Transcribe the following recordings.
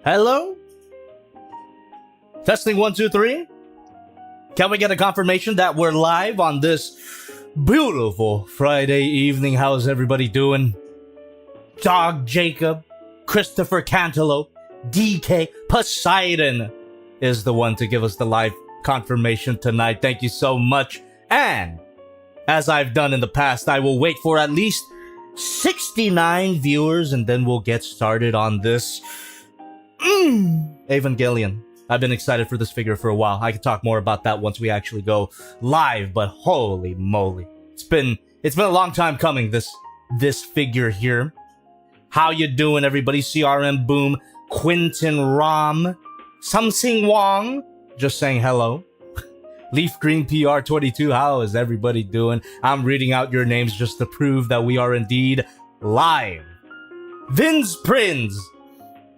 Hello? Testing 1, 2, 3. Can we get a confirmation that we're live on this beautiful Friday evening? How's everybody doing? Dog Jacob, Christopher Cantaloupe, DK, Poseidon is the one to give us the live confirmation tonight. Thank you so much. And as I've done in the past, I will wait for at least 69 viewers and then we'll get started on this Evangelion. I've been excited for this figure for a while. I can talk more about that once we actually go live, but holy moly. It's been a long time coming, this figure here. How you doing, everybody? CRM Boom, Quinton Rom, Samsing Wong, just saying hello. Leaf Green PR22, how is everybody doing? I'm reading out your names just to prove that we are indeed live. Vince Prinz,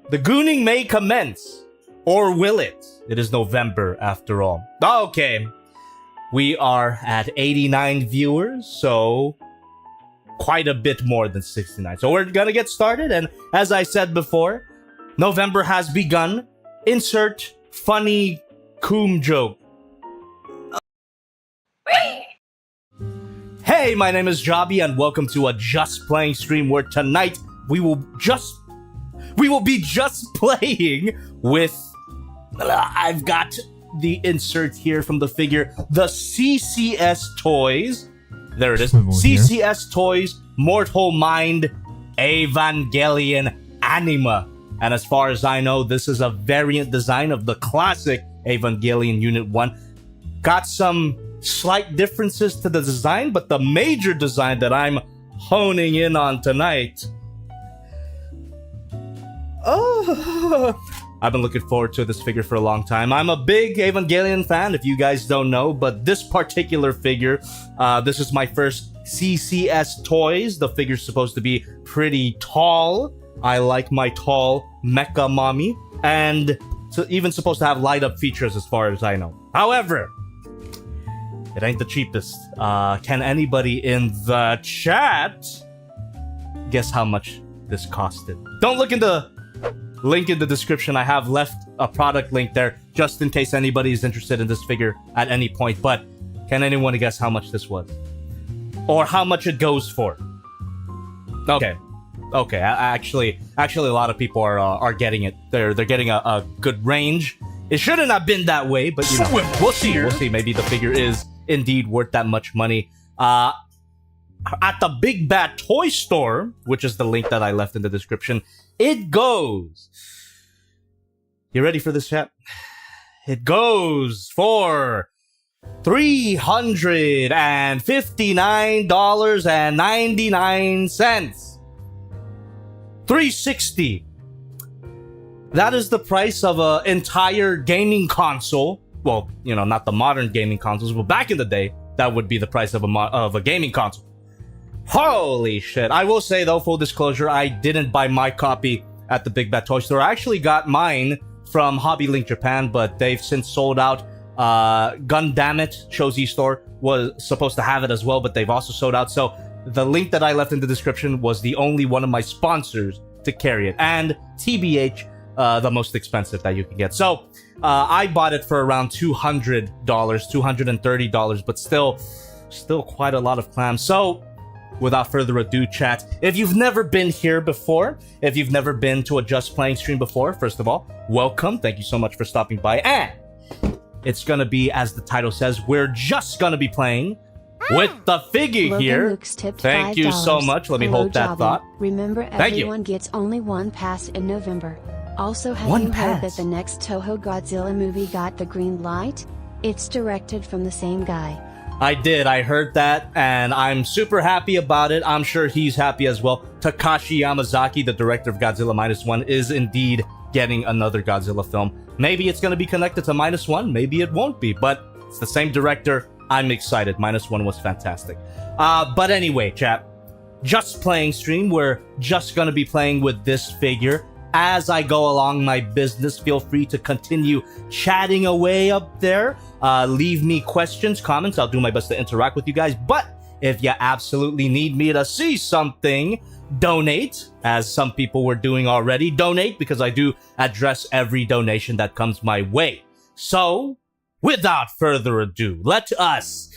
the gooning may commence. Or will it? It is November after all. Okay. We are at 89 viewers, so quite a bit more than 69. So we're gonna get started, and as I said before, November has begun. Insert funny coom joke. Hey, my name is Jobby, and welcome to a Just Playing stream where tonight we will be just playing with... I've got the insert here from the figure, the CCS Toys. There it is. CCS Toys Mortal Mind Evangelion ANIMA. And as far as I know, this is a variant design of the classic Evangelion Unit 1. Got some slight differences to the design, but the major design that I'm honing in on tonight... I've been looking forward to this figure for a long time. I'm a big Evangelion fan, if you guys don't know, but this particular figure, this is my first CCS Toys. The figure's supposed to be pretty tall. I like my tall mecha mommy, and even supposed to have light-up features as far as I know. However, it ain't the cheapest. Can anybody in the chat guess how much this costed? Don't look in the link in the description. I have left a product link there just in case anybody is interested in this figure at any point. But can anyone guess how much this was? Or how much it goes for? Okay. Actually, a lot of people are getting it. They're getting a good range. It shouldn't have been that way, but you know, we'll see. We'll see. Maybe the figure is indeed worth that much money. At the Big Bad Toy Store, which is the link that I left in the description, it goes... You ready for this, chat? It goes for $359.99. $360. That is the price of an entire gaming console. Well, you know, not the modern gaming consoles, but back in the day, that would be the price of a gaming console. Holy shit. I will say, though, full disclosure, I didn't buy my copy at the Big Bad Toy Store. I actually got mine from Hobby Link Japan, but they've since sold out. Gundamit Shozi Store was supposed to have it as well, but they've also sold out. So the link that I left in the description was the only one of my sponsors to carry it. And TBH, the most expensive that you can get. So I bought it for around $200, $230, but still quite a lot of clams. So without further ado, chat, if you've never been here before, if you've never been to a Just Playing stream before, first of all, welcome. Thank you so much for stopping by. And it's gonna be, as the title says, we're just gonna be playing with the figure Logan here. Luke's tipped Thank you so much. Let me hold that Jobby. thought. Remember, everyone gets only one pass in November. Also, have you heard that the next Toho Godzilla movie got the green light? It's directed from the same guy. I did. I heard that, and I'm super happy about it. I'm sure he's happy as well. Takashi Yamazaki, the director of Godzilla Minus One, is indeed getting another Godzilla film. Maybe it's going to be connected to Minus One. Maybe it won't be, but it's the same director. I'm excited. Minus One was fantastic. But anyway, chat, Just Playing stream. We're just going to be playing with this figure. As I go along my business, feel free to continue chatting away up there. Leave me questions, comments. I'll do my best to interact with you guys. But if you absolutely need me to see something, donate, as some people were doing already. Donate, because I do address every donation that comes my way. So, without further ado, let us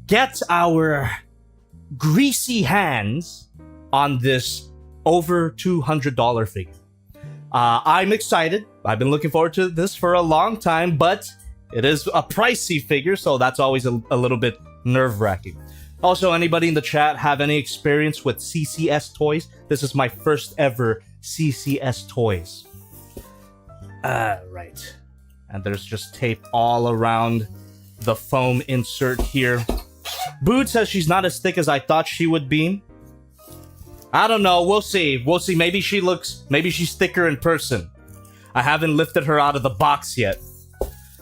get our greasy hands on this over $200 figure. I'm excited. I've been looking forward to this for a long time, but it is a pricey figure, so that's always a little bit nerve-wracking. Also, anybody in the chat have any experience with CCS Toys? This is my first ever CCS Toys. Right. And there's just tape all around the foam insert here. Boot says she's not as thick as I thought she would be. I don't know. We'll see. We'll see. Maybe she's thicker in person. I haven't lifted her out of the box yet.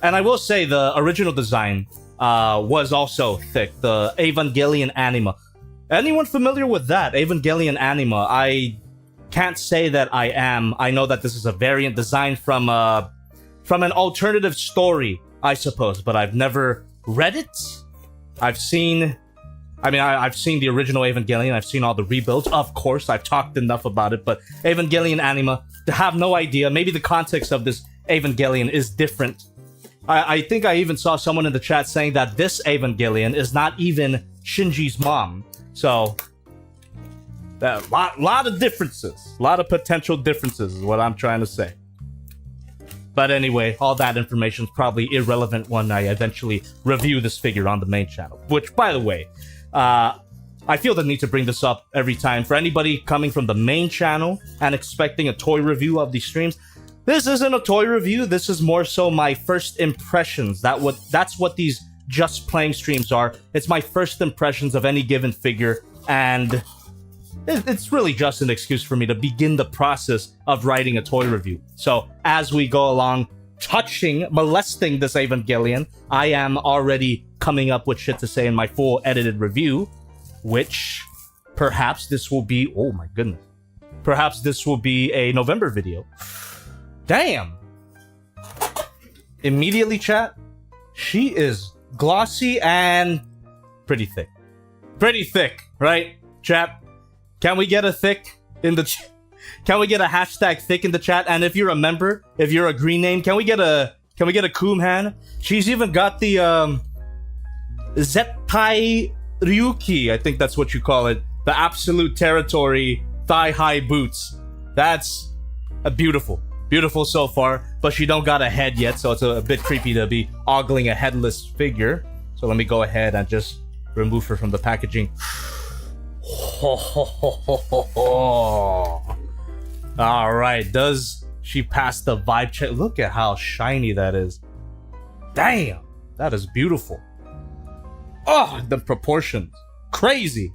And I will say the original design was also thick. The Evangelion ANIMA. Anyone familiar with that? Evangelion ANIMA. I can't say that I am. I know that this is a variant design from an alternative story, I suppose, but I've never read it. I've seen the original Evangelion. I've seen all the rebuilds. Of course, I've talked enough about it, but Evangelion ANIMA, to have no idea. Maybe the context of this Evangelion is different. I think I even saw someone in the chat saying that this Evangelion is not even Shinji's mom. So, a lot of differences. A lot of potential differences is what I'm trying to say. But anyway, all that information is probably irrelevant when I eventually review this figure on the main channel. Which, by the way, I feel the need to bring this up every time. For anybody coming from the main channel and expecting a toy review of these streams, this isn't a toy review. This is more so my first impressions. That's what these Just Playing streams are. It's my first impressions of any given figure, and it's really just an excuse for me to begin the process of writing a toy review. So as we go along, molesting this Evangelion, I am already coming up with shit to say in my full edited review, which perhaps this will be, oh my goodness, perhaps this will be a November video. Damn. Immediately, chat, she is glossy and pretty thick. Pretty thick, right, chat? Can we get a thick in the Can we get a hashtag thick in the chat? And if you're a member, if you're a green name, can we get a coom hand? She's even got the Zettai Ryuki, I think that's what you call it. The absolute territory thigh-high boots. That's a beautiful so far, but she don't got a head yet, so it's a bit creepy to be ogling a headless figure. So let me go ahead and just remove her from the packaging. All right, does she pass the vibe check? Look at how shiny that is. Damn, that is beautiful. Oh, the proportions, crazy.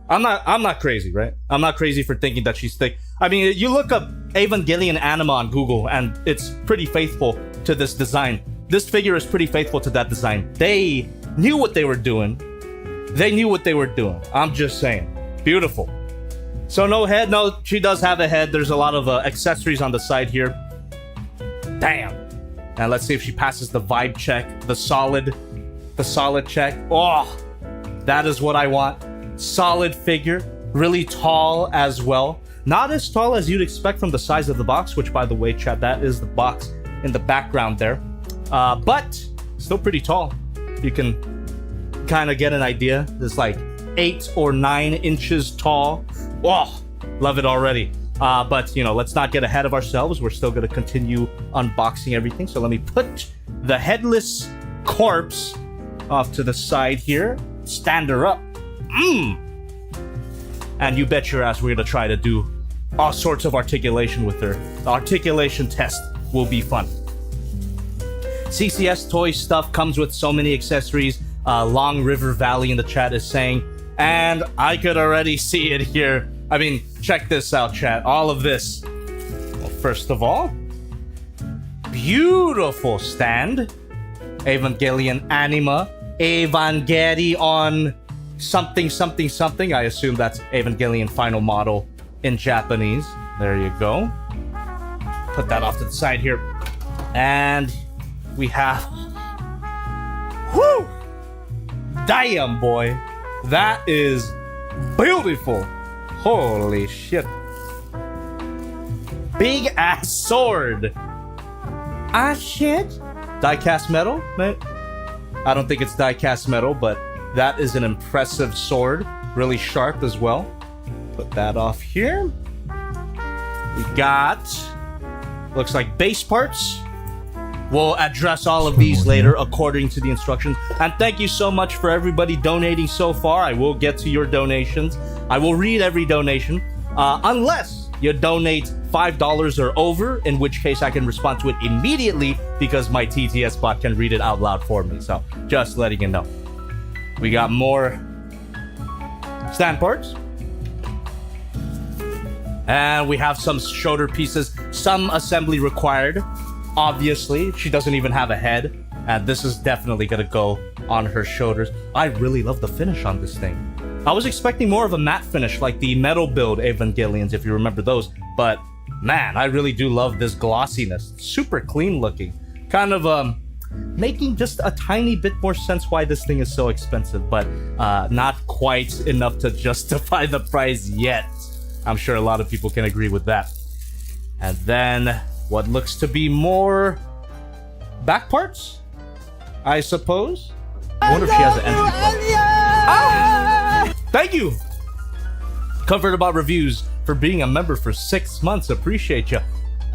I'm not crazy, right? I'm not crazy for thinking that she's thick. I mean, you look up Evangelion ANIMA on Google, and it's pretty faithful to this design. This figure is pretty faithful to that design. They knew what they were doing. I'm just saying. Beautiful. So no head. No, she does have a head. There's a lot of accessories on the side here. Damn. And let's see if she passes the vibe check. The solid check. Oh, that is what I want. Solid figure. Really tall as well. Not as tall as you'd expect from the size of the box, which, by the way, chat, that is the box in the background there. But still pretty tall. You can kind of get an idea. It's like 8 or 9 inches tall. Oh, love it already. But, let's not get ahead of ourselves. We're still going to continue unboxing everything. So let me put the headless corpse off to the side here. Stand her up. And you bet your ass we're going to try to do all sorts of articulation with her. The articulation test will be fun. CCS Toys stuff comes with so many accessories. Long River Valley in the chat is saying. And I could already see it here. I mean, check this out, chat. All of this. Well, first of all, beautiful stand. Evangelion ANIMA. Evangelion something. I assume that's Evangelion final model in Japanese. There you go. Put that off to the side here. And we have... Whoo! Damn, boy. That is beautiful. Holy shit. Big ass sword. Ah shit. Die-cast metal? I don't think it's die-cast metal, but that is an impressive sword. Really sharp as well. Put that off here. We got... looks like base parts. We'll address all of these later according to the instructions. And thank you so much for everybody donating so far. I will get to your donations. I will read every donation. Unless you donate $5 or over, in which case I can respond to it immediately because my TTS bot can read it out loud for me. So just letting you know. We got more stand parts. And we have some shoulder pieces, some assembly required. Obviously, she doesn't even have a head, and this is definitely gonna go on her shoulders. I really love the finish on this thing. I was expecting more of a matte finish like the metal build Evangelions, if you remember those, but man, I really do love this glossiness. Super clean looking. Kind of making just a tiny bit more sense why this thing is so expensive, but not quite enough to justify the price yet. I'm sure a lot of people can agree with that. And then what looks to be more back parts, I suppose. I wonder if she has an entry point. Ah! Thank you, Comfort About Reviews, for being a member for 6 months. Appreciate you.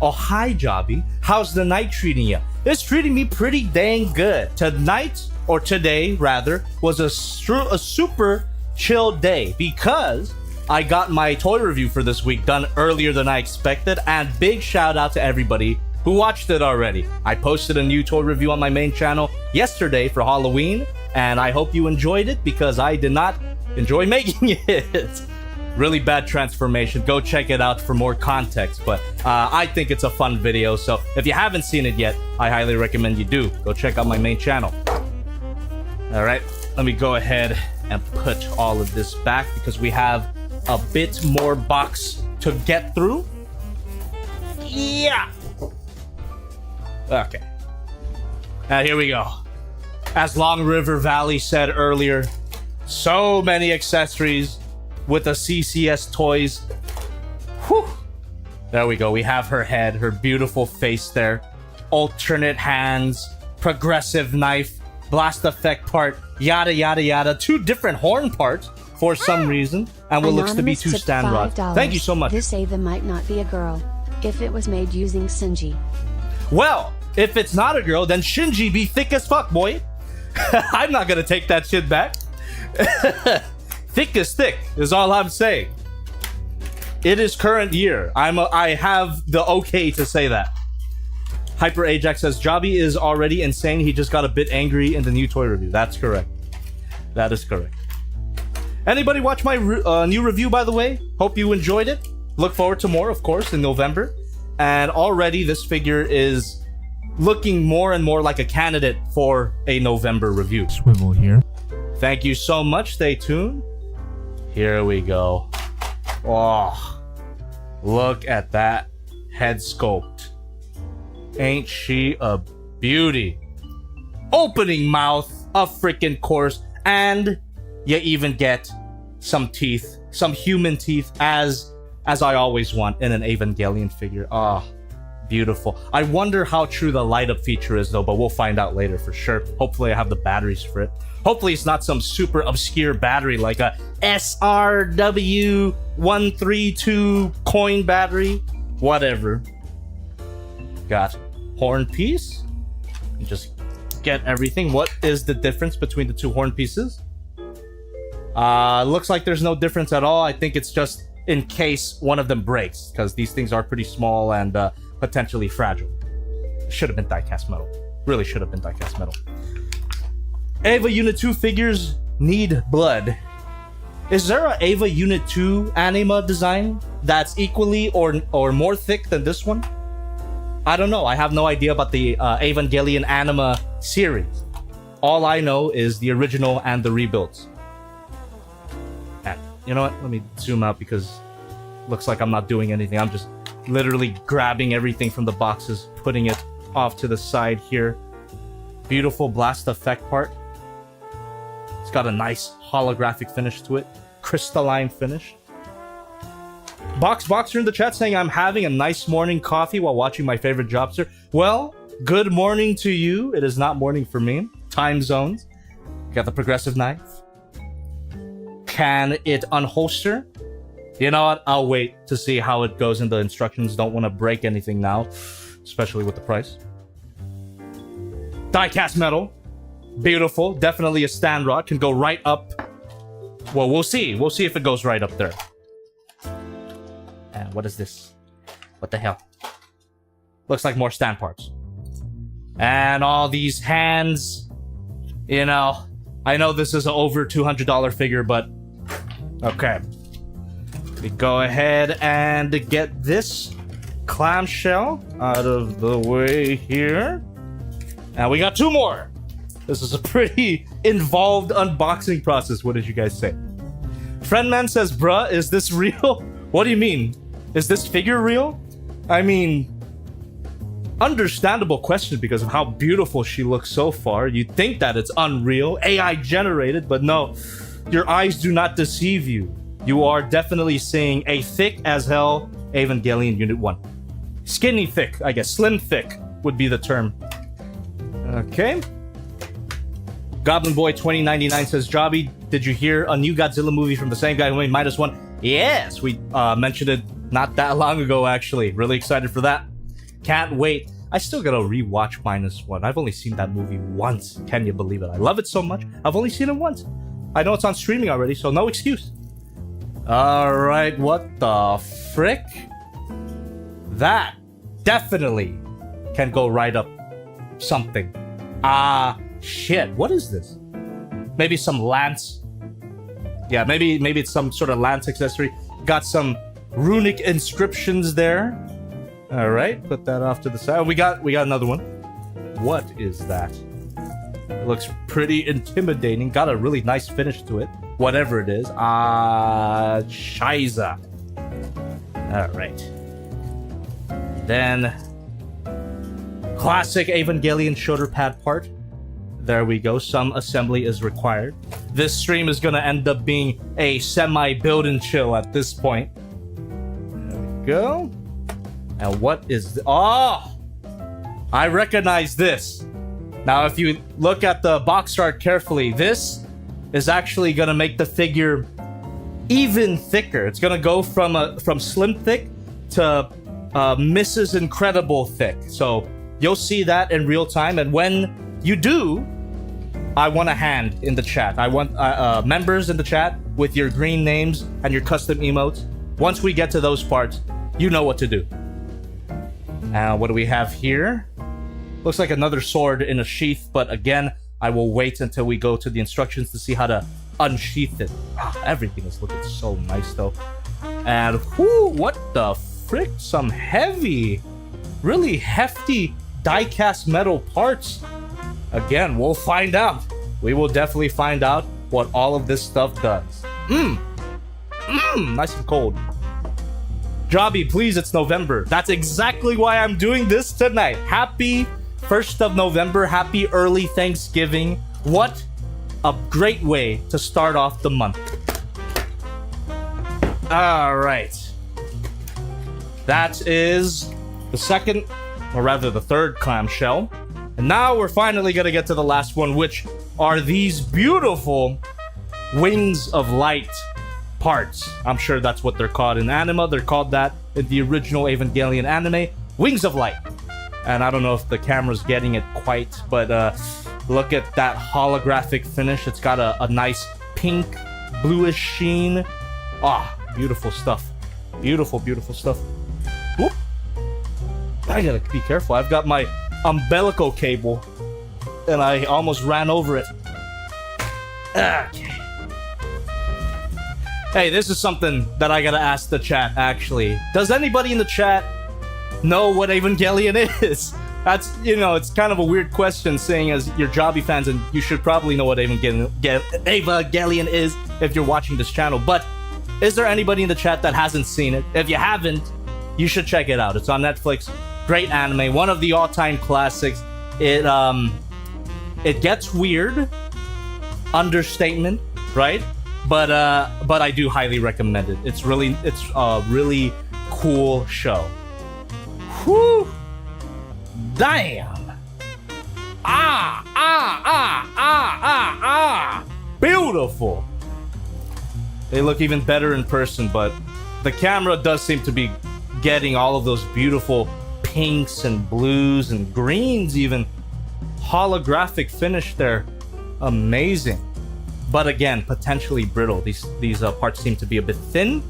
Oh, hi, Jobby. How's the night treating you? It's treating me pretty dang good. Tonight, or today, rather, was a super chill day because I got my toy review for this week done earlier than I expected, and big shout out to everybody who watched it already. I posted a new toy review on my main channel yesterday for Halloween, and I hope you enjoyed it because I did not enjoy making it. Really bad transformation. Go check it out for more context, but I think it's a fun video, so if you haven't seen it yet, I highly recommend you do. Go check out my main channel. Alright, let me go ahead and put all of this back because we have a bit more box to get through. Yeah. Okay. Now here we go. As Long River Valley said earlier, so many accessories with the CCS Toys. Whew. There we go. We have her head, her beautiful face there. Alternate hands, progressive knife, blast effect part, yada yada yada. 2 different horn parts for some reason, and what looks to be 2 stand rods. Thank you so much. This Eva might not be a girl, if it was made using Shinji. Well, if it's not a girl, then Shinji be thick as fuck, boy. I'm not gonna take that shit back. Thick is thick, is all I'm saying. It is current year. I have the okay to say that. Hyper Ajax says, Jobby is already insane. He just got a bit angry in the new toy review. That's correct. That is correct. Anybody watch my new review, by the way? Hope you enjoyed it. Look forward to more, of course, in November. And already this figure is looking more and more like a candidate for a November review. Swivel here. Thank you so much. Stay tuned. Here we go. Oh, look at that head sculpt. Ain't she a beauty? Opening mouth, a freaking course, and you even get some teeth, some human teeth, as I always want in an Evangelion figure. Ah, beautiful. I wonder how true the light up feature is though, but we'll find out later for sure. Hopefully I have the batteries for it. Hopefully it's not some super obscure battery like a SRW132 coin battery. Whatever. Got horn piece. Just get everything. What is the difference between the 2 horn pieces? Looks like there's no difference at all. I think it's just in case one of them breaks, because these things are pretty small and potentially fragile. Should have been die-cast metal. Really should have been die-cast metal. Eva Unit 2 figures need blood. Is there a Eva Unit 2 anima design that's equally or more thick than this one? I don't know. I have no idea about the Evangelion anima series. All I know is the original and the rebuilds. And you know what? Let me zoom out because it looks like I'm not doing anything. I'm just literally grabbing everything from the boxes, putting it off to the side here. Beautiful blast effect part. It's got a nice holographic finish to it. Crystalline finish. Boxer in the chat saying, I'm having a nice morning coffee while watching my favorite job, sir. Well, good morning to you. It is not morning for me. Time zones. Got the progressive knife. Can it unholster? You know what? I'll wait to see how it goes in the instructions. Don't want to break anything now, especially with the price. Die-cast metal. Beautiful. Definitely a stand rod. Can go right up. Well, we'll see. We'll see if it goes right up there. And what is this? What the hell? Looks like more stand parts. And all these hands. You know, I know this is an over $200 figure, but okay. We go ahead and get this clamshell out of the way here. And we got 2 more. This is a pretty involved unboxing process. What did you guys say? Friendman says, bruh, is this real? What do you mean? Is this figure real? I mean, understandable question because of how beautiful she looks so far. You'd think that it's unreal, AI generated, but no. Your eyes do not deceive you. You are definitely seeing a thick as hell Evangelion Unit 1. Skinny thick, I guess. Slim thick would be the term. Okay. Goblin Boy 2099 says, Jobby, did you hear a new Godzilla movie from the same guy who made -1? Yes, we mentioned it not that long ago, actually. Really excited for that. Can't wait. I still gotta rewatch -1. I've only seen that movie once. Can you believe it? I love it so much. I've only seen it once. I know it's on streaming already, so no excuse. Alright, what the frick? That definitely can go right up something. Shit, what is this? Maybe some lance. Yeah, maybe it's some sort of lance accessory. Got some runic inscriptions there. Alright, put that off to the side. We got another one. What is that? It looks pretty intimidating. Got a really nice finish to it. Whatever it is. Shiza. Alright. Then classic Evangelion shoulder pad part. There we go. Some assembly is required. This stream is gonna end up being a semi-build and chill at this point. There we go. And what is oh! I recognize this. Now, if you look at the box art carefully, this is actually gonna make the figure even thicker. It's gonna go from slim thick to Mrs. Incredible thick. So you'll see that in real time. And when you do, I want a hand in the chat. I want members in the chat with your green names and your custom emotes. Once we get to those parts, you know what to do. What do we have here? Looks like another sword in a sheath, but again, I will wait until we go to the instructions to see how to unsheath it. Everything is looking so nice, though. And whoo, what the frick? Some heavy, really hefty die-cast metal parts. Again, we'll find out. We will definitely find out what all of this stuff does. Nice and cold. Jobby, please, it's November. That's exactly why I'm doing this tonight. Happy 1st of November. Happy early Thanksgiving. What a great way to start off the month. All right. That is the second, or rather the third clamshell. And now we're finally going to get to the last one, which are these beautiful Wings of Light parts. I'm sure that's what they're called in anima. They're called that in the original Evangelion anime. Wings of Light. And I don't know if the camera's getting it quite, but look at that holographic finish. It's got a nice pink, bluish sheen. Beautiful stuff. Beautiful, beautiful stuff. Whoop. I gotta be careful. I've got my umbilical cable and I almost ran over it. Okay. Hey, this is something that I gotta ask the chat, actually. Does anybody in the chat know what Evangelion is? That's, you know, it's kind of a weird question, seeing as you're Jobby fans, and you should probably know what Evangelion is if you're watching this channel. But is there anybody in the chat that hasn't seen it? If you haven't, you should check it out. It's on Netflix. Great anime, one of the all-time classics. It gets weird, understatement, right? but I do highly recommend it. It's a really cool show. Whew! Damn! Beautiful! They look even better in person, but the camera does seem to be getting all of those beautiful pinks and blues and greens, even holographic finish there. Amazing. But again, potentially brittle. These parts seem to be a bit thin.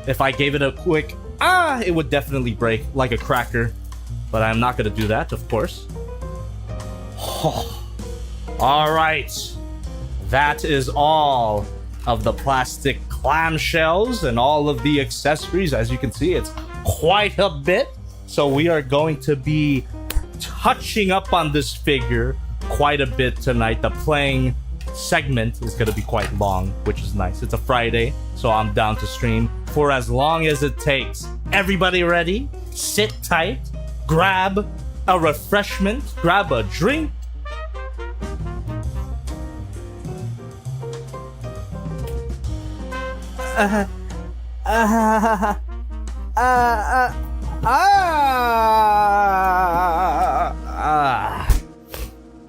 If I gave it a quick it would definitely break like a cracker. But I'm not gonna do that, of course. Alright. That is all of the plastic clamshells and all of the accessories. As you can see, it's quite a bit. So we are going to be touching up on this figure quite a bit tonight. The playing segment is going to be quite long, which is nice. It's a Friday, so I'm down to stream for as long as it takes. Everybody ready? Sit tight, grab a refreshment, grab a drink.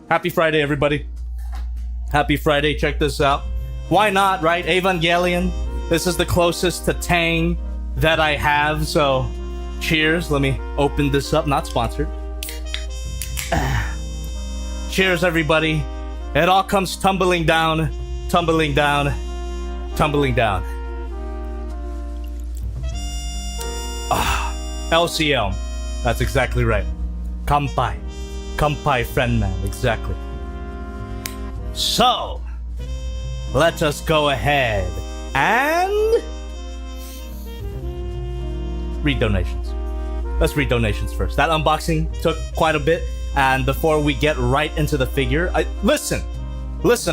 Happy Friday, everybody. Happy Friday. Check this out. Why not, right? Evangelion. This is the closest to Tang that I have, so cheers. Let me open this up. Not sponsored. Cheers, everybody. It all comes tumbling down, tumbling down, tumbling down. LCL. That's exactly right. Kampai. Kampai, friend man. Exactly. So, let us go ahead and read donations. Let's read donations first. That unboxing took quite a bit, and before we get right into the figure, listen,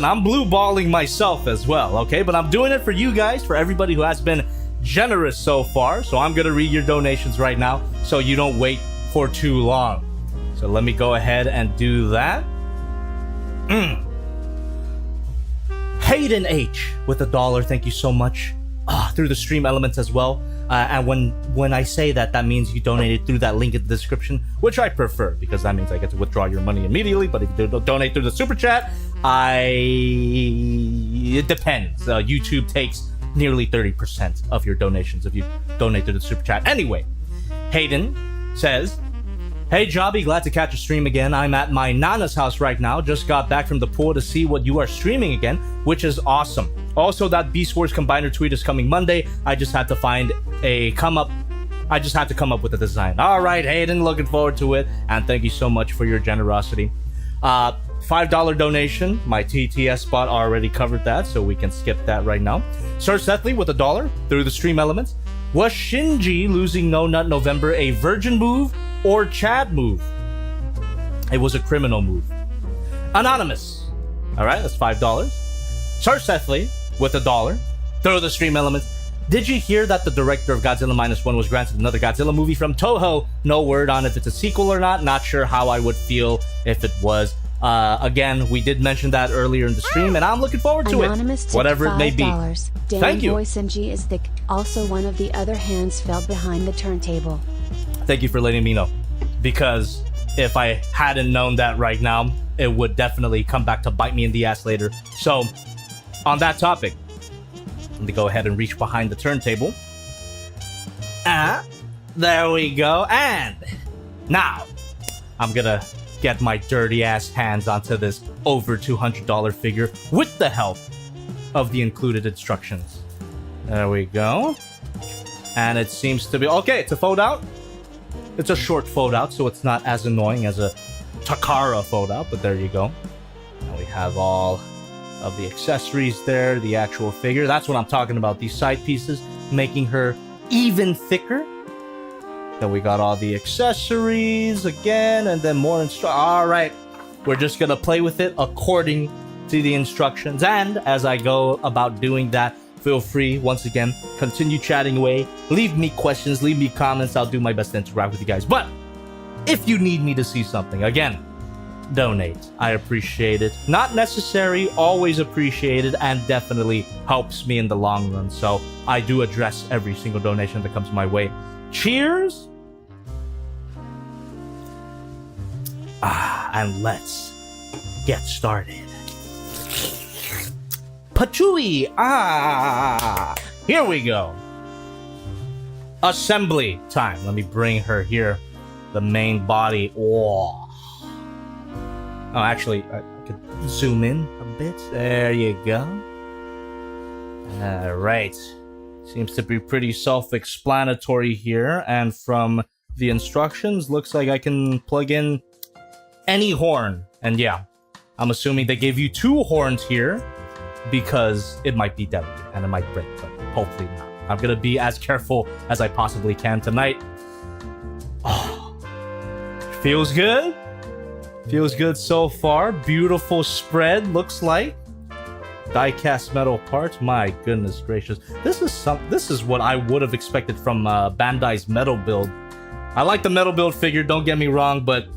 I'm blue balling myself as well, okay? But I'm doing it for you guys, for everybody who has been generous so far. So I'm gonna read your donations right now, so you don't wait for too long. So let me go ahead and do that. Hayden H with $1, thank you so much. Through the stream elements as well. And when I say that, that means you donated through that link in the description, which I prefer because that means I get to withdraw your money immediately. But if you donate through the super chat, it depends. YouTube takes nearly 30% of your donations if you donate through the super chat. Anyway, Hayden says, "Hey Jobby, glad to catch a stream again. I'm at my Nana's house right now. Just got back from the pool to see what you are streaming again, which is awesome. Also, that Beast Wars Combiner tweet is coming Monday. I just had to come up with a design." All right, Hayden, looking forward to it. And thank you so much for your generosity. $5 donation. My TTS spot already covered that, so we can skip that right now. Sir Sethley with $1 through the stream elements. Was Shinji losing No Nut November a virgin move or Chad move? It was a criminal move. Anonymous. All right, that's $5. Sir Sethley with $1 through the stream elements. Did you hear that the director of Godzilla -1 was granted another Godzilla movie from Toho? No word on if it's a sequel or not. Not sure how I would feel if it was. Again, we did mention that earlier in the stream, and I'm looking forward to Anonymous it, whatever it may be. Damn, thank you. Voice MG is thick. Also, one of the other hands fell behind the turntable. Thank you for letting me know, because if I hadn't known that right now, it would definitely come back to bite me in the ass later. So, on that topic, let me go ahead and reach behind the turntable. There we go. And now, I'm gonna get my dirty ass hands onto this over $200 figure with the help of the included instructions. There we go. And it seems to be okay. It's a fold out. It's a short fold out, so it's not as annoying as a Takara fold out, but there you go. And we have all of the accessories there, the actual figure. That's what I'm talking about. These side pieces making her even thicker. Then we got all the accessories again, and then more all right, we're just gonna play with it according to the instructions. And as I go about doing that, feel free, once again, continue chatting away. Leave me questions, leave me comments. I'll do my best to interact with you guys. But if you need me to see something, again, donate. I appreciate it. Not necessary, always appreciated, and definitely helps me in the long run. So I do address every single donation that comes my way. Cheers! And let's get started. Patchouli! Here we go. Assembly time. Let me bring her here. The main body. Oh, actually, I could zoom in a bit. There you go. Alright. Seems to be pretty self-explanatory here. And from the instructions, looks like I can plug in any horn. And yeah, I'm assuming they gave you 2 horns here because it might be delicate and it might break, but hopefully not. I'm gonna be as careful as I possibly can tonight. Oh, feels good. Feels good so far. Beautiful spread, looks like. Die-cast metal parts. My goodness gracious. This is what I would have expected from Bandai's metal build. I like the metal build figure, don't get me wrong, but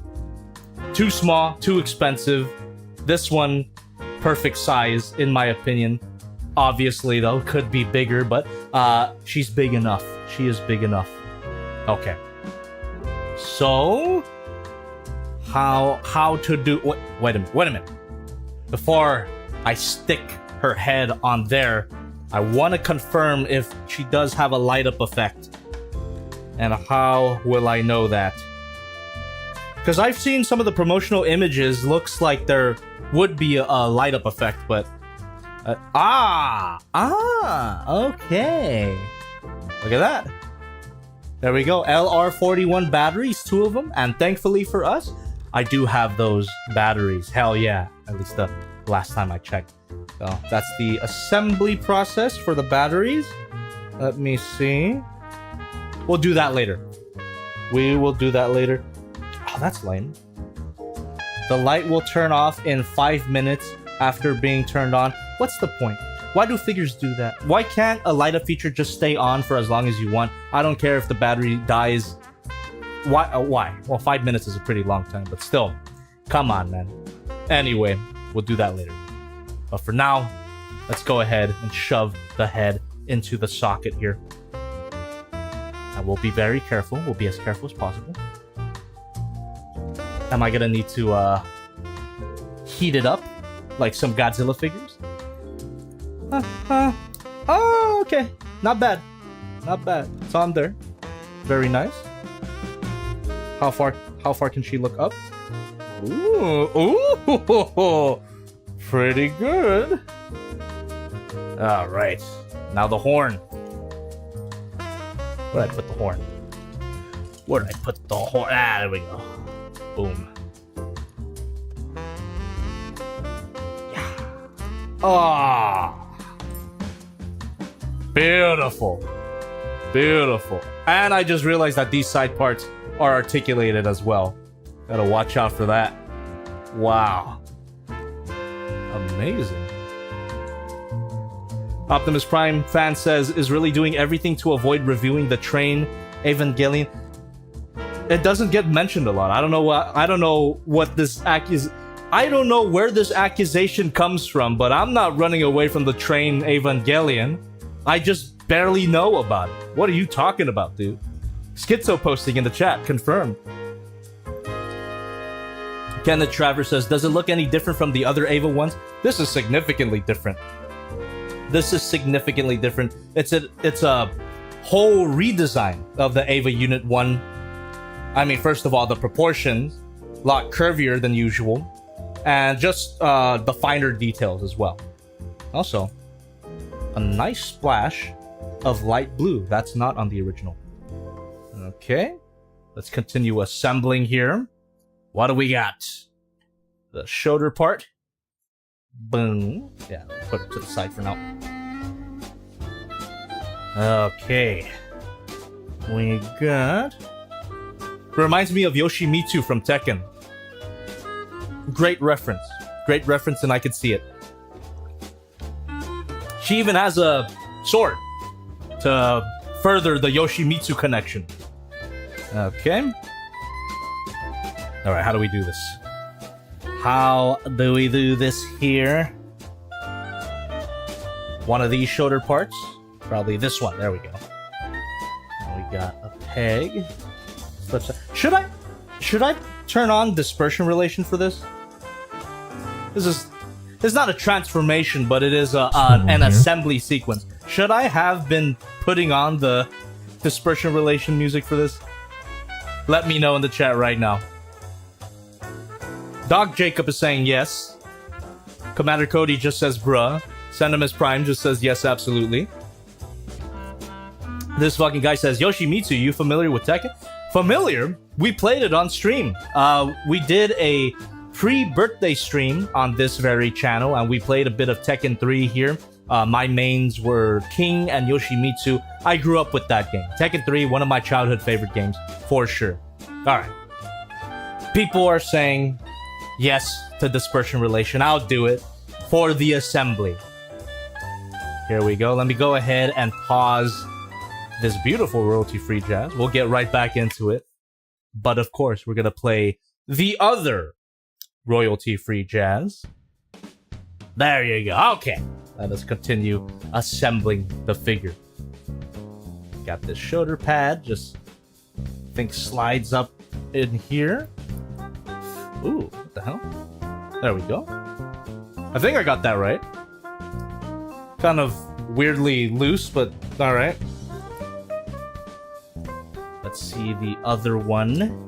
too small, too expensive. This one, perfect size, in my opinion. Obviously, though, could be bigger, but she's big enough. She is big enough. Okay. So, how to do... Wait a minute. Before I stick her head on there, I want to confirm if she does have a light-up effect. And how will I know that? Because I've seen some of the promotional images, looks like there would be a light-up effect, but... okay. Look at that. There we go. LR41 batteries, 2 of them. And thankfully for us, I do have those batteries. Hell yeah. At least the last time I checked. So that's the assembly process for the batteries. Let me see. We'll do that later. We will do that later. Oh, that's lame. The light will turn off in 5 minutes after being turned on. What's the point? Why do figures do that? Why can't a light up feature just stay on for as long as you want? I don't care if the battery dies. Why? Well, 5 minutes is a pretty long time, but still. Come on, man. Anyway, we'll do that later. But for now, let's go ahead and shove the head into the socket here. And we'll be very careful. We'll be as careful as possible. Am I gonna need to heat it up like some Godzilla figures? Oh, okay. Not bad. Not bad. It's on there. Very nice. How far can she look up? Ooh, pretty good. All right. Now the horn. Where did I put the horn? Where did I put the horn? Ah, there we go. Boom. Yeah. Ah. Beautiful. Beautiful. And I just realized that these side parts are articulated as well. Gotta watch out for that. Wow. Amazing. Optimus Prime fan says, is really doing everything to avoid reviewing the train Evangelion. It doesn't get mentioned a lot. I don't know what this I don't know where this accusation comes from, but I'm not running away from the train Evangelion. I just barely know about it. What are you talking about, dude? Schizo posting in the chat, confirmed. Kenneth Travers says, does it look any different from the other Eva ones? This is significantly different. This is significantly different. It's a whole redesign of the Eva Unit 1. I mean, first of all, the proportions, a lot curvier than usual, and just the finer details as well. Also, a nice splash of light blue. That's not on the original. Okay, let's continue assembling here. What do we got? The shoulder part. Boom. Yeah, put it to the side for now. Okay. We got... Reminds me of Yoshimitsu from Tekken. Great reference. Great reference, and I could see it. She even has a sword to further the Yoshimitsu connection. Okay. Alright, how do we do this? How do we do this here? One of these shoulder parts. Probably this one. There we go. We got a peg. Should I turn on dispersion relation for this? It's not a transformation, but it is an assembly sequence. Should I have been putting on the dispersion relation music for this? Let me know in the chat right now. Dog Jacob is saying yes. Commander Cody just says bruh. Sentimus Prime just says yes, absolutely. This fucking guy says, Yoshimitsu, you familiar with Tekken? Familiar? We played it on stream. We did a pre-birthday stream on this very channel, and we played a bit of Tekken 3 here. My mains were King and Yoshimitsu. I grew up with that game. Tekken 3, one of my childhood favorite games, for sure. Alright. People are saying yes to dispersion relation. I'll do it for the assembly. Here we go. Let me go ahead and pause this beautiful royalty-free jazz. We'll get right back into it. But of course, we're going to play the other royalty-free jazz. There you go. Okay. Let us continue assembling the figure. Got this shoulder pad. Just, I think, slides up in here. Ooh, what the hell? There we go. I think I got that right. Kind of weirdly loose, but alright. Let's see the other one.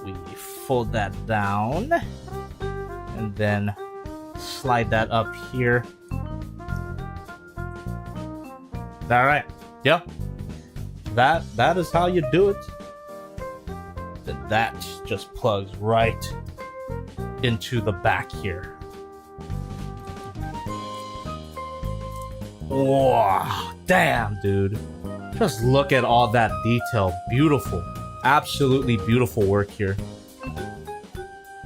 We fold that down. And then slide that up here. Alright. Yeah. That is how you do it. And that just plugs right into the back here. Wow, damn, dude. Just look at all that detail. Beautiful. Absolutely beautiful work here.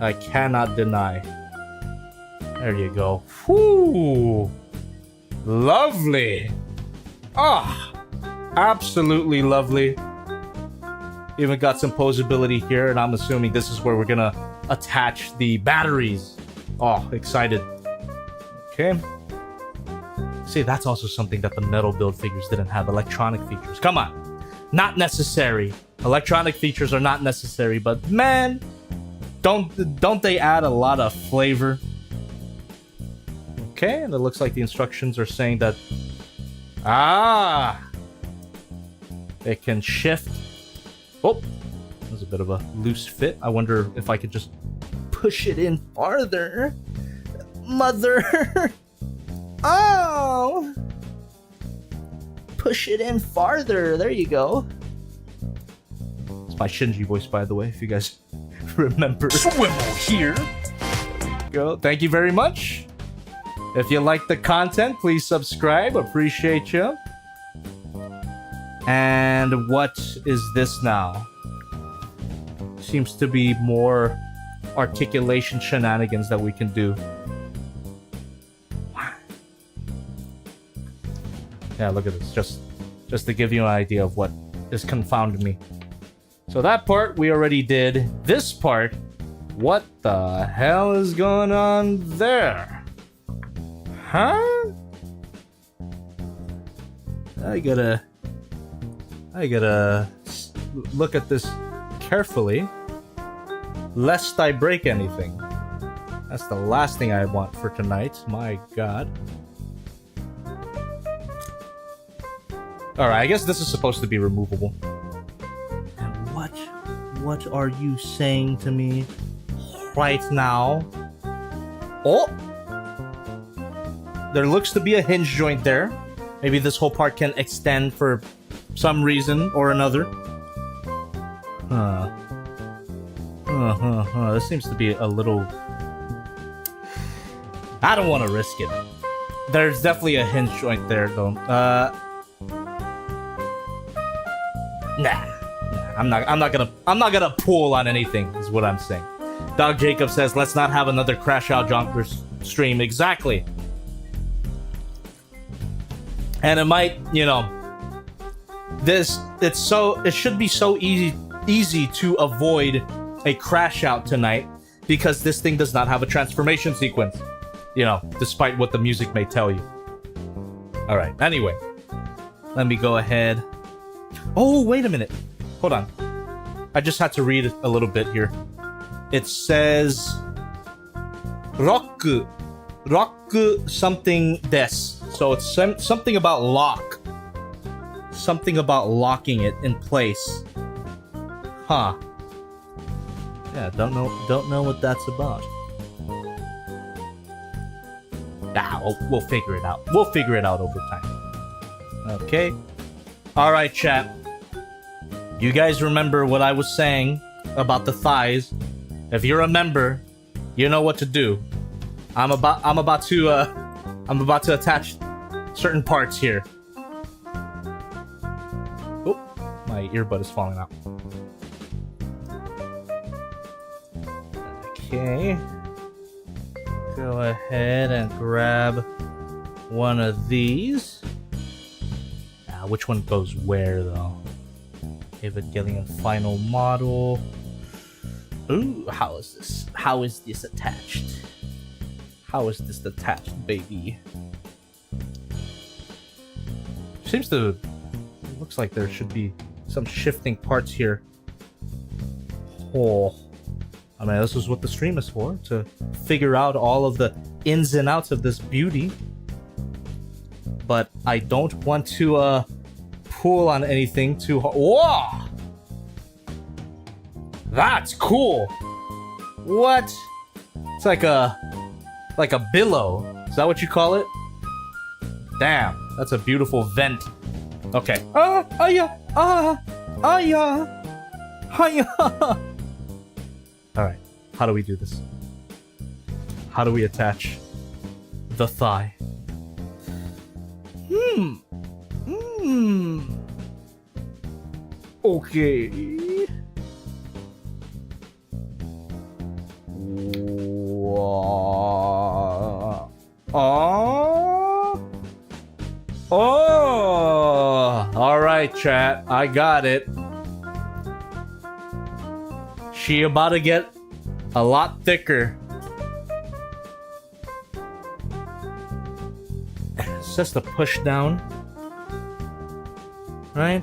I cannot deny. There you go. Whoo! Lovely. Ah, absolutely lovely. Even got some posability here, and I'm assuming this is where we're gonna attach the batteries. Oh, excited. Okay. See, that's also something that the metal build figures didn't have. Electronic features. Come on. Not necessary. Electronic features are not necessary, but man, don't they add a lot of flavor? Okay, and it looks like the instructions are saying that it can shift. Oh, that was a bit of a loose fit. I wonder if I could just push it in farther. Mother. Oh! Push it in farther. There you go. It's my Shinji voice, by the way, if you guys remember. Swivel here. Go. Thank you very much. If you like the content, please subscribe. Appreciate you. And what is this now? Seems to be more articulation shenanigans that we can do. Yeah, look at this. Just to give you an idea of what is confounding me. So that part we already did. This part, what the hell is going on there? Huh? I gotta look at this carefully, lest I break anything. That's the last thing I want for tonight. My God. Alright, I guess this is supposed to be removable. And what are you saying to me right now? Oh! There looks to be a hinge joint there. Maybe this whole part can extend for some reason or another. This seems to be a little... I don't want to risk it. There's definitely a hinge joint there, though. Nah, I'm not gonna pull on anything, is what I'm saying. Dog Jacob says, let's not have another Crash Out Jonkers stream. Exactly. And it might, you know, it should be so easy to avoid a crash out tonight because this thing does not have a transformation sequence. You know, despite what the music may tell you. Alright, anyway. Let me go ahead. Oh, wait a minute. Hold on. I just had to read a little bit here. It says... Rock something des. So it's something about lock. Something about locking it in place. Huh. Yeah, don't know what that's about. We'll figure it out. We'll figure it out over time. Okay. Alright, chat. You guys remember what I was saying about the thighs? If you remember, you know what to do. I'm about to attach certain parts here. Oh, my earbud is falling out. Okay. Go ahead and grab one of these. Which one goes where though? Evangelion final model. Ooh, how is this? How is this attached? How is this attached, baby? Seems to... It looks like there should be some shifting parts here. Oh. I mean, this is what the stream is for. To figure out all of the ins and outs of this beauty. But I don't want to, pull on anything too hard. Whoa! That's cool! What? It's like a billow. Is that what you call it? Damn, that's a beautiful vent. Okay. Alright, how do we do this? How do we attach the thigh? Okay. Oh! Alright, chat. I got it. She about to get a lot thicker. It's just a push down. Right?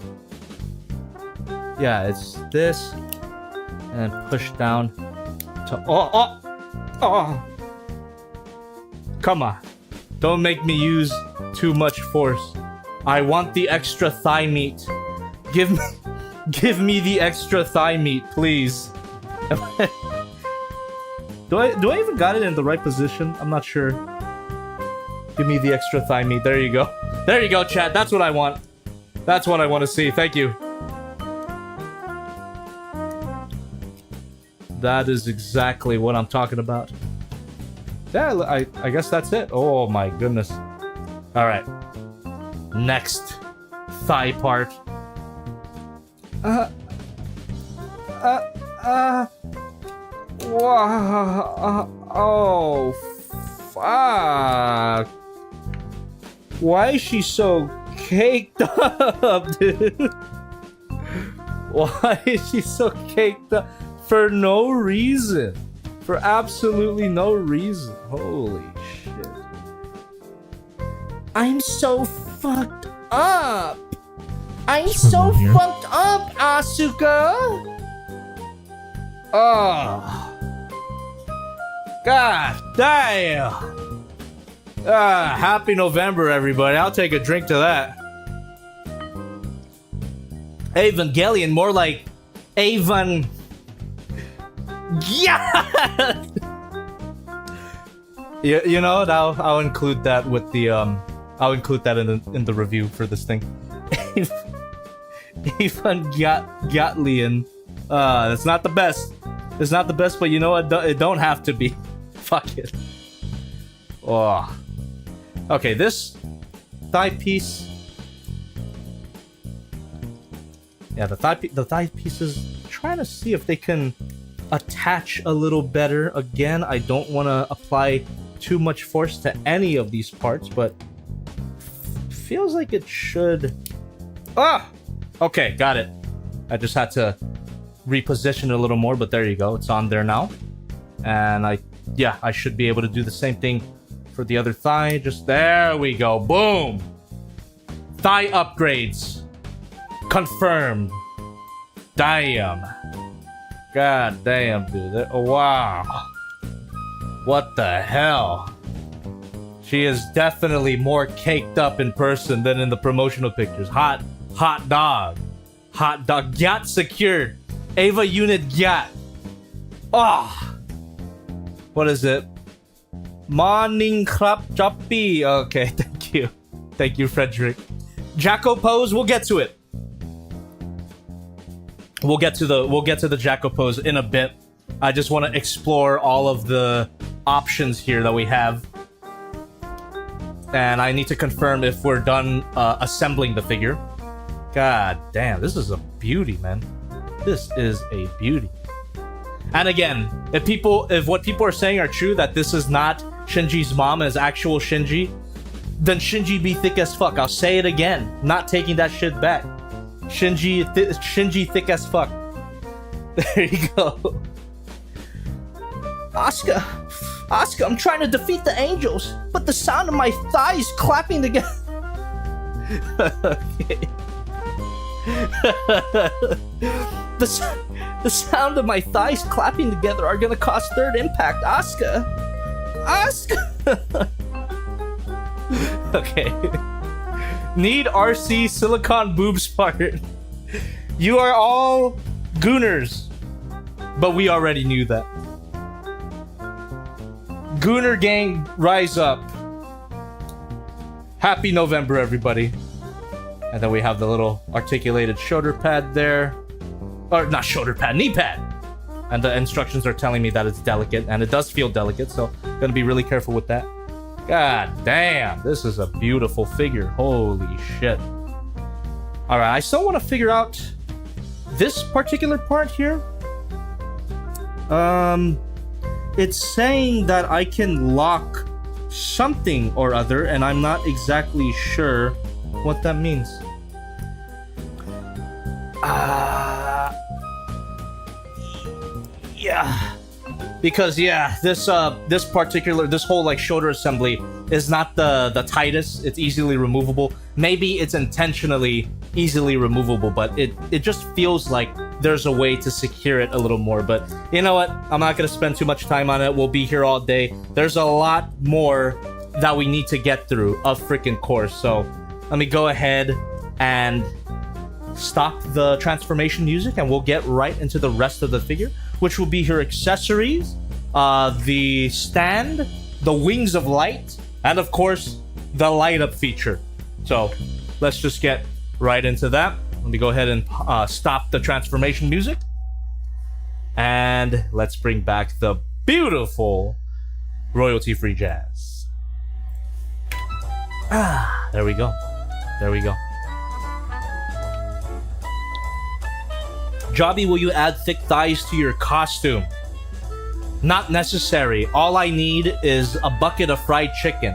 Yeah, it's this. And push down to... Oh! Come on. Don't make me use too much force. I want the extra thigh meat. Give me the extra thigh meat, please. Do I even got it in the right position? I'm not sure. Give me the extra thigh meat. There you go. There you go, chat. That's what I want. That's what I want to see. Thank you. That is exactly what I'm talking about. Yeah, I guess that's it. Oh my goodness. Alright. Next thigh part. Oh, fuck. Why is she so caked up, dude? Why is she so caked up? For no reason. For absolutely no reason. Holy shit. I'm so fucked up. I'm so fucked up, Asuka. Oh. God damn. Happy November, everybody. I'll take a drink to that. Evangelion, more like Avon. Yeah. You know, I'll include that with the I'll include that in the review for this thing. Evangelion. It's not the best. It's not the best, but you know what? It don't have to be. Fuck it. Oh. Okay, this thigh piece. Yeah, the thigh pieces. Trying to see if they can attach a little better. Again, I don't want to apply too much force to any of these parts, but feels like it should. Ah! Okay, got it. I just had to reposition it a little more, but there you go. It's on there now. And I should be able to do the same thing for the other thigh. Just there we go. Boom. Thigh upgrades. Confirmed. Damn. God damn, dude. Wow. What the hell? She is definitely more caked up in person than in the promotional pictures. Hot dog. Hot dog. Yacht secured. Eva Unit yacht. Oh. What is it? Morning crap choppy. Okay, thank you. Thank you, Frederick. Jacko pose, we'll get to it. We'll get to the Jacko pose in a bit. I just want to explore all of the options here that we have. And I need to confirm if we're done assembling the figure. God damn, this is a beauty, man. This is a beauty. And again, if what people are saying are true, that this is not Shinji's mom as actual Shinji, then Shinji be thick as fuck. I'll say it again. Not taking that shit back. Shinji thick as fuck. There you go. Asuka, I'm trying to defeat the angels, but the sound of my thighs clapping together. Okay. The sound of my thighs clapping together are gonna cause third impact. Asuka. Okay. Need RC silicone boobs part. You are all gooners, but we already knew that. Gooner gang, rise up. Happy November, everybody. And then we have the little articulated shoulder pad there. Or not shoulder pad, knee pad. And the instructions are telling me that it's delicate, and it does feel delicate, so I'm gonna be really careful with that. God damn, this is a beautiful figure. Holy shit. Alright, I still want to figure out this particular part here. It's saying that I can lock something or other, and I'm not exactly sure what that means. Yeah. Because this whole like shoulder assembly is not the tightest. It's easily removable. Maybe it's intentionally easily removable, but it just feels like there's a way to secure it a little more. But you know what? I'm not gonna spend too much time on it. We'll be here all day. There's a lot more that we need to get through of freaking course. So let me go ahead and stop the transformation music, and we'll get right into the rest of the figure, which will be her accessories, the stand, the wings of light, and of course, the light up feature. So let's just get right into that. Let me go ahead and stop the transformation music. And let's bring back the beautiful royalty-free jazz. There we go. There we go. Jobby, will you add thick thighs to your costume? Not necessary. All I need is a bucket of fried chicken.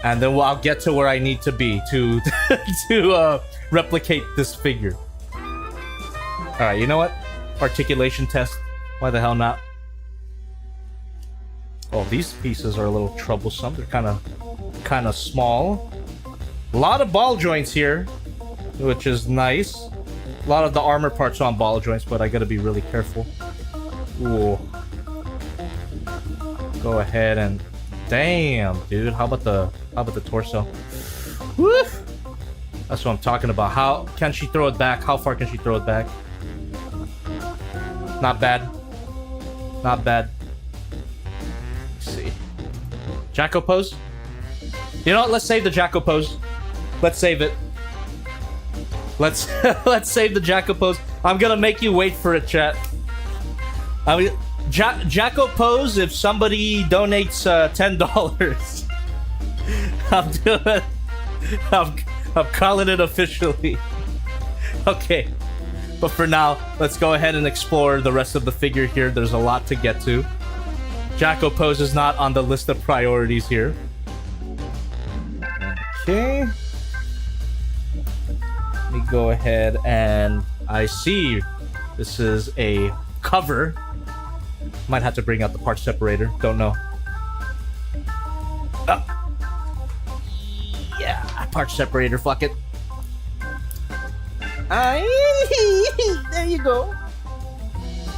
And then I'll get to where I need to be to replicate this figure. Alright, you know what? Articulation test. Why the hell not? Oh, these pieces are a little troublesome. They're kind of small. A lot of ball joints here, which is nice. A lot of the armor parts are on ball joints, but I gotta be really careful. Ooh. Go ahead and... Damn, dude. How about the torso? Woo! That's what I'm talking about. How can she throw it back? How far can she throw it back? Not bad. Not bad. Let's see. Jacko pose? You know what? Let's save the Jacko pose. Let's save it. Let's save the Jacko pose. I'm gonna make you wait for it, chat. I mean, Jacko pose. If somebody donates $10, I'm doing. I'm calling it officially. Okay, but for now, let's go ahead and explore the rest of the figure here. There's a lot to get to. Jacko pose is not on the list of priorities here. Okay. Let me go ahead and I see This is a cover. Might have to bring out the part separator. Don't know. Yeah, part separator. Fuck it. There you go.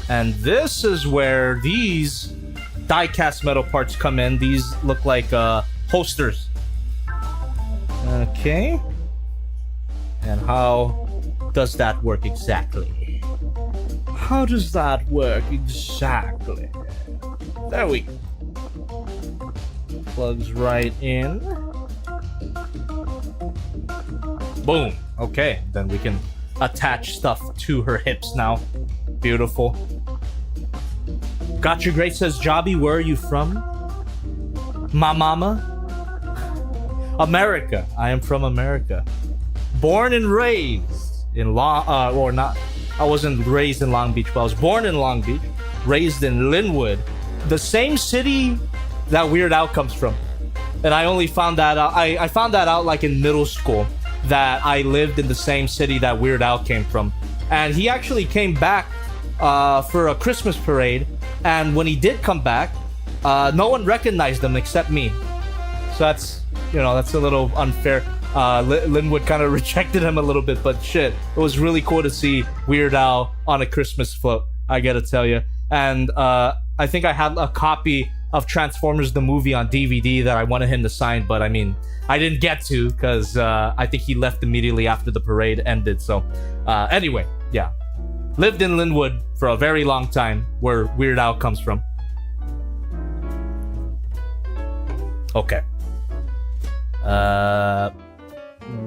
And this is where these die-cast metal parts come in. These look like holsters. Okay. And how does that work exactly? How does that work exactly? There we go. Plugs right in. Boom. Okay, then we can attach stuff to her hips now. Beautiful. Got you great, says Jobby. Where are you from? My mama? America. I am from America. Born and raised in I wasn't raised in Long Beach, but I was born in Long Beach, raised in Linwood, the same city that Weird Al comes from. And I only found that out, I found that out like in middle school, that I lived in the same city that Weird Al came from. And he actually came back for a Christmas parade, and when he did come back, no one recognized him except me. So that's, that's a little unfair. Linwood kind of rejected him a little bit, but shit, it was really cool to see Weird Al on a Christmas float, I gotta tell you. And I think I had a copy of Transformers the movie on DVD that I wanted him to sign, but I mean, I didn't get to because I think he left immediately after the parade ended. So anyway, yeah, lived in Linwood for a very long time, where Weird Al comes from. Okay.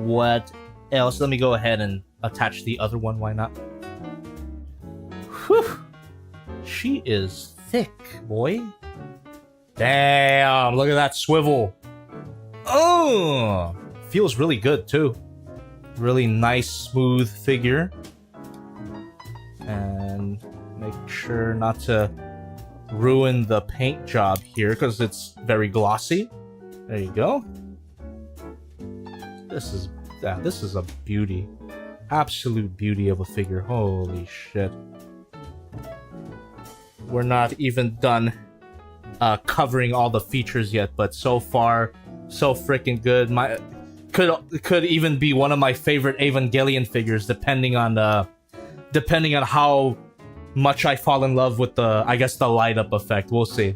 What else? Let me go ahead and attach the other one. Why not? Whew. She is thick, boy. Damn, look at that swivel. Oh, feels really good too. Really nice, smooth figure. And make sure not to ruin the paint job here because it's very glossy. There you go. This is a beauty. Absolute beauty of a figure. Holy shit. We're not even done covering all the features yet, but so far, so freaking good. Could even be one of my favorite Evangelion figures, depending on how much I fall in love with the light up effect. We'll see.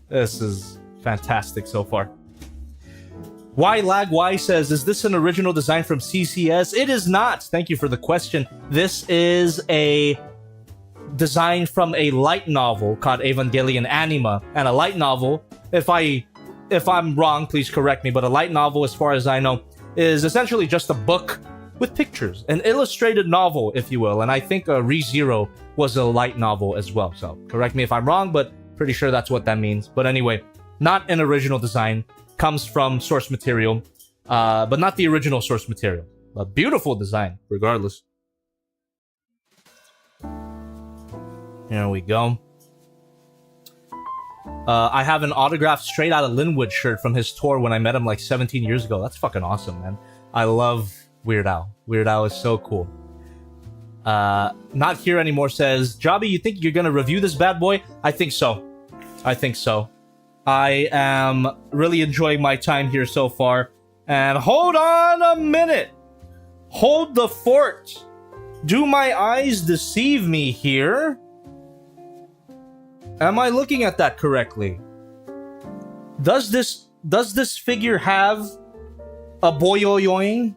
This is fantastic so far. Y says, is this an original design from CCS? It is not. Thank you for the question. This is a design from a light novel called Evangelion Anima. And a light novel, if I'm wrong, please correct me, but a light novel, as far as I know, is essentially just a book with pictures. An illustrated novel, if you will. And I think ReZero was a light novel as well. So correct me if I'm wrong, but pretty sure that's what that means. But anyway, not an original design. Comes from source material, but not the original source material. A beautiful design, regardless. Here we go. I have an autographed Straight Outta Linwood shirt from his tour when I met him like 17 years ago. That's fucking awesome, man. I love Weird Al. Weird Al is so cool. Not here anymore says, Jobby, you think you're gonna review this bad boy? I think so. I am really enjoying my time here so far. And hold on a minute. Hold the fort. Do my eyes deceive me here? Am I looking at that correctly? Does this figure have a boyoyoing?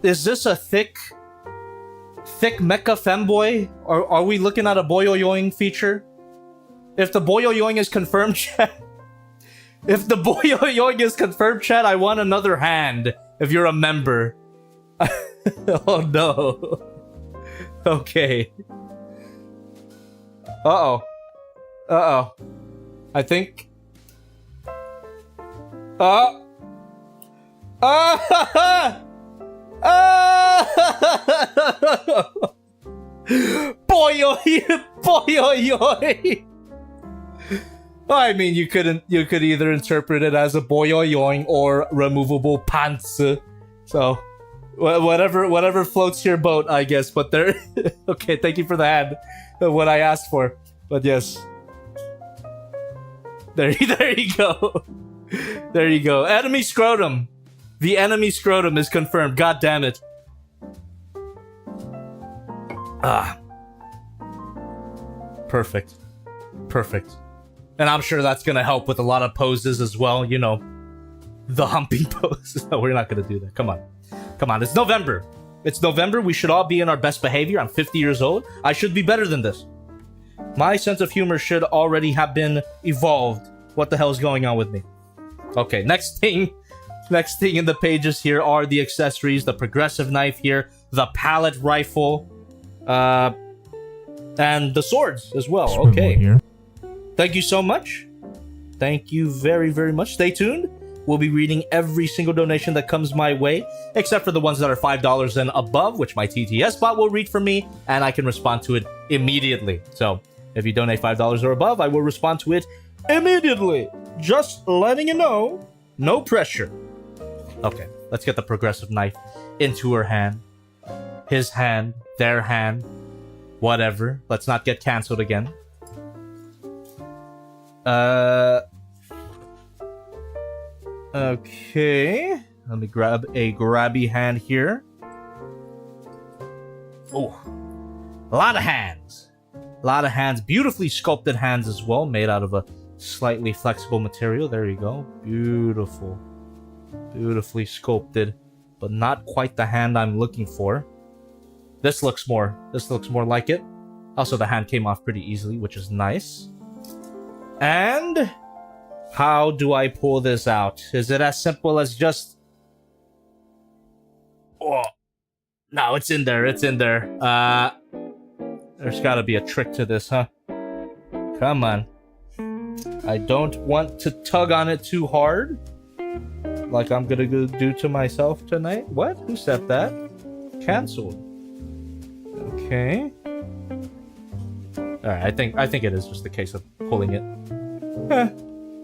Is this a thick mecha femboy? Or are we looking at a boyoyoing feature? If the boyoyoing is confirmed, chat. If the boyoyoing is confirmed, chat, I want another hand. If you're a member. Oh no. Okay. Uh-oh. I think... Boyoyoing! I mean, you could either interpret it as a boyoyoing or removable pants. So, Whatever floats your boat, I guess. But there. Okay, thank you for the hand. What I asked for. But yes. There you go. There you go. Enemy scrotum. The enemy scrotum is confirmed. God damn it. Perfect. Perfect. And I'm sure that's gonna help with a lot of poses as well. You know, the humping pose. No, we're not gonna do that. Come on. Come on. It's November. It's November. We should all be in our best behavior. I'm 50 years old. I should be better than this. My sense of humor should already have been evolved. What the hell is going on with me? Okay, next thing in the pages here are the accessories, the progressive knife here, the pallet rifle, and the swords as well. Okay. Here. Thank you so much. Thank you very, very much. Stay tuned. We'll be reading every single donation that comes my way, except for the ones that are $5 and above, which my TTS bot will read for me, and I can respond to it immediately. So, if you donate $5 or above, I will respond to it immediately. Just letting you know. No pressure. Okay, let's get the progressive knife into her hand. His hand. Their hand. Whatever. Let's not get cancelled again. Okay. Let me grab a grabby hand here. Oh. A lot of hands. A lot of hands. Beautifully sculpted hands as well. Made out of a slightly flexible material. There you go. Beautiful. Beautifully sculpted. But not quite the hand I'm looking for. This looks more like it. Also, the hand came off pretty easily, which is nice. And how do I pull this out? Is it as simple as just... Oh. No, it's in there. It's in there. There's gotta be a trick to this, huh? Come on. I don't want to tug on it too hard. Like I'm gonna go do to myself tonight. What? Who said that? Cancelled. Okay. Alright, I think it is just a case of pulling it.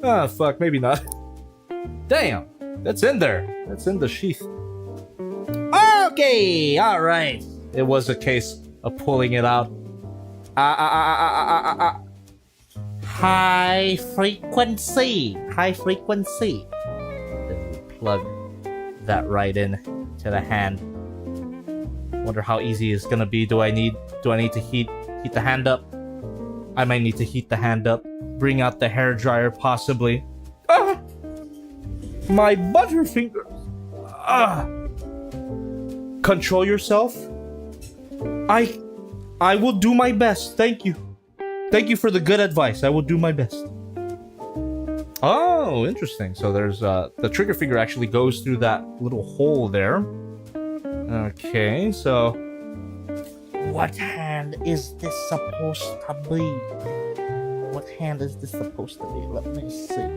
Ah, fuck, maybe not. Damn! That's in there. That's in the sheath. Okay! Alright. It was a case of pulling it out. High frequency. High frequency. Then we plug that right in to the hand. Wonder how easy it's gonna be. Do I need to heat the hand up? I might need to heat the hand up. Bring out the hair dryer possibly. Ah! My butterfingers. Ah! Control yourself. I will do my best. Thank you. Thank you for the good advice. I will do my best. Oh, interesting. So there's the trigger finger actually goes through that little hole there. Okay, so what hand is this supposed to be? What hand is this supposed to be? Let me see.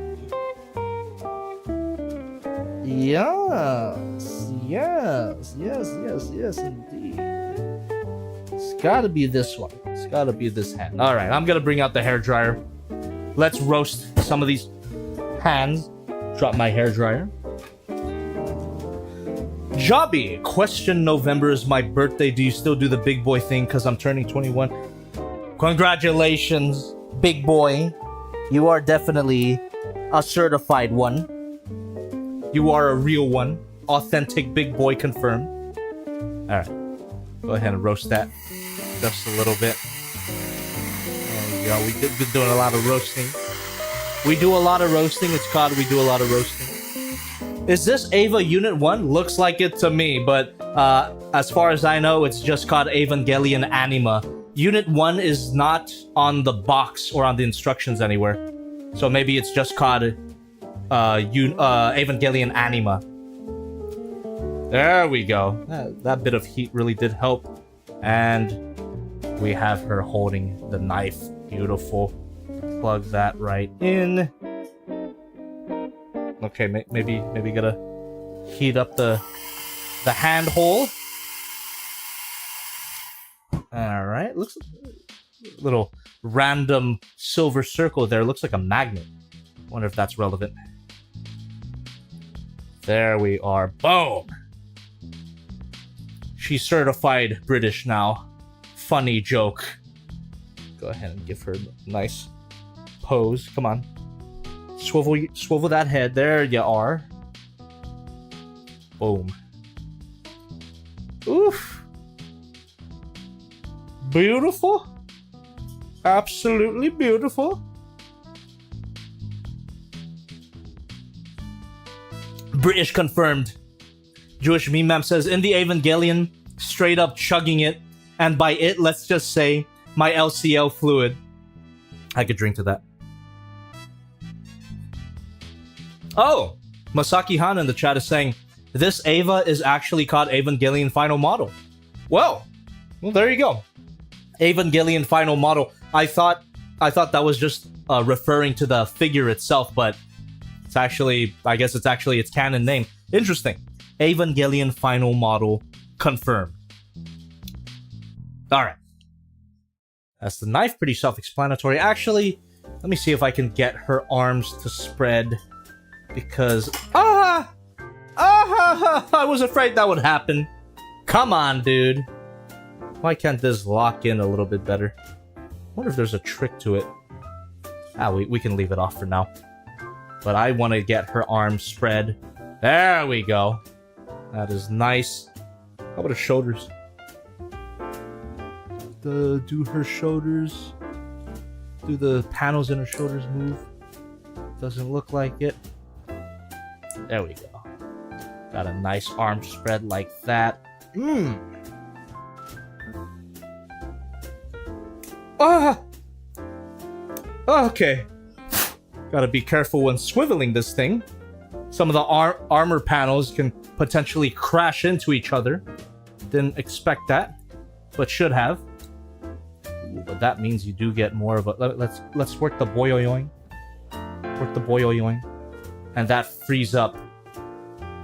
Yes, indeed. It's gotta be this one. It's gotta be this hand. Alright, I'm gonna bring out the hair dryer. Let's roast some of these hands. Drop my hair dryer. Jobby, question: November is my birthday. Do you still do the big boy thing? Because I'm turning 21. Congratulations, big boy. You are definitely a certified one. You are a real one. Authentic big boy confirmed. Alright. Go ahead and roast that just a little bit. There you go. We've been doing a lot of roasting. We do a lot of roasting. It's called we do a lot of roasting. Is this Eva Unit 1? Looks like it to me, but as far as I know, it's just called Evangelion ANIMA. Unit 1 is not on the box or on the instructions anywhere. So maybe it's just called Evangelion ANIMA. There we go. That bit of heat really did help. And we have her holding the knife. Beautiful. Plug that right in. Okay, maybe gotta heat up the hand hole. Alright, looks a little random silver circle there. Looks like a magnet. Wonder if that's relevant. There we are. Boom! She's certified British now. Funny joke. Go ahead and give her a nice pose. Come on. Swivel that head. There you are. Boom. Oof. Beautiful. Absolutely beautiful. British confirmed. Jewish meme says, in the Evangelion, straight up chugging it. And by it, let's just say, my LCL fluid. I could drink to that. Oh! Masaki Han in the chat is saying, this Eva is actually called Evangelion Final Model. Well, there you go. Evangelion Final Model. I thought that was just referring to the figure itself, but it's actually, I guess it's actually its canon name. Interesting. Evangelion Final Model confirmed. Alright. That's the knife, pretty self-explanatory. Actually, let me see if I can get her arms to spread. Because... I was afraid that would happen. Come on, dude. Why can't this lock in a little bit better? I wonder if there's a trick to it. We can leave it off for now. But I want to get her arms spread. There we go. That is nice. How about her shoulders? Do her shoulders... Do the panels in her shoulders move? Doesn't look like it. There we go. Got a nice arm spread like that. Okay. Gotta be careful when swiveling this thing. Some of the armor panels can potentially crash into each other. Didn't expect that, but should have. Ooh, but that means you do get more of a... Let's work the boyoyoing. Work the boyoyoing. And that frees up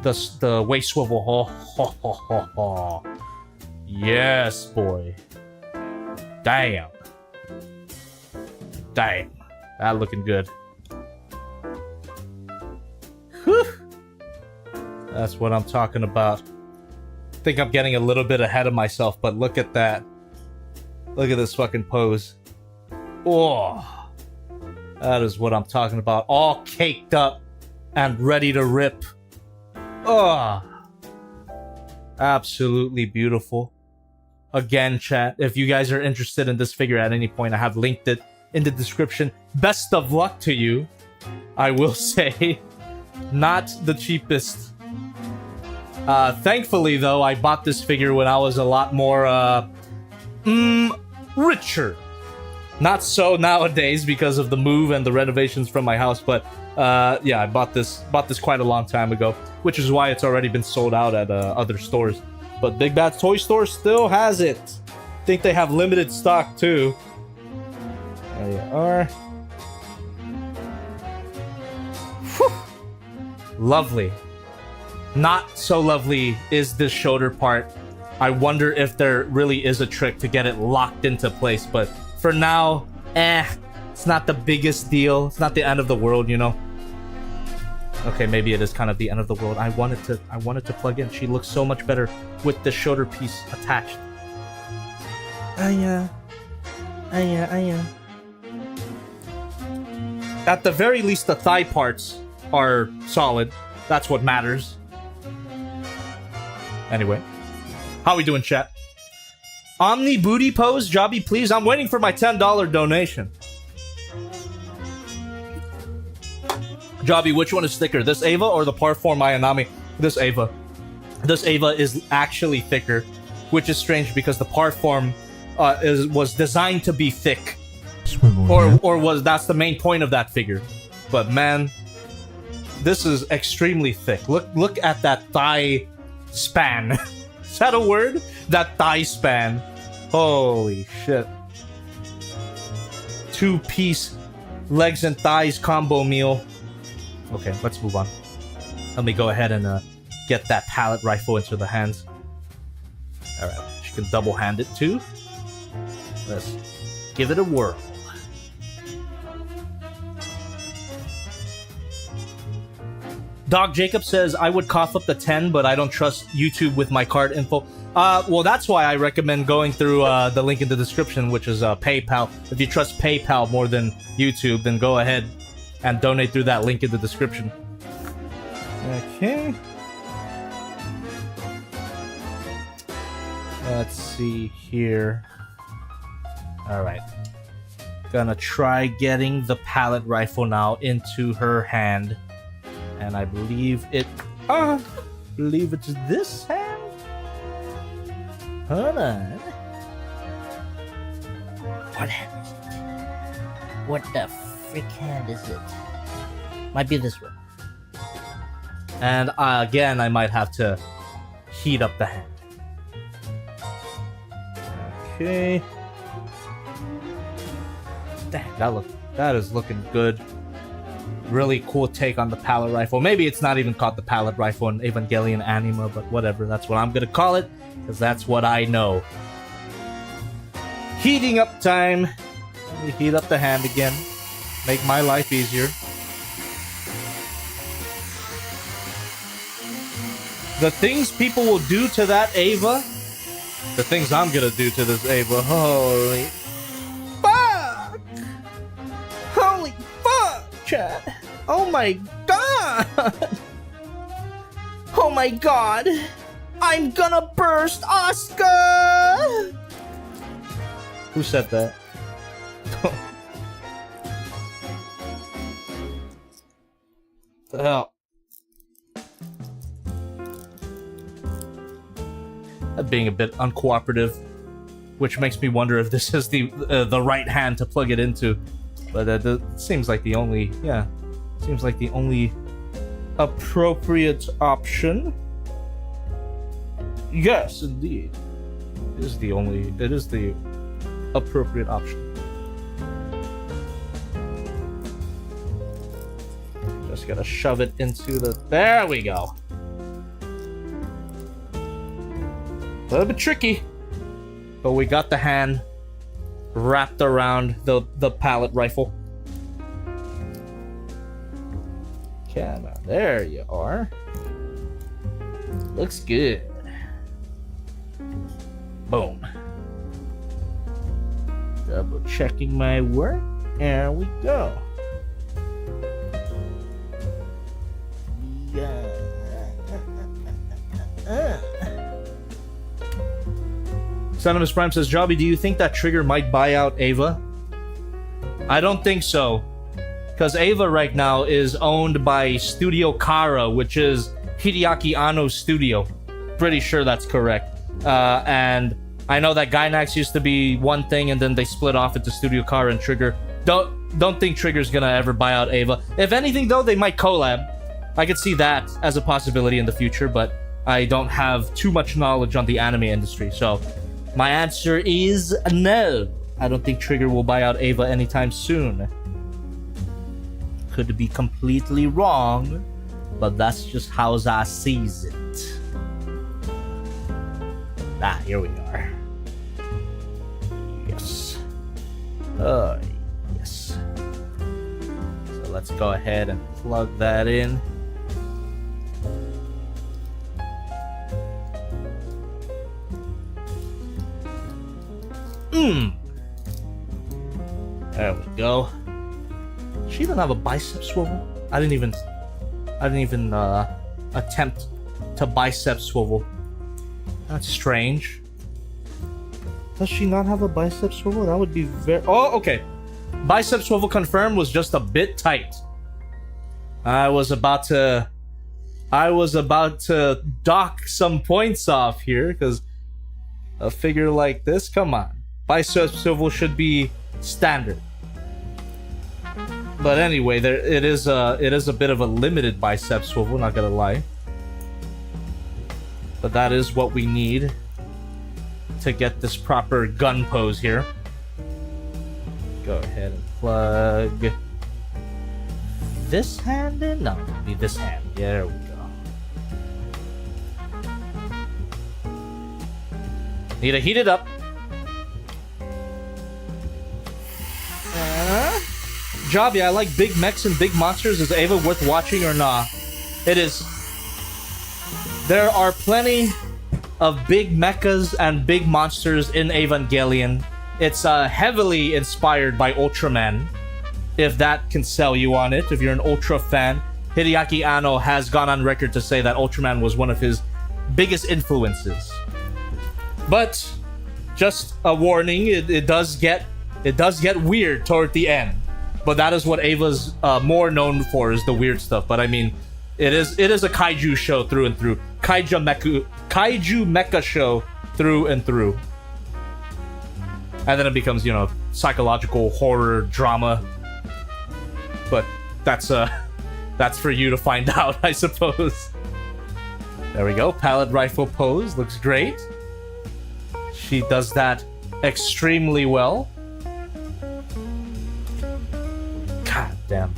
the waist swivel. Yes, boy. Damn. Damn. That looking good. Whew. That's what I'm talking about. I think I'm getting a little bit ahead of myself, but look at that. Look at this fucking pose. Oh. That is what I'm talking about. All caked up and ready to rip. Oh. Absolutely beautiful. Again, chat, if you guys are interested in this figure at any point, I have linked it in the description. Best of luck to you. I will say, not the cheapest. Thankfully, though, I bought this figure when I was a lot more, richer. Not so nowadays because of the move and the renovations from my house, but yeah, I bought this quite a long time ago, which is why it's already been sold out at other stores. But Big Bad Toy Store still has it. I think they have limited stock too. There you are. Whew. Lovely. Not so lovely is this shoulder part. I wonder if there really is a trick to get it locked into place, but for now, it's not the biggest deal. It's not the end of the world, you know. Okay, maybe it is kind of the end of the world. I wanted to plug in. She looks so much better with the shoulder piece attached. At the very least, the thigh parts are solid. That's what matters. Anyway, how we doing, chat? Omni booty pose, Jobby, please. I'm waiting for my $10 donation. Jobby, which one is thicker, this Eva or the Parform Ayanami? This Eva. This Eva is actually thicker, which is strange because the Parform was designed to be thick, that's the main point of that figure. But man, this is extremely thick. Look at that thigh span. Is that a word? That thigh span. Holy shit. 2-piece legs and thighs combo meal. Okay, let's move on. Let me go ahead and get that pallet rifle into the hands. Alright, she can double hand it too. Let's give it a whirl. Dog Jacob says, I would cough up to 10, but I don't trust YouTube with my card info. Well, that's why I recommend going through the link in the description, which is PayPal. If you trust PayPal more than YouTube, then go ahead and donate through that link in the description. Okay. Let's see here. Alright. Gonna try getting the pallet rifle now into her hand. And I believe it... believe it's this hand? Hold on. What hand is it? What the frick hand is it? Might be this one. And again, I might have to heat up the hand. Okay. Dang, that is looking good. Really cool take on the pallet rifle. Maybe it's not even called the pallet rifle in Evangelion Anima, but whatever. That's what I'm gonna call it, because that's what I know. Heating up time. Let me heat up the hand again. Make my life easier. The things people will do to that Eva, the things I'm gonna do to this Eva. Holy fuck! Holy fuck, chat! Oh my god! Oh my god! I'm gonna burst, Oscar! Who said that? The hell? Being a bit uncooperative, which makes me wonder if this is the right hand to plug it into. But it seems like the only, seems like the only appropriate option. Yes, indeed, it is the appropriate option. Just gotta shove it into the. There we go. A little bit tricky, but we got the hand wrapped around the pallet rifle. Okay, now there you are. Looks good. Boom. Double checking my work. There we go. Sonimus Prime says, Jobby, do you think that Trigger might buy out Eva? I don't think so. Because Eva right now is owned by Studio Kara, which is Hideaki Anno's studio. Pretty sure that's correct. And I know that Gainax used to be one thing, and then they split off into Studio Kara and Trigger. Don't think Trigger's gonna ever buy out Eva. If anything, though, they might collab. I could see that as a possibility in the future, but I don't have too much knowledge on the anime industry, so my answer is no. I don't think Trigger will buy out Eva anytime soon. Could be completely wrong, but that's just how I sees it. Ah, here we are. Yes. Oh, yes. So let's go ahead and plug that in. There we go. She didn't have a bicep swivel. I didn't even attempt to bicep swivel. That's strange. Does she not have a bicep swivel? That would be very... Oh, okay. Bicep swivel confirmed, was just a bit tight. I was about to dock some points off here, because a figure like this, come on. Bicep swivel should be standard. But anyway, it is a bit of a limited bicep swivel, not gonna lie. But that is what we need to get this proper gun pose here. Go ahead and plug this hand in? No, it'll be this hand. Yeah, there we go. Need to heat it up. Jobby, I like big mechs and big monsters. Is Eva worth watching or not? It is. There are plenty of big mechas and big monsters in Evangelion. It's heavily inspired by Ultraman, if that can sell you on it. If you're an Ultra fan, Hideaki Anno has gone on record to say that Ultraman was one of his biggest influences. But just a warning, it does get weird toward the end. But that is what Eva's more known for, is the weird stuff. But I mean, it is a kaiju show through and through. Kaiju mecha show through and through. And then it becomes, you know, psychological horror drama. But that's for you to find out, I suppose. There we go. Pallet rifle pose looks great. She does that extremely well. God damn.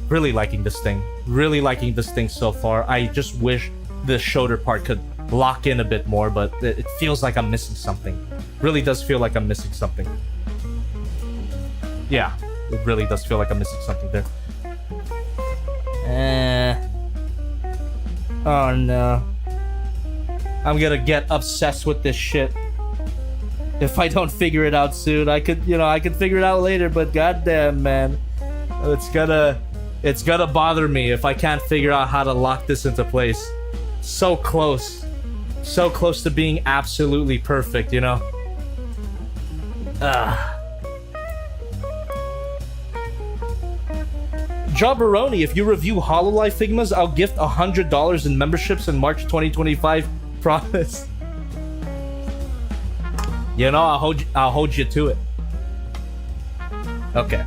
Really liking this thing. Really liking this thing so far. I just wish the shoulder part could lock in a bit more, but it feels like I'm missing something. Really does feel like I'm missing something. Yeah, it really does feel like I'm missing something there. Oh no. I'm gonna get obsessed with this shit. If I don't figure it out soon, I could figure it out later, but goddamn, man. It's gonna bother me if I can't figure out how to lock this into place. So close. So close to being absolutely perfect, you know? Jobberoni, if you review Hololive Figmas, I'll gift $100 in memberships in March 2025. Promise. You know, I'll hold you to it. Okay.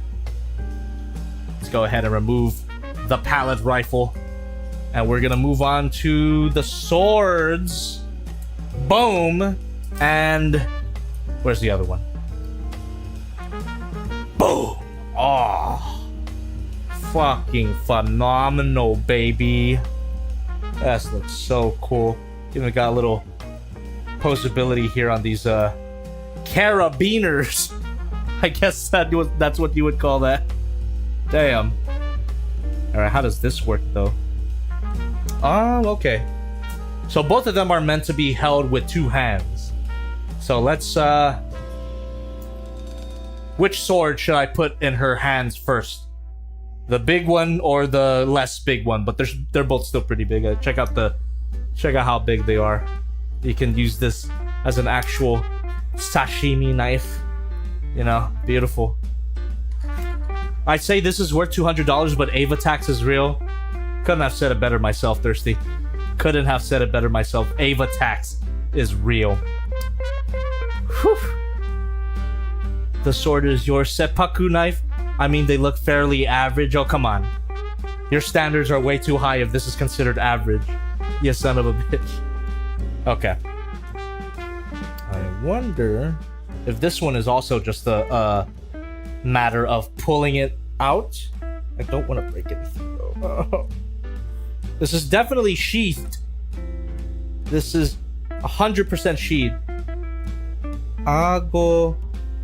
Let's go ahead and remove the pallet rifle. And we're gonna move on to the swords. Boom. And where's the other one? Boom. Oh. Fucking phenomenal, baby. That looks so cool. Even got a little posability here on these carabiners. I guess that's what you would call that. Damn. Alright, how does this work though? Oh, okay. So both of them are meant to be held with two hands. So let's which sword should I put in her hands first? The big one or the less big one? But they're both still pretty big. Check out how big they are. You can use this as an actual sashimi knife. You know, beautiful. I'd say this is worth $200, but Eva tax is real. Couldn't have said it better myself, Thirsty. Couldn't have said it better myself. Eva tax is real. Whew. The sword is your seppuku knife. I mean, they look fairly average. Oh, come on. Your standards are way too high if this is considered average. You son of a bitch. Okay. I wonder if this one is also just a matter of pulling it out. I don't want to break anything, though. Oh. This is definitely sheathed. This is 100% sheathed.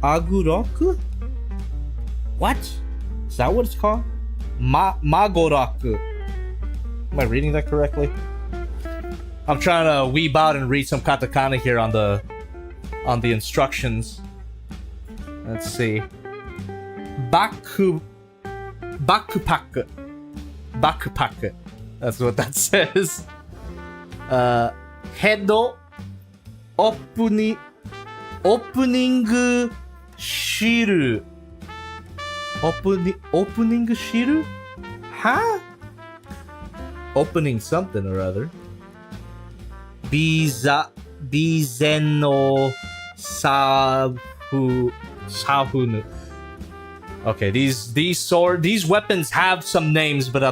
Aguroku? What? Is that what it's called? Magoroku. Am I reading that correctly? I'm trying to weeb out and read some katakana here on the instructions. Let's see. Bakupaku. That's what that says. Hedo opening shiru. Opening shiru? Huh? Opening something or other. Bizeno Sahunu. Okay, these weapons have some names, but I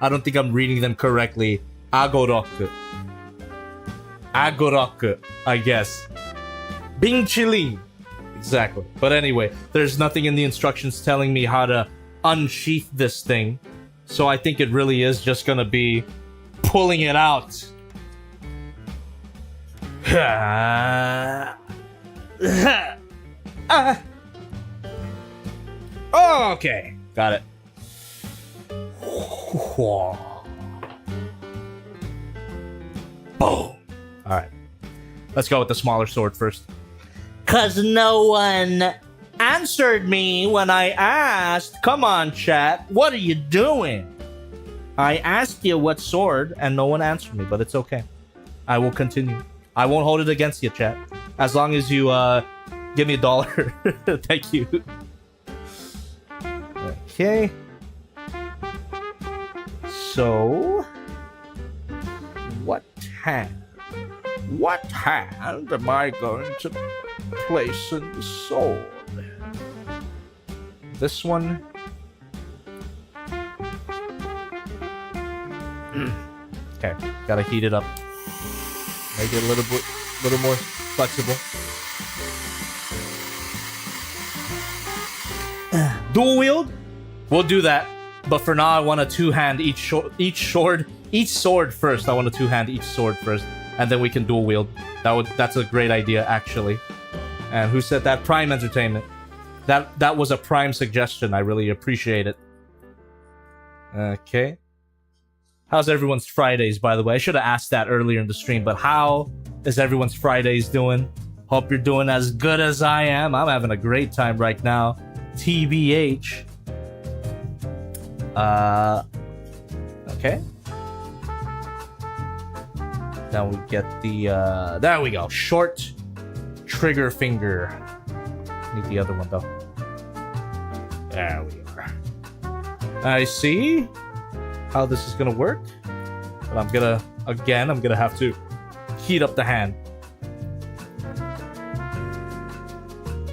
don't think I'm reading them correctly. Agoroku, I guess. Bingchilin. Exactly. But anyway, there's nothing in the instructions telling me how to unsheath this thing. So I think it really is just gonna be pulling it out. Okay. Got it. Boom. All right. Let's go with the smaller sword first. Cause no one answered me when I asked. Come on, chat. What are you doing? I asked you what sword and no one answered me, but it's okay. I will continue. I won't hold it against you, chat. As long as you give me $1. Thank you. Okay. So, what hand am I going to place in the sword? This one. Okay, gotta heat it up. Make it a little more flexible. Dual wield? We'll do that. But for now, I want a two-hand each sword first. I want a two-hand each sword first, and then we can dual wield. That's a great idea, actually. And who said that? Prime Entertainment. That was a prime suggestion. I really appreciate it. Okay. How's everyone's Fridays, by the way? I should have asked that earlier in the stream, but how is everyone's Fridays doing? Hope you're doing as good as I am. I'm having a great time right now. TBH. Okay. Then we get the, there we go. Short trigger finger. Need the other one, though. There we are. I see how this is gonna work. But I'm gonna have to heat up the hand.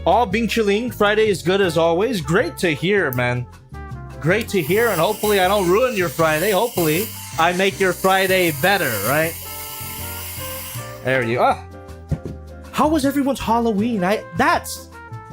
Oh, Bing Chiling, Friday is good as always. Great to hear, man. Great to hear, and hopefully I don't ruin your Friday. Hopefully I make your Friday better, right? There you are. How was everyone's Halloween? I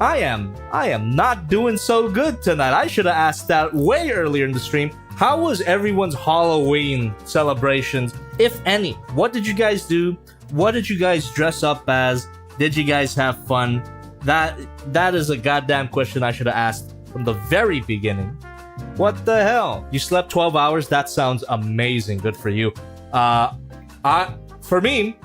am not doing so good tonight. I should have asked that way earlier in the stream. How was everyone's Halloween celebrations, if any? What did you guys do? What did you guys dress up as? Did you guys have fun? That is a goddamn question I should have asked from the very beginning. What the hell? You slept 12 hours? That sounds amazing. Good for you. For me,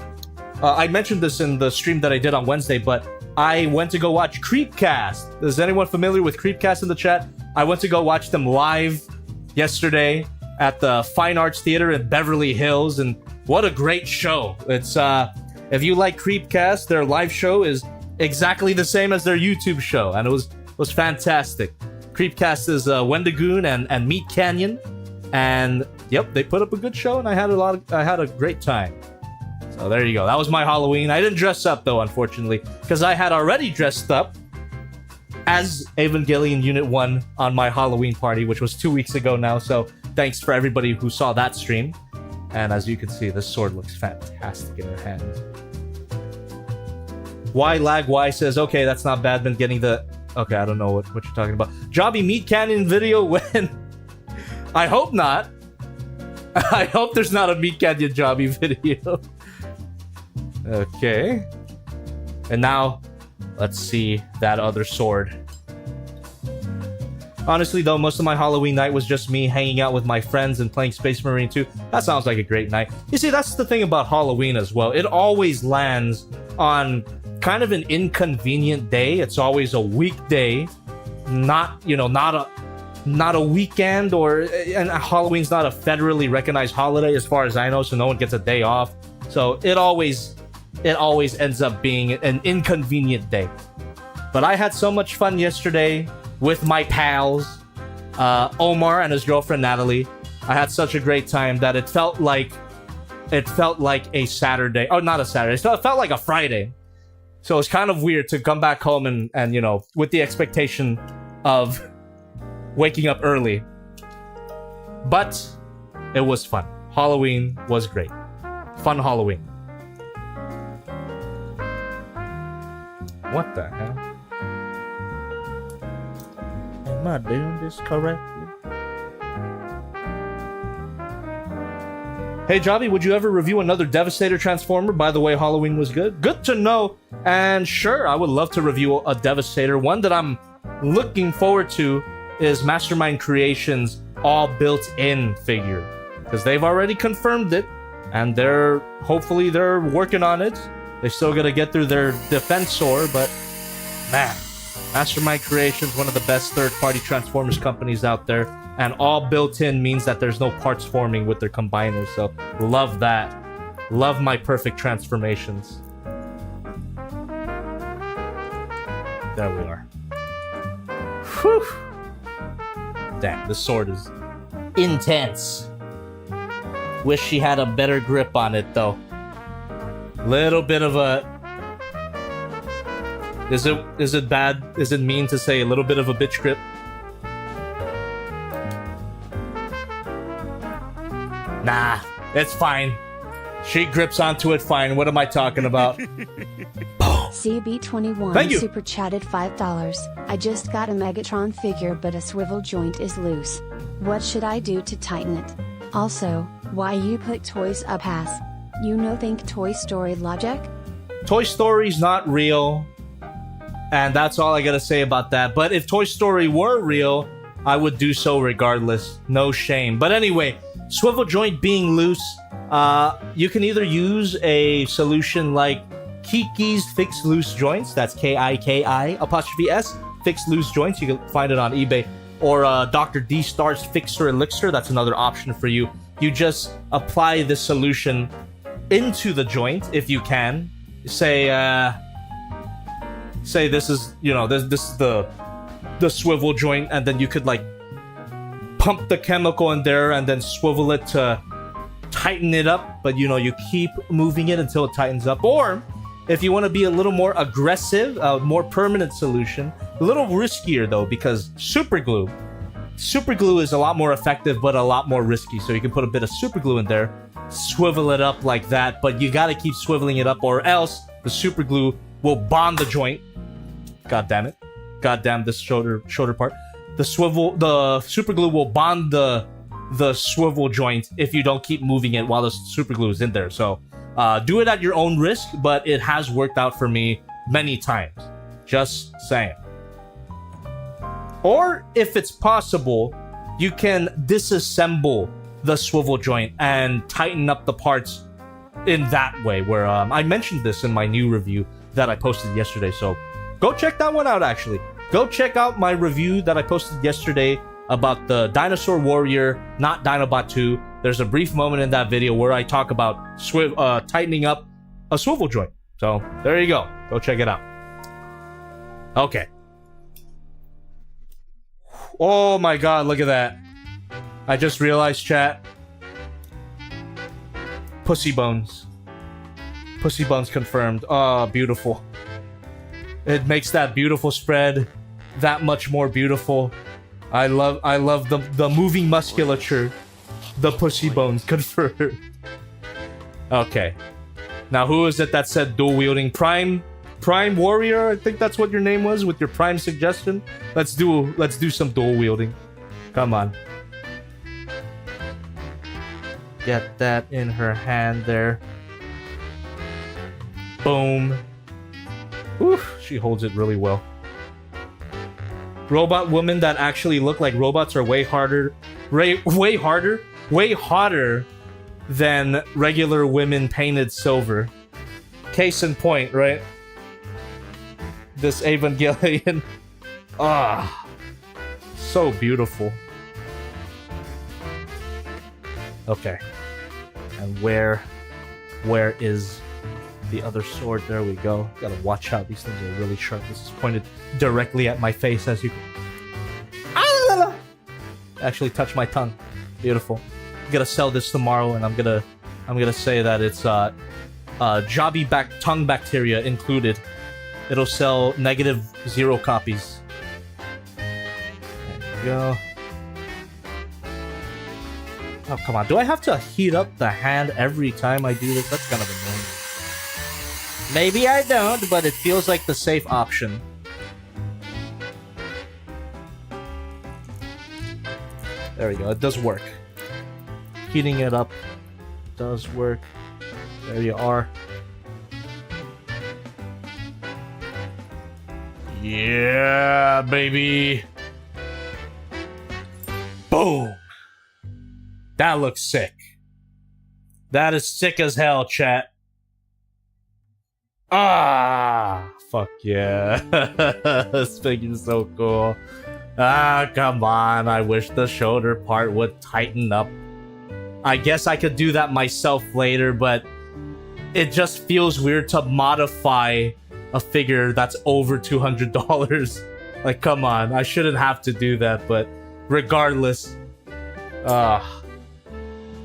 I mentioned this in the stream that I did on Wednesday, but I went to go watch Creepcast. Is anyone familiar with Creepcast in the chat? I went to go watch them live yesterday at the Fine Arts Theater in Beverly Hills, and what a great show. It's if you like Creepcast, their live show is exactly the same as their YouTube show, and it was fantastic. Creepcast is Wendigoon and Meat Canyon, and yep, they put up a good show, and I had a great time. So there you go. That was my Halloween. I didn't dress up though, unfortunately, because I had already dressed up as Evangelion Unit 1 on my Halloween party, which was 2 weeks ago now. So thanks for everybody who saw that stream. And as you can see, this sword looks fantastic in her hand. Y says, okay, that's not bad. Been getting the... Okay, I don't know what you're talking about. Jobby Meat Canyon video when... I hope not. I hope there's not a Meat Canyon Jobby video. Okay. And now, let's see that other sword. Honestly, though, most of my Halloween night was just me hanging out with my friends and playing Space Marine 2. That sounds like a great night. You see, that's the thing about Halloween as well. It always lands on kind of an inconvenient day. It's always a weekday, not a weekend, and Halloween's not a federally recognized holiday as far as I know, so no one gets a day off. So it always ends up being an inconvenient day. But I had so much fun yesterday with my pals, Omar and his girlfriend Natalie. I had such a great time that it felt like a Saturday. Oh, not a Saturday. So it felt like a Friday. So it's kind of weird to come back home and you know, with the expectation of waking up early. But it was fun. Halloween was great. Fun Halloween. What the hell? Am I doing this correctly? Hey, Jobby, would you ever review another Devastator Transformer? By the way, Halloween was good. Good to know. And sure, I would love to review a Devastator. One that I'm looking forward to is Mastermind Creations' all built-in figure. Because they've already confirmed it, and hopefully they're working on it. They still gotta get through their Defensor, but man, Mastermind Creations, one of the best third-party Transformers companies out there, and all built-in means that there's no parts forming with their combiners, so love that. Love my perfect transformations. There we are. Whew. Damn, this sword is intense. Wish she had a better grip on it, though. Little bit of a... Is it bad? Is it mean to say a little bit of a bitch grip? Nah, it's fine. She grips onto it fine. What am I talking about? CB21 super chatted $5. I just got a Megatron figure, but a swivel joint is loose. What should I do to tighten it? Also, why you put toys up ass? You know, think Toy Story logic? Toy Story's not real. And that's all I gotta say about that. But if Toy Story were real, I would do so regardless. No shame. But anyway, swivel joint being loose, you can either use a solution like Kiki's Fix Loose Joints. That's Kiki''S Fix Loose Joints. You can find it on eBay. Or Dr. D Star's Fixer Elixir. That's another option for you. You just apply the solution into the joint if you can. Say this is, you know, this is the swivel joint, and then you could like pump the chemical in there and then swivel it to tighten it up, but you know, you keep moving it until it tightens up. Or if you want to be a little more aggressive, a more permanent solution, a little riskier though, because super glue is a lot more effective but a lot more risky. So you can put a bit of super glue in there, swivel it up like that, but you got to keep swiveling it up, or else the super glue will bond the joint. God damn it. God damn this shoulder part. The super glue will bond the swivel joint if you don't keep moving it while the super glue is in there. So do it at your own risk, but it has worked out for me many times. Just saying. Or if it's possible, you can disassemble the swivel joint and tighten up the parts in that way, where I mentioned this in my new review that I posted yesterday. So go check that one out, actually. Go check out my review that I posted yesterday about the Dinosaur Warrior, not Dinobot 2. There's a brief moment in that video where I talk about tightening up a swivel joint. So there you go. Go check it out. Okay. Oh my god, look at that. I just realized, chat. Pussy bones. Pussy bones confirmed. Oh, beautiful. It makes that beautiful spread that much more beautiful. I love the moving musculature. The pussy bones confirmed. Okay. Now who is it that said dual wielding? Prime Warrior? I think that's what your name was with your Prime suggestion. Let's do some dual wielding. Come on. Get that in her hand there. Boom. Oof, she holds it really well. Robot women that actually look like robots are way hotter than regular women painted silver. Case in point, right? This Evangelion. Ah, so beautiful. Okay. And where is the other sword? There we go. Gotta watch out. These things are really sharp. This is pointed directly at my face, as you actually touch my tongue. Beautiful. I'm gonna sell this tomorrow, and I'm gonna say that it's tongue bacteria included. It'll sell -0 copies. There we go. Oh, come on. Do I have to heat up the hand every time I do this? That's kind of annoying. Maybe I don't, but it feels like the safe option. There we go. It does work. Heating it up does work. There you are. Yeah, baby. Boom. That looks sick. That is sick as hell, chat. Ah, fuck yeah. This figure's so cool. Ah, come on. I wish the shoulder part would tighten up. I guess I could do that myself later, but it just feels weird to modify a figure that's over $200. Like, come on. I shouldn't have to do that, but regardless.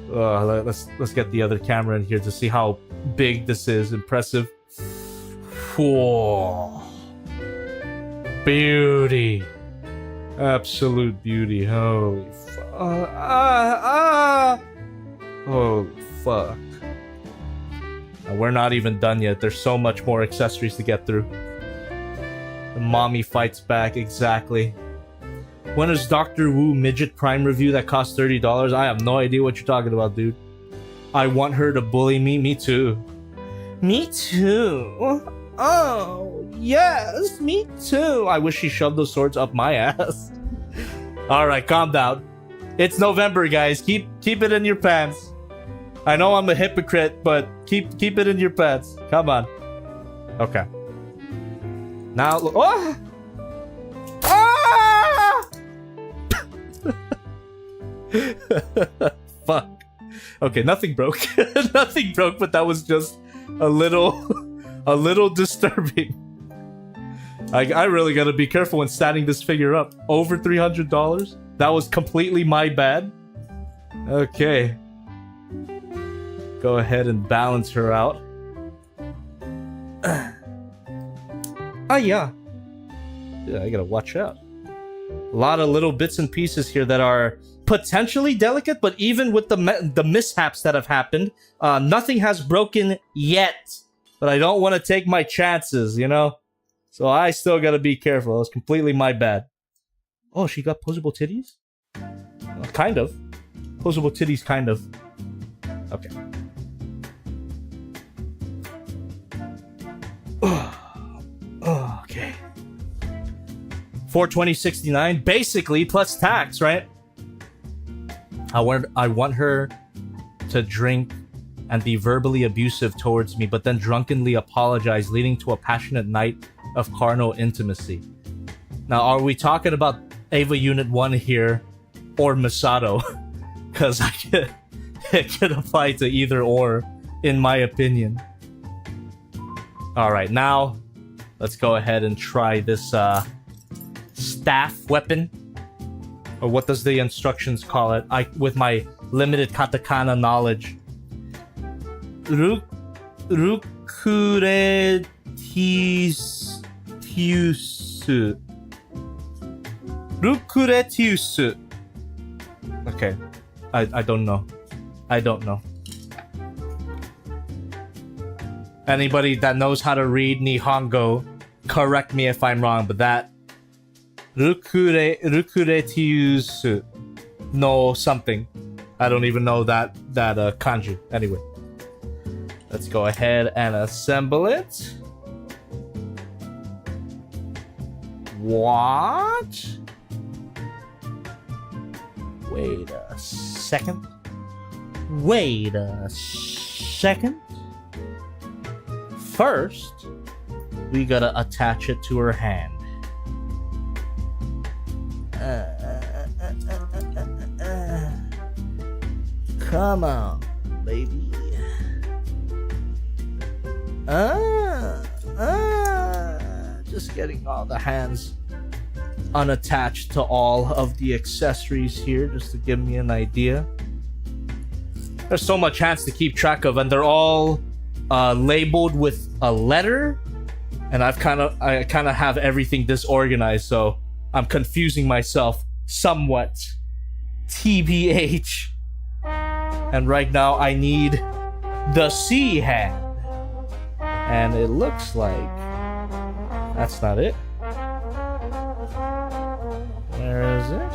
Let's get the other camera in here to see how big this is. Impressive. Whoa. Beauty. Absolute beauty. Holy fuck. Holy fuck. And we're not even done yet. There's so much more accessories to get through. The mommy fights back. Exactly. When is Dr. Wu Midget Prime review that costs $30? I have no idea what you're talking about, dude. I want her to bully me. Me too. Me too. Oh, yes, me too. I wish she shoved those swords up my ass. Alright, calm down. It's November, guys. Keep it in your pants. I know I'm a hypocrite, but keep it in your pants. Come on. Okay. Now look. Oh! Ah! Fuck. Okay, nothing broke. Nothing broke, but that was just a little disturbing. I really gotta be careful when standing this figure up. Over $300? That was completely my bad. Okay. Go ahead and balance her out. Oh yeah. Yeah, I gotta watch out. A lot of little bits and pieces here that are potentially delicate, but even with the mishaps that have happened, nothing has broken yet. But I don't want to take my chances, you know? So I still gotta be careful. It's completely my bad. Oh, she got posable titties? Kind of. Posable titties, kind of. Okay. Okay. $420.69, basically plus tax, right? I want her to drink and be verbally abusive towards me, but then drunkenly apologize, leading to a passionate night of carnal intimacy. Now, are we talking about Eva Unit 1 here, or Misato? Because it could apply to either or, in my opinion. Alright, now, let's go ahead and try this staff weapon. Or what does the instructions call it? With my limited katakana knowledge. Rukuretiusu. Rukuretiusu. Okay. I don't know. I don't know. Anybody that knows how to read Nihongo, correct me if I'm wrong, but that Rukuretiusu no something. I don't even know that kanji. Anyway. Let's go ahead and assemble it. What? Wait a second. Wait a second. First, we gotta attach it to her hand. Come on, baby. Just getting all the hands unattached to all of the accessories here, just to give me an idea. There's so much hands to keep track of, and they're all labeled with a letter, and I kind of have everything disorganized, so I'm confusing myself somewhat. TBH. And right now I need the C hand. And it looks like that's not it. Where is it?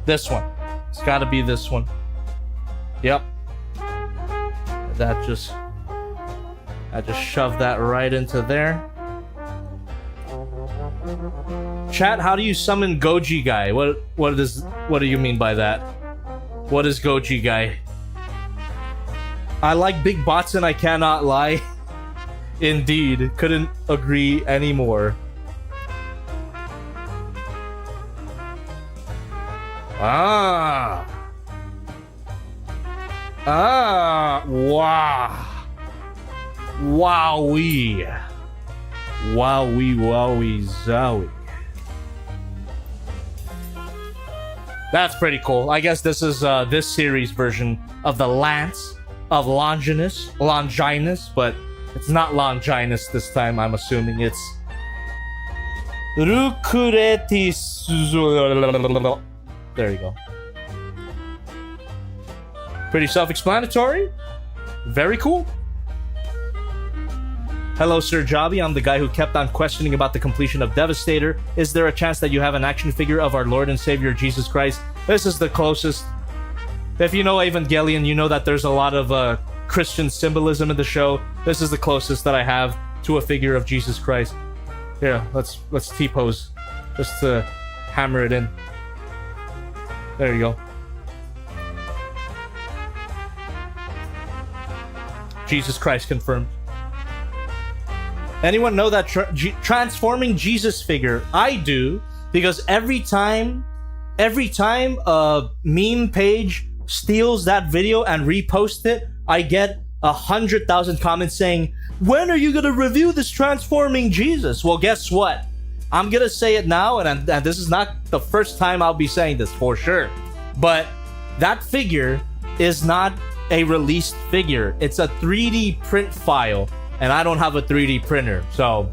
This one. It's gotta be this one. Yep. I just shoved that right into there. Chat, how do you summon Goji Guy? What do you mean by that? What is Goji Guy? I like big bots and I cannot lie. Indeed, couldn't agree anymore. Wow. Wowee. Wowie zowie. That's pretty cool. I guess this is this series version of the Lance of Longinus, but it's not Longinus this time. I'm assuming it's Rukuretis. There you go. Pretty self-explanatory. Very cool. Hello, Sir Jobby. I'm the guy who kept on questioning about the completion of Devastator. Is there a chance that you have an action figure of our Lord and Savior Jesus Christ? This is the closest. If you know Evangelion, you know that there's a lot of Christian symbolism in the show. This is the closest that I have to a figure of Jesus Christ. Here, let's T-pose just to hammer it in. There you go. Jesus Christ confirmed. Anyone know that transforming Jesus figure? I do, because every time a meme page steals that video and reposts it, I get 100,000 comments saying, when are you gonna review this transforming Jesus? Well, guess what? I'm gonna say it now, and this is not the first time I'll be saying this for sure. But that figure is not a released figure. It's a 3D print file, and I don't have a 3D printer. So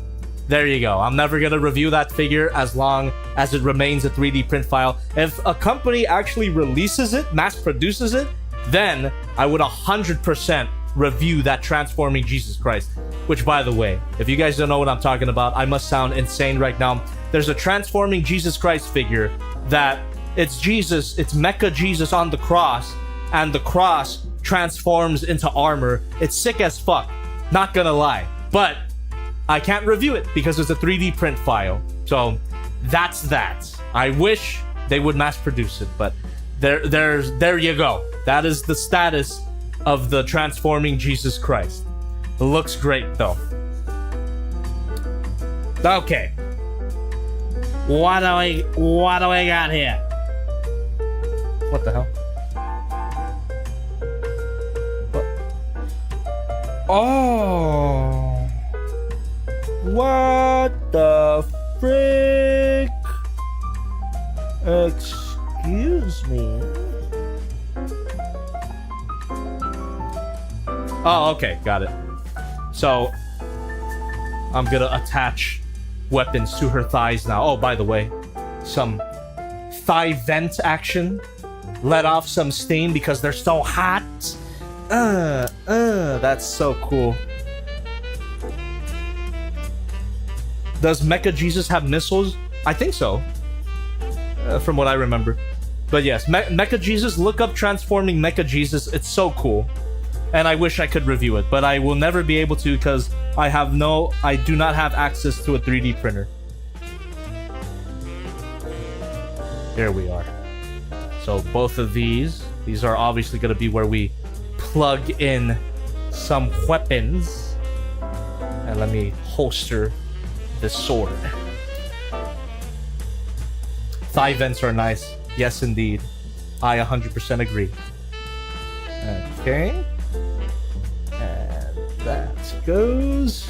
there you go. I'm never gonna review that figure as long as it remains a 3D print file. If a company actually releases it, mass produces it, then I would 100% review that transforming Jesus Christ. Which, by the way, if you guys don't know what I'm talking about, I must sound insane right now. There's a transforming Jesus Christ figure that it's Jesus, it's Mecha Jesus on the cross, and the cross transforms into armor. It's sick as fuck, not gonna lie. But I can't review it because it's a 3D print file. So that's that. I wish they would mass produce it, but there you go. That is the status of the transforming Jesus Christ. It looks great though. Okay. What do we got here? What the hell? What? Oh. What the frick? Excuse me. Oh, okay, got it. So, I'm gonna attach weapons to her thighs now. Oh, by the way, some thigh vent action. Let off some steam because they're so hot. That's so cool. Does Mecha Jesus have missiles? I think so. From what I remember. But yes, Mecha Jesus, look up transforming Mecha Jesus. It's so cool. And I wish I could review it, but I will never be able to because I do not have access to a 3D printer. There we are. So both of these are obviously going to be where we plug in some weapons. And let me holster the sword. Thigh vents are nice. Yes, indeed. I 100% agree. Okay. That goes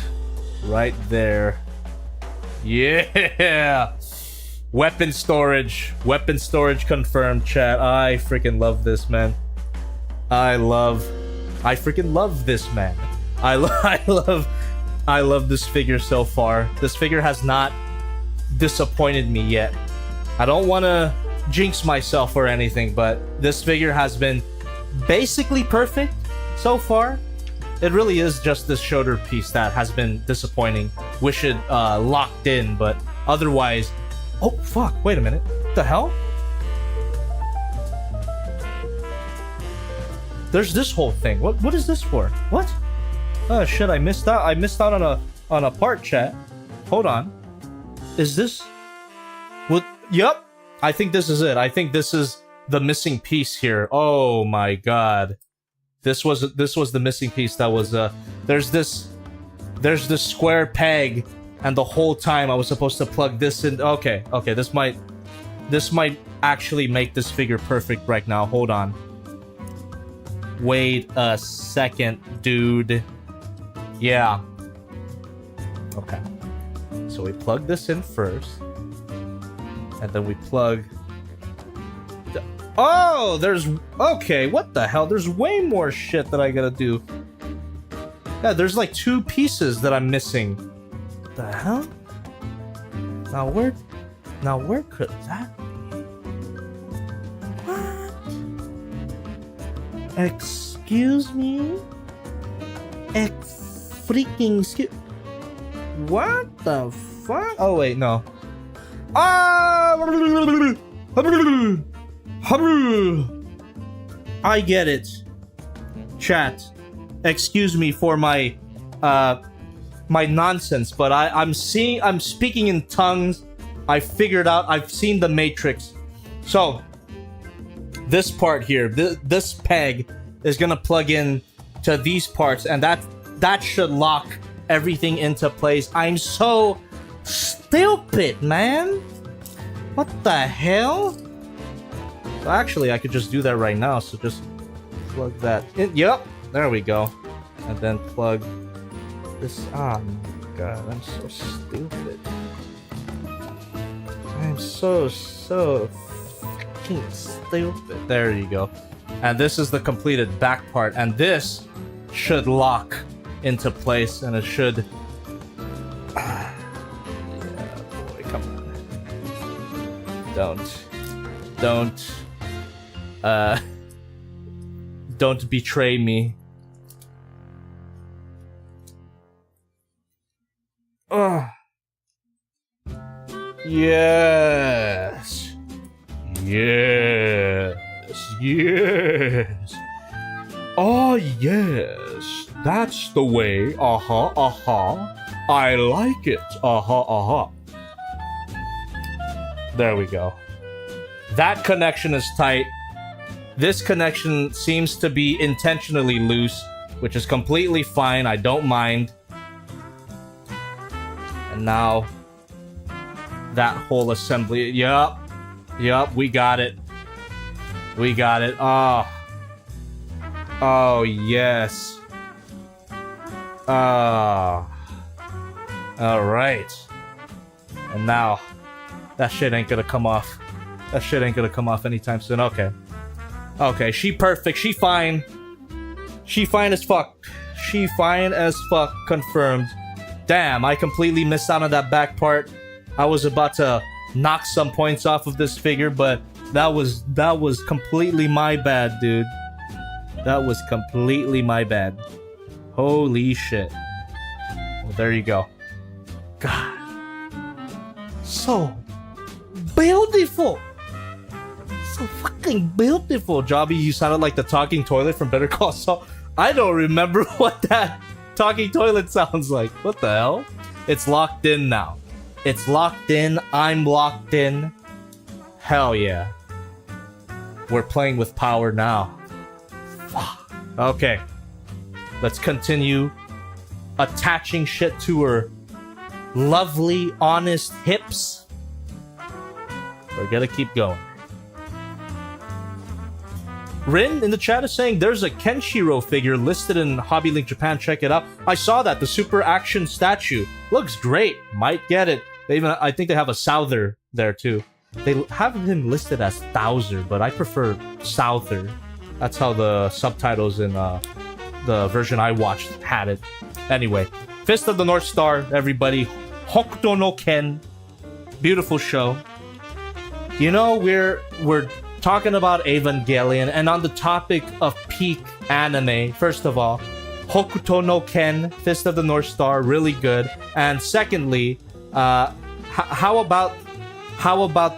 right there. Yeah! Weapon storage confirmed, chat. I freaking love this, man. I freaking love this, man. I love this figure so far. This figure has not disappointed me yet. I don't want to jinx myself or anything, but this figure has been basically perfect so far. It really is just this shoulder piece that has been disappointing. Wish it locked in, but otherwise... Oh, fuck. Wait a minute. What the hell? There's this whole thing. What is this for? What? Oh, shit. I missed out. I missed out on a part, chat. Hold on. Is this what? Yep, I think this is it. I think this is the missing piece here. Oh my god, this was the missing piece. That was there's this square peg, and the whole time I was supposed to plug this in. Okay, this might actually make this figure perfect right now. Hold on. Wait a second, dude. Yeah. Okay. So we plug this in first. And then we plug... Oh, there's... Okay, what the hell? There's way more shit that I gotta do. Yeah, there's like 2 pieces that I'm missing. What the hell? Now where could that be? What? Excuse me? Freaking excuse... What the fuck? Oh wait, no. I get it. Chat, excuse me for my nonsense, but I'm speaking in tongues. I figured out. I've seen the Matrix. So this part here, this peg is gonna plug in to these parts, and that should lock everything into place. I'm so stupid, man. What the hell? So actually, I could just do that right now. So just plug that in. Yep, there we go. And then plug this. Oh my god, I'm so stupid. I'm so fucking stupid. There you go. And this is the completed back part, and this should lock into place, and it should... Yeah, boy, come on. Don't betray me. Yes. Oh yes, that's the way. I like it. There we go. That connection is tight. This connection seems to be intentionally loose, which is completely fine. I don't mind. And now that whole assembly. Yup, we got it. Oh yes. Alright. And now that shit ain't gonna come off. That shit ain't gonna come off anytime soon. Okay, she perfect. She fine. She fine as fuck. Confirmed. Damn, I completely missed out on that back part. I was about to knock some points off of this figure, but that was completely my bad, dude. That was completely my bad. Holy shit. Well, there you go. God. So beautiful. So fucking beautiful. Jobby, you sounded like the talking toilet from Better Call Saul. I don't remember what that talking toilet sounds like. What the hell? It's locked in now. It's locked in. I'm locked in. Hell yeah. We're playing with power now. Fuck. Okay. Let's continue attaching shit to her lovely, honest hips. We're gonna keep going. Rin in the chat is saying there's a Kenshiro figure listed in Hobby Link Japan. Check it out. I saw that. The Super Action statue. Looks great. Might get it. They even, I think they have a Souther there too. They have him listed as Thouser, but I prefer Souther. That's how the subtitles in the version I watched had it. Anyway, Fist of the North Star, everybody. Hokuto no Ken. Beautiful show. You know, we're talking about Evangelion, and on the topic of peak anime, first of all, Hokuto no Ken, Fist of the North Star, really good. And secondly, how about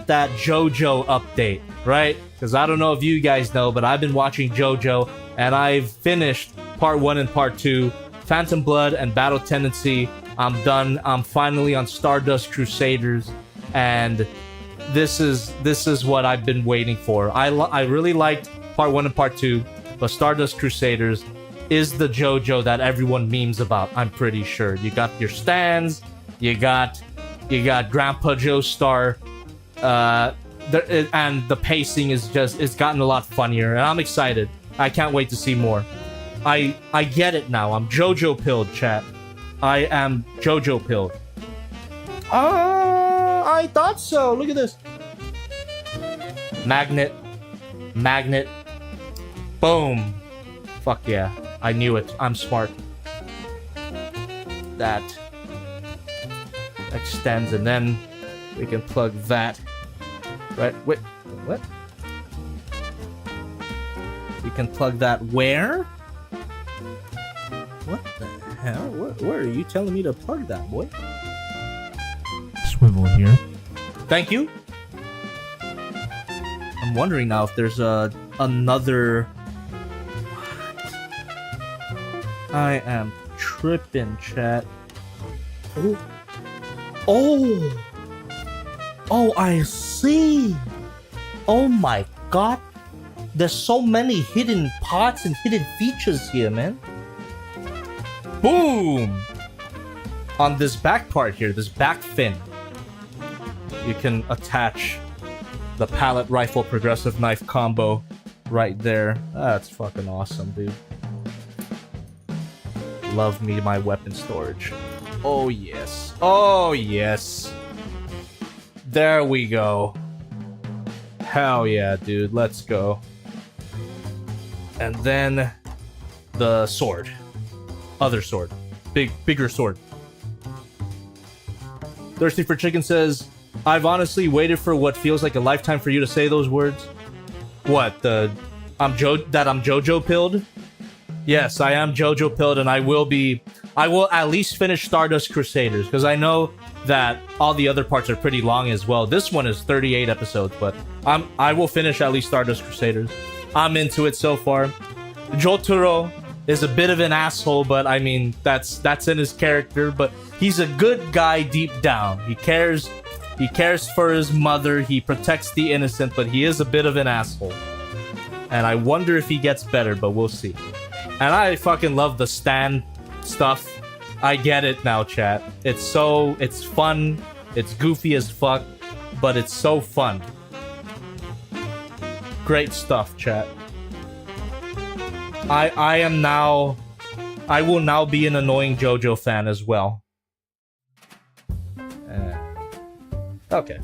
that JoJo update, right? Because I don't know if you guys know, but I've been watching JoJo, and I've finished part 1 and part 2, Phantom Blood and Battle Tendency. I'm done. I'm finally on Stardust Crusaders, and this is what I've been waiting for. I really liked part 1 and part 2, but Stardust Crusaders is the JoJo that everyone memes about. I'm pretty sure. You got your stands, you got Grandpa Joestar, and the pacing is it's gotten a lot funnier, and I'm excited. I can't wait to see more. I get it now. I'm JoJo pilled, chat. I am JoJo pilled. I thought so. Look at this. Magnet. Boom. Fuck yeah. I knew it. I'm smart. That extends, and then we can plug that. Right? Wait. What? We can plug that where? What the hell? Where are you telling me to plug that, boy? Swivel here. Thank you. I'm wondering now if there's another. I am tripping, chat. Oh, I see. Oh my god. There's so many hidden parts and hidden features here, man. Boom! On this back part here, this back fin, you can attach the pallet rifle progressive knife combo right there. That's fucking awesome, dude. Love me my weapon storage. Oh yes. Oh yes. There we go. Hell yeah, dude. Let's go. And then the sword. Other sword. Bigger sword. Thirsty for Chicken says, I've honestly waited for what feels like a lifetime for you to say those words. What? I'm JoJo pilled? Yes, I am JoJo pilled, and I will at least finish Stardust Crusaders, because I know that all the other parts are pretty long as well. This one is 38 episodes, but I will finish at least Stardust Crusaders. I'm into it so far. Jotaro is a bit of an asshole, but I mean, that's in his character, but he's a good guy deep down. He cares for his mother, he protects the innocent, but he is a bit of an asshole. And I wonder if he gets better, but we'll see. And I fucking love the stand stuff. I get it now, chat. It's fun, it's goofy as fuck, but it's so fun. Great stuff, chat. I will now be an annoying JoJo fan as well. Okay.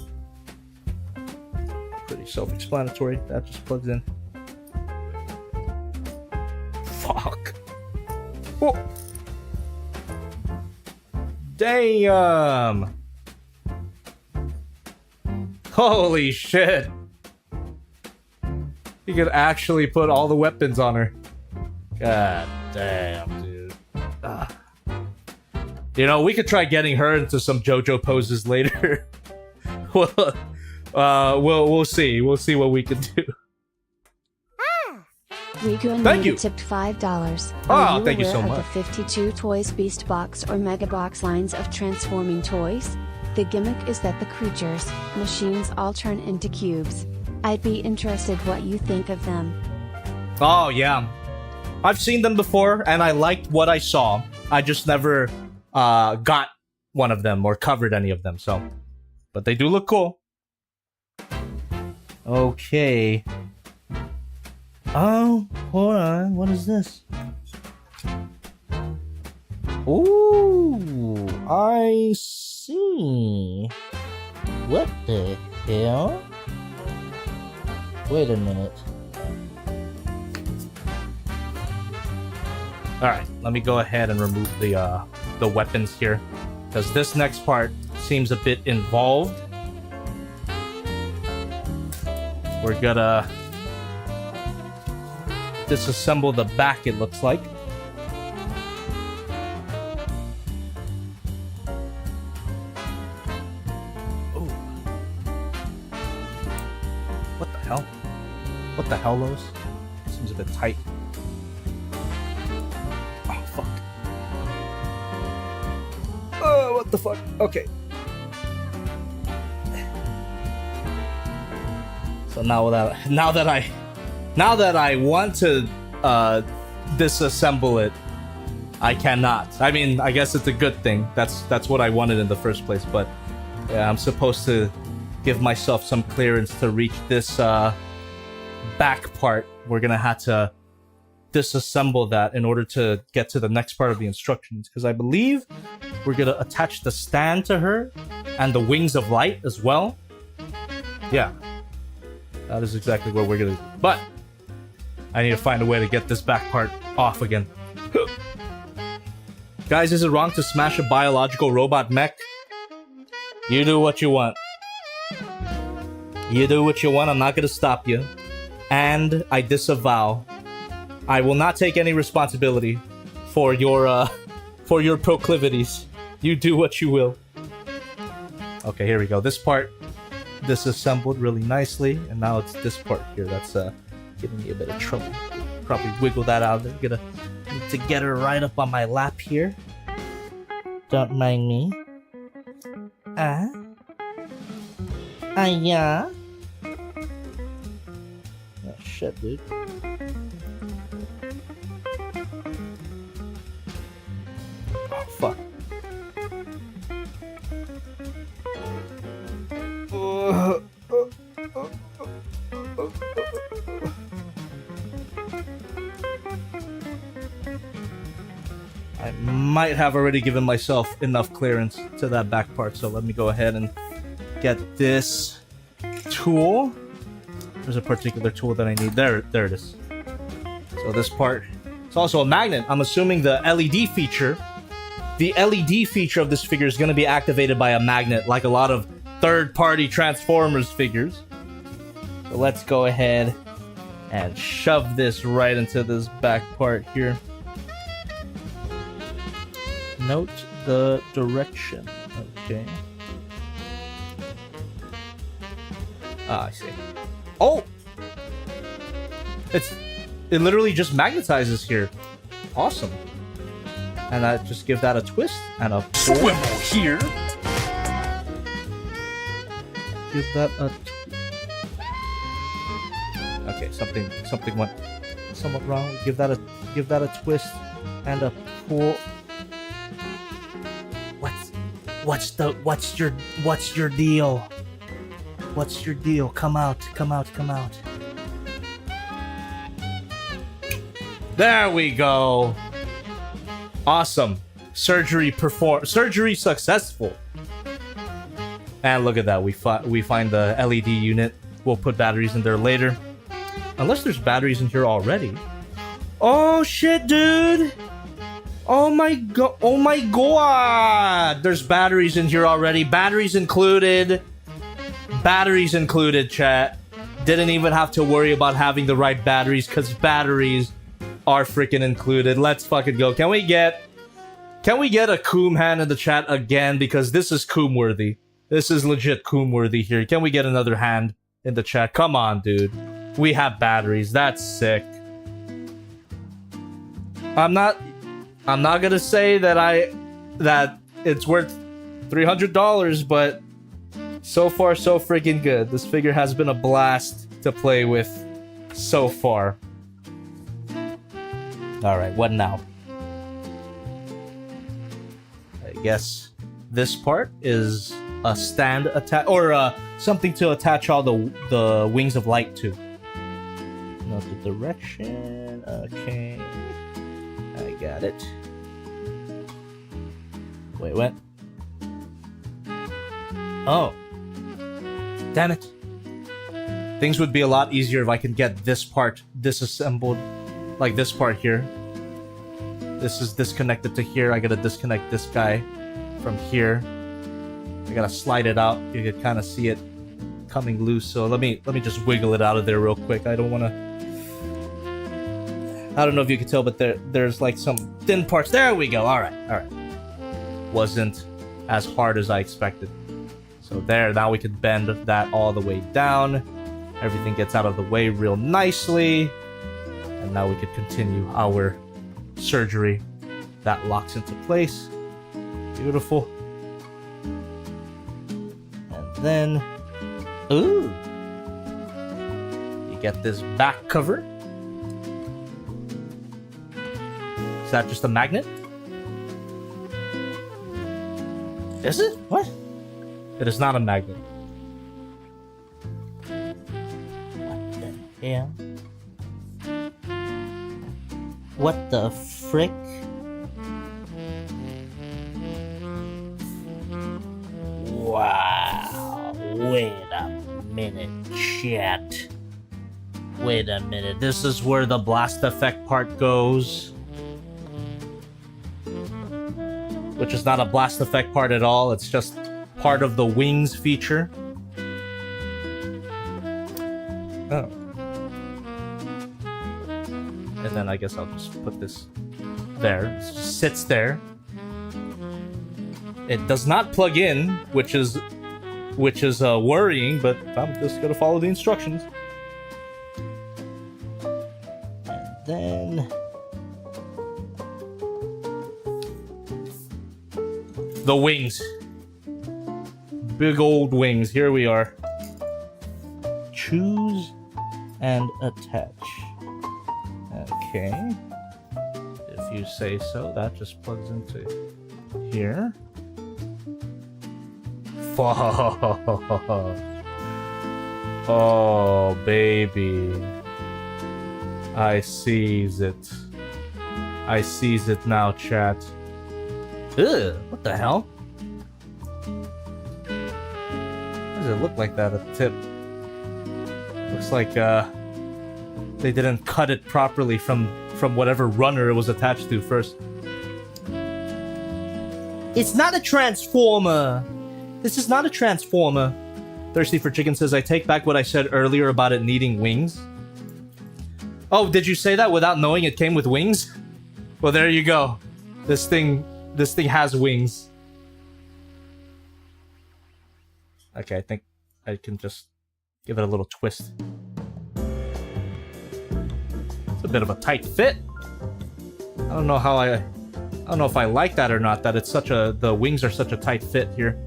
Pretty self-explanatory. That just plugs in. Fuck. Whoa. Damn. Holy shit. You could actually put all the weapons on her. God damn, dude. Ugh. You know, we could try getting her into some JoJo poses later. We'll see. We'll see what we can do. Riku and Thank Nita you. tipped $5. Oh, thank you so Are much. the 52 Toys Beast Box or Mega Box lines of transforming toys? The gimmick is that the creatures, machines all turn into cubes. I'd be interested what you think of them. Oh, yeah. I've seen them before, and I liked what I saw. I just never got one of them or covered any of them, so. But they do look cool. Okay. Oh, hold on. What is this? Ooh, I see. What the hell? Wait a minute. Alright, let me go ahead and remove the weapons here, because this next part seems a bit involved. We're gonna disassemble the back, it looks like. Oh. What the hell? What the hell, Lois? Seems a bit tight. Oh, fuck. the fuck? Okay. So now that I want to disassemble it, I cannot. I mean, I guess it's a good thing. That's what I wanted in the first place. But yeah, I'm supposed to give myself some clearance to reach this back part. We're gonna have to disassemble that in order to get to the next part of the instructions, because I believe we're gonna attach the stand to her and the wings of light as well. Yeah, that is exactly what we're gonna do. But I need to find a way to get this back part off again. Guys, is it wrong to smash a biological robot mech? You do what you want. You do what you want. I'm not gonna stop you. And I disavow. I will not take any responsibility for your proclivities. You do what you will. Okay, here we go. This part disassembled really nicely, and now it's this part here that's giving me a bit of trouble. Probably wiggle that out there. Gonna need to get her right up on my lap here. Don't mind me. Yeah. Oh shit, dude. Oh fuck. I might have already given myself enough clearance to that back part, so let me go ahead and get this tool. There's a particular tool that I need. There it is. So this part, it's also a magnet. I'm assuming the LED feature of this figure is going to be activated by a magnet, like a lot of third-party Transformers figures. So let's go ahead and shove this right into this back part here. Note the direction. Okay. Ah, I see. Oh! It literally just magnetizes here. Awesome. And I just give that a twist and a swivel here. Give that a okay, something went somewhat wrong. Give that a twist and a pull. What's your deal? What's your deal? Come out. There we go. Awesome. Surgery successful. And look at that. We find the LED unit. We'll put batteries in there later. Unless there's batteries in here already. Oh shit, dude. Oh my god. There's batteries in here already. Batteries included, chat. Didn't even have to worry about having the right batteries, because batteries are freaking included. Let's fucking go. Can we get a coom hand in the chat again? Because this is coom worthy. This is legit coom worthy here. Can we get another hand in the chat? Come on, dude. We have batteries. That's sick. I'm not gonna say that it's worth $300, but so far so freaking good. This figure has been a blast to play with so far. Alright, what now? I guess this part is a stand attach, or something to attach all the wings of light to. Note the direction. Okay. I got it. Wait, what? Oh. Damn it. Things would be a lot easier if I could get this part disassembled. Like this part here. This is disconnected to here. I gotta disconnect this guy from here. I gotta slide it out. You can kind of see it coming loose. So let me just wiggle it out of there real quick. I don't want to... I don't know if you can tell, but there's like some thin parts. There we go. All right. Wasn't as hard as I expected. So there, now we can bend that all the way down. Everything gets out of the way real nicely. And now we can continue our surgery. That locks into place. Beautiful. And then, ooh, you get this back cover. Is that just a magnet? Is it? What? It is not a magnet. What the hell? What the frick? Wow. Wait a minute, chat. Wait a minute. This is where the blast effect part goes. Which is not a blast effect part at all. It's just part of the wings feature. Oh. And then I guess I'll just put this there. It just sits there. It does not plug in, which is worrying, but I'm just gonna follow the instructions. And then the wings. Big old wings. Here we are. Choose and attach. Okay. If you say so, that just plugs into here. Oh, baby. I sees it. I sees it now, chat. Ugh, what the hell? Why does it look like that at the tip? Looks like they didn't cut it properly from whatever runner it was attached to first. It's not a transformer! This is not a transformer. Thirsty for Chicken says, I take back what I said earlier about it needing wings. Oh, did you say that without knowing it came with wings? Well, there you go. This thing has wings. Okay, I think I can just give it a little twist. It's a bit of a tight fit. I don't know if I like that or not, that it's the wings are such a tight fit here.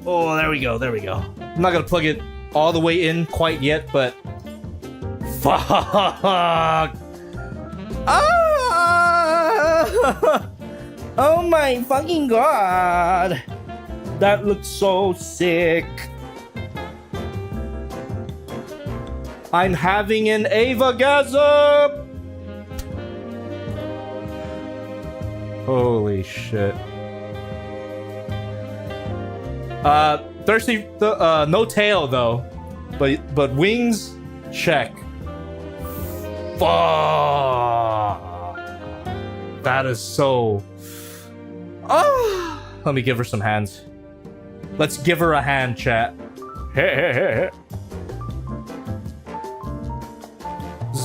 Oh, there we go. I'm not gonna plug it all the way in quite yet, but fuck! Ah! Oh my fucking god! That looks so sick. I'm having an Eva-gasm! Holy shit. Thirsty, no tail though, but wings, check. Fuck! That is so. Oh, let me give her some hands. Let's give her a hand, chat.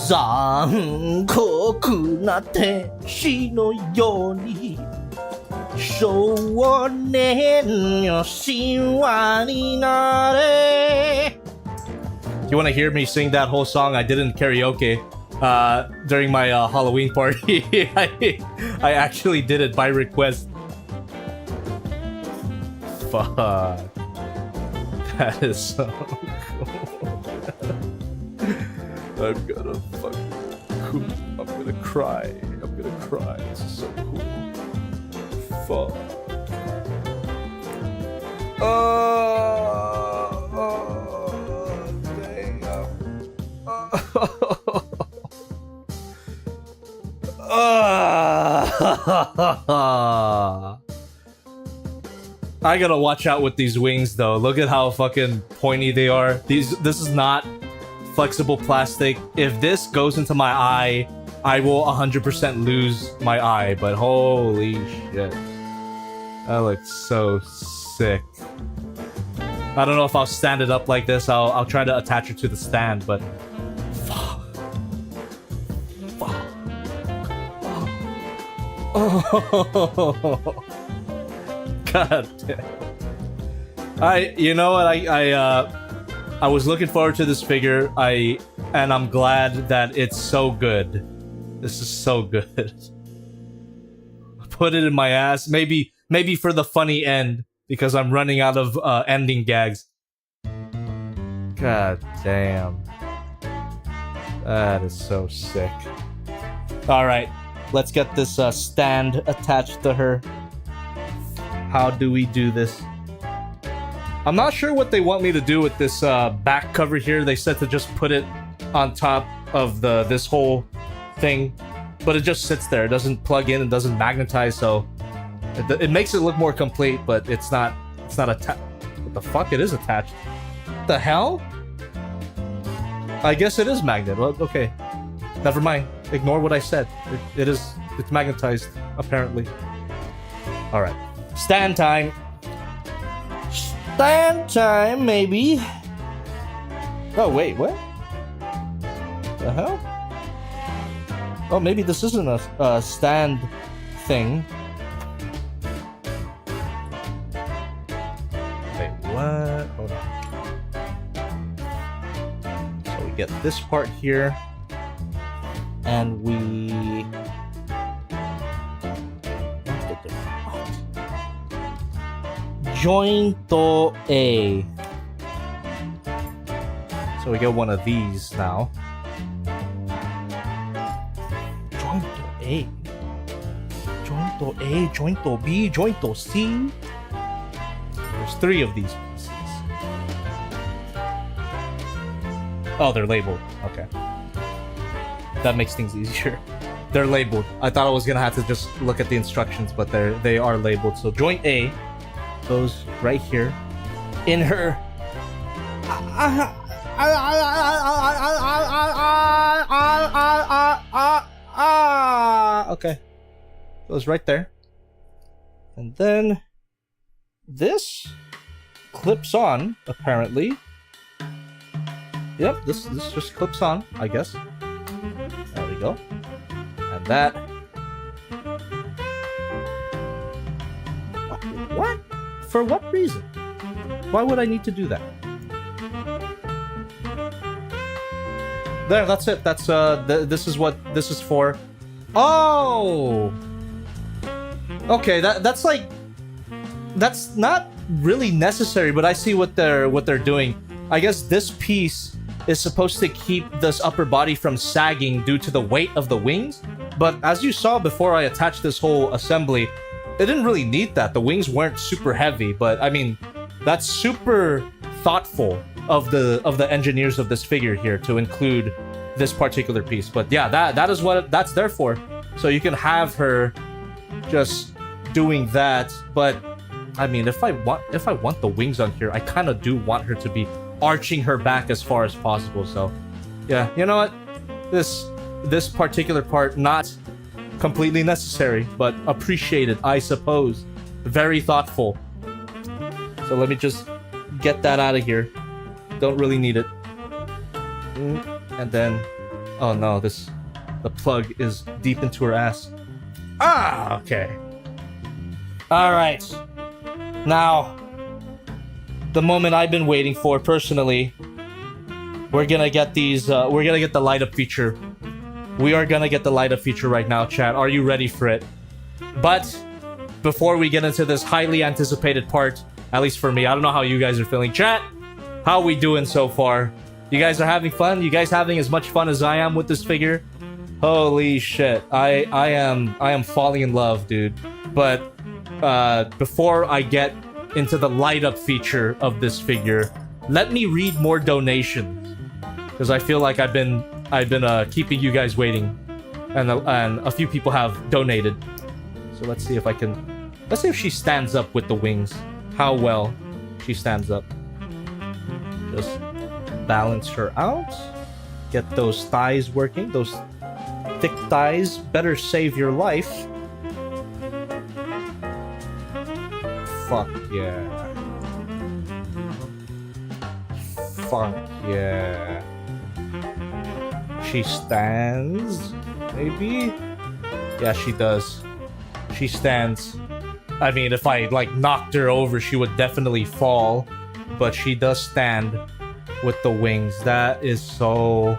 Zankoku na tenshi no yoni. Shounen yo shinwa ni nare. You want to hear me sing that whole song? I did in karaoke during my Halloween party. I actually did it by request. Fuck. That is so cool. I'm gonna fucking cool. I'm gonna cry. This is so cool. Fuck. I gotta watch out with these wings though. Look at how fucking pointy they are. This is not flexible plastic. If this goes into my eye, I will 100% lose my eye, but holy shit. That looks so sick. I don't know if I'll stand it up like this. I'll try to attach it to the stand, but fuck. Oh. God damn. You know what? I was looking forward to this figure. And I'm glad that it's so good. This is so good. Put it in my ass. Maybe for the funny end, because I'm running out of ending gags. God damn. That is so sick. Alright, let's get this stand attached to her. How do we do this? I'm not sure what they want me to do with this back cover here. They said to just put it on top of this whole thing, but it just sits there. It doesn't plug in, it doesn't magnetize, so it makes it look more complete, but it's not attached. What the fuck? It is attached. What the hell? I guess it is magnet. Well, okay. Never mind. Ignore what I said. It's magnetized, apparently. Alright. Stand time. Stand time, maybe. Oh, wait, what? The hell? Oh, maybe this isn't a stand thing. Wait, what? Hold on. So we get this part here. And we... Jointo A. So we get one of these now. Jointo A. Jointo A, Jointo B, Jointo C. There's 3 of these pieces. Oh, they're labeled. Okay. That makes things easier. They're labeled. I thought I was gonna have to just look at the instructions, but they are labeled. So joint A goes right here in her. Okay, goes right there, and then this clips on. Apparently, yep. This just clips on. I guess. There we go, and that. What? For what reason? Why would I need to do that? There, that's it. That's this is what this is for. Oh. Okay, that's like, that's not really necessary, but I see what they're doing. I guess this piece is supposed to keep this upper body from sagging due to the weight of the wings. But as you saw before I attached this whole assembly, it didn't really need that. The wings weren't super heavy, but I mean, that's super thoughtful of the engineers of this figure here to include this particular piece. But yeah, that is what that's there for. So you can have her just doing that. But I mean, if I want the wings on here, I kind of do want her to be arching her back as far as possible. So yeah, you know what? This particular part, not completely necessary, but appreciated, I suppose. Very thoughtful. So let me just get that out of here. Don't really need it. And then, oh no, the plug is deep into her ass. Ah, okay. All right. Now, the moment I've been waiting for personally. We're gonna get these. We're gonna get the light up feature. We are gonna get the light up feature right now, chat. Are you ready for it? But before we get into this highly anticipated part, at least for me, I don't know how you guys are feeling. Chat, how we doing so far? You guys are having fun? You guys having as much fun as I am with this figure? Holy shit. I am falling in love, dude. But before I get into the light up feature of this figure, let me read more donations, because I feel like I've been keeping you guys waiting, and a few people have donated. So let's see if she stands up with the wings. How well she stands up. Just balance her out. Get those thighs working. Those thick thighs better save your life. Fuck yeah. Fuck yeah. She stands, maybe? Yeah, she does. She stands. I mean, if I, like, knocked her over, she would definitely fall. But she does stand with the wings. That is so...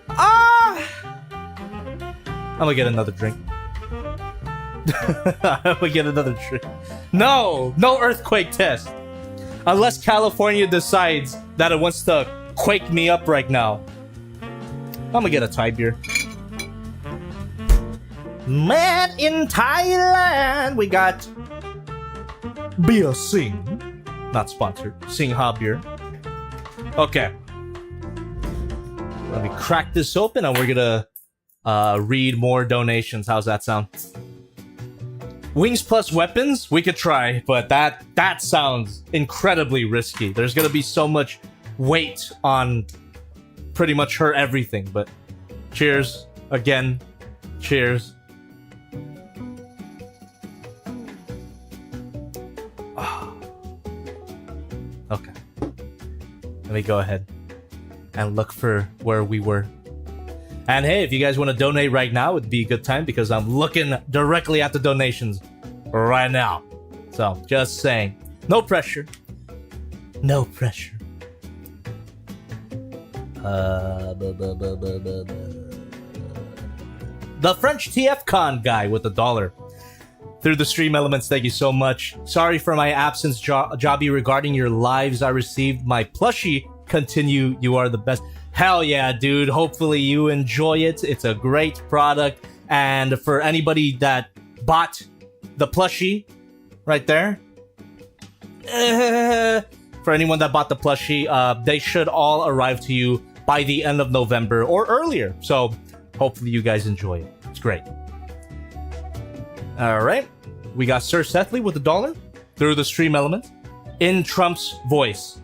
Ah! gonna get another drink. I'm gonna get another drink. No earthquake test. Unless California decides that it wants to quake me up right now. I'm gonna get a Thai beer. Man in Thailand, we got Beer Sing. Not sponsored. Sing Ha beer. Okay. Let me crack this open and we're gonna read more donations. How's that sound? Wings plus weapons? We could try, but that sounds incredibly risky. There's gonna be so much weight on pretty much her everything, but cheers. Again, cheers. Okay. Let me go ahead and look for where we were. And hey, if you guys want to donate right now, it'd be a good time because I'm looking directly at the donations right now. So, just saying. No pressure. No pressure. The French TFCon guy with $1. Through the stream elements, thank you so much. Sorry for my absence, Jobby. Regarding your lives, I received my plushie. Continue, you are the best. Hell yeah, dude. Hopefully you enjoy it. It's a great product. And for anybody that bought the plushie, right there. For anyone that bought the plushie, they should all arrive to you by the end of November or earlier. So hopefully you guys enjoy it. It's great. All right, we got Sir Sethley with $1 through the stream element in Trump's voice.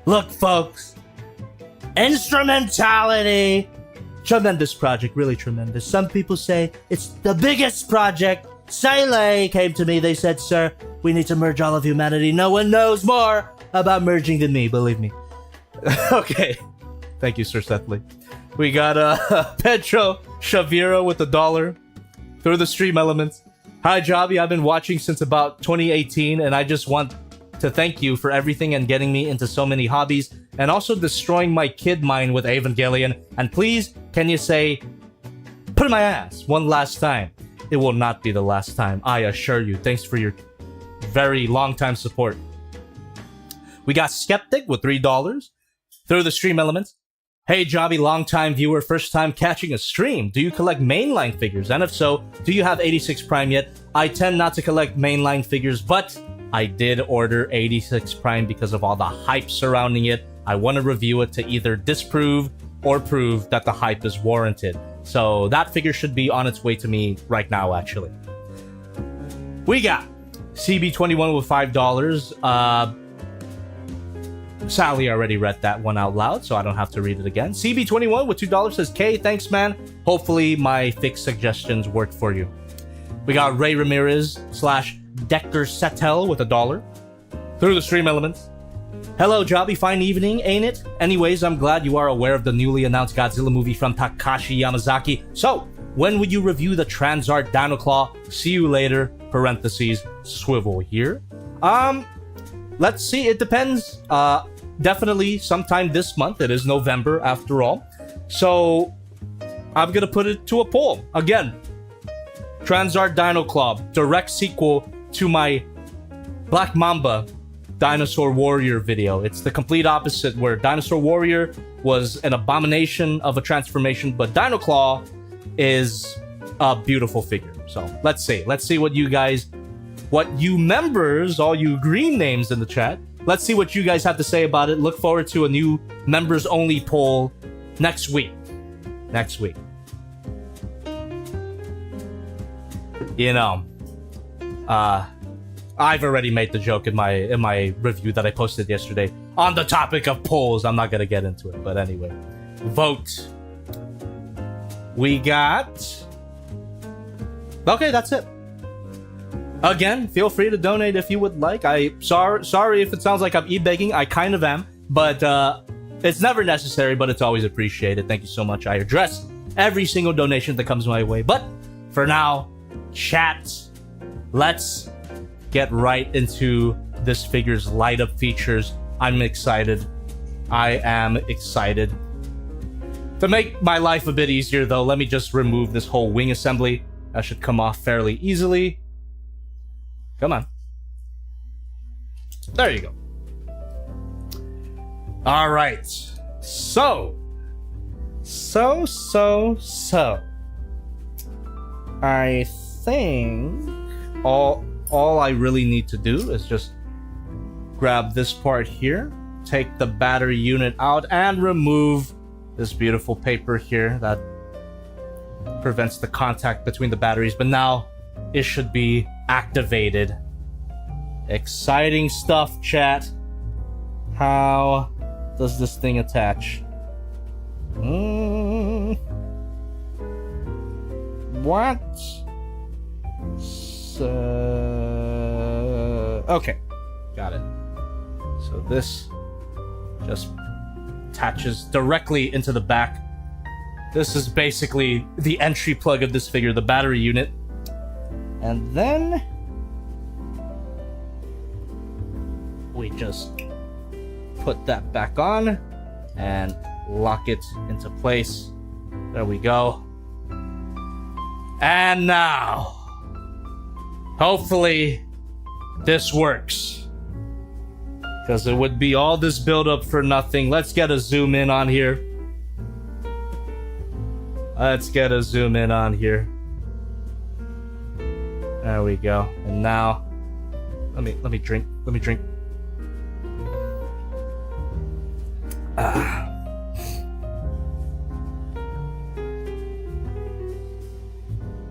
Look, folks, instrumentality. Tremendous project, really tremendous. Some people say it's the biggest project. Sele came to me, they said, sir, we need to merge all of humanity. No one knows more about merging than me, believe me. Okay, thank you, Sir Sethley. We got Pedro Shavira with $1 through the stream elements. Hi, Jobby. I've been watching since about 2018, and I just want to thank you for everything and getting me into so many hobbies, and also destroying my kid mind with Evangelion. And please, can you say, put in my ass one last time? It will not be the last time, I assure you. Thanks for your very long time support. We got Skeptic with $3 through the stream elements. Hey, Jobby, long-time viewer, first time catching a stream. Do you collect mainline figures? And if so, do you have 86 Prime yet? I tend not to collect mainline figures, but I did order 86 Prime because of all the hype surrounding it. I want to review it to either disprove or prove that the hype is warranted. So that figure should be on its way to me right now, actually. We got CB21 with $5. Sally already read that one out loud, so I don't have to read it again. CB21 with $2 says, K, thanks, man. Hopefully my fix suggestions worked for you. We got Ray Ramirez / Decker Settel with $1 through the stream elements. Hello, Jobby. Fine evening, ain't it? Anyways, I'm glad you are aware of the newly announced Godzilla movie from Takashi Yamazaki. So, when would you review the Transart Dino Claw? See you later. Parentheses, swivel here. Let's see. It depends. Definitely sometime this month. It is November after all. So I'm gonna put it to a poll. Again, Transart Dino Claw, direct sequel to my Black Mamba Dinosaur Warrior video. It's the complete opposite, where Dinosaur Warrior was an abomination of a transformation, but Dino Claw is a beautiful figure. So let's see. Let's see what you guys, what you members, all you green names in the chat, let's see what you guys have to say about it. Look forward to a new members only poll next week. Next week. You know, I've already made the joke in my review that I posted yesterday on the topic of polls. I'm not gonna get into it, but anyway, vote. We got. Okay, that's it. Again, feel free to donate if you would like. Sorry if it sounds like I'm e-begging. I kind of am, but it's never necessary, but it's always appreciated. Thank you so much. I address every single donation that comes my way. But for now, chat, let's get right into this figure's light up features. I'm excited. I am excited. To make my life a bit easier, though, let me just remove this whole wing assembly. That should come off fairly easily. Come on. There you go. All right. So. I think all I really need to do is just grab this part here, take the battery unit out, and remove this beautiful paper here that prevents the contact between the batteries. But now it should be activated. Exciting stuff, chat. How does this thing attach? What? Okay, got it. So this just attaches directly into the back. This is basically the entry plug of this figure, the battery unit. And then we just put that back on and lock it into place. There we go. And now, hopefully this works, because it would be all this build up for nothing. Let's get a zoom in on here. There we go. And now let me drink.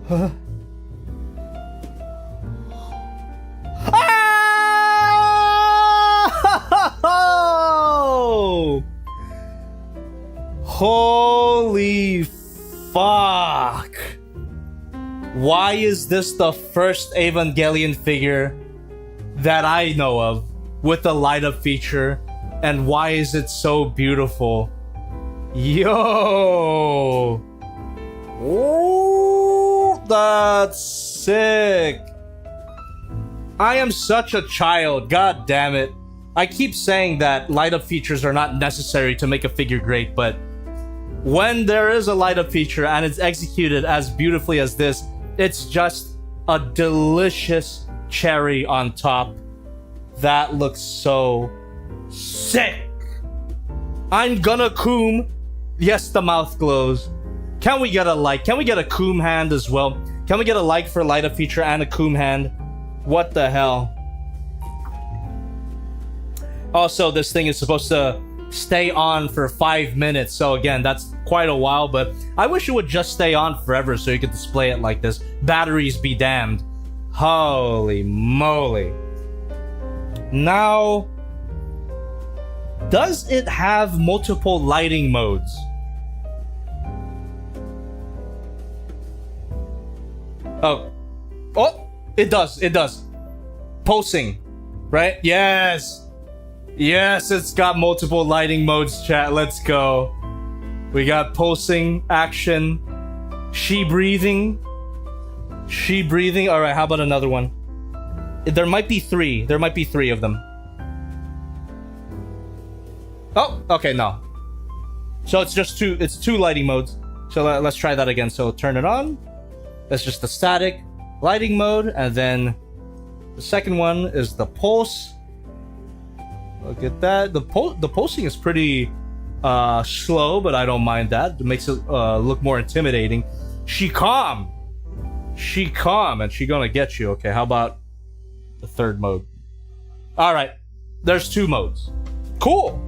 Oh! Holy fuck! Why is this the first Evangelion figure that I know of with the light up feature? And why is it so beautiful? Yo! Oh, that's sick. I am such a child, god damn it. I keep saying that light up features are not necessary to make a figure great, but when there is a light up feature and it's executed as beautifully as this, it's just a delicious cherry on top. That looks so sick. I'm gonna coom. Yes, the mouth glows. Can we get a like? Can we get a coom hand as well? Can we get a like for light up feature and a coom hand? What the hell? Also, this thing is supposed to stay on for 5 minutes. So again, that's quite a while, but I wish it would just stay on forever so you could display it like this. Batteries be damned. Holy moly. Now, does it have multiple lighting modes? Oh, it does. Pulsing, right? Yes, it's got multiple lighting modes, chat. Let's go. We got pulsing, action, she breathing. All right, how about another one? There might be three of them. Oh, okay, no. So it's just two lighting modes. So let's try that again. So turn it on. That's just the static lighting mode, and then the second one is the pulse. Look at that. The pulsing is pretty slow, but I don't mind that. It makes it look more intimidating. She calm, and she gonna get you. Okay, how about the third mode? All right, there's 2 modes. Cool.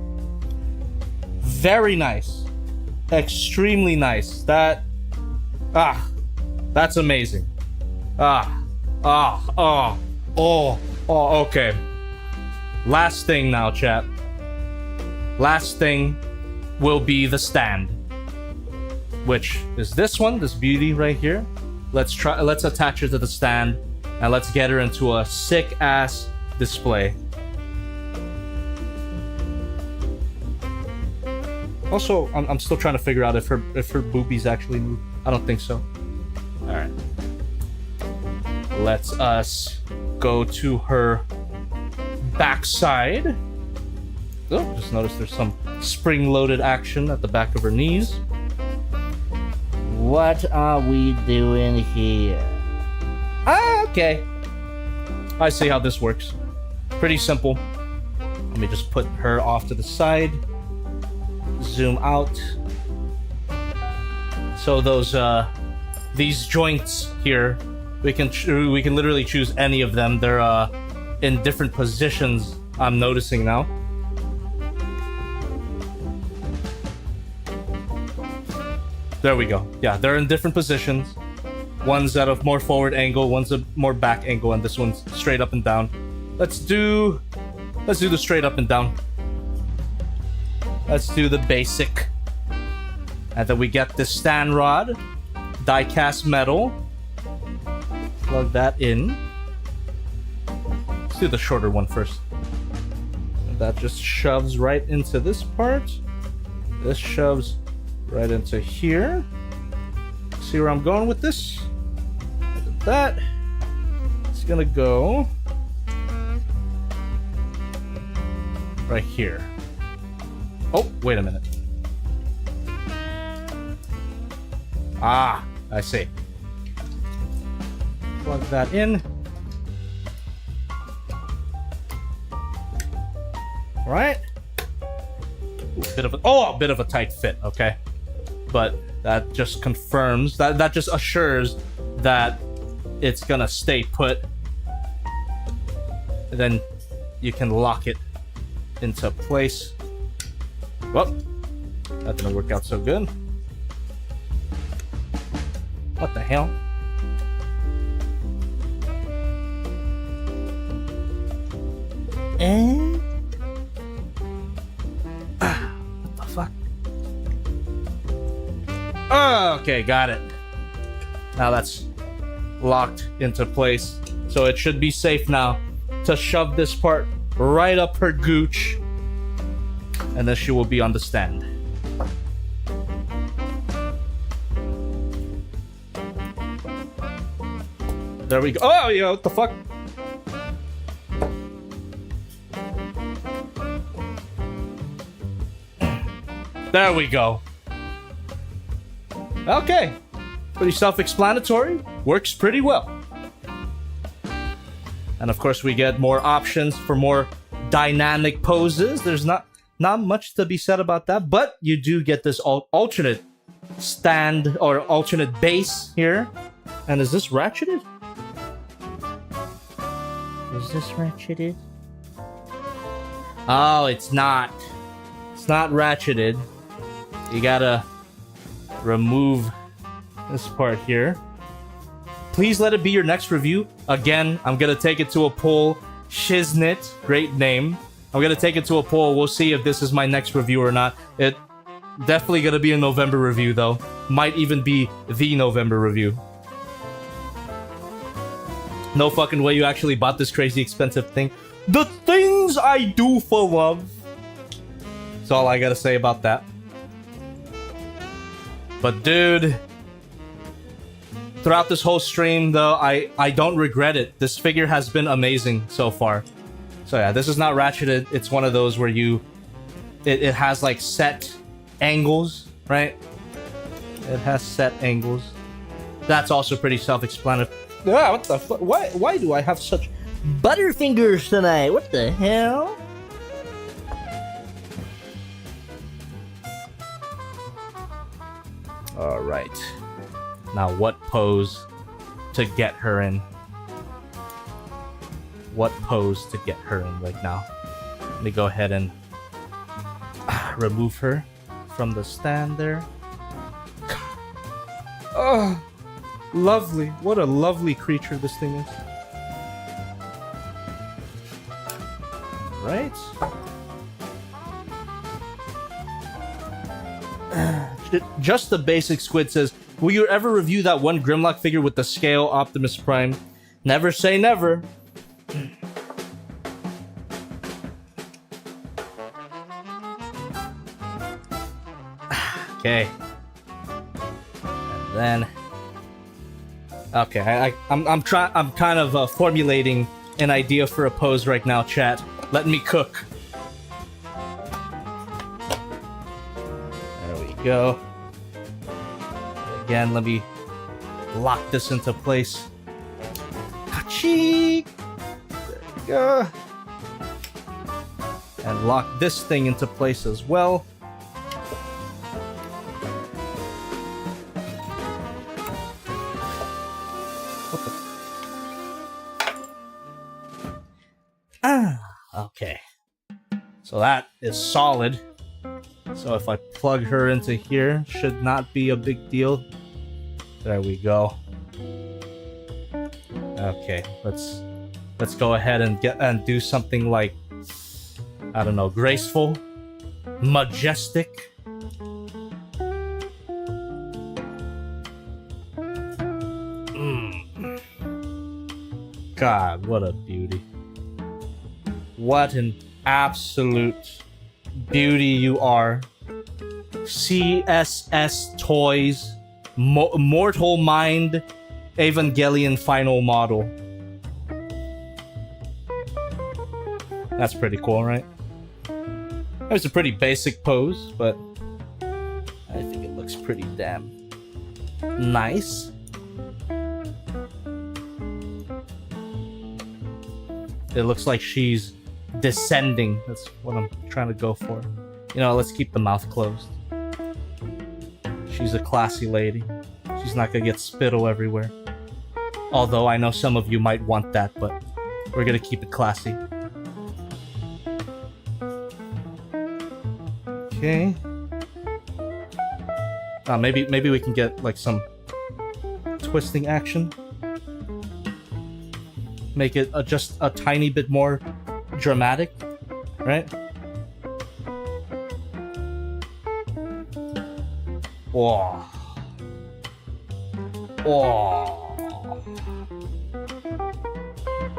Very nice. Extremely nice. That's amazing. Okay. Last thing now, chat. Last thing will be the stand, which is this one, this beauty right here. Let's attach her to the stand, and let's get her into a sick ass display. Also, I'm still trying to figure out if her boobies actually move. I don't think so. All right. Let's us go to her backside. Oh, just noticed there's some spring-loaded action at the back of her knees. What are we doing here? Ah, okay. I see how this works. Pretty simple. Let me just put her off to the side. Zoom out. So those these joints here, we can literally choose any of them. They're in different positions. I'm noticing now. There we go. Yeah, they're in different positions. One's at a more forward angle, one's a more back angle, and this one's straight up and down. Let's do the straight up and down. Let's do the basic. And then we get this stand rod, die cast metal. Plug that in. Let's do the shorter one first. And that just shoves right into this part. This shoves right into here. See where I'm going with this? And that. It's gonna go right here. Oh, wait a minute. Ah, I see. Plug that in. All right. Ooh, a bit of a tight fit, okay. But that just confirms, that just assures that it's gonna stay put. And then you can lock it into place. Well, that didn't work out so good. What the hell? What the fuck? Oh, okay, got it. Now that's locked into place. So it should be safe now to shove this part right up her gooch. And then she will be on the stand. There we go. Oh, yeah, what the fuck? There we go. Okay. Pretty self-explanatory. Works pretty well. And of course, we get more options for more dynamic poses. There's not much to be said about that, but you do get this alternate stand or alternate base here. And is this ratcheted? Is this ratcheted? Oh, it's not. It's not ratcheted. You gotta remove this part here. Please let it be your next review. Again, I'm gonna take it to a poll. Shiznit, great name. I'm gonna take it to a poll. We'll see if this is my next review or not. It definitely gonna be a November review though. Might even be the November review. No fucking way you actually bought this crazy expensive thing. The things I do for love. That's all I gotta say about that. But dude, throughout this whole stream though, I don't regret it. This figure has been amazing so far. So yeah, this is not ratcheted. It's one of those where it has like set angles, right? It has set angles. That's also pretty self-explanatory. Ah, what the fuck? Why do I have such butterfingers tonight? What the hell? All right. Now, what pose to get her in? What pose to get her in right now? Let me go ahead and remove her from the stand there. Oh, lovely. What a lovely creature this thing is. Right. Just the basic squid says, will you ever review that one Grimlock figure with the scale Optimus Prime? Never say never. Okay. And then okay, I'm kind of formulating an idea for a pose right now, chat. Let me cook. There we go. Again, let me lock this into place. Ka-chik! There we go. And lock this thing into place as well. What the? Okay. So that is solid. So if I plug her into here, should not be a big deal. There we go. Okay, let's go ahead and do something like, I don't know, graceful, majestic. God, what a beauty. What an absolute beauty you are. CCS Toys Mortal Mind Evangelion Final Model. That's pretty cool, right? It was a pretty basic pose, but I think it looks pretty damn nice. It looks like she's descending. That's what I'm trying to go for. You know, let's keep the mouth closed. She's a classy lady. She's not gonna get spittle everywhere. Although I know some of you might want that, but we're gonna keep it classy. Okay. Maybe we can get like some twisting action. Make it just a tiny bit more dramatic, right? Whoa. Whoa.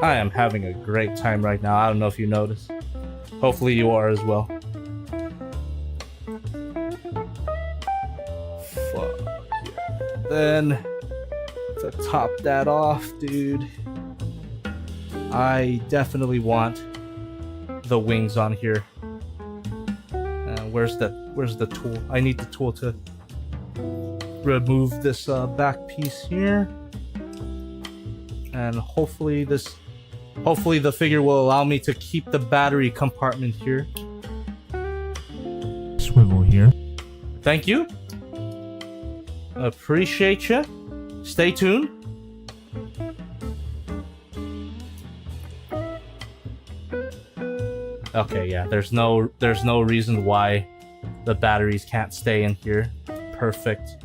I am having a great time right now. I don't know if you noticed. Hopefully you are as well. Fuck yeah. Then, to top that off, dude, I definitely want the wings on here. Where's the tool? I need the tool to remove this back piece here, and hopefully the figure will allow me to keep the battery compartment here. Swivel here. Thank you. Appreciate you. Stay tuned. Okay, yeah, there's no reason why the batteries can't stay in here. Perfect.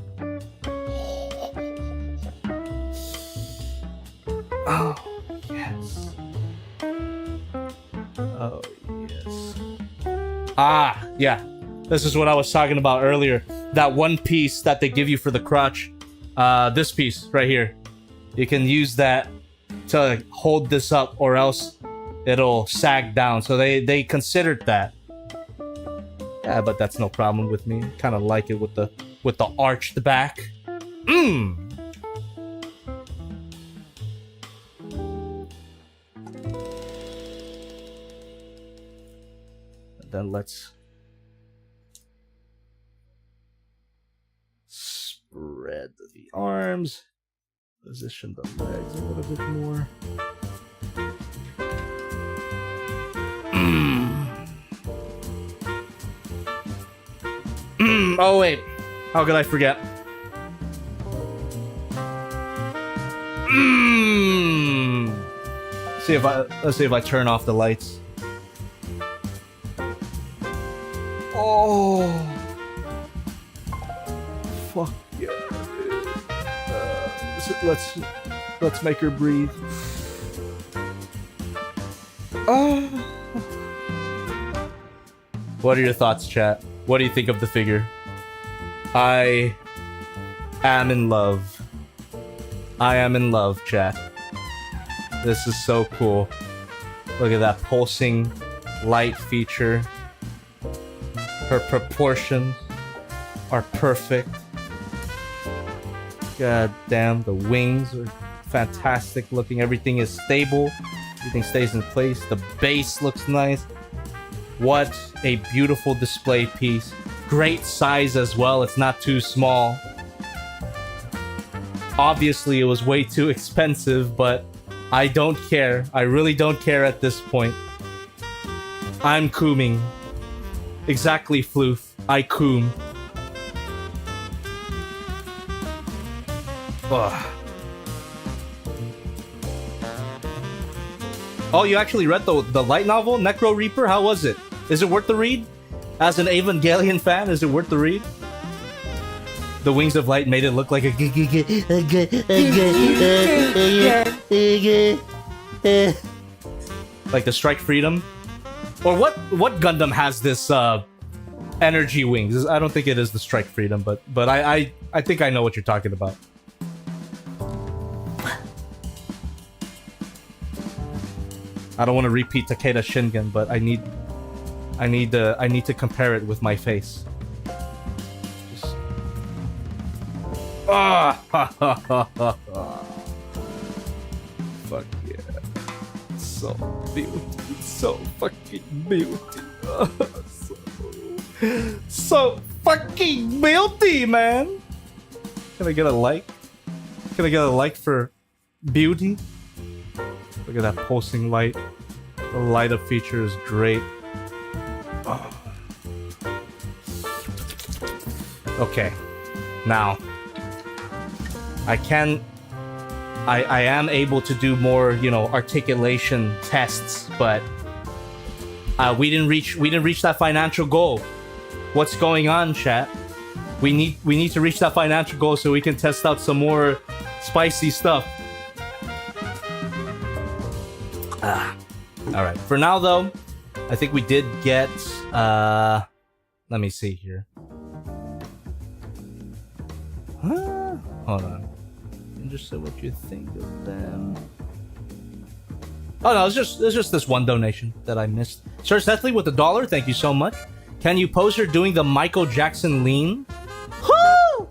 Oh, yes. Oh, yes. Ah, yeah. This is what I was talking about earlier. That one piece that they give you for the crotch. This piece right here. You can use that to hold this up, or else it'll sag down. So they considered that. Yeah, but that's no problem with me. Kind of like it with the arched back. And then let's spread the arms. Position the legs a little bit more. Oh wait, how could I forget? Let's see if I turn off the lights. Oh, fuck yeah, dude. Let's make her breathe. Oh. What are your thoughts, chat? What do you think of the figure? I am in love. I am in love, chat. This is so cool. Look at that pulsing light feature. Her proportions are perfect. God damn, the wings are fantastic looking. Everything is stable. Everything stays in place. The base looks nice. What a beautiful display piece. Great size as well. It's not too small. Obviously, it was way too expensive, but I don't care. I really don't care at this point. I'm cooming. Exactly, Floof. I coom. Ugh. Oh, you actually read the light novel, Necro Reaper? How was it? Is it worth the read? As an Evangelion fan, is it worth the read? The Wings of Light made it look like a like the Strike Freedom? Or what Gundam has this energy wings? I don't think it is the Strike Freedom, but I think I know what you're talking about. I don't want to repeat Takeda Shingen, but I need to compare it with my face. Just... Fuck yeah. So beauty. So fucking beauty. So fucking beauty, man. Can I get a like? Can I get a like for beauty? Look at that pulsing light. The light up feature is great. Oh. Okay. Now, I am able to do more, you know, articulation tests, but we didn't reach that financial goal. What's going on, chat? We need to reach that financial goal so we can test out some more spicy stuff. All right. For now, though, I think we did get. Let me see here. Hold on. Just say what you think of them. Oh no, it's just this one donation that I missed. Sir Sethley with $1. Thank you so much. Can you pose her doing the Michael Jackson lean? Woo!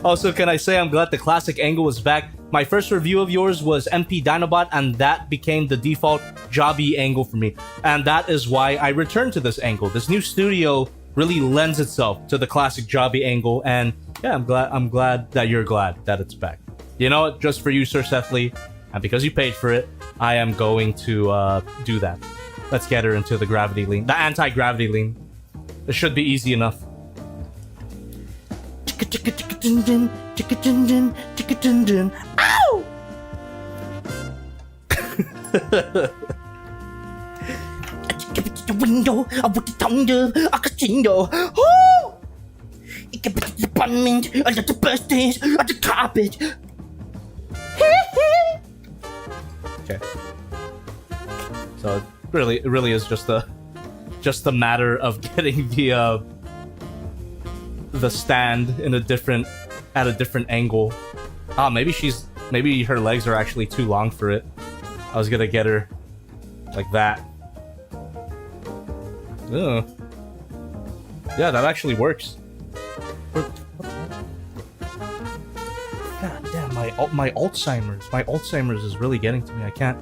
Also, can I say I'm glad the classic angle was back. My first review of yours was MP Dinobot, and that became the default jobby angle for me. And that is why I returned to this angle. This new studio really lends itself to the classic jobby angle, and yeah, I'm glad that you're glad that it's back. You know what? Just for you, Sir Sethley, and because you paid for it, I am going to do that. Let's get her into the gravity lean, the anti-gravity lean. It should be easy enough. Ow! The window of the thunder, I could see you. Oh! It can be the apartment, a little birthdays, on the carpet. Okay. So it really is just a matter of getting the stand in at a different angle. Ah, maybe her legs are actually too long for it. I was gonna get her like that. Ugh. Yeah, that actually works. God damn, my Alzheimer's is really getting to me. I can't.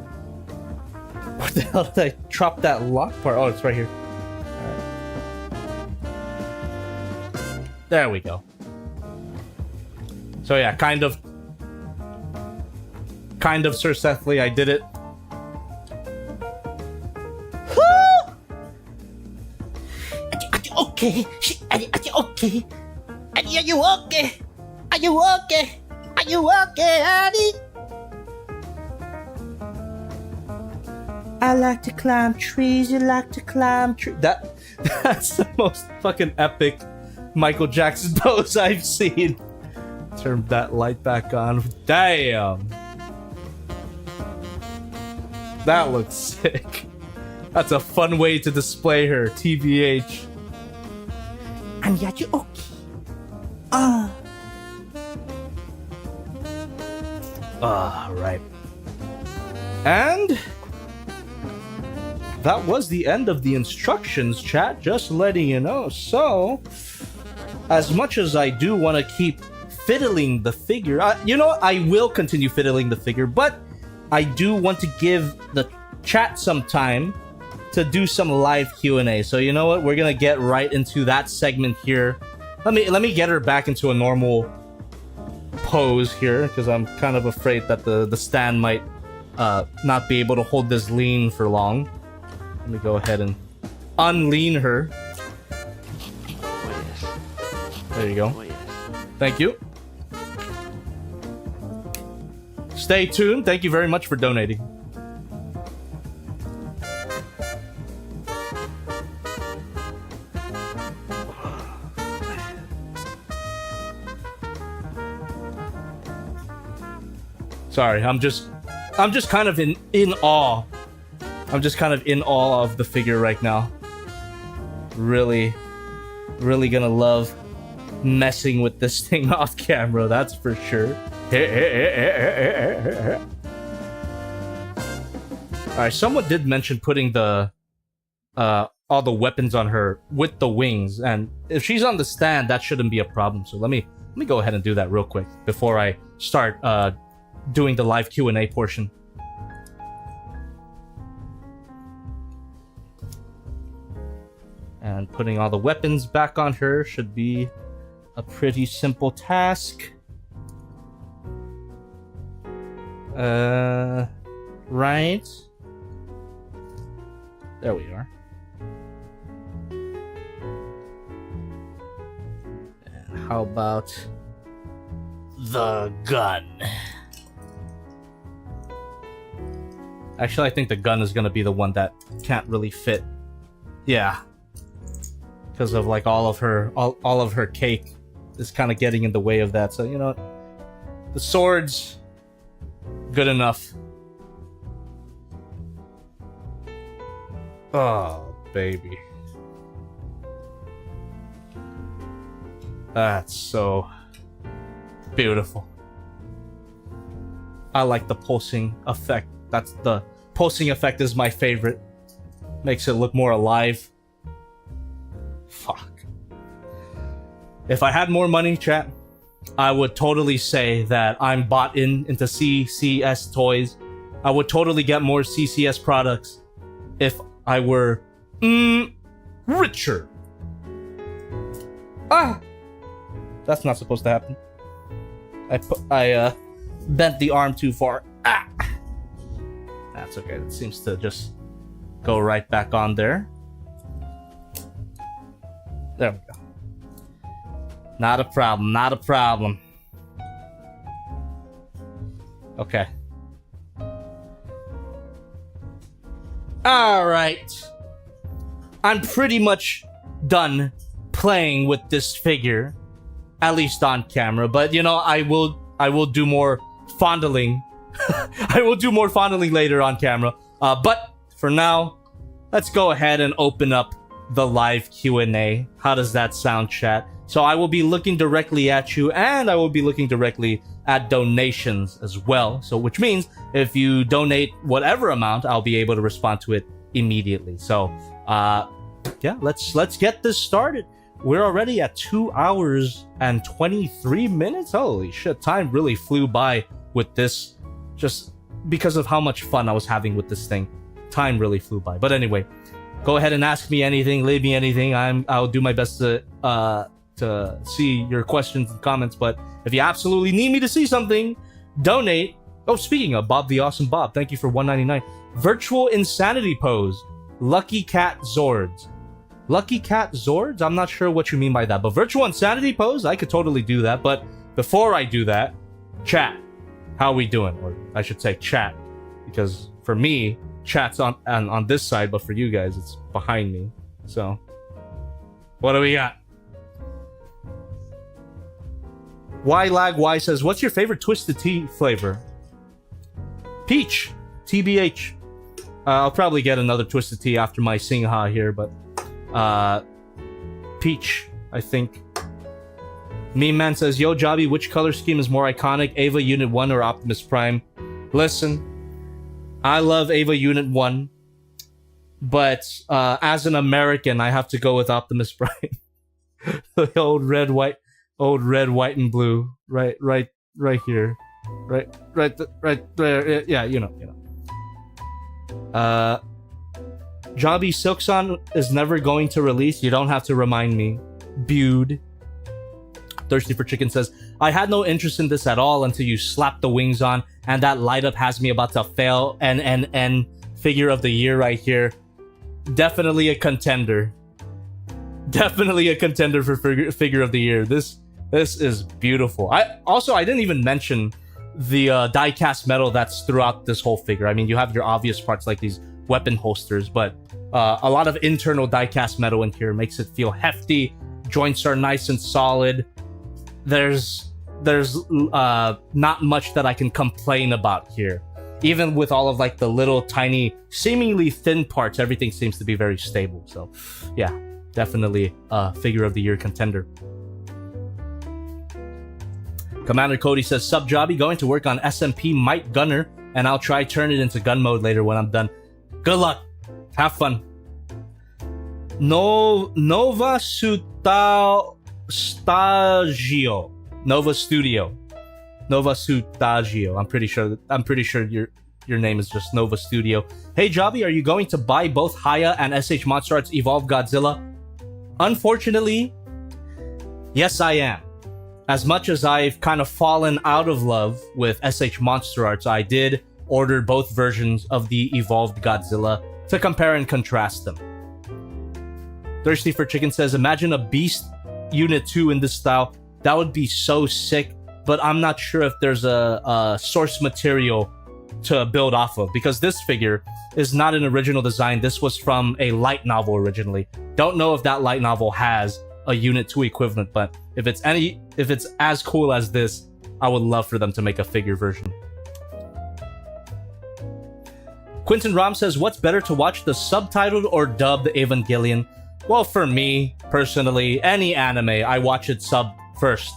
What the hell did I drop that lock part? Oh, it's right here. Alright. There we go. So yeah, kind of Sir Sethley, I did it. Okay, are you okay? Are you okay? Are you okay? Are you okay, Addy? I like to climb trees, you like to climb trees. That's the most fucking epic Michael Jackson pose I've seen. Turn that light back on. Damn. That looks sick. That's a fun way to display her, TBH. And yet you okay. Right. And that was the end of the instructions, chat. Just letting you know. So, as much as I do want to keep fiddling the figure, you know, I will continue fiddling the figure, but I do want to give the chat some time to do some live Q&A. So you know what? We're gonna get right into that segment here. Let me get her back into a normal pose here because I'm kind of afraid that the stand might not be able to hold this lean for long. Let me go ahead and unlean her. Oh, yes. There you go. Oh, yes. Thank you. Stay tuned. Thank you very much for donating. Sorry, I'm just kind of in awe. I'm just kind of in awe of the figure right now. Really gonna love messing with this thing off camera, that's for sure. Alright, someone did mention putting the all the weapons on her with the wings, and if she's on the stand, that shouldn't be a problem. So let me go ahead and do that real quick before I start doing the live Q&A portion. And putting all the weapons back on her should be a pretty simple task. Right. There we are. And how about the gun? Actually, I think the gun is gonna be the one that can't really fit. Yeah. Because of like all of her cake is kind of getting in the way of that. So, you know, the sword's good enough. Oh, baby. That's so beautiful. I like the pulsing effect. That's the pulsing effect is my favorite. Makes it look more alive. Fuck. If I had more money, chat, I would totally say that I'm bought into CCS Toys. I would totally get more CCS products if I were richer. Ah, that's not supposed to happen. I bent the arm too far. Ah, that's okay. It seems to just go right back on there. There we go. Not a problem, not a problem. Okay. Alright. I'm pretty much done playing with this figure. At least on camera. But, you know, I will do more fondling. I will do more fondling later on camera. But, for now, let's go ahead and open up the live Q&A. How does that sound, chat? So I will be looking directly at you, and I will be looking directly at donations as well. So which means if you donate whatever amount, I'll be able to respond to it immediately. So yeah, let's get this started. We're already at 2 hours and 23 minutes. Holy shit, time really flew by with this, just because of how much fun I was having with this thing. Time really flew by. But anyway, go ahead and ask me anything, leave me anything. I'll do my best to see your questions and comments. But if you absolutely need me to see something, donate. Oh, speaking of Bob the Awesome Bob, thank you for $1.99. Virtual Insanity Pose, Lucky Cat Zords. Lucky Cat Zords? I'm not sure what you mean by that, but Virtual Insanity Pose, I could totally do that. But before I do that, chat, how we doing? Or I should say chat, because for me, chat's on this side, but for you guys, it's behind me. So, what do we got? Y says, what's your favorite Twisted Tea flavor? Peach. TBH. I'll probably get another Twisted Tea after my Singha here, but peach, I think. Meme Man says, yo, Jobby, which color scheme is more iconic, Eva Unit 1 or Optimus Prime? Listen, I love Eva Unit 1, but as an American, I have to go with Optimus Prime. The old red, white, and blue, right here, right there. Yeah, you know. Jobby Silkson is never going to release. You don't have to remind me. Bude. Thirsty for Chicken says, I had no interest in this at all until you slapped the wings on, and that light up has me about to fail. And figure of the year right here. Definitely a contender. Definitely a contender for figure of the year. This is beautiful. I didn't even mention the die-cast metal that's throughout this whole figure. I mean, you have your obvious parts like these weapon holsters, but a lot of internal die-cast metal in here makes it feel hefty. Joints are nice and solid. There's not much that I can complain about here. Even with all of like the little tiny, seemingly thin parts, everything seems to be very stable. So yeah, definitely a figure of the year contender. Commander Cody says, Sub Jobby, going to work on SMP Might Gunner, and I'll try turn it into gun mode later when I'm done. Good luck. Have fun. Nova Stagio. Nova Studio. Nova Stagio. I'm pretty sure your name is just Nova Studio. Hey Jobby, are you going to buy both Haya and SH Monster Arts Evolved Godzilla? Unfortunately, yes I am. As much as I've kind of fallen out of love with SH Monster Arts, I did order both versions of the Evolved Godzilla to compare and contrast them. Thirsty for Chicken says, imagine a Beast Unit 2 in this style. That would be so sick, but I'm not sure if there's a source material to build off of, because this figure is not an original design. This was from a light novel originally. Don't know if that light novel has a Unit 2 equivalent, but if it's as cool as this, I would love for them to make a figure version. Quentin Rom says, what's better to watch, the subtitled or dubbed Evangelion? Well, for me, personally, any anime, I watch it sub first.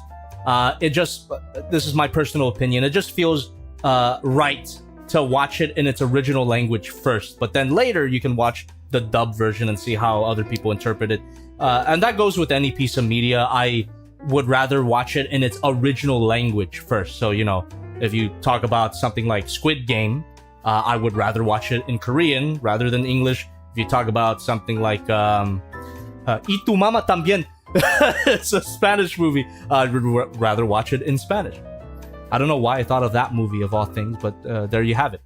This is my personal opinion, it just feels right to watch it in its original language first, but then later you can watch the dub version and see how other people interpret it. And that goes with any piece of media. I would rather watch it in its original language first. So, you know, if you talk about something like Squid Game, I would rather watch it in Korean rather than English. If you talk about something like Y tu mama también, it's a Spanish movie, I would rather watch it in Spanish. I don't know why I thought of that movie of all things, but there you have it.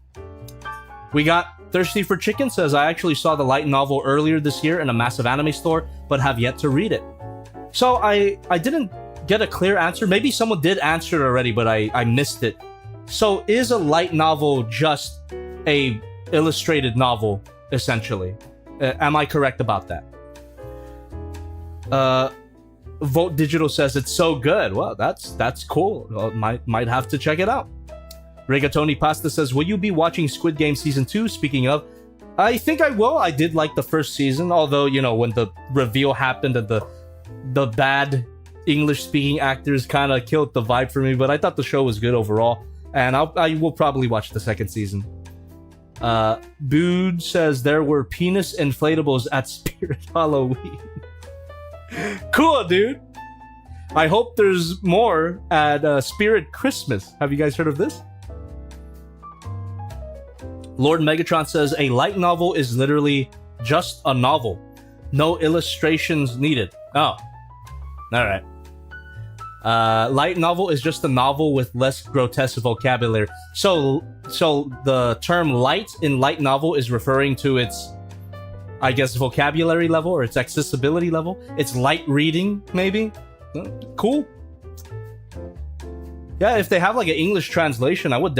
We got Thirsty for Chicken says, I actually saw the light novel earlier this year in a massive anime store, but have yet to read it. So I didn't get a clear answer. Maybe someone did answer it already, but I missed it. So is a light novel just a illustrated novel, essentially? Am I correct about that? Vote Digital says it's so good. Well, that's cool. Well, might have to check it out. Rigatoni Pasta says, will you be watching Squid Game Season 2? Speaking of, I think I will. I did like the first season, although, you know, when the reveal happened and the bad English-speaking actors kind of killed the vibe for me, but I thought the show was good overall, and I will probably watch the second season. Bood says, there were penis inflatables at Spirit Halloween. Cool, dude. I hope there's more at Spirit Christmas. Have you guys heard of this? Lord Megatron says, a light novel is literally just a novel. No illustrations needed. Oh. Alright. Light novel is just a novel with less grotesque vocabulary. So the term light in light novel is referring to its, I guess, vocabulary level or its accessibility level. It's light reading, maybe? Cool. Yeah, if they have like an English translation, I would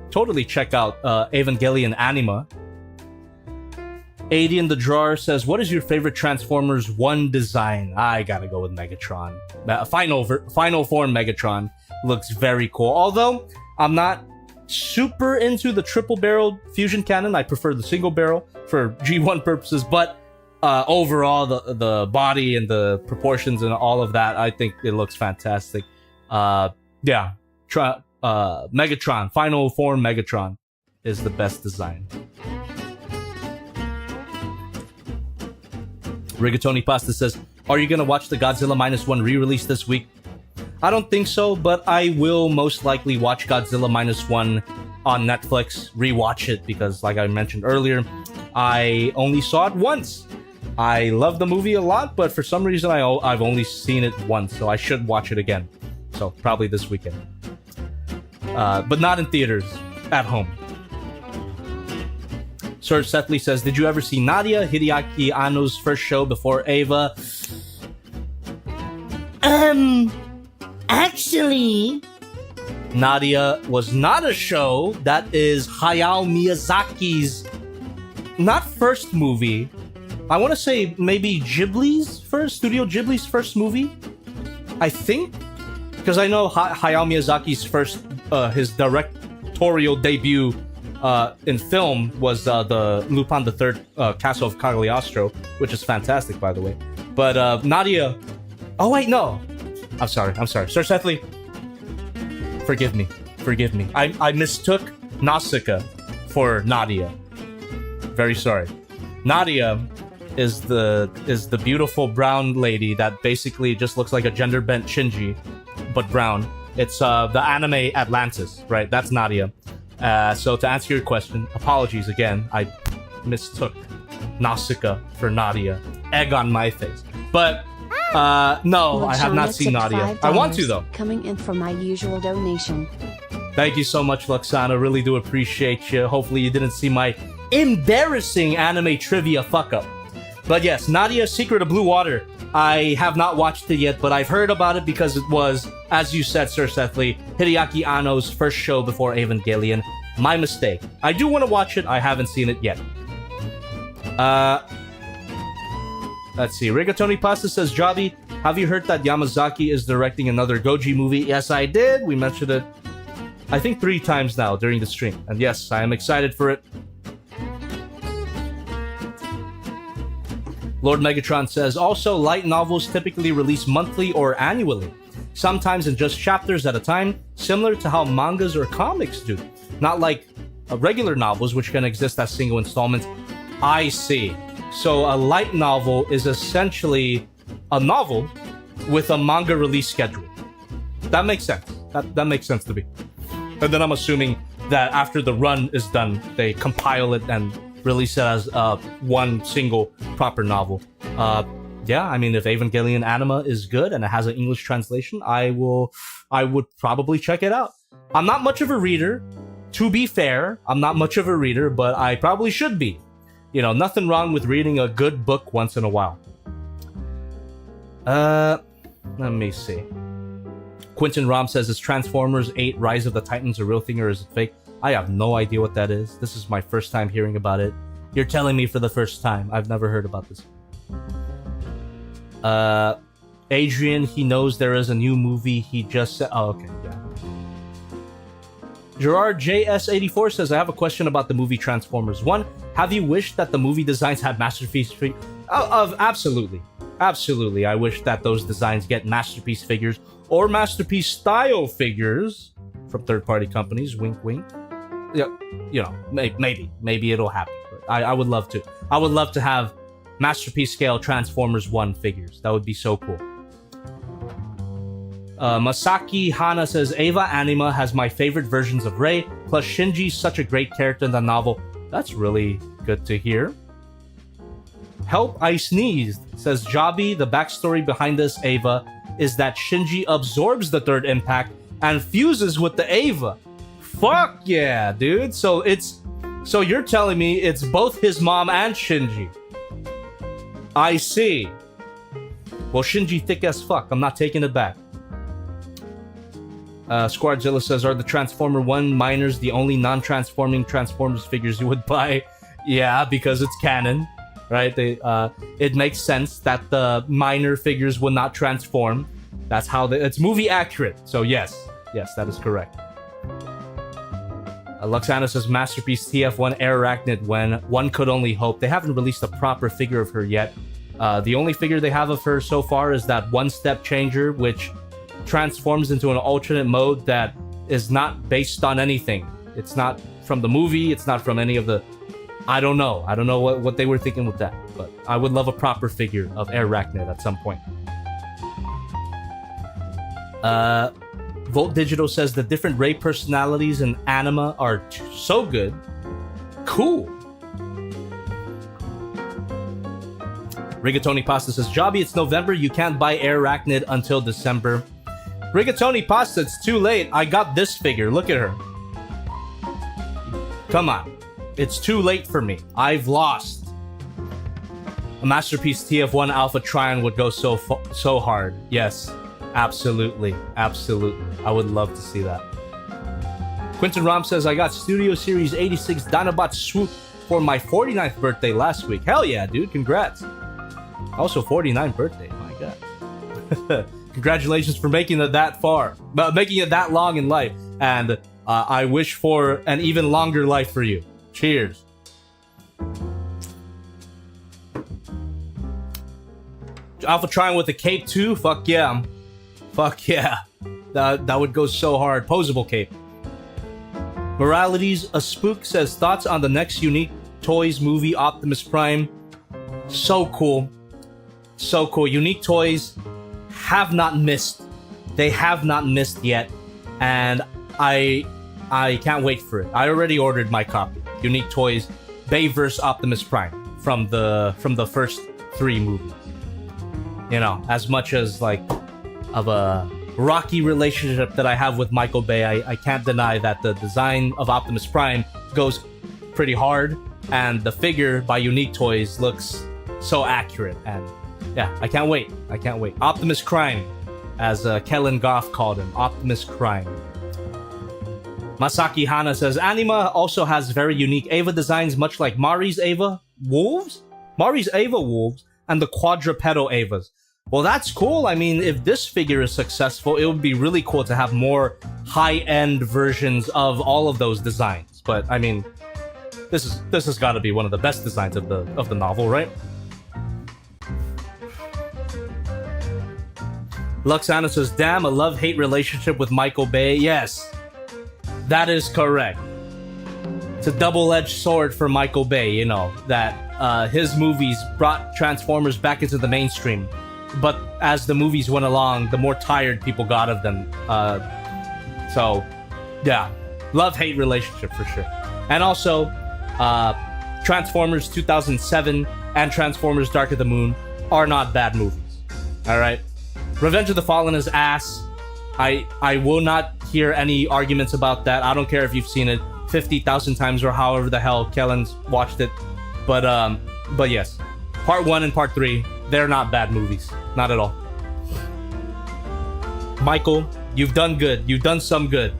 totally check out Evangelion ANIMA. 80 in the drawer says, what is your favorite Transformers 1 design? I gotta go with Megatron. Final form Megatron looks very cool. Although, I'm not super into the triple barrel fusion cannon. I prefer the single barrel for G1 purposes, but overall, the body and the proportions and all of that, I think it looks fantastic. Yeah. Megatron, final form Megatron is the best design. Rigatoni Pasta says, are you gonna watch the Godzilla -1 re-release this week? I don't think so, but I will most likely watch Godzilla -1 on Netflix, rewatch it, because like I mentioned earlier, I only saw it once. I love the movie a lot, but for some reason I've only seen it once, so I should watch it again. So probably this weekend. But not in theaters, at home. Sir Sethley says, did you ever see Nadia, Hideaki Anno's first show before Eva? Actually, Nadia was not a show. That is Hayao Miyazaki's not first movie. I want to say maybe Studio Ghibli's first movie. I think, because I know Hayao Miyazaki's first, his directorial debut in film was the Lupin III Castle of Cagliostro, which is fantastic, by the way. But Nadia. Oh wait, no. I'm sorry. Sir Sethley, forgive me. I mistook Nausicaa for Nadia. Very sorry. Nadia is the beautiful brown lady that basically just looks like a gender bent Shinji, but brown. It's the anime Atlantis, right? That's Nadia. So to answer your question, apologies again. I mistook Nausicaa for Nadia. Egg on my face. But no, I have not seen Nadia. I want to though. Coming in for my usual donation. Thank you so much, Luxana. Really do appreciate you. Hopefully you didn't see my embarrassing anime trivia fuck up. But yes, Nadia, Secret of Blue Water. I have not watched it yet, but I've heard about it because it was, as you said, Sir Sethley, Hideaki Anno's first show before Evangelion. My mistake. I do want to watch it. I haven't seen it yet. Let's see. Rigatoni Pasta says, Javi, have you heard that Yamazaki is directing another Goji movie? Yes, I did. We mentioned it, I think 3 times now during the stream. And yes, I am excited for it. Lord Megatron says, also, light novels typically release monthly or annually, sometimes in just chapters at a time, similar to how mangas or comics do. Not like regular novels, which can exist as single installments. I see. So a light novel is essentially a novel with a manga release schedule. That makes sense. That makes sense to me. And then I'm assuming that after the run is done, they compile it and release it as one single proper novel. Yeah, I mean, if Evangelion Anima is good and it has an English translation, I would probably check it out. I'm not much of a reader. To be fair, I'm not much of a reader, but I probably should be. You know, nothing wrong with reading a good book once in a while. Let me see. Quentin Rom says, is Transformers 8 Rise of the Titans a real thing or is it fake? I have no idea what that is. This is my first time hearing about it. You're telling me for the first time. I've never heard about this. Adrian, he knows there is a new movie. He just said... Oh, okay, yeah. Gerard JS84 says, I have a question about the movie Transformers 1. Have you wished that the movie designs had Masterpiece absolutely. Absolutely. I wish that those designs get Masterpiece figures or Masterpiece style figures from third-party companies. Wink, wink. Yeah, you know, maybe it'll happen. But I would love to. I would love to have Masterpiece scale Transformers 1 figures. That would be so cool. Masaki Hana says, Eva Anima has my favorite versions of Rei, plus Shinji's such a great character in the novel. That's really good to hear. Help, I sneezed, says Jabi. The backstory behind this Eva is that Shinji absorbs the third impact and fuses with the Eva. Fuck yeah, dude. So you're telling me it's both his mom and Shinji. I see. Well, Shinji thick as fuck. I'm not taking it back. Squadzilla says, are the Transformer 1 minors the only non-transforming Transformers figures you would buy? Yeah, because it's canon, right? It makes sense that the minor figures will not transform. That's how it's movie accurate. So yes, that is correct. Luxana says, Masterpiece TF1 Arachnid when one could only hope. They haven't released a proper figure of her yet. The only figure they have of her so far is that one-step changer, which transforms into an alternate mode that is not based on anything. It's not from the movie. It's not from any of the... I don't know what they were thinking with that. But I would love a proper figure of Arachnid at some point. Volt Digital says the different Rei personalities in Anima are so good. Cool. Rigatoni Pasta says, Jobby, it's November. You can't buy Arachnid until December. Rigatoni Pasta, it's too late. I got this figure. Look at her. Come on. It's too late for me. I've lost. A Masterpiece TF1 Alpha Trion would go so hard. Yes. Absolutely. Absolutely. I would love to see that. Quentin Rom says, I got Studio Series 86 Dinobot Swoop for my 49th birthday last week. Hell yeah, dude. Congrats. Also, 49th birthday. My God. Congratulations for making it that far. Making it that long in life. And I wish for an even longer life for you. Cheers. Alpha Trion with a cape too? Fuck yeah. Fuck yeah. That would go so hard. Posable cape. Moralities, a spook says, thoughts on the next Unique Toys movie, Optimus Prime. So cool. So cool. Unique Toys have not missed. They have not missed yet. And I can't wait for it. I already ordered my copy. Unique Toys, Bayverse Optimus Prime from the first 3 movies. You know, as much as like of a rocky relationship that I have with Michael Bay, I can't deny that the design of Optimus Prime goes pretty hard, and the figure by Unique Toys looks so accurate. And yeah, I can't wait. I can't wait. Optimus Crime, as Kellen Goff called him. Optimus Crime. Masaki Hana says, Anima also has very unique Eva designs, much like Mari's Eva wolves? Mari's Eva wolves and the quadrupedal Evas. Well, that's cool. I mean, if this figure is successful, it would be really cool to have more high-end versions of all of those designs. But I mean, this has got to be one of the best designs of the novel, right? Luxana says, damn, a love-hate relationship with Michael Bay. Yes, that is correct. It's a double-edged sword for Michael Bay, you know, that his movies brought Transformers back into the mainstream. But as the movies went along, the more tired people got of them. So, yeah, love-hate relationship for sure. And also, Transformers 2007 and Transformers Dark of the Moon are not bad movies. All right? Revenge of the Fallen is ass. I will not hear any arguments about that. I don't care if you've seen it 50,000 times or however the hell Kellen's watched it. But yes, Part 1 and Part 3, they're not bad movies. Not at all. Michael, you've done good. You've done some good.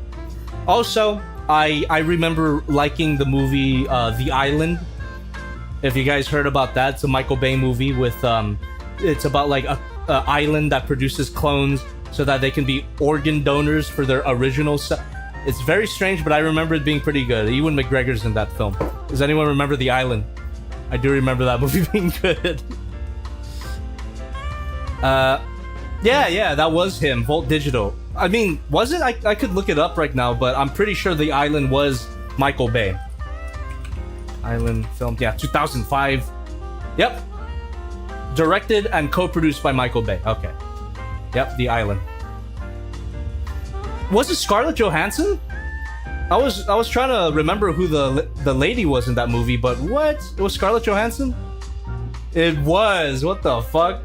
Also, I remember liking the movie The Island. If you guys heard about that, it's a Michael Bay movie with it's about like a island that produces clones so that they can be organ donors for their original It's very strange, but I remember it being pretty good. Ewan McGregor's in that film. Does anyone remember The Island? I do remember that movie being good. Yeah, that was him, Volt Digital. I mean, was it? I could look it up right now, but I'm pretty sure The Island was Michael Bay. Island film, yeah, 2005. Yep. Directed and co-produced by Michael Bay. Okay. Yep, The Island. Was it Scarlett Johansson? I was trying to remember who the lady was in that movie, but what? It was Scarlett Johansson? It was. What the fuck?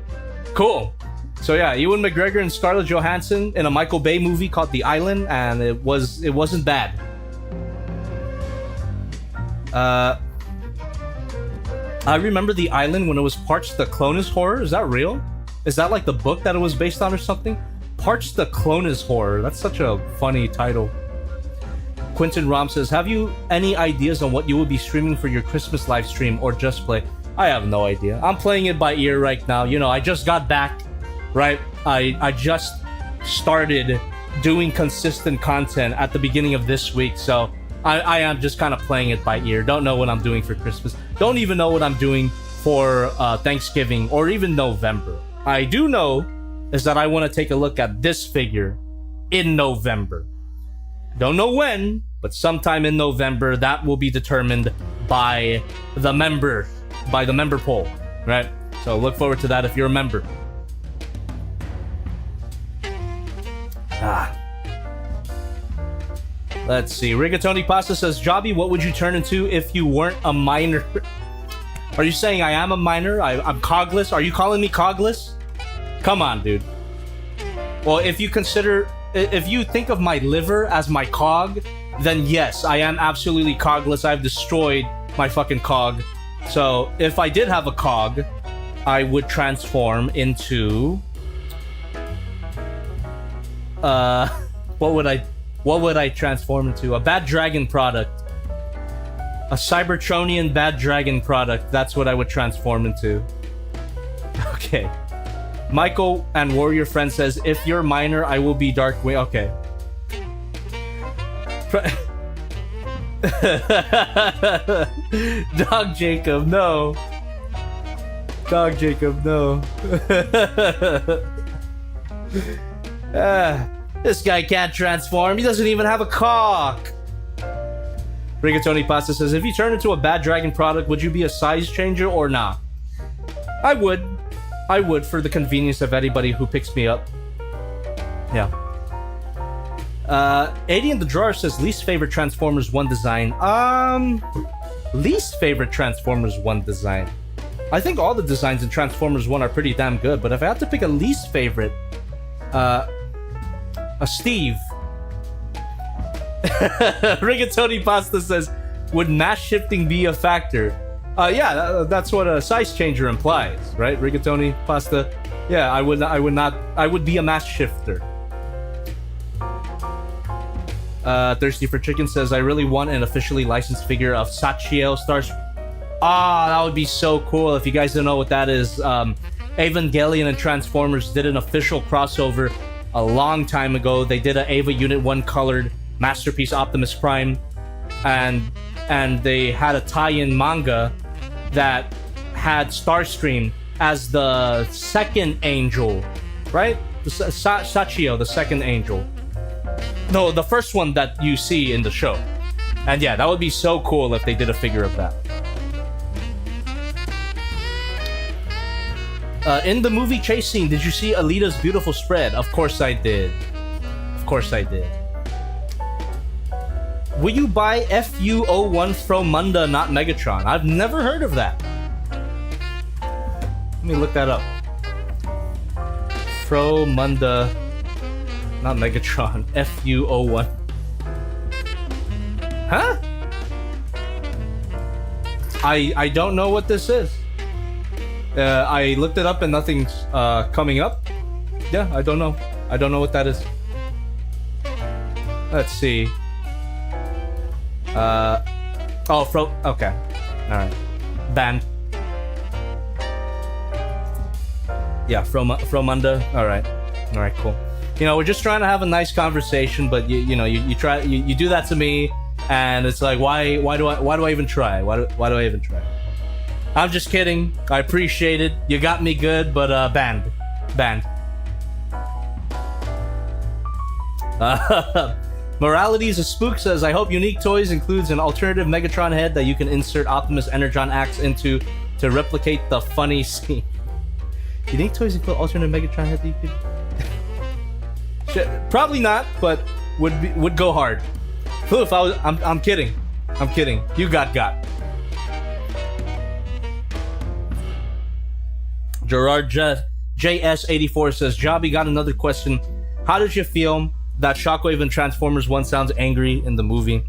Cool. So yeah, Ewan McGregor and Scarlett Johansson in a Michael Bay movie called The Island, and it wasn't bad. I remember The Island when it was Parts the Clonus Horror. Is that real? Is that like the book that it was based on or something? Parts the Clonus Horror. That's such a funny title. Quentin Rom says, have you any ideas on what you will be streaming for your Christmas live stream or just play? I have no idea. I'm playing it by ear right now. You know, I just got back, right? I just started doing consistent content at the beginning of this week, so I am just kind of playing it by ear. Don't know what I'm doing for Christmas. Don't even know what I'm doing for Thanksgiving or even November. I do know is that I want to take a look at this figure in November. Don't know when, but sometime in November. That will be determined by the member poll, right? So look forward to that if you're a member. Let's see. Rigatoni Pasta says, Jobby, what would you turn into if you weren't a minor? Are you saying I am a minor? I'm cogless? Are you calling me cogless? Come on, dude. Well, if you think of my liver as my cog, then yes, I am absolutely cogless. I've destroyed my fucking cog. So if I did have a cog, I would transform into what would I transform into? A bad dragon product. A Cybertronian bad dragon product. That's what I would transform into. Okay. Michael and Warrior Friend says, if you're minor, I will be Darkwing. Okay. Dog Jacob, no. Dog Jacob, no. This guy can't transform. He doesn't even have a cock. Rigatoni Pasta says, if you turn into a bad dragon product, would you be a size changer or not? I would. I would, for the convenience of anybody who picks me up. Yeah. 80 in the drawer says, least favorite Transformers 1 design. Least favorite Transformers 1 design. I think all the designs in Transformers 1 are pretty damn good, but if I have to pick a least favorite, a Steve. Rigatoni Pasta says, would mass shifting be a factor? Yeah, that's what a size changer implies, right? Rigatoni Pasta. Yeah, I would be a mass shifter. Thirsty for Chicken says, I really want an officially licensed figure of Sachio Stars. That would be so cool. If you guys don't know what that is, Evangelion and Transformers did an official crossover a long time ago. They did a Eva Unit 1 colored Masterpiece Optimus Prime, and they had a tie-in manga that had Starscream as the second angel, right? Sachio, the second angel. No, the first one that you see in the show. And yeah, that would be so cool if they did a figure of that. In the movie chase scene, did you see Alita's beautiful spread? Of course I did. Of course I did. Will you buy FU01 Fromunda, not Megatron? I've never heard of that. Let me look that up. Fromunda, not Megatron. FU01. Huh? I don't know what this is. I looked it up and nothing's coming up. Yeah, I don't know. I don't know what that is. Let's see. Okay. Alright. Banned. Yeah, Fromunda. Alright, cool. You know, we're just trying to have a nice conversation, but you do that to me, and it's like, why do I even try? Why do I even try? I'm just kidding. I appreciate it. You got me good, but banned. Morality's a Spook says, I hope Unique Toys includes an alternative Megatron head that you can insert Optimus Energon axe into to replicate the funny scene. Unique Toys include alternate Megatron head that you could... Probably not, but would go hard. If I was, I'm kidding. I'm kidding. You got. Gerard JS84 says, Jobby, got another question. How did you feel that Shockwave in Transformers 1 sounds angry in the movie?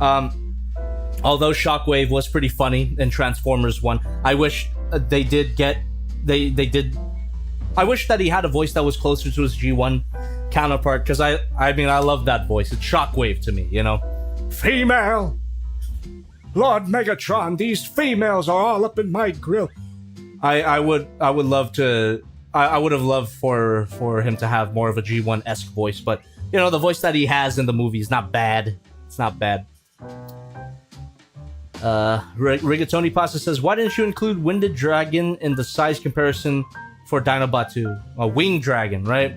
Although Shockwave was pretty funny in Transformers 1, I wish they did. I wish that he had a voice that was closer to his G1 counterpart, because I love that voice. It's Shockwave to me, you know. Female! Lord Megatron, these females are all up in my grill. I would have loved for him to have more of a G1-esque voice, but you know, the voice that he has in the movie is not bad. It's not bad. Rigatoni Pasta says, why didn't you include Winded Dragon in the size comparison for Dinobot 2? A Winged Dragon, right?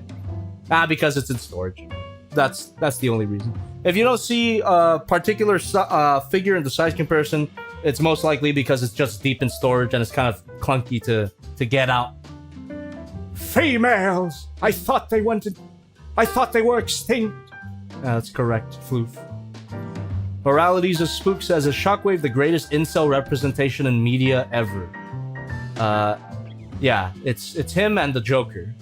Because it's in storage. That's the only reason. If you don't see a particular figure in the size comparison, it's most likely because it's just deep in storage and it's kind of clunky to get out. Females! I thought they were extinct. That's correct, Floof. Moralities of Spook says, is Shockwave the greatest incel representation in media ever? Yeah, it's him and the Joker.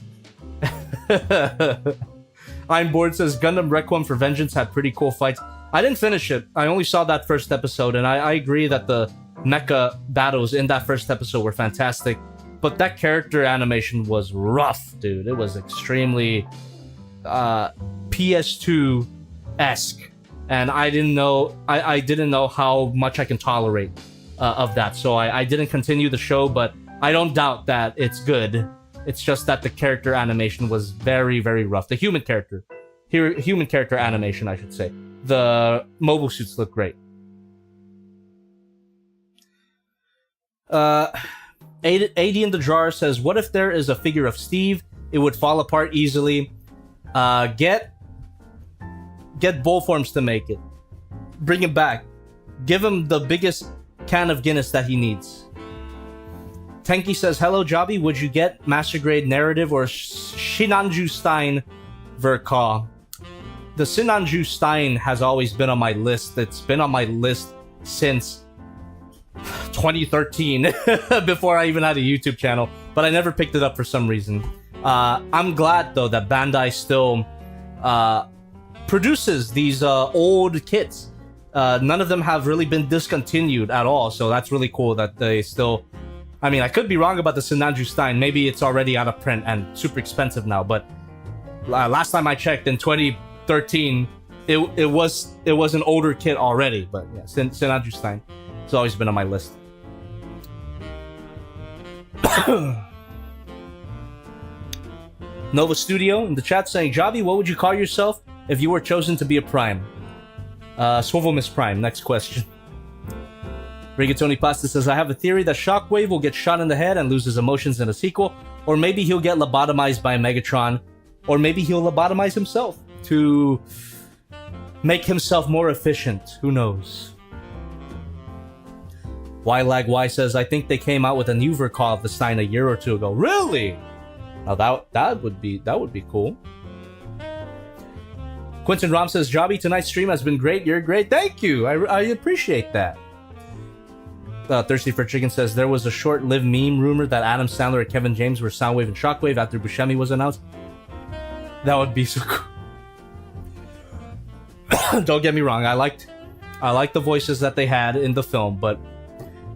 I'm Bored says, Gundam Requiem for Vengeance had pretty cool fights. I didn't finish it. I only saw that first episode, and I agree that the mecha battles in that first episode were fantastic. But that character animation was rough, dude. It was extremely PS2-esque. And I didn't know how much I can tolerate of that. So I didn't continue the show, but I don't doubt that it's good. It's just that the character animation was very, very rough. The human character animation, I should say. The mobile suits look great. 80 in the jar says, what if there is a figure of Steve? It would fall apart easily. Get Bullforms to make it. Bring him back. Give him the biggest can of Guinness that he needs. Tenki says, hello, Jobby. Would you get Master Grade Narrative or Shinanju Stein Verkaw? The Shinanju Stein has always been on my list. It's been on my list since 2013, before I even had a YouTube channel, but I never picked it up for some reason. I'm glad, though, that Bandai still produces these old kits. None of them have really been discontinued at all, so that's really cool that they still... I mean, I could be wrong about the Sinanju Stein. Maybe it's already out of print and super expensive now, but last time I checked in 2013, it was an older kit already. But yeah, Sinanju Stein has always been on my list. Nova Studio in the chat saying, Jobby, what would you call yourself if you were chosen to be a Prime? Swivel Miss Prime. Next question. Rigatoni Pasta says, I have a theory that Shockwave will get shot in the head and lose his emotions in a sequel, or maybe he'll get lobotomized by Megatron, or maybe he'll lobotomize himself to make himself more efficient. Who knows? YLagY says, I think they came out with a new Verkaw of the Stein a year or two ago. Really? Now that would be cool. Quentin Rom says, Jobby, tonight's stream has been great. You're great. Thank you. I appreciate that. Thirsty for Chicken says, there was a short-lived meme rumor that Adam Sandler and Kevin James were Soundwave and Shockwave after Buscemi was announced. That would be so cool. Don't get me wrong, I liked the voices that they had in the film, but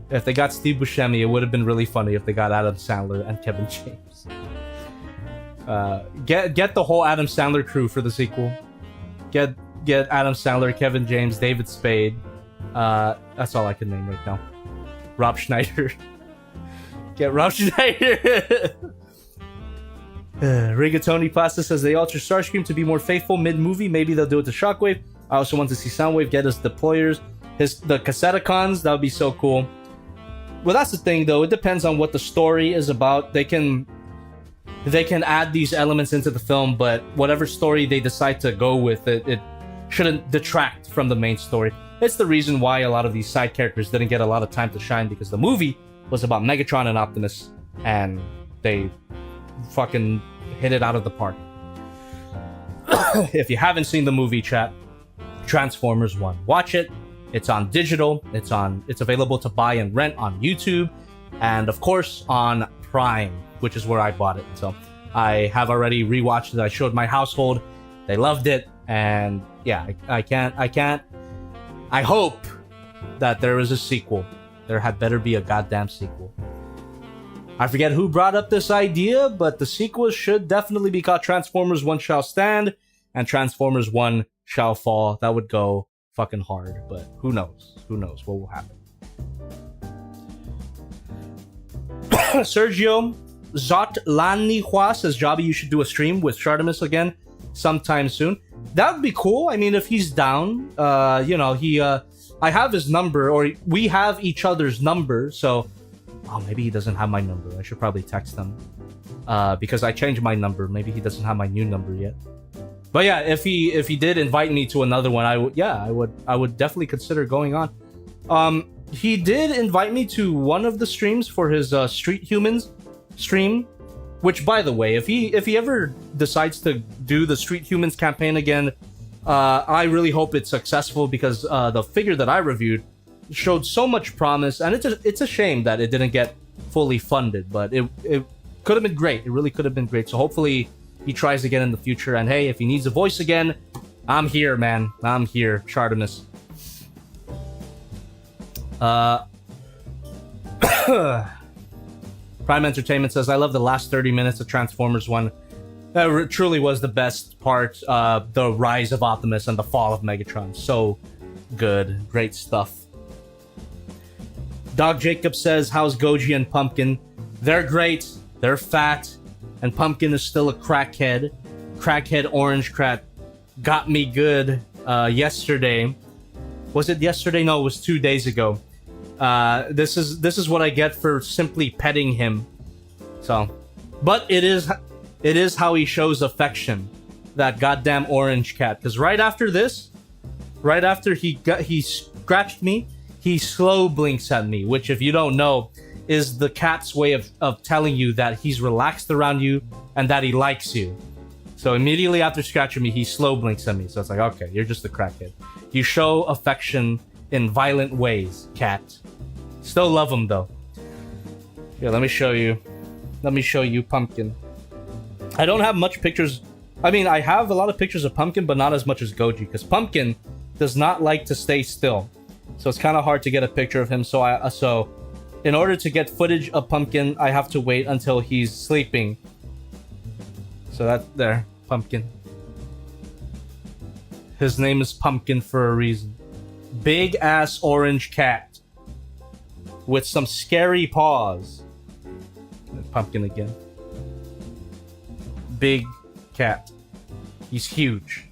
if they got Steve Buscemi, it would have been really funny if they got Adam Sandler and Kevin James. Get the whole Adam Sandler crew for the sequel. Get Adam Sandler, Kevin James, David Spade. That's all I can name right now. Rob Schneider. Get Rob Schneider. Rigatoni Pasta says they alter Starscream to be more faithful mid-movie. Maybe they'll do it to Shockwave. I also want to see Soundwave get his deployers. The Cassetticons, that would be so cool. Well, that's the thing, though. It depends on what the story is about. They can add these elements into the film, but whatever story they decide to go with, it shouldn't detract from the main story. It's the reason why a lot of these side characters didn't get a lot of time to shine, because the movie was about Megatron and Optimus, and they fucking hit it out of the park. If you haven't seen the movie, chat, Transformers 1, watch it. It's on digital. It's available to buy and rent on YouTube, and of course on Prime, which is where I bought it. So I have already rewatched it. I showed my household. They loved it, and yeah, I hope that there is a sequel. There had better be a goddamn sequel. I forget who brought up this idea, but the sequel should definitely be called Transformers 1 Shall Stand and Transformers 1 Shall Fall. That would go fucking hard, but who knows? Who knows what will happen? Sergio Zotlanihua says, Jobby, you should do a stream with Shartimus again sometime soon. That would be cool. I mean, if he's down, I have his number, or we have each other's number, so maybe he doesn't have my number. I should probably text him, because I changed my number. Maybe he doesn't have my new number yet. But yeah, if he did invite me to another one, I would definitely consider going on. He did invite me to one of the streams for his Street Humans stream, which, by the way, if he ever decides to do the Street Humans campaign again, I really hope it's successful because the figure that I reviewed showed so much promise, and it's a shame that it didn't get fully funded, but it could have been great. It really could have been great. So hopefully he tries again in the future, and hey, if he needs a voice again, I'm here, man. I'm here, Chartimus. Prime Entertainment says, I love the last 30 minutes of Transformers 1. That truly was the best part. The rise of Optimus and the fall of Megatron. So good. Great stuff. Dog Jacob says, how's Goji and Pumpkin? They're great. They're fat. And Pumpkin is still a crackhead. Crackhead Orange Crat got me good yesterday. Was it yesterday? No, it was 2 days ago. This is what I get for simply petting him. So, but it is how he shows affection. That goddamn Orange Cat. Because right after this, right after he scratched me, he slow blinks at me, which if you don't know, is the cat's way of telling you that he's relaxed around you and that he likes you. So immediately after scratching me, he slow blinks at me. So it's like, okay, you're just a crackhead. You show affection in violent ways, cat. Still love him though. Here, let me show you. Let me show you Pumpkin. I don't have much pictures. I mean, I have a lot of pictures of Pumpkin, but not as much as Goji, because Pumpkin does not like to stay still. So it's kind of hard to get a picture of him. So in order to get footage of Pumpkin, I have to wait until he's sleeping. So that's there, Pumpkin. His name is Pumpkin for a reason. Big ass orange cat with some scary paws. Pumpkin again. Big cat. He's huge.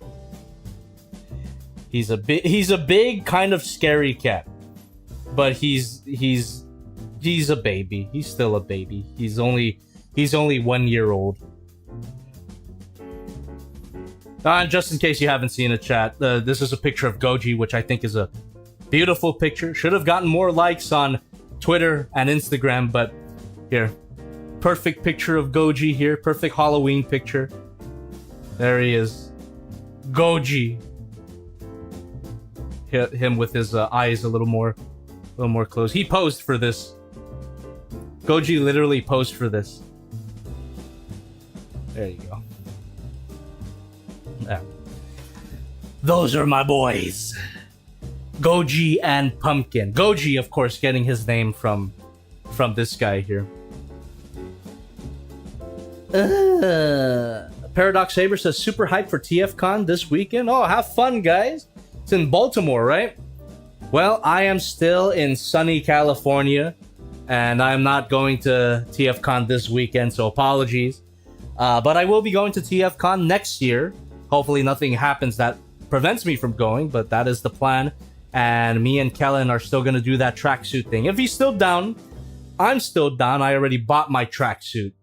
He's a big kind of scary cat. But he's a baby. He's still a baby. He's only 1 year old. Just in case you haven't seen it, chat, this is a picture of Goji, which I think is a beautiful picture. Should have gotten more likes on Twitter and Instagram, but here. Perfect picture of Goji here. Perfect Halloween picture. There he is. Goji. Hit him with his eyes a little more closed. He posed for this. Goji literally posed for this. There you go. Yeah. Those are my boys. Goji and Pumpkin. Goji, of course, getting his name from this guy here. Paradox Saber says, super hype for TFCon this weekend. Oh, have fun, guys. It's in Baltimore, right? Well, I am still in sunny California, and I'm not going to TFCon this weekend, so apologies. But I will be going to TFCon next year. Hopefully nothing happens that prevents me from going, but that is the plan. And me and Kellen are still going to do that tracksuit thing. If he's still down, I'm still down. I already bought my tracksuit.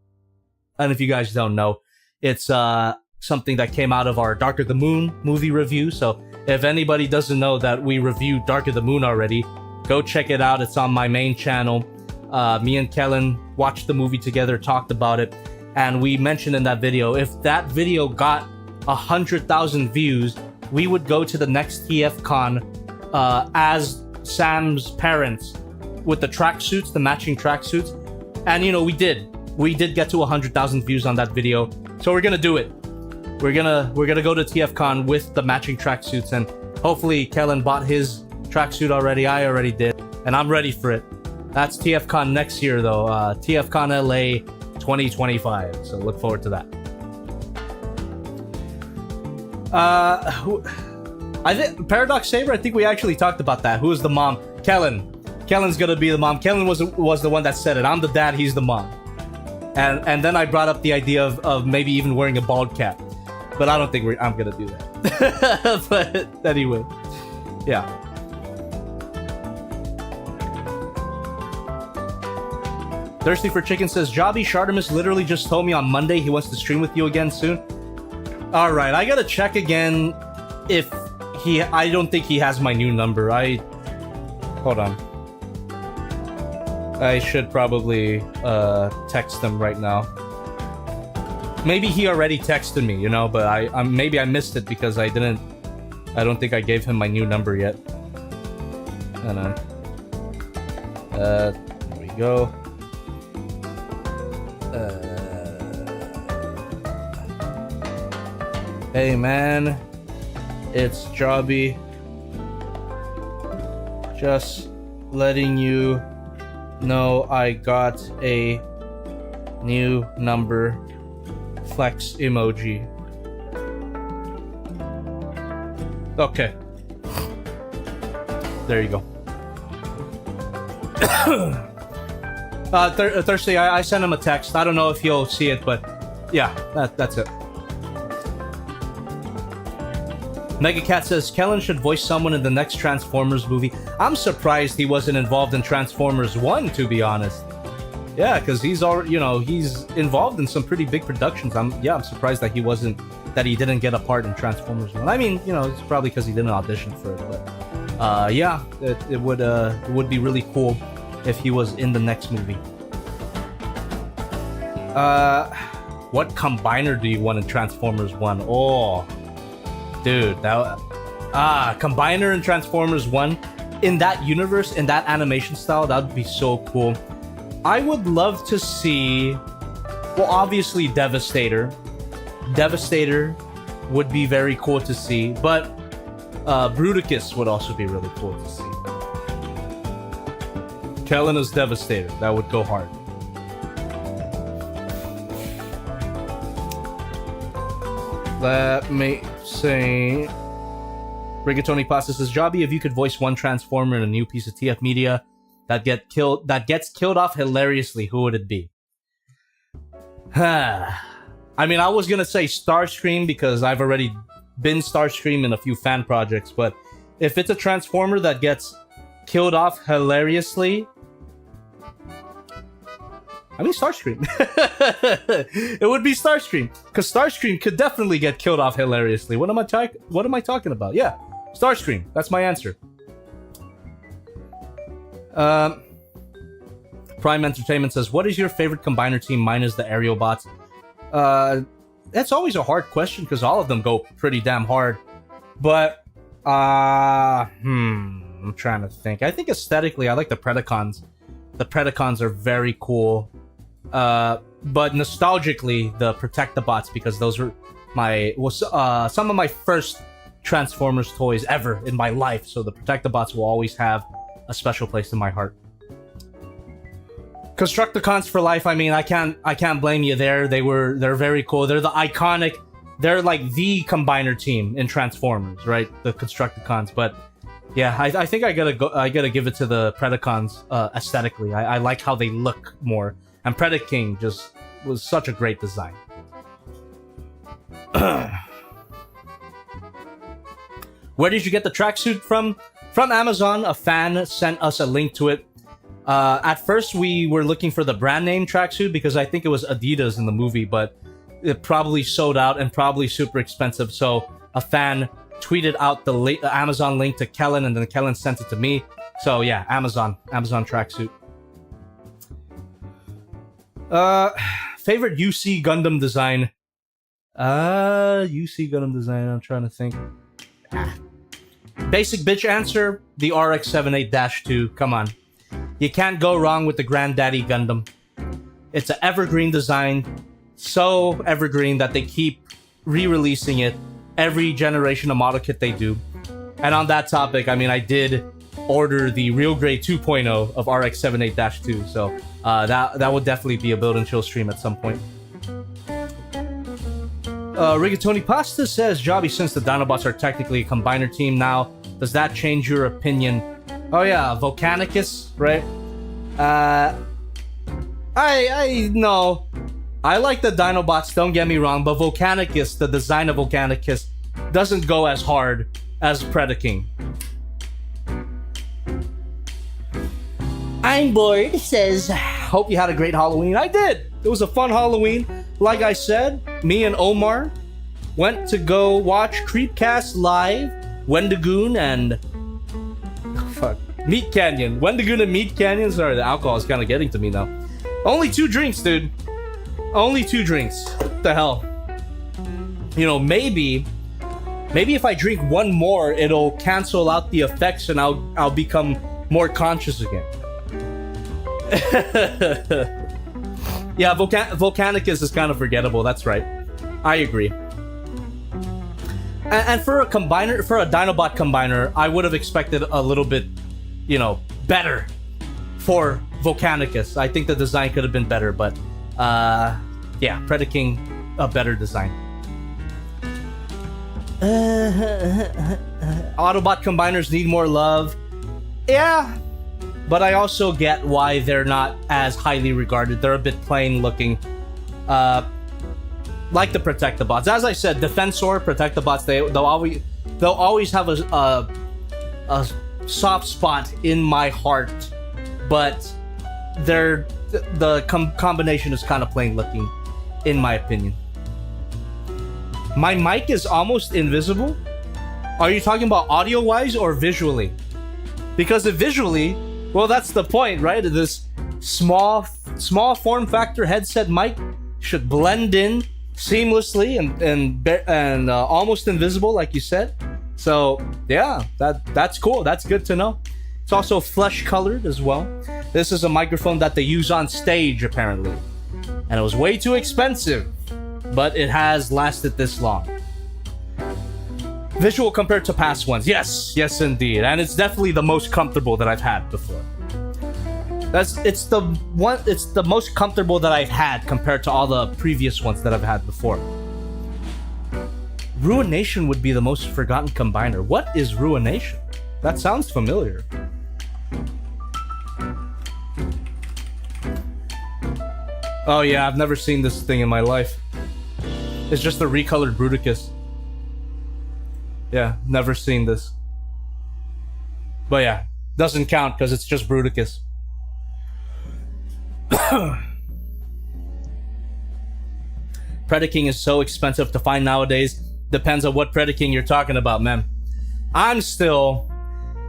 And if you guys don't know, it's something that came out of our Dark of the Moon movie review. So if anybody doesn't know that we reviewed Dark of the Moon already, go check it out. It's on my main channel. Me and Kellen watched the movie together, talked about it, and we mentioned in that video, if that video got 100,000 views, we would go to the next TFCon as Sam's parents with the tracksuits, the matching tracksuits. And you know, we did get to 100,000 views on that video, so we're gonna do it. We're gonna go to TFCon with the matching tracksuits, and hopefully Kellen bought his tracksuit already. I already did, and I'm ready for it. That's TFCon next year, though. TFCon LA 2025. So look forward to that. I think Paradox Saber. I think we actually talked about that. Who is the mom? Kellen. Kellen's gonna be the mom. Kellen was the one that said it. I'm the dad. He's the mom. And then I brought up the idea of maybe even wearing a bald cap, but I don't think I'm gonna do that. But anyway, yeah. Thirsty for Chicken says, Jobby Shartimus literally just told me on Monday he wants to stream with you again soon. All right, I gotta check again if I don't think he has my new number. Hold on. I should probably text him right now. Maybe he already texted me, you know, but maybe I missed it because I didn't I don't think I gave him my new number yet. Hold on. There we go. Hey man, it's Jobby. Just letting you know I got a new number. Flex emoji. Okay. There you go. Thursday, I sent him a text. I don't know if he'll see it, but yeah, that's it. Megacat says Kellen should voice someone in the next Transformers movie. I'm surprised he wasn't involved in Transformers 1, to be honest. Yeah, because he's already, he's involved in some pretty big productions. I'm surprised that he didn't get a part in Transformers 1. I mean, it's probably because he didn't audition for it, but yeah, it would be really cool if he was in the next movie. What combiner do you want in Transformers 1? Oh, dude, combiner in Transformers 1 in that universe, in that animation style, that would be so cool. I would love to see, well, obviously Devastator. Devastator would be very cool to see, but Bruticus would also be really cool to see. Kellen as Devastator, that would go hard. Let me see. Rigatoni Pasta says, Jobby, if you could voice one Transformer in a new piece of TF media that gets killed off hilariously, who would it be? I mean, I was gonna say Starscream because I've already been Starscream in a few fan projects, but if it's a Transformer that gets killed off hilariously, I mean Starscream. It would be Starscream, because Starscream could definitely get killed off hilariously. What am I talking about? Yeah, Starscream. That's my answer. Prime Entertainment says, what is your favorite combiner team minus the aerial bots? That's always a hard question because all of them go pretty damn hard. But I'm trying to think. I think aesthetically I like the Predacons. The Predacons are very cool. But nostalgically, the Protectobots, because those were some of my first Transformers toys ever in my life. So the Protectobots will always have a special place in my heart. Constructicons for life. I mean, I can't blame you there. They're very cool. They're the iconic. They're like the combiner team in Transformers, right? The Constructicons. But yeah, I think I gotta give it to the Predacons aesthetically. I like how they look more. And Predaking just was such a great design. Where did you get the tracksuit from? From Amazon. A fan sent us a link to it. At first, we were looking for the brand name tracksuit because I think it was Adidas in the movie, but it probably sold out and probably super expensive. So a fan tweeted out the Amazon link to Kellen, and then Kellen sent it to me. So yeah, Amazon tracksuit. Favorite UC Gundam design? UC Gundam design. I'm trying to think. Basic bitch answer: the RX-78-2. Come on. You can't go wrong with the Granddaddy Gundam. It's an evergreen design, so evergreen that they keep re-releasing it every generation of model kit they do. And on that topic, I mean, I did order the Real Grade 2.0 of RX-78-2, so that would definitely be a build and chill stream at some point. Rigatoni Pasta says, Jobby, since the Dinobots are technically a combiner team now, does that change your opinion? Oh yeah, Volcanicus, right? I know. I like the Dinobots, don't get me wrong, but Volcanicus, the design of Volcanicus, doesn't go as hard as Predaking. I'm bored says, hope you had a great Halloween. I did. It was a fun Halloween. Like I said, me and Omar went to go watch Creepcast live, Wendigoon and Meat Canyon. Wendigoon and Meat Canyon. Sorry, the alcohol is kind of getting to me now. Only 2 drinks, dude. Only 2 drinks. What the hell? You know, maybe Maybe if I drink one more, it'll cancel out the effects and I'll become more conscious again. Yeah, Volcanicus is kind of forgettable. That's right. I agree. And for a combiner, for a Dinobot combiner, I would have expected a little bit, you know, better for Volcanicus. I think the design could have been better, but yeah, Predaking, a better design. Autobot combiners need more love. Yeah, but I also get why they're not as highly regarded. They're a bit plain looking. Like the Protectobots. As I said, Defensor, Protectobots, they'll always have a soft spot in my heart, but the combination is kind of plain looking, in my opinion. My mic is almost invisible. Are you talking about audio-wise or visually? Because if visually, well, that's the point, right? This small form factor headset mic should blend in seamlessly and almost invisible, like you said. So yeah, that's cool. That's good to know. It's also flesh colored as well. This is a microphone that they use on stage apparently, and it was way too expensive, but it has lasted this long. Visual compared to past ones. Yes indeed. And it's definitely the most comfortable that I've had before. It's the most comfortable that I've had compared to all the previous ones that I've had before. Ruination would be the most forgotten combiner. What is Ruination? That sounds familiar. Oh yeah, I've never seen this thing in my life. It's just a recolored Bruticus. Yeah, never seen this. But yeah, doesn't count because it's just Bruticus. Predaking is so expensive to find nowadays. Depends on what Predaking you're talking about, man. I'm still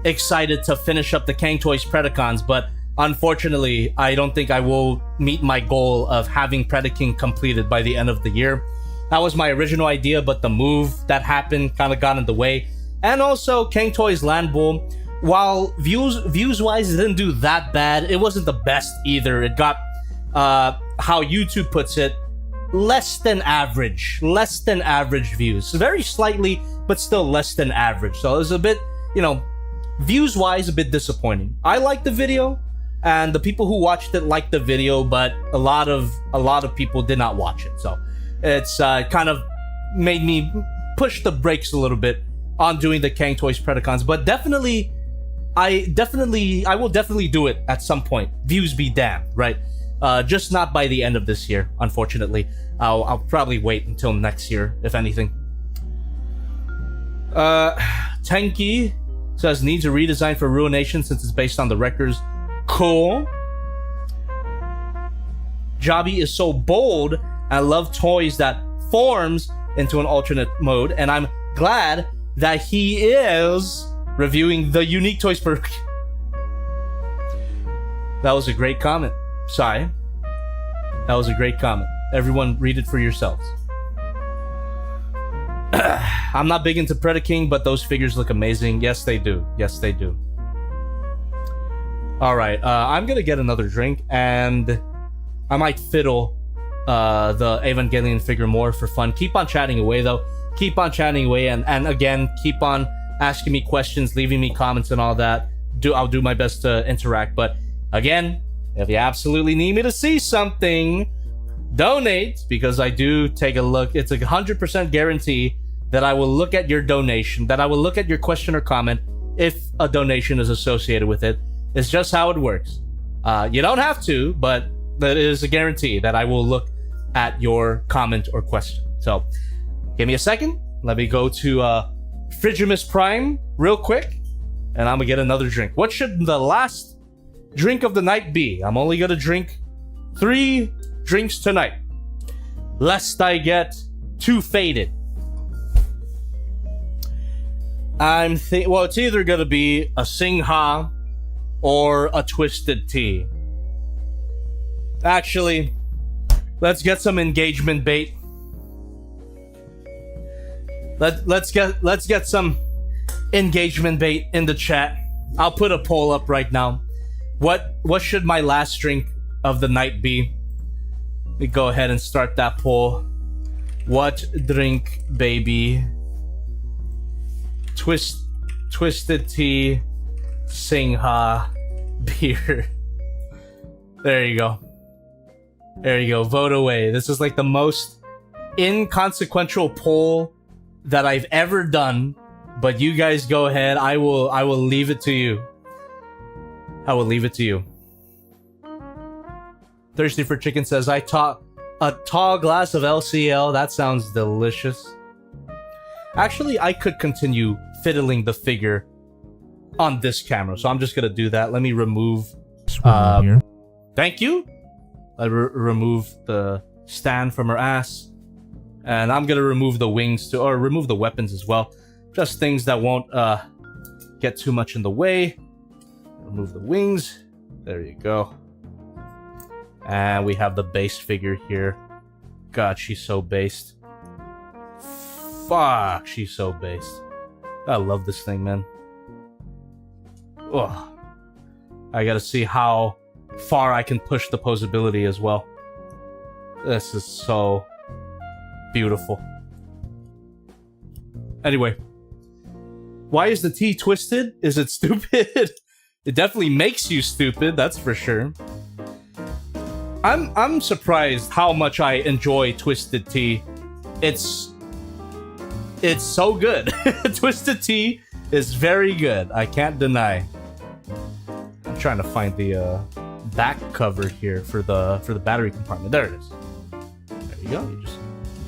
excited to finish up the Kang Toys Predacons, but unfortunately, I don't think I will meet my goal of having Predaking completed by the end of the year. That was my original idea, but the move that happened kind of got in the way. And also, Kang Toys Land Bowl, while views-wise it didn't do that bad, it wasn't the best either. It got, how YouTube puts it, less than average views. Very slightly, but still less than average. So it was a bit, you know, views-wise, a bit disappointing. I liked the video, and the people who watched it liked the video, but a lot of people did not watch it. So it's kind of made me push the brakes a little bit on doing the Kang Toys Predacons. But definitely, I will definitely do it at some point. Views be damned, right? Just not by the end of this year, unfortunately. I'll probably wait until next year, if anything. Tenki says needs a redesign for Ruination since it's based on the Wreckers. Cool. Jobby is so bold. I love toys that forms into an alternate mode, and I'm glad that he is reviewing the unique toys for. That was a great comment. Sorry. That was a great comment. Everyone read it for yourselves. I'm not big into Predaking, but those figures look amazing. Yes, they do. Yes, they do. Alright, I'm gonna get another drink, and I might fiddle the Evangelion figure more for fun. Keep on chatting away, though. Keep on chatting away, and again, keep on asking me questions, leaving me comments and all that. I'll do my best to interact, but again, if you absolutely need me to see something, donate, because I do take a look. It's a 100% guarantee that I will look at your donation, that I will look at your question or comment if a donation is associated with it. It's just how it works. You don't have to, but that is a guarantee that I will look at your comment or question. So, give me a second. Let me go to Frigimus Prime real quick, and I'm gonna get another drink. What should the last drink of the night be? I'm only gonna drink 3 drinks tonight, lest I get too faded. Well, it's either gonna be a Singha or a Twisted Tea. Actually, let's get some engagement bait. let's get some engagement bait in the chat. I'll put a poll up right now. What should my last drink of the night be? Let me go ahead and start that poll. What drink, baby? Twisted tea, Singha, beer. There you go. There you go. Vote away. This is like the most inconsequential poll that I've ever done. But you guys go ahead. I will leave it to you. I will leave it to you. Thirsty for Chicken says, a tall glass of LCL. That sounds delicious. Actually, I could continue fiddling the figure on this camera. So I'm just going to do that. Let me remove... here. Thank you. I remove the stand from her ass. And I'm going to remove the wings too, or remove the weapons as well. Just things that won't get too much in the way. Remove the wings. There you go. And we have the base figure here. God, she's so based. Fuck, she's so based. I love this thing, man. Ugh. I gotta see how far I can push the posability as well. This is so beautiful. Anyway. Why is the tea twisted? Is it stupid? It definitely makes you stupid, that's for sure. I'm surprised how much I enjoy twisted tea. It's so good. Twisted tea is very good. I can't deny. I'm trying to find the back cover here for the battery compartment. There it is. There you go. You just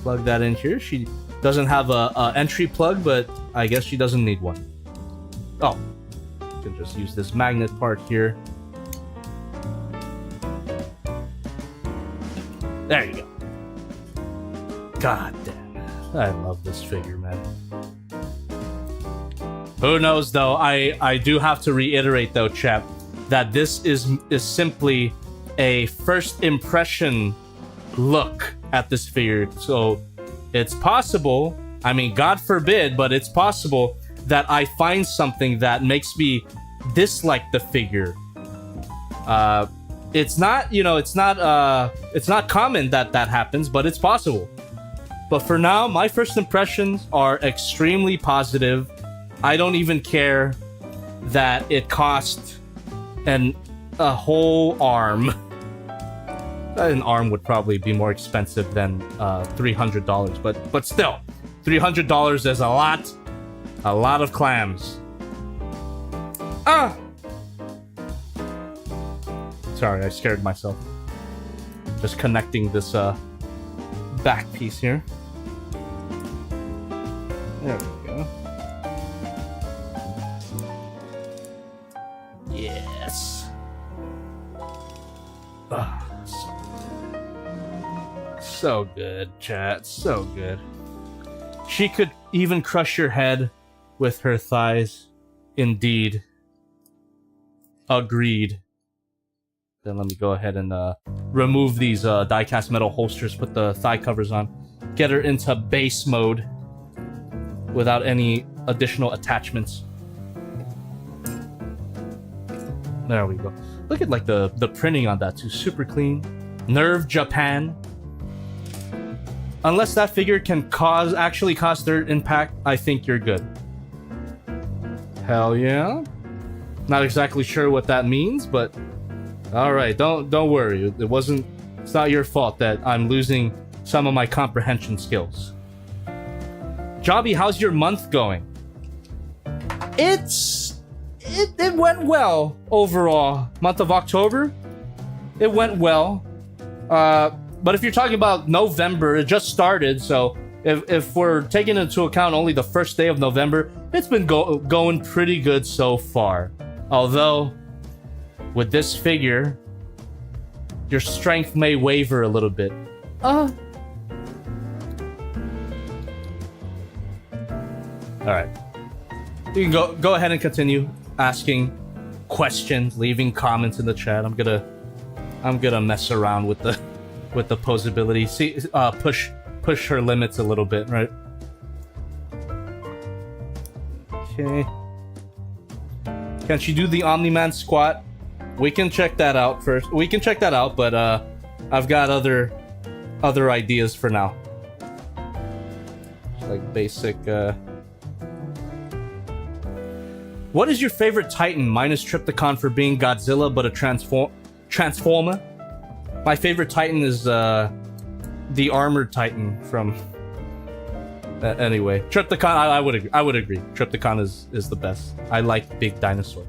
plug that in here. She doesn't have a entry plug, but I guess she doesn't need one. Oh, you can just use this magnet part here. There you go. God damn. I love this figure, man. Who knows, though? I do have to reiterate, though, chap, that this is simply a first impression look at this figure. So it's possible, I mean, God forbid, but it's possible that I find something that makes me dislike the figure. It's not, you know, it's not common that happens, but it's possible. But for now, my first impressions are extremely positive. I don't even care that it cost a whole arm. An arm would probably be more expensive than $300, but still, $300 is a lot of clams. Ah! Sorry, I scared myself. Just connecting this back piece here. There we go. Yes. So good, chat. So good. She could even crush your head with her thighs. Indeed. Agreed. Then let me go ahead and remove these die-cast metal holsters, put the thigh covers on, get her into base mode without any additional attachments. There we go. Look at like the printing on that too, super clean. Nerve Japan. Unless that figure can actually cause third impact, I think you're good. Hell yeah. Not exactly sure what that means, but all right, don't worry. It's not your fault that I'm losing some of my comprehension skills. Jobby, how's your month going? It went well overall. Month of October, it went well. But if you're talking about November, it just started, so if we're taking into account only the first day of November, it's been going pretty good so far. Although, with this figure, your strength may waver a little bit. Alright. You can go ahead and continue asking questions, leaving comments in the chat. I'm gonna mess around with the posability. See, push her limits a little bit, right? Okay. Can she do the Omni-Man squat? We can check that out first. We can check that out, but I've got other ideas for now. Like basic. What is your favorite Titan minus Trypticon for being Godzilla but a transformer? My favorite Titan is the armored Titan from. Anyway, Trypticon. I would agree. I would agree. Trypticon is the best. I like big dinosaur.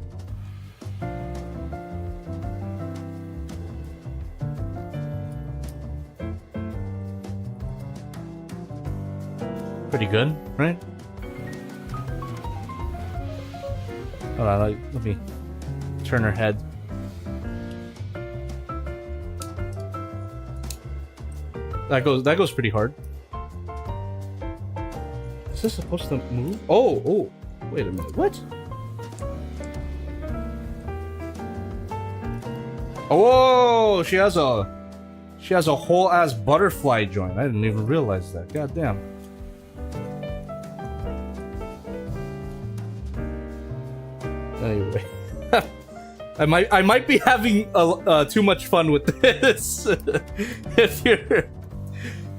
Pretty good, right? Hold on, let me turn her head. That goes pretty hard. Is this supposed to move? Oh, wait a minute. What? Oh, she has a whole ass butterfly joint. I didn't even realize that. God damn. Anyway, I might be having too much fun with this.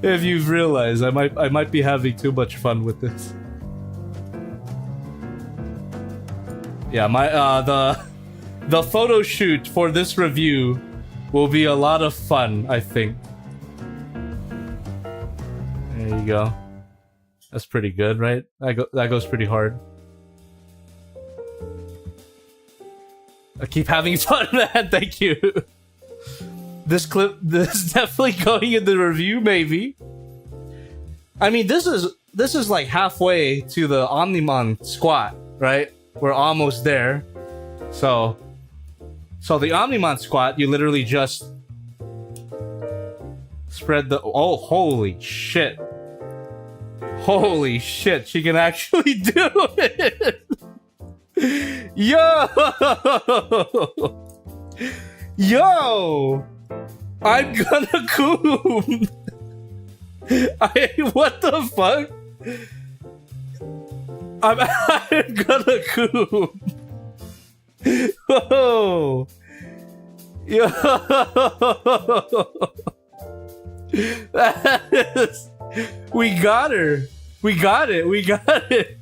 If you've realized, I might be having too much fun with this. Yeah, my the photo shoot for this review will be a lot of fun, I think. There you go. That's pretty good, right? That goes pretty hard. I keep having fun, man. Thank you. This is definitely going in the review, maybe. I mean, this is like halfway to the Omni-Man squat, right? We're almost there. So the Omni-Man squat, you literally just spread the. Oh, holy shit! Holy shit! She can actually do it. Yo! Yo! I'm gonna coom! What the fuck? I'm gonna coom! Whoa! Yo! That is... We got her! We got it! We got it!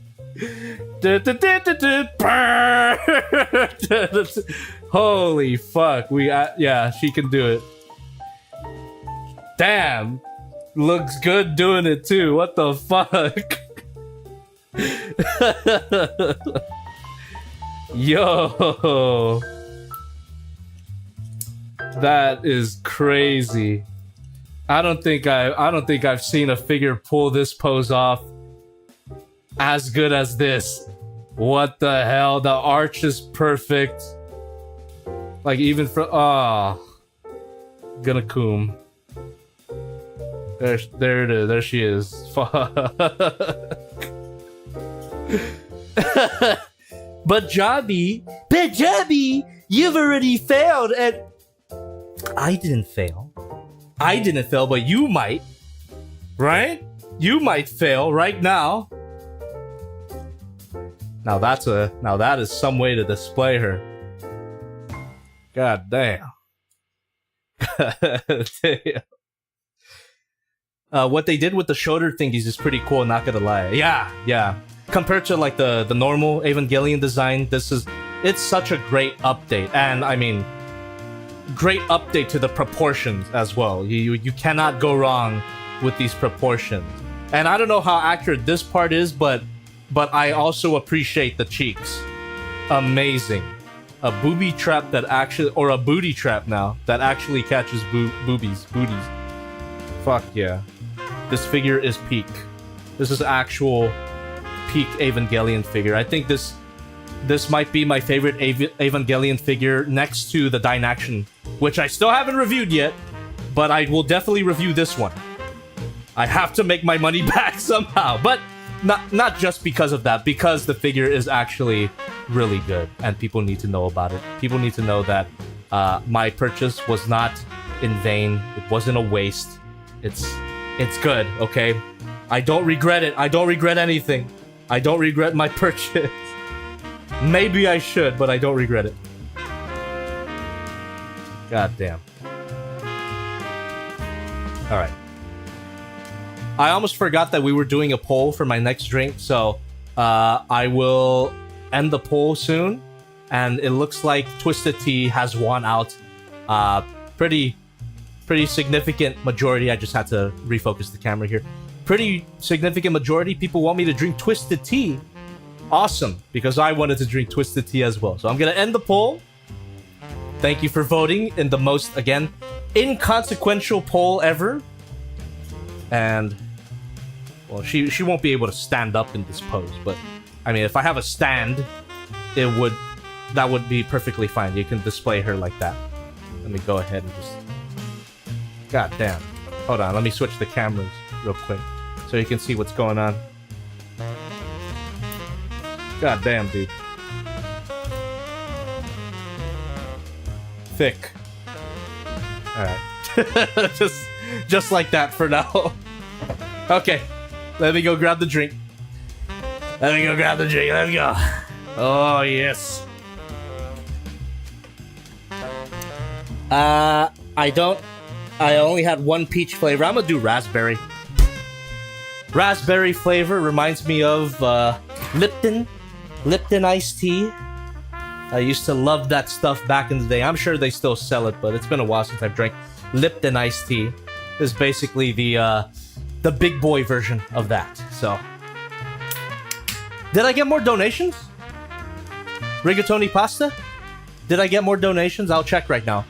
Holy fuck. Yeah, she can do it. Damn. Looks good doing it too. What the fuck? Yo. That is crazy. I don't think I've seen a figure pull this pose off as good as this. What the hell? The arch is perfect. Like even for gonna coom. There it is. There she is. Fuck. But Jobby, you've already failed, and I didn't fail. But you might, right? You might fail right now. Now that is some way to display her. God damn. God damn. What they did with the shoulder thingies is pretty cool, not gonna lie. Yeah. Compared to like the normal Evangelion design, it's such a great update. And I mean, great update to the proportions as well. You cannot go wrong with these proportions. And I don't know how accurate this part is, but I also appreciate the cheeks. Amazing. A booby trap that actually, or a booty trap now, that actually catches booties. Fuck yeah. This figure is peak. This is actual peak Evangelion figure. I think this might be my favorite Evangelion figure next to the Dynaction, which I still haven't reviewed yet, but I will definitely review this one. I have to make my money back somehow, but not just because of that, because the figure is actually really good and people need to know about it. People need to know that my purchase was not in vain. It wasn't a waste. It's good, okay? I don't regret it. I don't regret anything. I don't regret my purchase. Maybe I should, but I don't regret it. God damn. Alright. I almost forgot that we were doing a poll for my next drink, so I will end the poll soon. And it looks like Twisted Tea has won out. Pretty significant majority. I just had to refocus the camera here. Pretty significant majority. People want me to drink Twisted Tea. Awesome, because I wanted to drink Twisted Tea as well. So I'm gonna end the poll. Thank you for voting in the most, again, inconsequential poll ever. And, well, she won't be able to stand up in this pose, but I mean, if I have a stand, that would be perfectly fine. You can display her like that. Let me go ahead and just... God damn. Hold on, let me switch the cameras real quick so you can see what's going on. God damn, dude. Thick. Alright. just like that for now. Okay. Let me go grab the drink. Let's go. Oh, yes. I only had one peach flavor. I'm gonna do raspberry. Raspberry flavor reminds me of Lipton iced tea. I used to love that stuff back in the day. I'm sure they still sell it, but it's been a while since I've drank Lipton iced tea. This is basically the big boy version of that. So, did I get more donations? Rigatoni pasta? Did I get more donations? I'll check right now.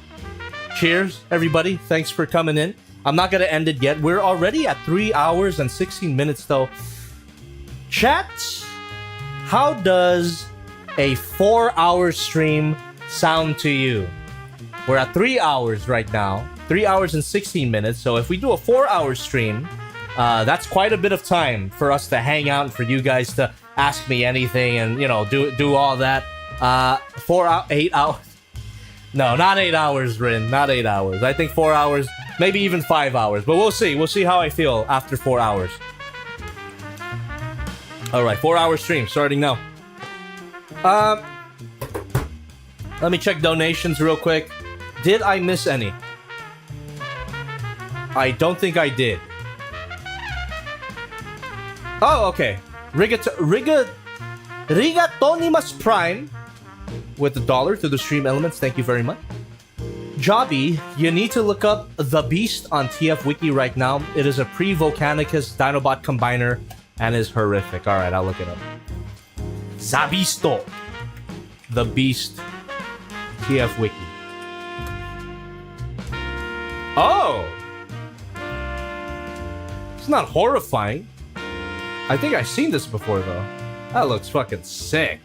Cheers, everybody. Thanks for coming in. I'm not going to end it yet. We're already at 3 hours and 16 minutes, though. Chat, how does a 4-hour stream sound to you? We're at 3 hours right now. 3 hours and 16 minutes. So if we do a 4-hour stream, that's quite a bit of time for us to hang out and for you guys to ask me anything and, you know, do all that. 8 hours. No, not 8 hours, Rin. Not 8 hours. I think 4 hours, maybe even 5 hours. But we'll see. We'll see how I feel after 4 hours. Alright, 4-hour stream starting now. Let me check donations real quick. Did I miss any? I don't think I did. Oh, okay. Rigatonimus Prime with $1 to the stream elements. Thank you very much. Jobby, you need to look up The Beast on TF Wiki right now. It is a pre-Volcanicus Dinobot combiner and is horrific. Alright, I'll look it up. Zabisto. The Beast. TF Wiki. Oh! It's not horrifying. I think I've seen this before, though. That looks fucking sick.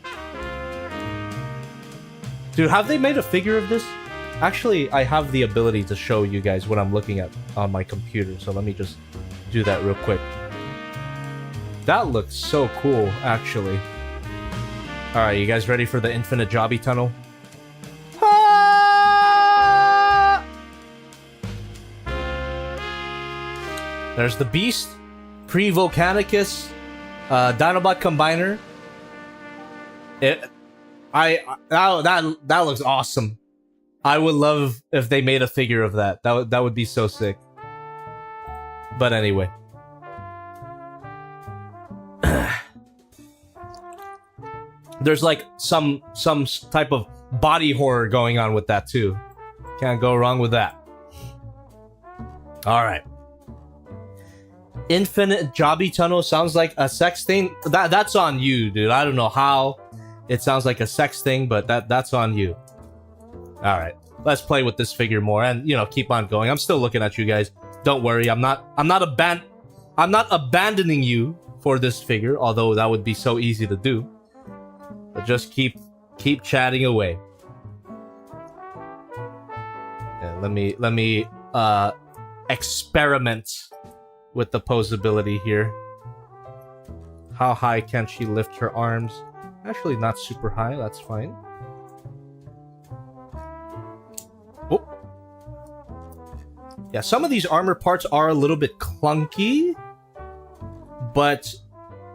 Dude, have they made a figure of this? Actually, I have the ability to show you guys what I'm looking at on my computer, so let me just do that real quick. That looks so cool, actually. Alright, you guys ready for the infinite Jobby tunnel? Ah! There's the Beast, pre-Volcanicus, Dinobot Combiner. That looks awesome. I would love if they made a figure of that. That would be so sick. But anyway. There's like some type of body horror going on with that too. Can't go wrong with that. All right. Infinite Jobby Tunnel sounds like a sex thing. That's on you, dude. I don't know how it sounds like a sex thing, but that's on you. All right, let's play with this figure more, and you know, keep on going. I'm still looking at you guys. Don't worry, I'm not abandoning you for this figure, although that would be so easy to do. But just keep chatting away. Yeah, let me experiment with the posability here. How high can she lift her arms? Actually, not super high. That's fine. Oh. Yeah, some of these armor parts are a little bit clunky, but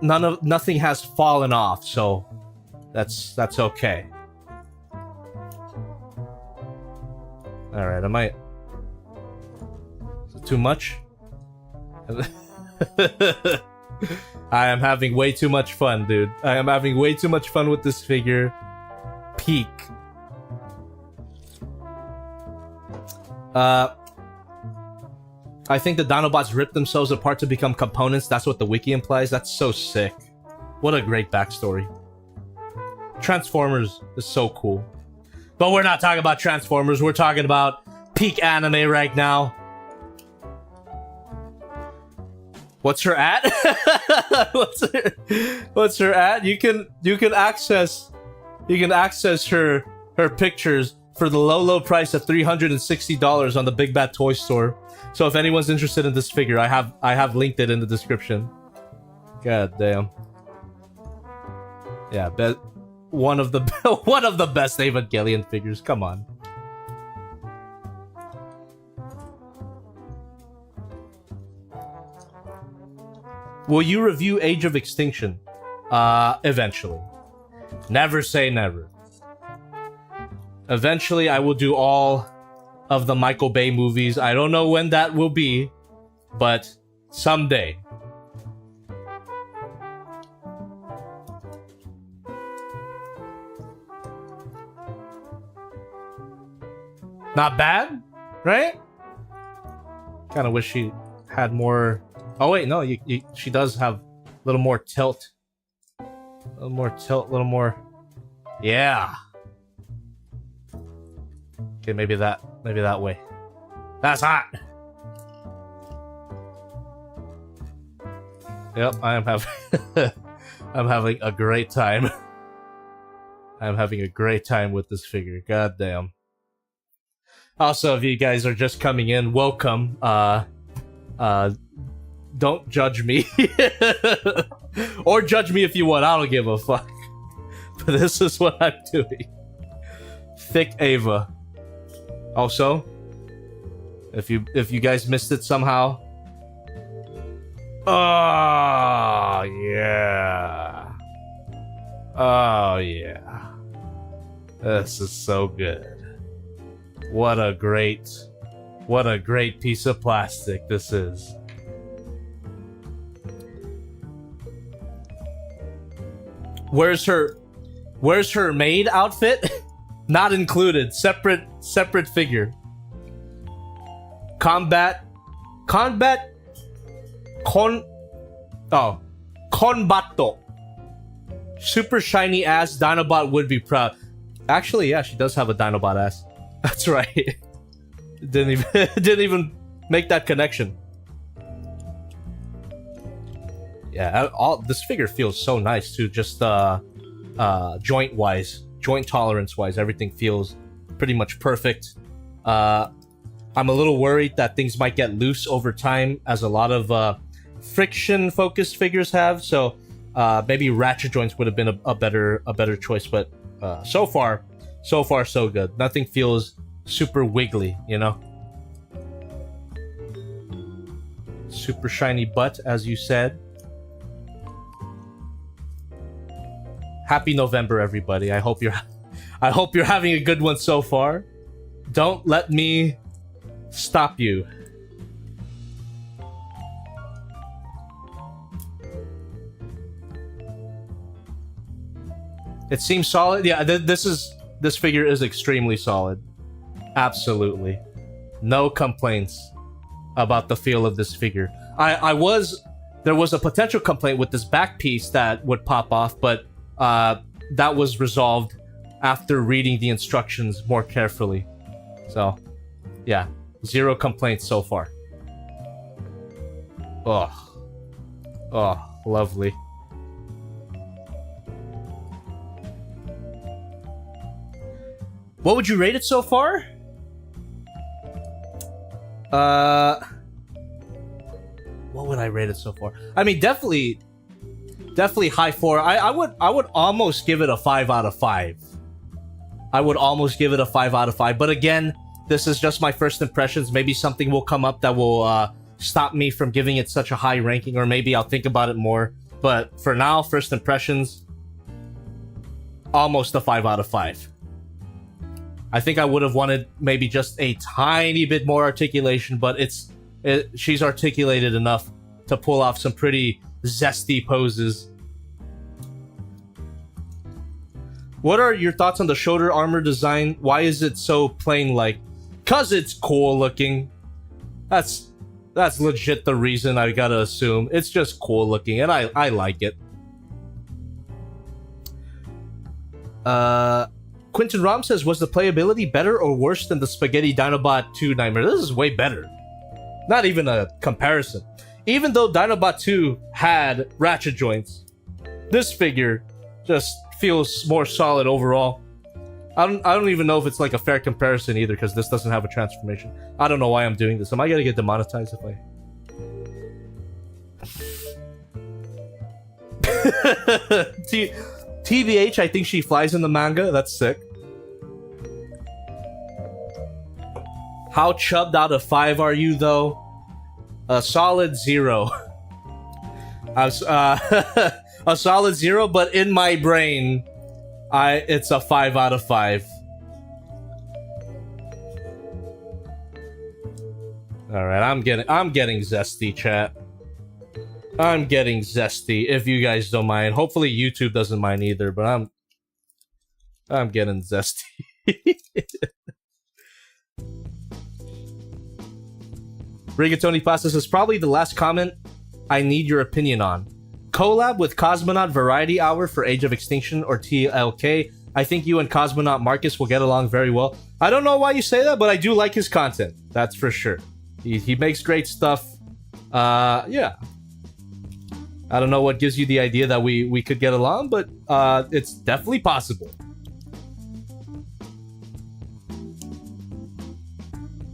nothing has fallen off, so That's okay. All right, I might. Is it too much? I am having way too much fun, dude. I am having way too much fun with this figure. Peak. I think the Dinobots rip themselves apart to become components. That's what the wiki implies. That's so sick. What a great backstory. Transformers is so cool. But we're not talking about Transformers. We're talking about peak anime right now. What's her at? What's her at? You can access her pictures for the low price of $360 on the Big Bad Toy Store. So if anyone's interested in this figure, I have linked it in the description. God damn. Yeah, one of the best Evangelion figures. Come on. Will you review Age of Extinction? Eventually. Never say never. Eventually, I will do all of the Michael Bay movies. I don't know when that will be, but someday. Not bad, right? Kind of wish she had more. Oh wait, no, she does have a little more tilt. A little more tilt, a little more. Yeah. Okay, maybe that way. That's hot. Yep, I am having I'm having a great time. I'm having a great time with this figure. God damn. Also, if you guys are just coming in, welcome. Don't judge me. Or judge me if you want. I don't give a fuck. But this is what I'm doing. THICC Eva. Also, if you guys missed it somehow. Oh yeah. Oh yeah. This is so good. What a great piece of plastic this is. Where's her maid outfit? Not included. Separate figure. Combato. Super shiny ass. Dinobot would be proud. Actually, yeah, she does have a Dinobot ass. That's right. Didn't even make that connection. Yeah, this figure feels so nice too. Just joint wise, joint tolerance wise, everything feels pretty much perfect. I'm a little worried that things might get loose over time, as a lot of friction focused figures have. So maybe ratchet joints would have been a better choice. But so far so good. Nothing feels super wiggly, you know. Super shiny butt, as you said. Happy November, everybody. I hope you're having a good one so far. Don't let me stop you. It seems solid. Yeah, this figure is extremely solid. Absolutely. No complaints about the feel of this figure. There was a potential complaint with this back piece that would pop off, but that was resolved after reading the instructions more carefully. So, yeah, zero complaints so far. Oh, lovely. What would you rate it so far? What would I rate it so far? I mean, definitely high 4. I would almost give it a 5 out of 5. I would almost give it a 5 out of 5. But again, this is just my first impressions. Maybe something will come up that will stop me from giving it such a high ranking, or maybe I'll think about it more. But for now, first impressions, almost a 5 out of 5. I think I would have wanted maybe just a tiny bit more articulation, but she's articulated enough to pull off some pretty zesty poses. What are your thoughts on the shoulder armor design? Why is it so plain-like? 'Cause it's cool looking. That's legit the reason, I gotta assume. It's just cool looking, and I like it. Quentin Rom says, was the playability better or worse than the Spaghetti Dinobot 2 Nightmare? This is way better. Not even a comparison. Even though Dinobot 2 had ratchet joints, this figure just feels more solid overall. I don't even know if it's like a fair comparison either, because this doesn't have a transformation. I don't know why I'm doing this. Am I gonna get demonetized if I... TBH, I think she flies in the manga. That's sick. How chubbed out of 5 are you, though? A solid 0. A solid 0, but in my brain, it's a 5 out of 5. All right, I'm getting zesty, chat. I'm getting zesty, if you guys don't mind. Hopefully YouTube doesn't mind either, but I'm getting zesty. Rigatoni Pasta says, probably the last comment I need your opinion on. Collab with Cosmonaut Variety Hour for Age of Extinction or TLK. I think you and Cosmonaut Marcus will get along very well. I don't know why you say that, but I do like his content. That's for sure. He makes great stuff. Yeah. I don't know what gives you the idea that we could get along, but it's definitely possible.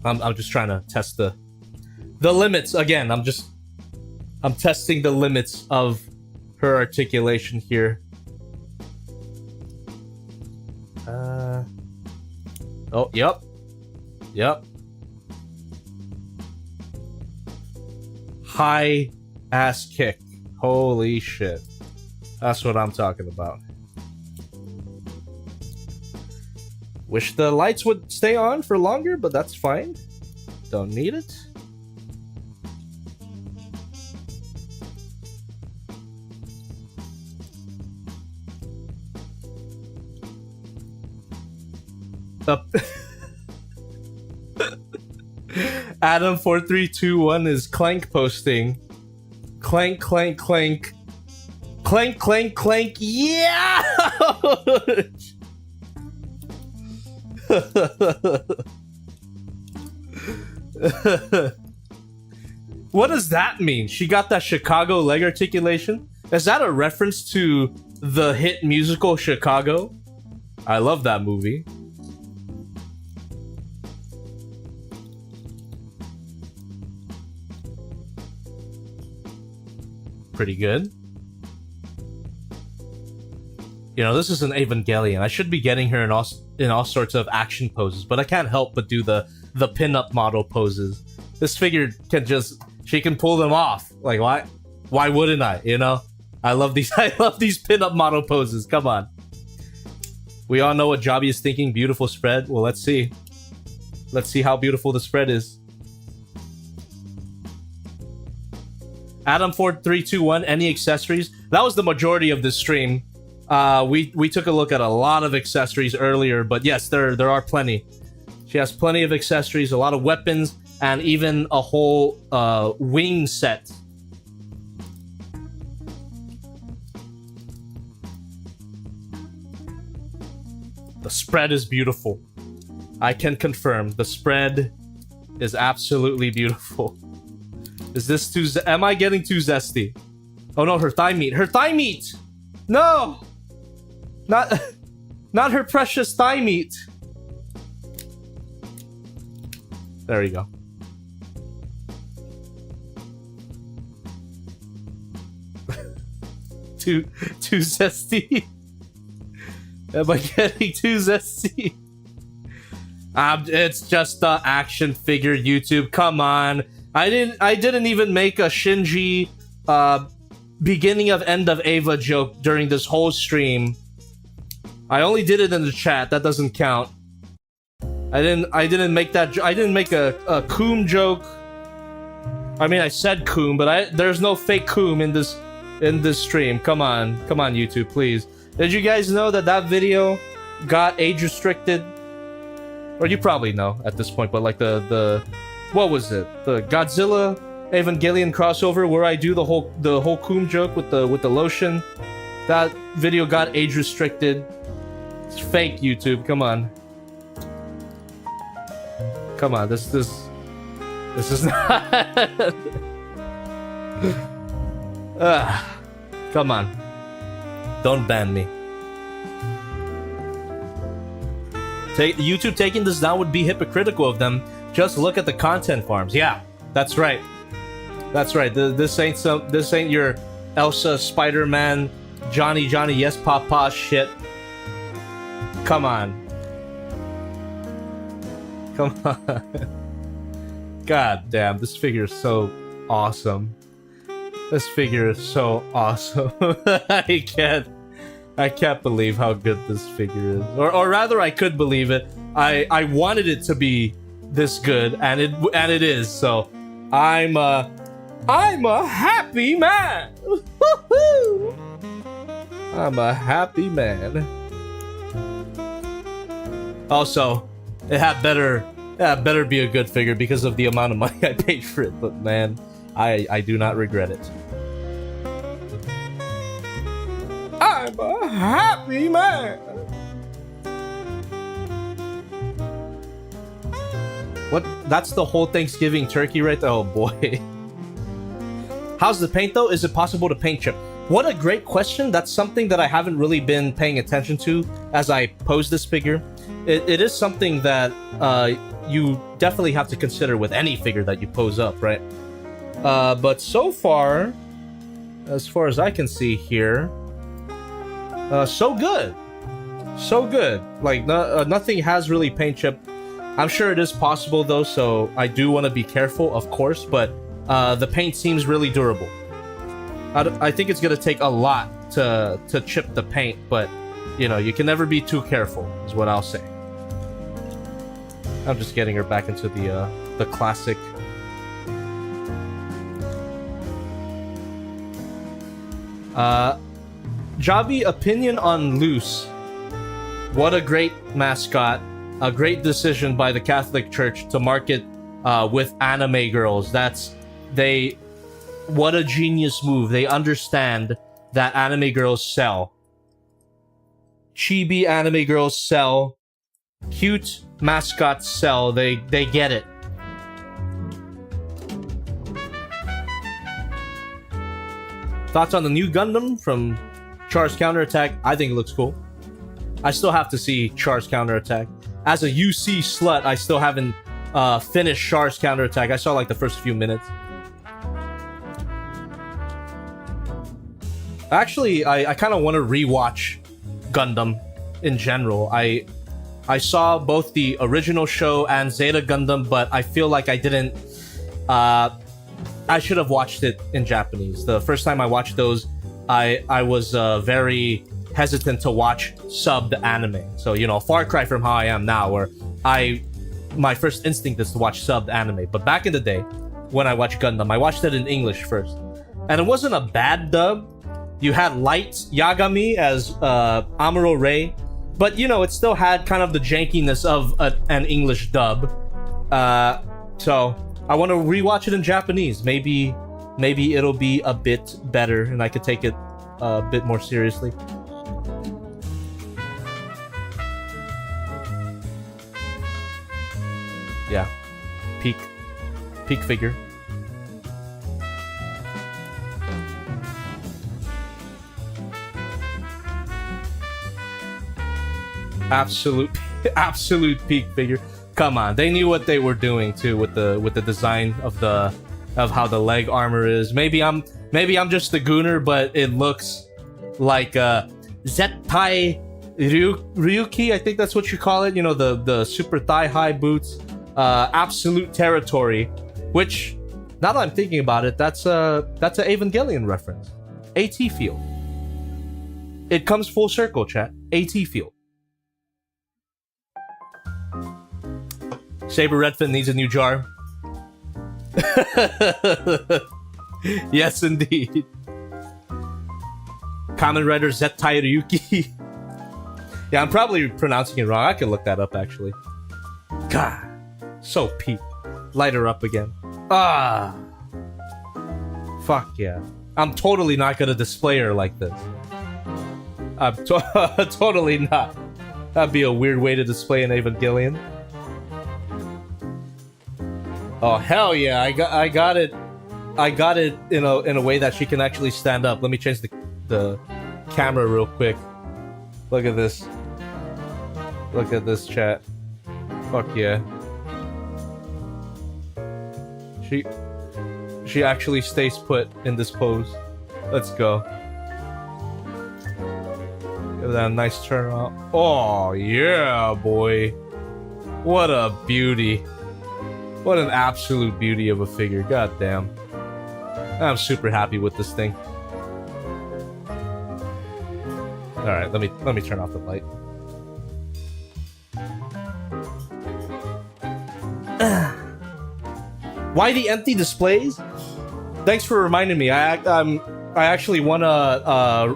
I'm just trying to test the limits again. I'm testing the limits of her articulation here. Oh, yep. High ass kick. Holy shit. That's what I'm talking about. Wish the lights would stay on for longer, but that's fine. Don't need it. Up. Adam4321 is clank posting. Clank, clank, clank. Clank, clank, clank. Yeah! What does that mean? She got that Chicago leg articulation? Is that a reference to the hit musical Chicago? I love that movie. Pretty good. You know, this is an Evangelion. I should be getting her in all sorts of action poses, but I can't help but do the pin-up model poses. This figure she can pull them off. Like, why wouldn't I? You know, I love these pin-up model poses. Come on. We all know what Jobby is thinking. Beautiful spread. Well, let's see. Let's see how beautiful the spread is. Adam4321, any accessories? That was the majority of this stream. We took a look at a lot of accessories earlier, but yes, there are plenty. She has plenty of accessories, a lot of weapons, and even a whole wing set. The spread is beautiful. I can confirm the spread is absolutely beautiful. Is this too... Am I getting too zesty? Oh no, her thigh meat. Her thigh meat! No! Not her precious thigh meat. There we go. Too zesty? Am I getting too zesty? It's just the action figure YouTube. Come on. I didn't even make a Shinji beginning of end of Eva joke during this whole stream. I only did it in the chat. That doesn't count. I didn't make that. I didn't make a coom joke. I mean, I said coom, but there's no fake coom in this stream. Come on, YouTube, please. Did you guys know that video got age restricted? Or you probably know at this point, but like the what was it? The Godzilla Evangelion crossover where I do the whole coom joke with the lotion. That video got age restricted. It's fake, YouTube. Come on. This is not. Come on. Don't ban me. YouTube taking this down would be hypocritical of them. Just look at the content farms. Yeah, that's right. That's right. This ain't your Elsa, Spider-Man, Johnny, yes, Papa shit. Come on. God damn, this figure is so awesome. This figure is so awesome. I can't believe how good this figure is. Or rather, I could believe it. I wanted it to be this good, and it is. So I'm a happy man. I'm a happy man. Also, it had better be a good figure because of the amount of money I paid for it. But man, I do not regret it. I'm a happy man. What? That's the whole Thanksgiving turkey right there? Oh boy. How's the paint though? Is it possible to paint chip? What a great question. That's something that I haven't really been paying attention to as I pose this figure. It is something that you definitely have to consider with any figure that you pose up, right? But so far as I can see here, so good. Like nothing has really paint chipped. I'm sure it is possible though, so I do want to be careful, of course, but the paint seems really durable. I think it's gonna take a lot to chip the paint, but you know, you can never be too careful, is what I'll say. I'm just getting her back into the classic. Javi, opinion on Loose. What a great mascot. A great decision by the Catholic Church to market with anime girls. What a genius move. They understand that anime girls sell. Chibi anime girls sell. Cute mascots sell. They get it. Thoughts on the new Gundam from Char's Counterattack? I think it looks cool. I still have to see Char's Counterattack. As a UC slut, I still haven't finished Char's Counterattack. I saw like the first few minutes. Actually, I kind of want to rewatch Gundam in general. I saw both the original show and Zeta Gundam, but I feel like I didn't... I should have watched it in Japanese. The first time I watched those, I was very hesitant to watch subbed anime. So, you know, far cry from how I am now, where my first instinct is to watch subbed anime. But back in the day, when I watched Gundam, I watched it in English first. And it wasn't a bad dub. You had Light Yagami as Amuro Ray, but, you know, it still had kind of the jankiness of an English dub. So I want to rewatch it in Japanese. Maybe it'll be a bit better and I could take it a bit more seriously. Yeah, peak figure. Absolute peak figure. Come on, they knew what they were doing too with the design of how the leg armor is. Maybe I'm just the gooner, but it looks like Zettai Ryuki. I think that's what you call it. You know, the super thigh high boots. Absolute territory, which now that I'm thinking about it, that's a Evangelion reference. AT field. It comes full circle, chat. AT field. Saber Redfin needs a new jar. Yes, indeed. Kamen Rider Zettai Ryuki. Yeah, I'm probably pronouncing it wrong. I can look that up, actually. God, so peak. Light her up again. Ah. Fuck yeah. I'm totally not gonna display her like this. I'm totally not. That'd be a weird way to display an Evangelion. Oh hell yeah! I got it. I got it in a way that she can actually stand up. Let me change the camera real quick. Look at this. Look at this, chat. Fuck yeah. She actually stays put in this pose. Let's go. Give that a nice turn out. Oh yeah, boy. What a beauty. What an absolute beauty of a figure. God damn. I'm super happy with this thing. Alright, let me turn off the light. Why the empty displays? Thanks for reminding me. I actually want to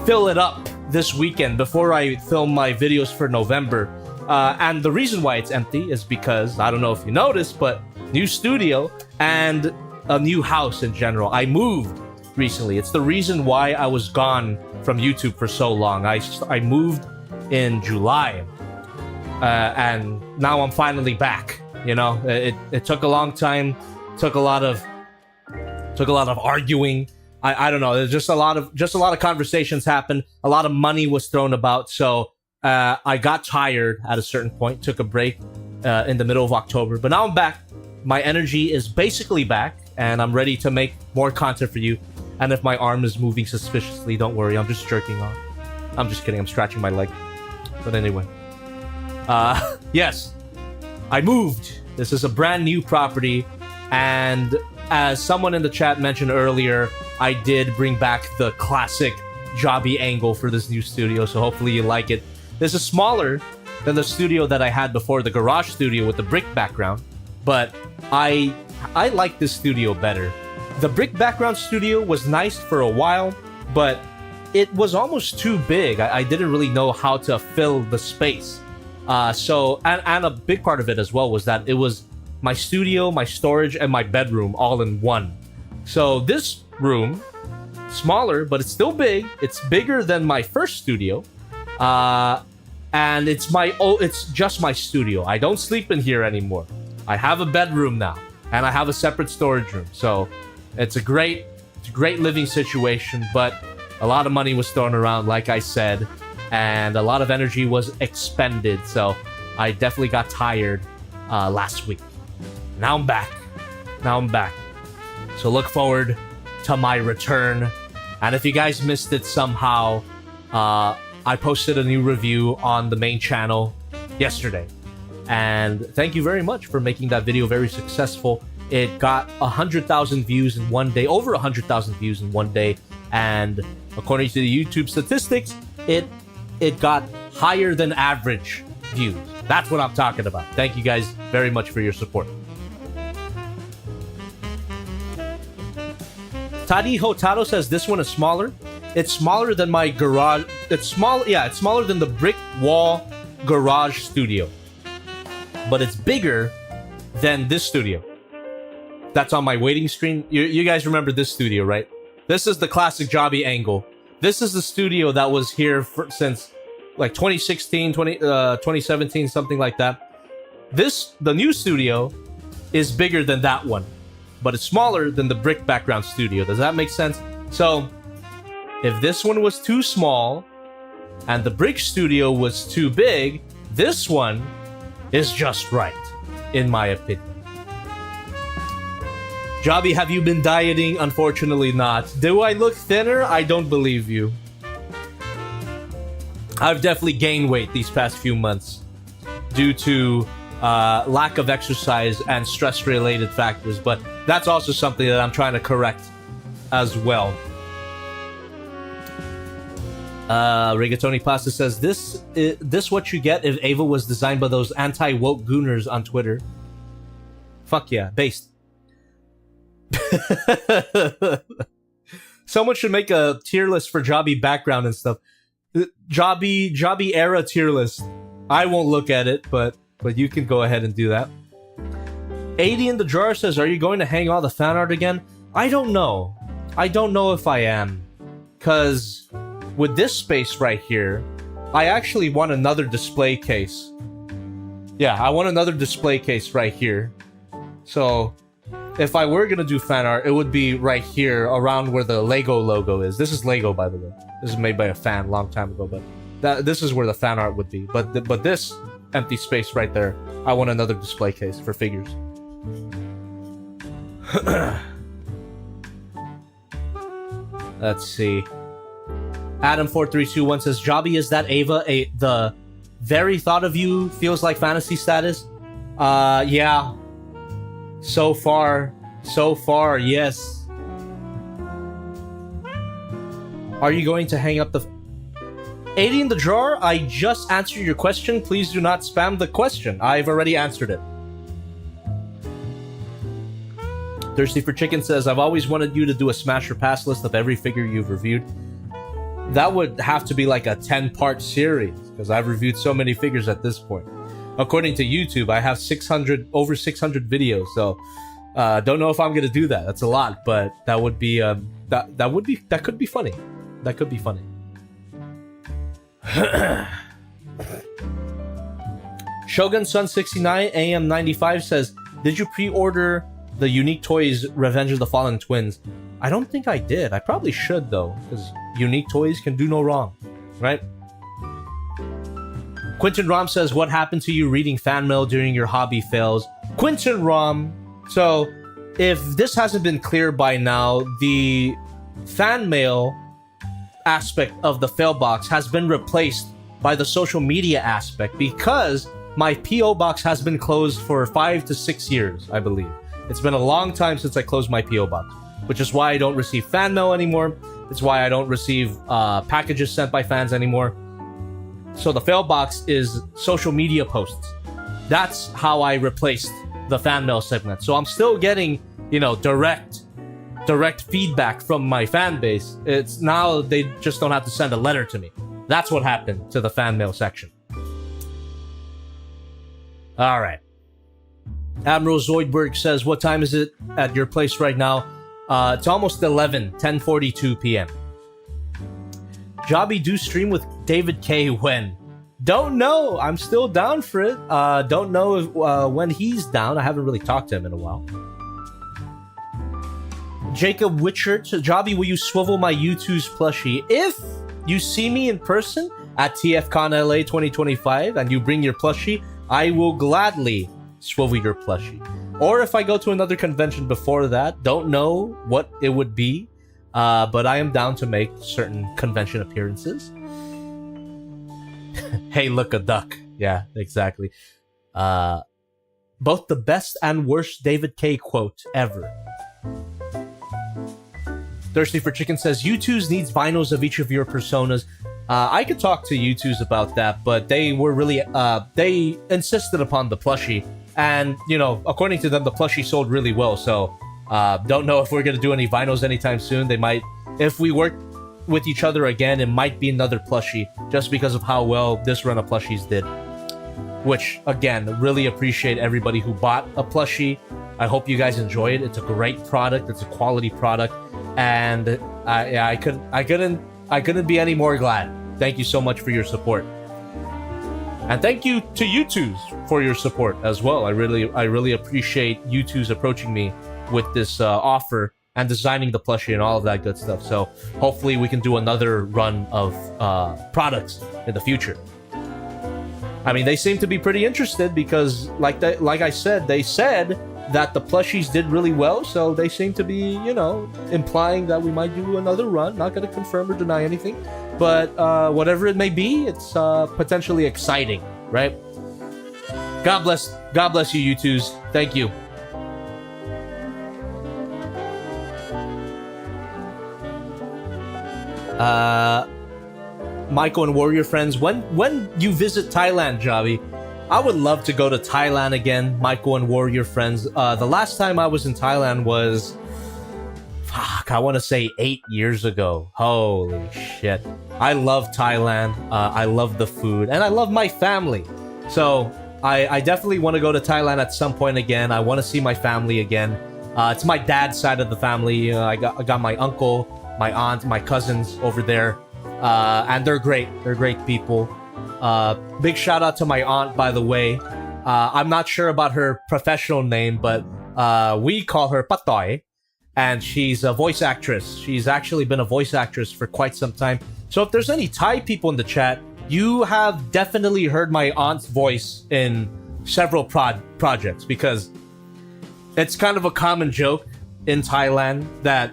fill it up this weekend before I film my videos for November. And the reason why it's empty is because, I don't know if you noticed, but new studio and a new house in general. I moved recently. It's the reason why I was gone from YouTube for so long. I moved in July. And now I'm finally back. You know, it took a long time. Took a lot of arguing. I don't know. There's just a lot of conversations happened. A lot of money was thrown about. So I got tired at a certain point. Took a break in the middle of October. But now I'm back. My energy is basically back, and I'm ready to make more content for you. And if my arm is moving suspiciously, don't worry. I'm just jerking off. I'm just kidding. I'm scratching my leg. But anyway. Yes. I moved. This is a brand new property. And as someone in the chat mentioned earlier, I did bring back the classic jobby angle for this new studio. So hopefully you like it. This is smaller than the studio that I had before, the garage studio with the brick background. But I like this studio better. The brick background studio was nice for a while, but it was almost too big. I didn't really know how to fill the space. And a big part of it as well was that it was my studio, my storage, and my bedroom all in one. So this room, smaller, but it's still big. It's bigger than my first studio. And it's just my studio. I don't sleep in here anymore. I have a bedroom now, and I have a separate storage room. So it's a great living situation, but a lot of money was thrown around, like I said, and a lot of energy was expended. So I definitely got tired last week. Now I'm back. So look forward to my return. And if you guys missed it somehow, I posted a new review on the main channel yesterday. And thank you very much for making that video very successful. It got 100,000 views in one day, over 100,000 views in one day. And according to the YouTube statistics, it got higher than average views. That's what I'm talking about. Thank you guys very much for your support. Tadi Hotaro says this one is smaller. It's smaller than my garage. It's smaller than the brick wall garage studio. But it's bigger than this studio. That's on my waiting screen. You guys remember this studio, right? This is the classic jobby angle. This is the studio that was here since like 2016, 2017, something like that. The new studio is bigger than that one, but it's smaller than the brick background studio. Does that make sense? So if this one was too small and the brick studio was too big, this one is just right, in my opinion. Jobby, have you been dieting? Unfortunately not. Do I look thinner? I don't believe you. I've definitely gained weight these past few months due to lack of exercise and stress-related factors, but that's also something that I'm trying to correct as well. Rigatoni Pasta says, this what you get if Eva was designed by those anti-woke gooners on Twitter. Fuck yeah, based. Someone should make a tier list for Jobby background and stuff. Jobby era tier list. I won't look at it, but you can go ahead and do that. 80 in the jar says, are you going to hang all the fan art again? I don't know. I don't know if I am. Because with this space right here, I actually want another display case. Yeah, I want another display case right here. So if I were going to do fan art, it would be right here around where the Lego logo is. This is Lego, by the way. This is made by a fan a long time ago, but this is where the fan art would be. But this empty space right there, I want another display case for figures. Let's see. Adam4321 says, Jobby, is that Eva the very thought of you feels like fantasy status? Yeah. So far, yes. Are you going to hang up the... 80 in the drawer? I just answered your question. Please do not spam the question. I've already answered it. Thirsty for Chicken says, I've always wanted you to do a smash or pass list of every figure you've reviewed. That would have to be like a 10-part series, because I've reviewed so many figures at this point. According to YouTube, I have over 600 videos, so don't know if I'm gonna do that. That's a lot, but that would be that could be funny. That could be funny. Shogun Sun 69 AM 95 says, did you pre-order the Unique Toys Revenge of the Fallen Twins? I don't think I did. I probably should though, because Unique Toys can do no wrong, right? Quentin Rom says, what happened to you reading fan mail during your hobby fails? Quentin Rom, so if this hasn't been clear by now, the fan mail aspect of the fail box has been replaced by the social media aspect because my PO box has been closed for 5 to 6 years, I believe. It's been a long time since I closed my PO box, which is why I don't receive fan mail anymore. It's why I don't receive packages sent by fans anymore. So the fail box is social media posts. That's how I replaced the fan mail segment. So I'm still getting, direct feedback from my fan base. It's now they just don't have to send a letter to me. That's what happened to the fan mail section. All right. Admiral Zoidberg says, what time is it at your place right now? It's almost 10:42 p.m. Jobby, do stream with David K when? Don't know. I'm still down for it. Don't know if, when he's down. I haven't really talked to him in a while. Jacob Witchert, Jobby, will you swivel my U2's plushie? If you see me in person at TFCon LA 2025 and you bring your plushie, I will gladly swivel your plushie. Or if I go to another convention before that, don't know what it would be, but I am down to make certain convention appearances. Hey, look, a duck. Yeah, exactly. Both the best and worst David K quote ever. Thirsty for Chicken says, U2s needs vinyls of each of your personas. I could talk to U2s about that, but they were really, they insisted upon the plushie. And, according to them, the plushie sold really well. So, don't know if we're going to do any vinyls anytime soon. They might, if we work with each other again, it might be another plushie just because of how well this run of plushies did. Which, again, really appreciate everybody who bought a plushie. I hope you guys enjoy it. It's a great product. It's a quality product. And I couldn't be any more glad. Thank you so much for your support. And thank you to U2s for your support as well. I really appreciate U2s approaching me with this offer and designing the plushie and all of that good stuff. So hopefully we can do another run of products in the future. I mean, they seem to be pretty interested because, like I said, they said that the plushies did really well. So they seem to be, implying that we might do another run. Not going to confirm or deny anything. But whatever it may be, it's potentially exciting, right? God bless you, U2s. Thank you. Michael and Warrior Friends, when you visit Thailand, Javi, I would love to go to Thailand again, Michael and Warrior Friends. The last time I was in Thailand was, I want to say 8 years ago. Holy shit. I love Thailand. I love the food, and I love my family. So I definitely want to go to Thailand at some point again. I want to see my family again. It's my dad's side of the family. I got my uncle, my aunt, my cousins over there. And they're great. They're great people. Big shout out to my aunt, by the way. I'm not sure about her professional name, but we call her Patoy. And she's a voice actress. She's actually been a voice actress for quite some time. So if there's any Thai people in the chat, you have definitely heard my aunt's voice in several projects, because it's kind of a common joke in Thailand that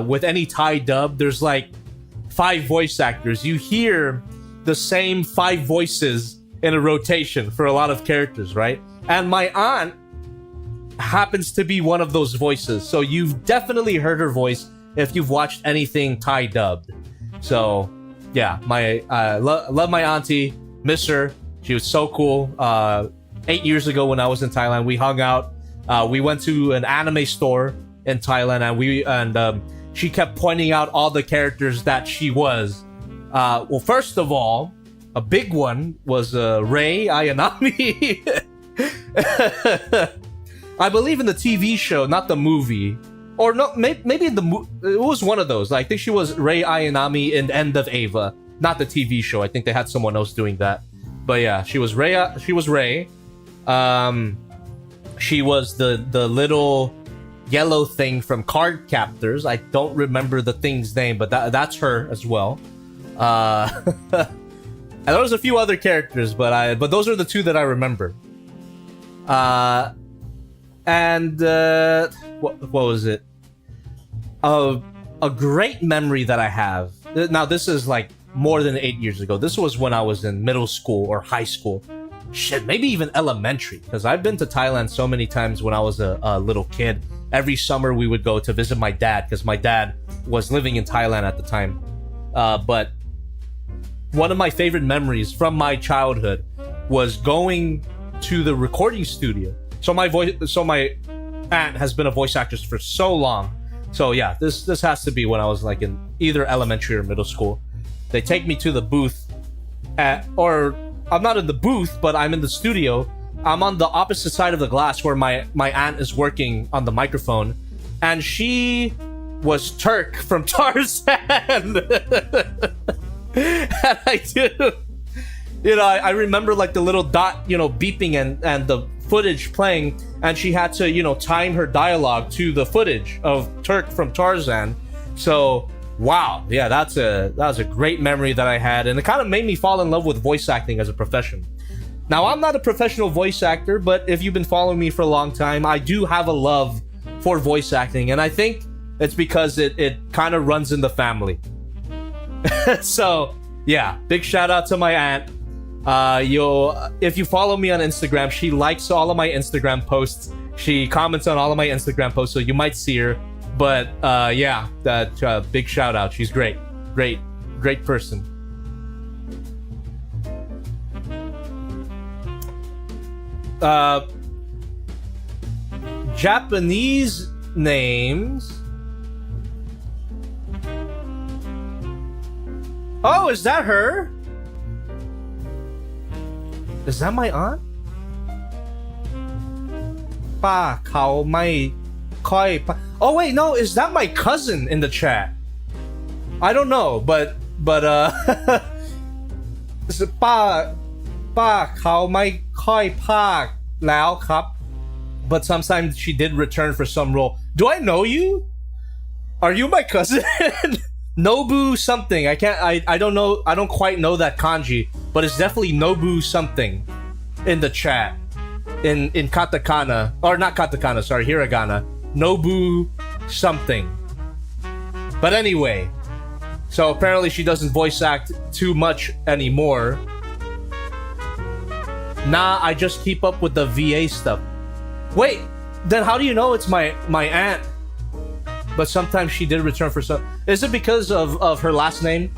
with any Thai dub, there's like 5 voice actors. You hear the same 5 voices in a rotation for a lot of characters, right? And my aunt happens to be one of those voices, so you've definitely heard her voice if you've watched anything Thai dubbed. So yeah, my love my auntie, miss her. She was so cool. 8 years ago when I was in Thailand, we hung out. We went to an anime store in Thailand, and she kept pointing out all the characters that she was. Well, first of all, a big one was Rei Ayanami. I believe in the TV show, not the movie. Or no, maybe in it was one of those. I think she was Rei Ayanami in End of Eva, not the TV show. I think they had someone else doing that. But yeah, she was Rei. She was Rei. She was the little yellow thing from Card Captors. I don't remember the thing's name, but that's her as well. And there was a few other characters, but those are the 2 that I remember. And what was it? A great memory that I have. Now this is like more than 8 years ago. This was when I was in middle school or high school. Shit, maybe even elementary. Because I've been to Thailand so many times when I was a little kid. Every summer we would go to visit my dad, because my dad was living in Thailand at the time. But one of my favorite memories from my childhood was going to the recording studio. So my aunt has been a voice actress for so long. So yeah, this has to be when I was like in either elementary or middle school. They take me to the booth or I'm not in the booth, but I'm in the studio. I'm on the opposite side of the glass where my aunt is working on the microphone, and she was Turk from Tarzan. And I do, I remember like the little dot, beeping and the footage playing, and she had to, time her dialogue to the footage of Turk from Tarzan. So wow, yeah, that was a great memory that I had, and it kind of made me fall in love with voice acting as a profession. Now, I'm not a professional voice actor, but if you've been following me for a long time, I do have a love for voice acting, and I think it's because it kind of runs in the family. So yeah, big shout out to my aunt. If you follow me on Instagram, she likes all of my Instagram posts. She comments on all of my Instagram posts, so you might see her. But yeah, that big shout out. She's great person. Japanese names. Oh, is that her? Is that my aunt? ป้าเขาไม่ค่อย Oh wait, no, is that my cousin in the chat? I don't know, but ป้าเขาไม่ค่อยพากแล้วครับ But sometimes she did return for some role. Do I know you? Are you my cousin? Nobu something. I don't know. I don't quite know that kanji, but it's definitely Nobu something in the chat. In katakana, or not katakana, sorry, hiragana. Nobu something. But anyway, so apparently she doesn't voice act too much anymore. Nah, I just keep up with the VA stuff. Wait, then how do you know it's my aunt? But sometimes she did return for some. Is it because of her last name?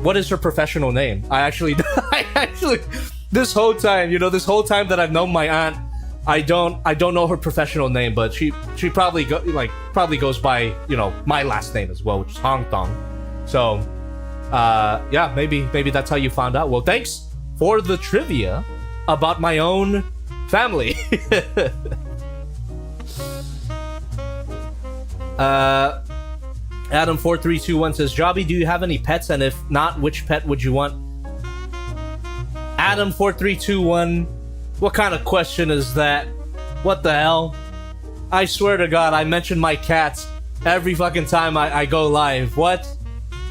what is her professional name? I actually, this whole time, you know, this whole time that I've known my aunt, I don't know her professional name, but she probably goes by, you know, my last name as well, which is Hong Tong. So, yeah, maybe that's how you found out. Well, thanks for the trivia about my own family. Adam4321 says, Jobby, do you have any pets? And if not, which pet would you want? Adam4321, what kind of question is that? What the hell? I swear to God, I mention my cats every fucking time I go live. What?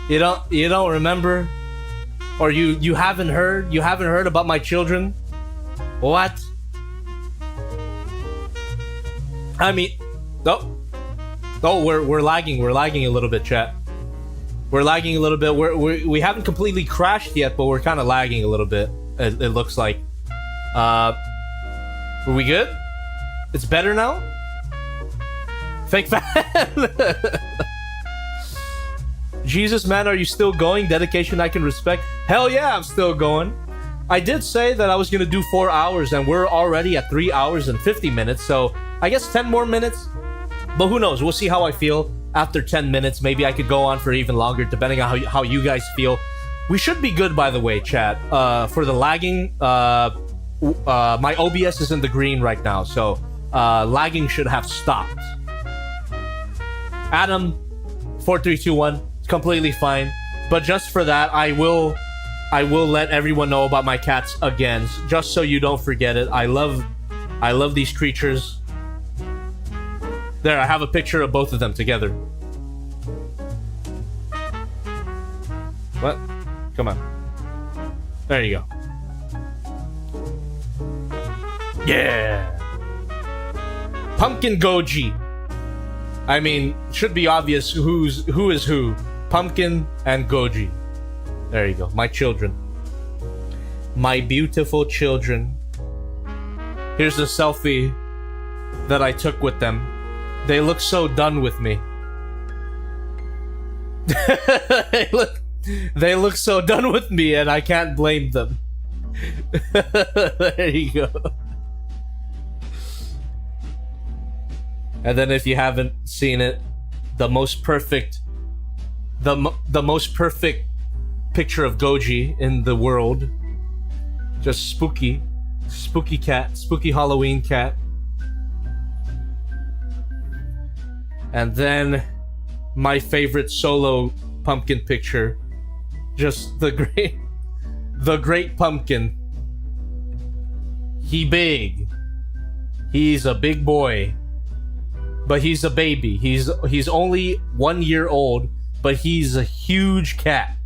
You don't remember? Or you haven't heard? You haven't heard about my children? What? I mean, no. Oh, we're lagging. We're lagging a little bit, chat. We're lagging a little bit. We haven't completely crashed yet, but we're kind of lagging a little bit. It looks like. Were we good? It's better now? Fake fan. Jesus, man, are you still going? Dedication I can respect. Hell yeah, I'm still going. I did say that I was gonna do 4 hours, and we're already at 3 hours and 50 minutes. So I guess 10 more minutes. But who knows? We'll see how I feel after 10 minutes. Maybe I could go on for even longer, depending on how you guys feel. We should be good, by the way, chat. For the lagging, my OBS is in the green right now, so lagging should have stopped. Adam4321, it's completely fine. But just for that, I will let everyone know about my cats again, just so you don't forget it. I love these creatures. There, I have a picture of both of them together. What? Come on. There you go. Yeah! Pumpkin Goji. I mean, should be obvious who is who. Pumpkin and Goji. There you go. My children. My beautiful children. Here's the selfie that I took with them. They look so done with me. They look so done with me, and I can't blame them. There you go. And then if you haven't seen it, the most perfect picture of Goji in the world. Just spooky cat, spooky Halloween cat. And then my favorite solo pumpkin picture, just the great pumpkin. He big. He's a big boy. But he's a baby. He's only 1 year old, but he's a huge cat.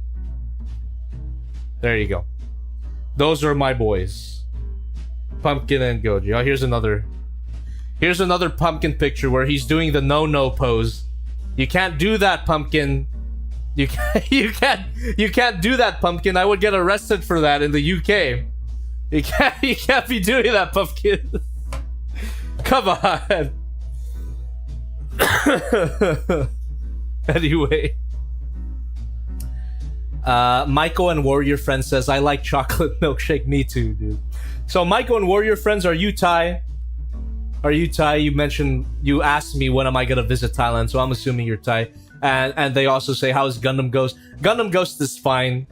There you go. Those are my boys. Pumpkin and Goji. Oh, here's another pumpkin picture where he's doing the no pose. You can't do that, pumpkin. You can't do that, pumpkin. I would get arrested for that in the UK. You can't be doing that, pumpkin. Come on. Anyway. Michael and Warrior Friend says, I like chocolate milkshake. Me too, dude. So Michael and Warrior Friends, are you Thai? Are you Thai? You asked me when am I gonna visit Thailand, so I'm assuming you're Thai. And they also say, how's Gundam Ghost? Gundam Ghost is fine.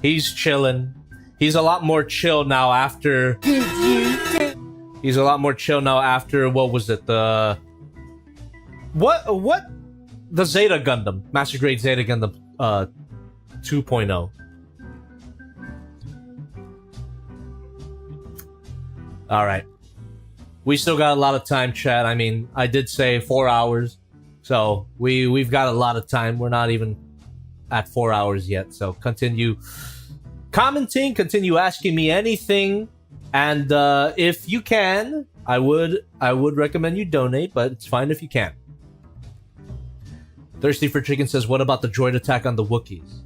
He's chilling. He's a lot more chill now after... He's a lot more chill now after, what was it? The... What? The Zeta Gundam. Master Grade Zeta Gundam 2.0. Alright. We still got a lot of time, chat. I mean, I did say 4 hours. So, we've got a lot of time. We're not even at 4 hours yet. So, continue commenting. Continue asking me anything. And if you can, I would recommend you donate. But it's fine if you can't. Thirsty for Chicken says, what about the droid attack on the Wookiees?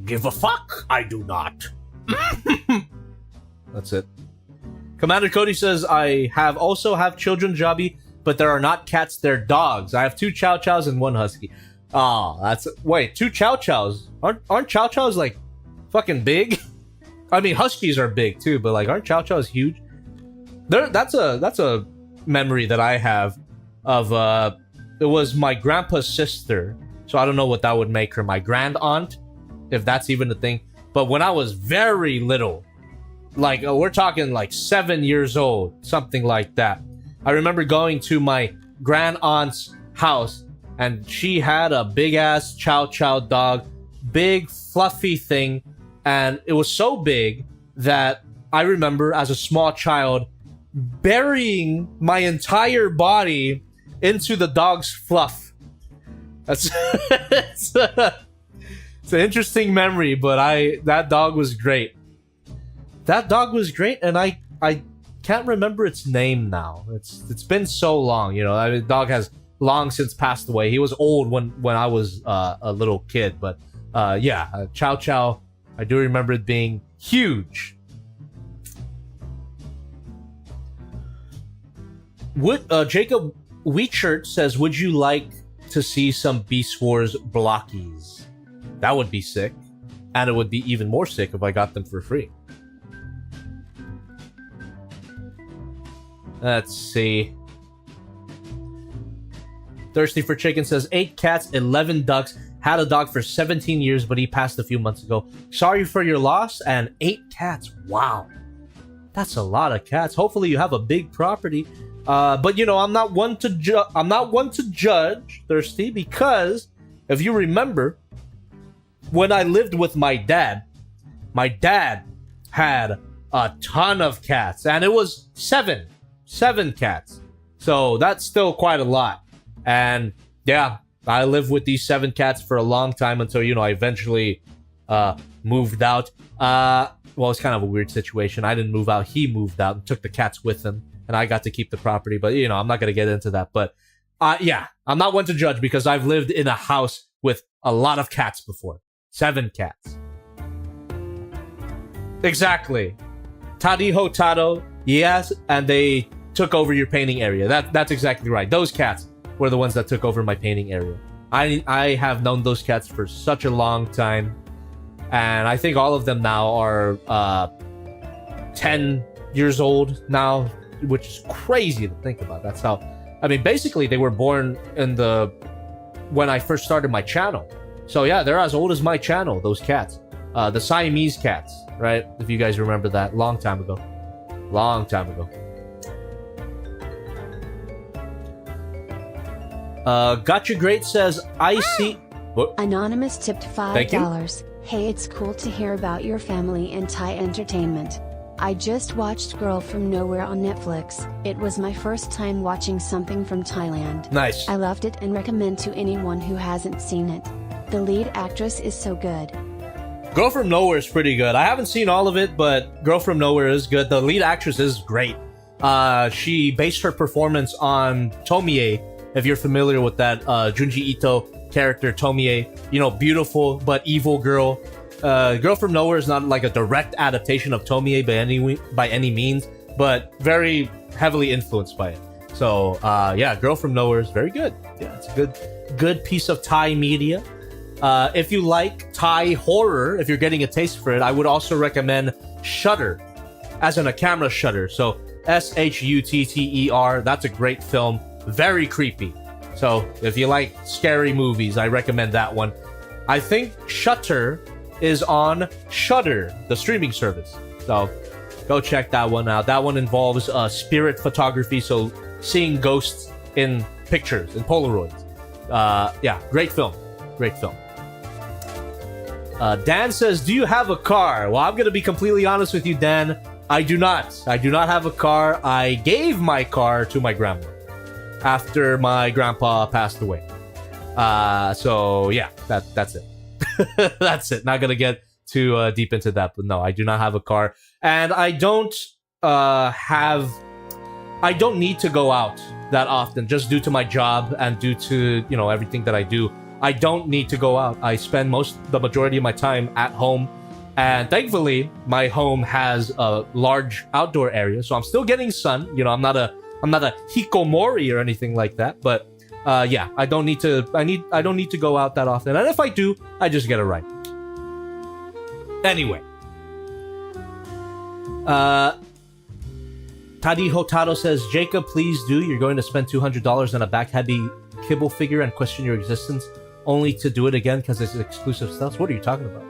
Give a fuck? I do not. That's it. Commander Cody says, I also have children, Jobby, but there are not cats, they're dogs. I have 2 Chow Chows and 1 Husky. Oh, that's wait, 2 Chow Chows. Aren't Chow Chows like fucking big? I mean, Huskies are big too, but like, aren't Chow Chows huge? That's a memory that I have of it was my grandpa's sister, so I don't know what that would make her, my grand aunt, if that's even a thing. But when I was very little, like we're talking like 7 years old, something like that, I remember going to my grand aunt's house, and she had a big ass Chow Chow dog, big fluffy thing, and it was so big that I remember as a small child burying my entire body into the dog's fluff. That's it's an interesting memory, but that dog was great. That dog was great, and I can't remember its name now. It's been so long, you know. I mean, the dog has long since passed away. He was old when I was a little kid, but Chow Chow, I do remember it being huge. Jacob Wheatshirt says, would you like to see some Beast Wars blockies? That would be sick, and it would be even more sick if I got them for free. Let's see. Thirsty for Chicken says, 8 cats, 11 ducks. Had a dog for 17 years, but he passed a few months ago. Sorry for your loss. And 8 cats. Wow. That's a lot of cats. Hopefully you have a big property. But you know, I'm not one to judge, Thirsty, because if you remember, when I lived with my dad had a ton of cats, and it was 7 cats. So that's still quite a lot. And yeah, I lived with these 7 cats for a long time until, you know, I eventually moved out. Well, it's kind of a weird situation. I didn't move out. He moved out and took the cats with him, and I got to keep the property. But, you know, I'm not going to get into that. But yeah, I'm not one to judge because I've lived in a house with a lot of cats before. 7 cats. Exactly. Tadiho Tado, yes, and they took over your painting area. That's exactly right. Those cats were the ones that took over my painting area. I have known those cats for such a long time, and I think all of them now are 10 years old now, which is crazy to think about. That's how, I mean, basically they were born when I first started my channel. So yeah, they're as old as my channel, those cats. The Siamese cats, right? If you guys remember that, long time ago. Gotcha Great says, I see... What? Anonymous tipped $5. Hey, it's cool to hear about your family and Thai entertainment. I just watched Girl From Nowhere on Netflix. It was my first time watching something from Thailand. Nice. I loved it and recommend to anyone who hasn't seen it. The lead actress is so good. Girl From Nowhere is pretty good. I haven't seen all of it, but Girl From Nowhere is good. The lead actress is great. She based her performance on Tomie, if you're familiar with that Junji Ito character, Tomie. You know, beautiful but evil girl. Girl From Nowhere is not like a direct adaptation of Tomie by any means, but very heavily influenced by it. So yeah, Girl From Nowhere is very good. Yeah, it's a good piece of Thai media. If you like Thai horror, if you're getting a taste for it, I would also recommend Shudder, as in a camera shutter. So Shutter. That's a great film. Very creepy. So if you like scary movies, I recommend that one. I think Shutter is on Shudder, the streaming service. So go check that one out. That one involves spirit photography, so seeing ghosts in pictures, in Polaroids. Yeah, great film. Dan says, do you have a car? Well, I'm going to be completely honest with you, Dan. I do not. I do not have a car. I gave my car to my grandma after my grandpa passed away. So yeah, that's it. That's it. Not going to get too deep into that, but no, I do not have a car. And I don't need to go out that often, just due to my job and due to, you know, everything that I do. I don't need to go out. I spend the majority of my time at home, and thankfully my home has a large outdoor area, so I'm still getting sun. You know, I'm not a hikomori or anything like that, but yeah, I don't need to go out that often. And if I do, I just get a ride. Anyway. Tadi Hotaro says, Jacob, please do. You're going to spend $200 on a back-heavy kibble figure and question your existence only to do it again because it's exclusive stuff. What are you talking about?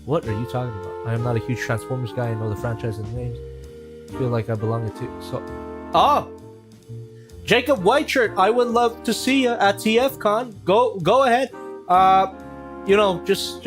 What are you talking about? I am not a huge Transformers guy. I know the franchise and names. I feel like I belong to. So, Jacob Whiteshirt, I would love to see you at TF Con. Go ahead. You know, just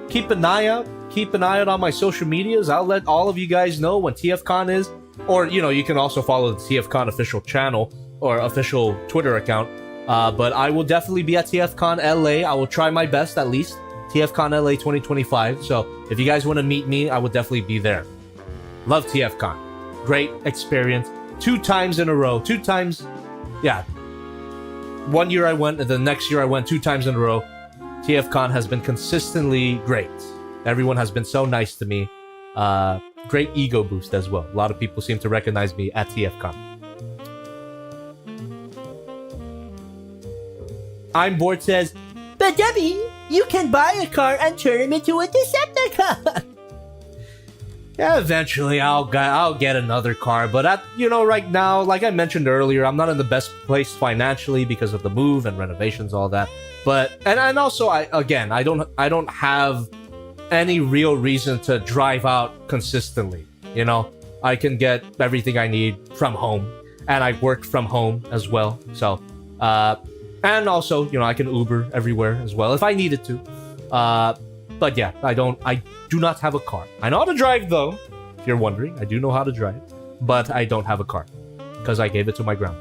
keep an eye out. Keep an eye out on my social medias. I'll let all of you guys know when TFCon is. Or, you know, you can also follow the TFCon official channel or official Twitter account. But I will definitely be at TFCon LA. I will try my best, at least. TFCon LA 2025. So if you guys want to meet me, I will definitely be there. Love TFCon. Great experience. 2 times in a row. 2 times. Yeah. 1 year I went, and the next year I went 2 times in a row. TFCon has been consistently great. Everyone has been so nice to me. Great ego boost as well. A lot of people seem to recognize me at TFCon. I'm Bored says, but Debbie, you can buy a car and turn him into a Decepticon. Yeah, eventually I'll get another car, but right now, like I mentioned earlier, I'm not in the best place financially because of the move and renovations, all that. But and also I don't have any real reason to drive out consistently. You know, I can get everything I need from home, and I work from home as well. So, and also, you know, I can Uber everywhere as well if I needed to. But yeah, I do not have a car. I know how to drive though. If you're wondering, I do know how to drive, but I don't have a car because I gave it to my grandma.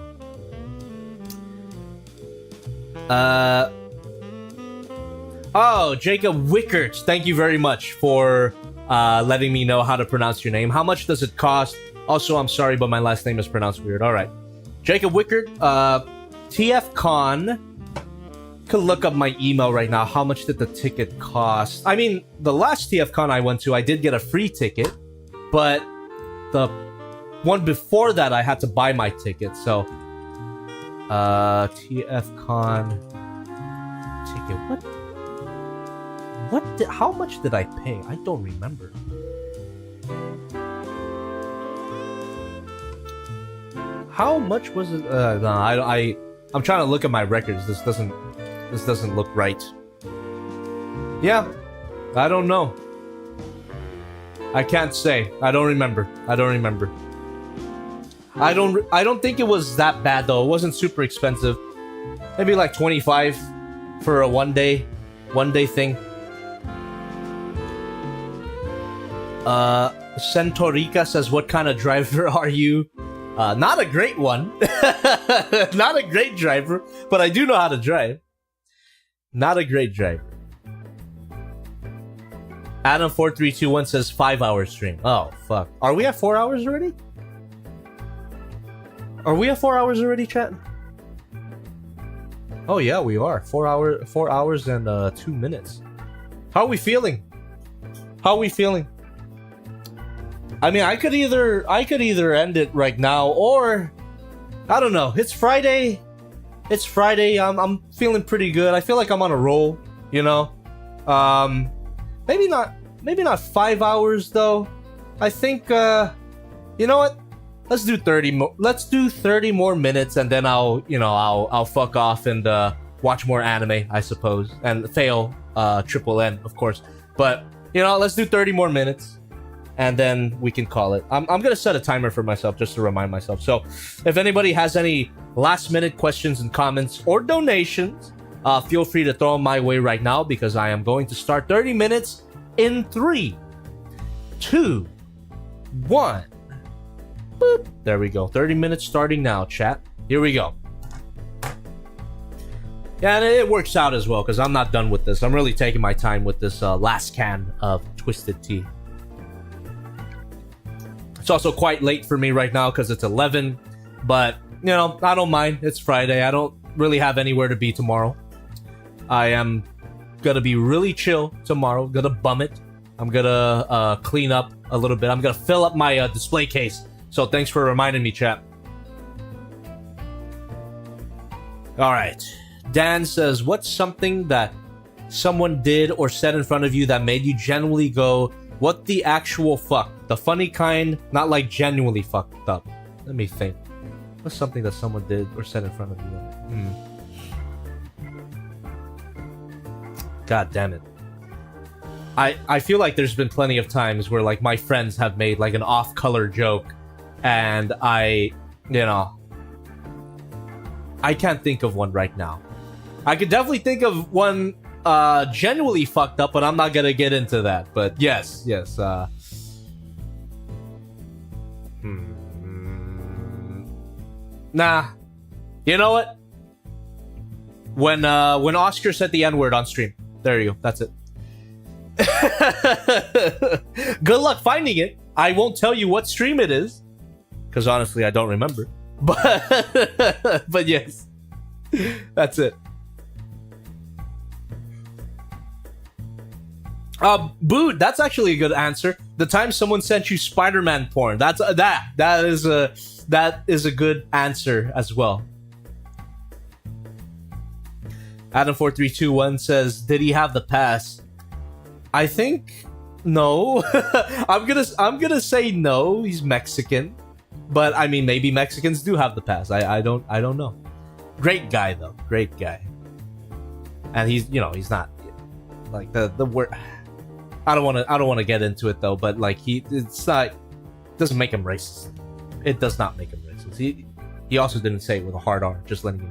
Oh, Jacob Wickert, thank you very much for letting me know how to pronounce your name. How much does it cost? Also, I'm sorry, but my last name is pronounced weird. All right. Jacob Wickert, TFCon. Could look up my email right now. How much did the ticket cost? I mean, the last TFCon I went to, I did get a free ticket, but the one before that, I had to buy my ticket. So, TFCon ticket. How much did I pay? I don't remember. How much was it? No, I'm trying to look at my records. This doesn't look right. Yeah, I don't know. I can't say. I don't remember. I don't think it was that bad though. It wasn't super expensive. Maybe like 25 for a one day thing. Centorica says, what kind of driver are you? Not a great one. Not a great driver, but I do know how to drive. Not a great driver. Adam4321 says 5-hour stream. Oh, fuck. Are we at 4 hours already? Are we at 4 hours already, chat? Oh, yeah, we are. 4 hours and 2 minutes. How are we feeling? I mean, I could either end it right now, or I don't know. It's Friday. I'm feeling pretty good. I feel like I'm on a roll, you know. Maybe not 5 hours though. I think you know what? Let's do 30 more. Let's do 30 more minutes, and then I'll fuck off and watch more anime, I suppose, and fail triple N, of course. But you know, let's do 30 more minutes. And then we can call it. I'm going to set a timer for myself just to remind myself. So if anybody has any last minute questions and comments or donations, feel free to throw them my way right now, because I am going to start 30 minutes in 3, 2, 1. Boop. There we go. 30 minutes starting now, chat. Here we go. Yeah, and it works out as well, because I'm not done with this. I'm really taking my time with this last can of Twisted Tea. It's also quite late for me right now because it's 11, but you know, I don't mind. It's Friday. I don't really have anywhere to be tomorrow. I am gonna be really chill tomorrow. Gonna bum it. I'm gonna clean up a little bit. I'm gonna fill up my display case. So thanks for reminding me, chat. All right. Dan says, what's something that someone did or said in front of you that made you genuinely go, what the actual fuck? The funny kind, not like genuinely fucked up. Let me think. What's something that someone did or said in front of you? God damn it. I feel like there's been plenty of times where like my friends have made like an off-color joke and I can't think of one right now. I could definitely think of one genuinely fucked up, but I'm not gonna get into that. But yes. Nah. You know what? When Oscar said the N-word on stream. There you go. That's it. Good luck finding it. I won't tell you what stream it is, because honestly I don't remember. But yes. That's it. Boot, that's actually a good answer. The time someone sent you Spider-Man porn. That is a good answer as well. Adam4321 says, did he have the pass? I think no. I'm gonna say no. He's Mexican, but I mean maybe Mexicans do have the pass. I don't know. Great guy though. Great guy. And he's he's not like the word. I don't want to get into it though. But like doesn't make him racist. It does not make him racist. He also didn't say it with a hard R. Just letting you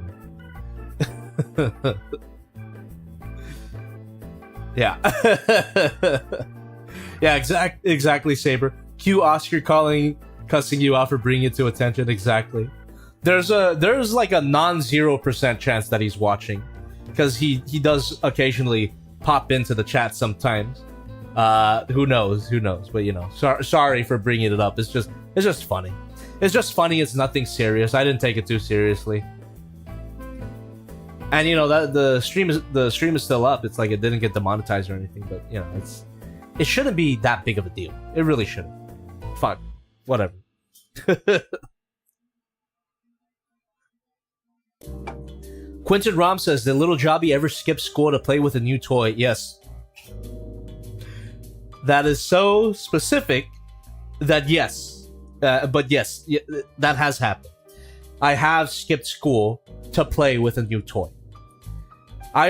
know. Yeah. Yeah, exactly, Saber. Cue Oscar cussing you out for bringing it to attention. Exactly. There's like a non-0% chance that he's watching, because he does occasionally pop into the chat sometimes. Who knows? But sorry for bringing it up. It's just funny. It's just funny. It's nothing serious. I didn't take it too seriously. And that the stream is still up. It's like it didn't get demonetized or anything, but it shouldn't be that big of a deal. It really shouldn't. Fuck, whatever. Quentin Rom says, did little Jobby ever skip school to play with a new toy? Yes. That is so specific that yes. But yes, that has happened. I have skipped school to play with a new toy. I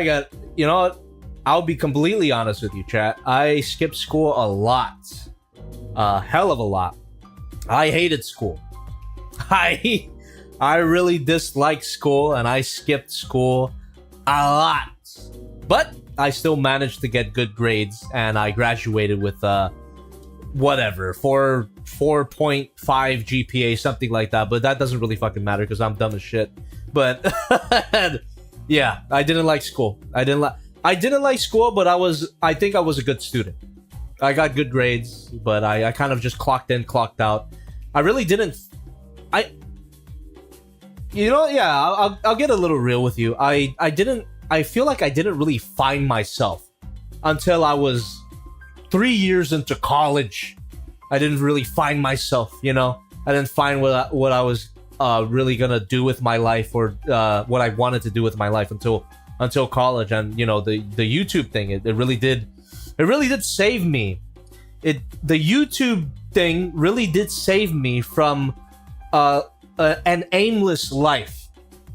got, what? I'll be completely honest with you, chat. I skipped school a lot. A hell of a lot. I hated school. I really disliked school, and I skipped school a lot. But I still managed to get good grades, and I graduated with whatever, 4.5 GPA, something like that. But that doesn't really fucking matter because I'm dumb as shit. But yeah, I didn't like school. I didn't like school, but I think I was a good student. I got good grades, but I kind of just clocked in, clocked out. I really didn't. I'll get a little real with you. I feel like I didn't really find myself until I was 3 years into college. I didn't really find myself, I didn't find what I was really gonna do with my life, or what I wanted to do with my life until college. And the YouTube thing, it really did save me. The YouTube thing really did save me from an aimless life,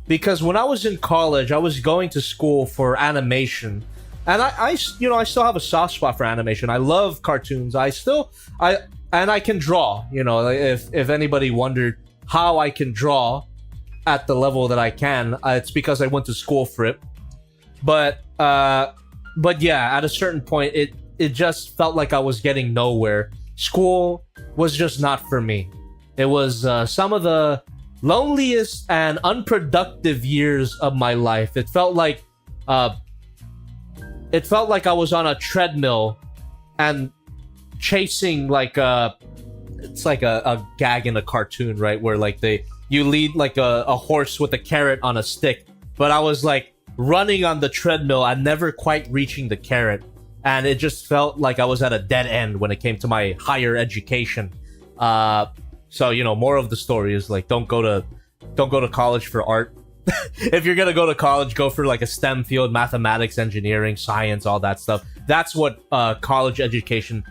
because when I was in college, I was going to school for animation, and I still have a soft spot for animation. I love cartoons. I can draw. If anybody wondered how I can draw at the level that I can, it's because I went to school for it. But yeah, at a certain point, it just felt like I was getting nowhere. School was just not for me. It was some of the loneliest and unproductive years of my life. It felt like I was on a treadmill and chasing it's like a gag in a cartoon, right? Where you lead like a horse with a carrot on a stick, but I was like running on the treadmill and never quite reaching the carrot, and it just felt like I was at a dead end when it came to my higher education. So moral of the story is don't go to college for art. if you're gonna go to college, go for like a STEM field, mathematics, engineering, science, all that stuff. That's what college education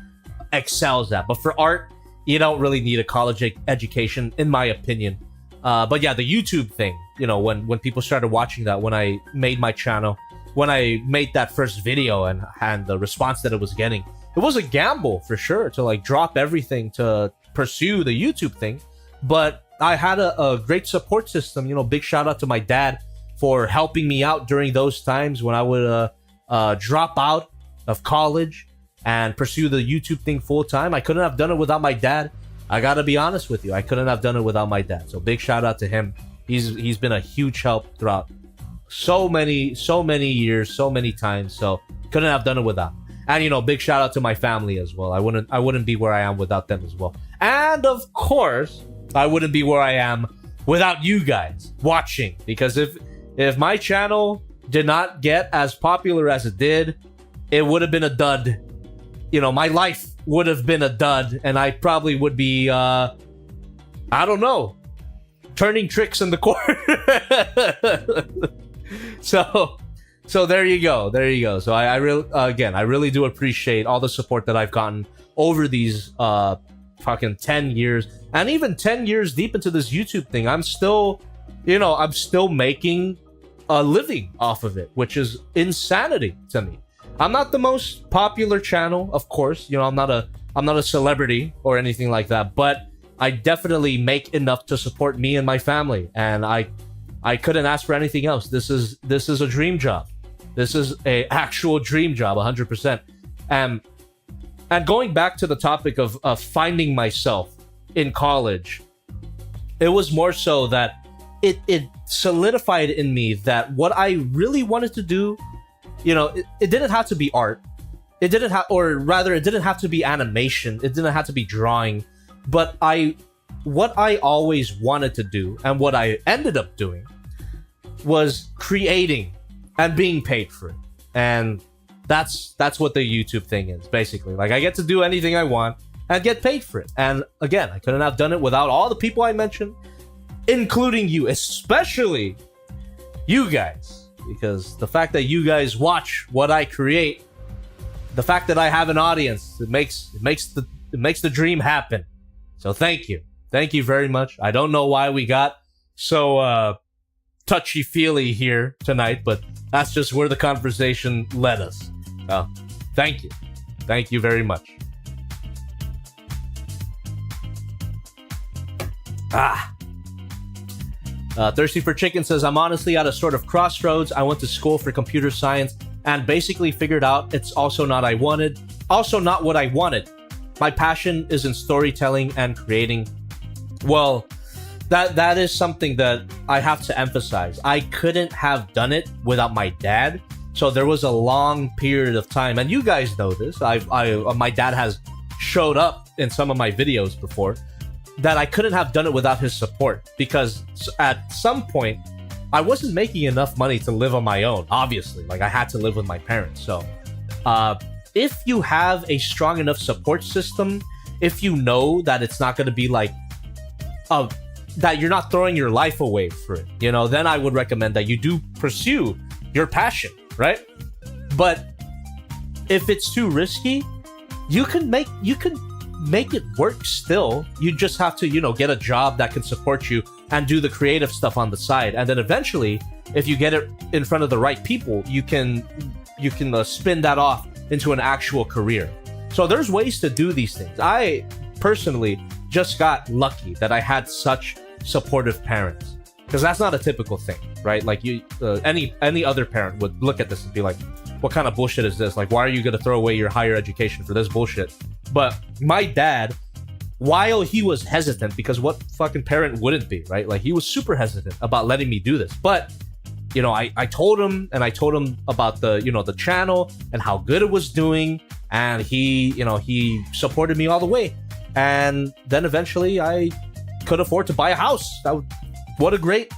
excels at. But for art, you don't really need a college education, in my opinion. But yeah, the YouTube thing, you know, when people started watching that, when I made my channel, when I made that first video and the response that it was getting, it was a gamble for sure to like drop everything to pursue the YouTube thing. But I had a great support system. You know, big shout out to my dad for helping me out during those times when I would drop out of college and pursue the YouTube thing full time. I couldn't have done it without my dad. I gotta be honest with you. I couldn't have done it without my dad. So big shout out to him. He's been a huge help throughout so many years, so many times. So couldn't have done it without. And you know, big shout out to my family as well. I wouldn't be where I am without them as well. And of course, I wouldn't be where I am without you guys watching. Because if my channel did not get as popular as it did, it would have been a dud. You know, my life would have been a dud, and I probably would be, I don't know, turning tricks in the corner. So there you go. So I really do appreciate all the support that I've gotten over these fucking 10 years, and even 10 years deep into this YouTube thing, I'm still making a living off of it, which is insanity to me. I'm not the most popular channel, of course. You know, I'm not a celebrity or anything like that, but I definitely make enough to support me and my family, and I couldn't ask for anything else. This is a dream job. This is a actual dream job, 100%. And going back to the topic of finding myself in college, it was more so that it solidified in me that what I really wanted to do, you know, it didn't have to be art. It didn't have to be animation. It didn't have to be drawing. But what I always wanted to do, and what I ended up doing, was creating and being paid for it. And that's what the YouTube thing is, basically. Like, I get to do anything I want and get paid for it. And again, I couldn't have done it without all the people I mentioned, including you, especially you guys. Because the fact that you guys watch what I create, the fact that I have an audience, it makes the dream happen. So thank you very much. I don't know why we got so touchy-feely here tonight, but that's just where the conversation led us. Thank you very much. Thirsty for Chicken says, I'm honestly at a sort of crossroads. I went to school for computer science and basically figured out it's also not what I wanted. My passion is in storytelling and creating. Well, that is something that I have to emphasize. I couldn't have done it without my dad. So there was a long period of time, and you guys know this. My dad has showed up in some of my videos before, that I couldn't have done it without his support, because at some point I wasn't making enough money to live on my own. Obviously, like, I had to live with my parents. So if you have a strong enough support system, if you know that it's not going to be like that you're not throwing your life away for it, you know, then I would recommend that you do pursue your passion, right? But if it's too risky, you can make it work still. You just have to, you know, get a job that can support you and do the creative stuff on the side. And then eventually, if you get it in front of the right people, you can spin that off into an actual career. So there's ways to do these things. I personally just got lucky that I had such supportive parents, because that's not a typical thing, right? Like, you any other parent would look at this and be like, what kind of bullshit is this? Like, why are you going to throw away your higher education for this bullshit? But my dad, while he was hesitant, because what fucking parent wouldn't be, right? Like, he was super hesitant about letting me do this. But, you know, I told him about the channel and how good it was doing. And he supported me all the way. And then eventually I could afford to buy a house. What a great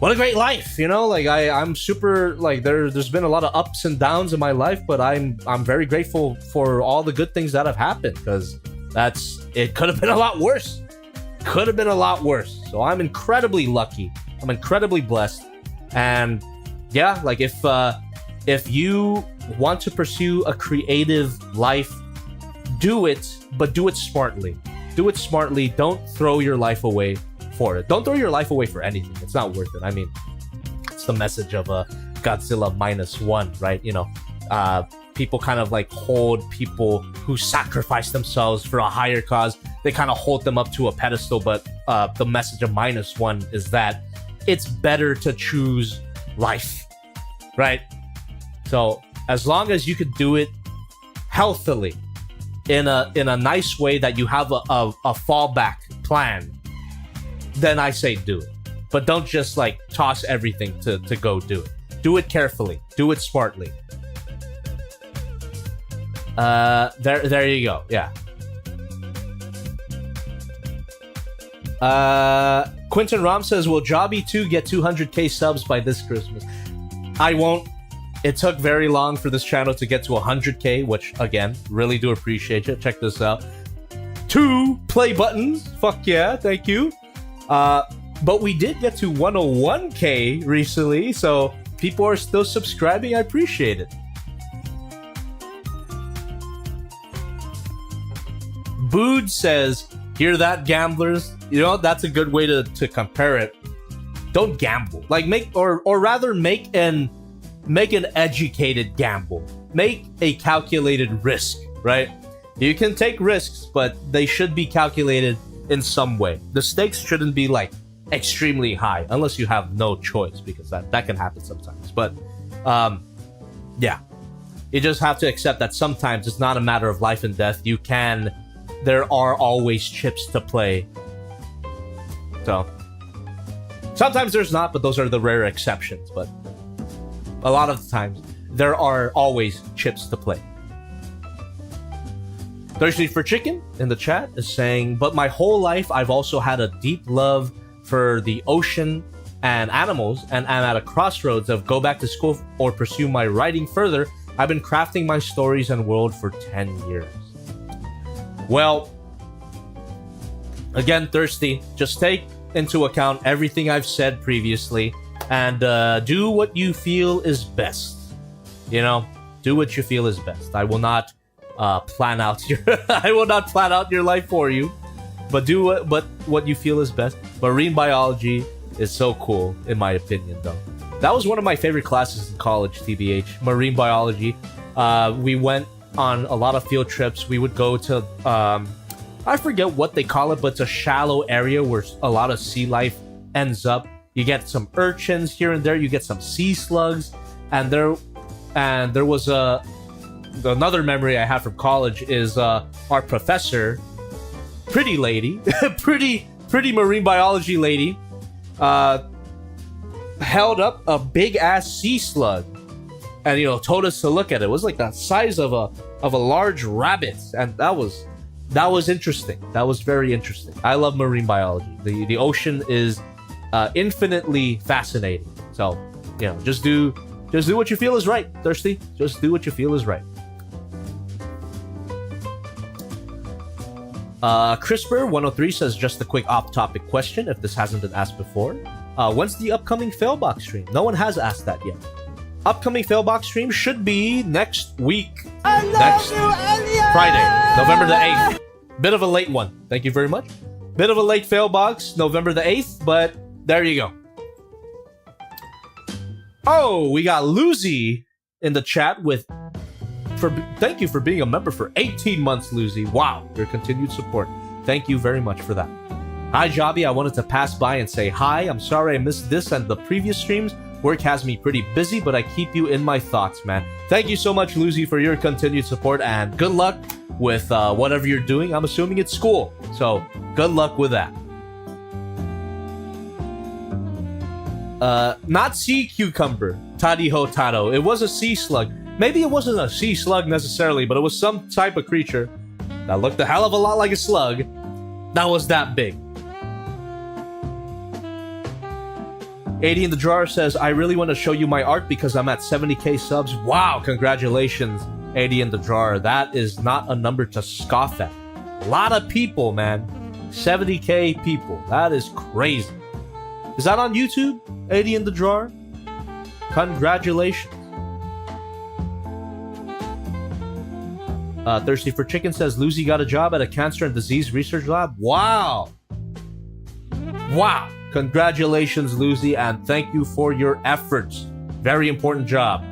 life, you know? Like, I'm super, like, there's been a lot of ups and downs in my life, but I'm very grateful for all the good things that have happened, because it could have been a lot worse. So I'm incredibly lucky. I'm incredibly blessed. And yeah, like if you want to pursue a creative life, do it, but do it smartly. Do it smartly. Don't throw your life away for it. Don't throw your life away for anything. It's not worth it. I mean, it's the message of Godzilla -1, right? You know, people kind of like hold people who sacrifice themselves for a higher cause. They kind of hold them up to a pedestal, but the message of -1 is that it's better to choose life, right? So as long as you could do it healthily, in a nice way that you have a fallback plan, then I say do it. But don't just like toss everything to go do it. Do it carefully. Do it smartly. There you go. Yeah. Quentin Rom says, will Jobby 2 get 200k subs by this Christmas? I won't. It took very long for this channel to get to 100k, which, again, really do appreciate it. Check this out. 2 play buttons. Fuck yeah, thank you. But we did get to 101k recently, so people are still subscribing. I appreciate it. Bood says, hear that, gamblers? You know, that's a good way to compare it. Don't gamble. Like, rather make an educated gamble. Make a calculated risk, right? You can take risks, but they should be calculated in some way. The stakes shouldn't be like extremely high unless you have no choice, because that can happen sometimes. But yeah, you just have to accept that sometimes it's not a matter of life and death. There are always chips to play. So sometimes there's not, but those are the rare exceptions. But a lot of the times, there are always chips to play. Thirsty for Chicken in the chat is saying, but my whole life I've also had a deep love for the ocean and animals, and I'm at a crossroads of go back to school or pursue my writing further. I've been crafting my stories and world for 10 years. Well, again, Thirsty, just take into account everything I've said previously, and do what you feel is best. You know, do what you feel is best. I will not plan out your I will not plan out your life for you, but do what you feel is best. Marine biology is so cool, in my opinion, though. That was one of my favorite classes in college, TBH. Marine biology. We went on a lot of field trips. We would go to I forget what they call it, but it's a shallow area where a lot of sea life ends up. You get some urchins here and there. You get some sea slugs, and there was another memory I have from college is our professor, pretty lady, pretty marine biology lady, held up a big ass sea slug, and told us to look at it. It was like the size of a large rabbit, and that was interesting. That was very interesting. I love marine biology. The ocean is infinitely fascinating. So, just do what you feel is right, Thirsty. Just do what you feel is right. Crisper103 says, just a quick off-topic question, if this hasn't been asked before. When's the upcoming Failbox stream? No one has asked that yet. Upcoming Failbox stream should be next week. Next Friday, November the 8th. Bit of a late one. Thank you very much. Bit of a late Failbox, November the 8th, but there you go. Oh, we got Lucy in the chat with... Thank you for being a member for 18 months, Lucy. Wow, your continued support. Thank you very much for that. Hi, Jobby. I wanted to pass by and say hi. I'm sorry I missed this and the previous streams. Work has me pretty busy, but I keep you in my thoughts, man. Thank you so much, Lucy, for your continued support, and good luck with whatever you're doing. I'm assuming it's school, so good luck with that. Not sea cucumber, Tadiho Tado. It was a sea slug. Maybe it wasn't a sea slug necessarily, but it was some type of creature that looked a hell of a lot like a slug that was that big. 80 in the drawer says, I really want to show you my art because I'm at 70k subs. Wow, congratulations, 80 in the drawer. That is not a number to scoff at. A lot of people, man. 70k people. That is crazy. Is that on YouTube? 80 in the drawer? Congratulations. Thirsty for Chicken says Lucy got a job at a cancer and disease research lab. Wow. Wow. Congratulations, Lucy, and thank you for your efforts. Very important job.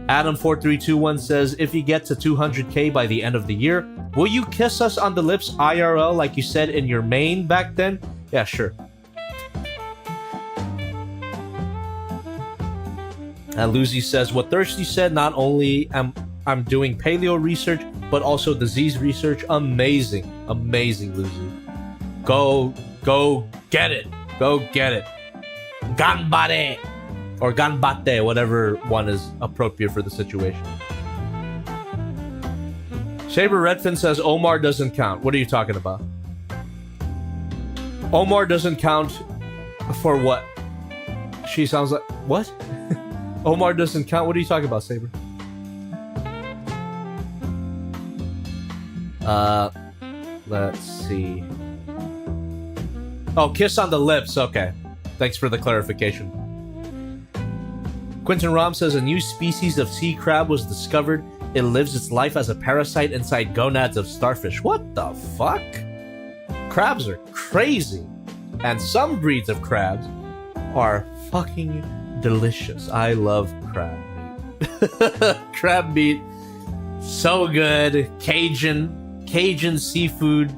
Adam4321 says, if you get to 200k by the end of the year, will you kiss us on the lips IRL like you said in your main back then? Yeah, sure. And Lucy says, what Thirsty said, not only am I'm doing paleo research, but also disease research. Amazing. Amazing, Lucy. Go get it. Go get it. Ganbare. Or ganbate, whatever one is appropriate for the situation. Saber Redfin says Omar doesn't count. What are you talking about? Omar doesn't count for what? She sounds like... What? Omar doesn't count? What are you talking about, Saber? Let's see. Oh, kiss on the lips. Okay. Thanks for the clarification. Quentin Rom says a new species of sea crab was discovered. It lives its life as a parasite inside gonads of starfish. What the fuck? Crabs are crazy. And some breeds of crabs are fucking delicious. I love crab meat. Crab meat, so good. Cajun seafood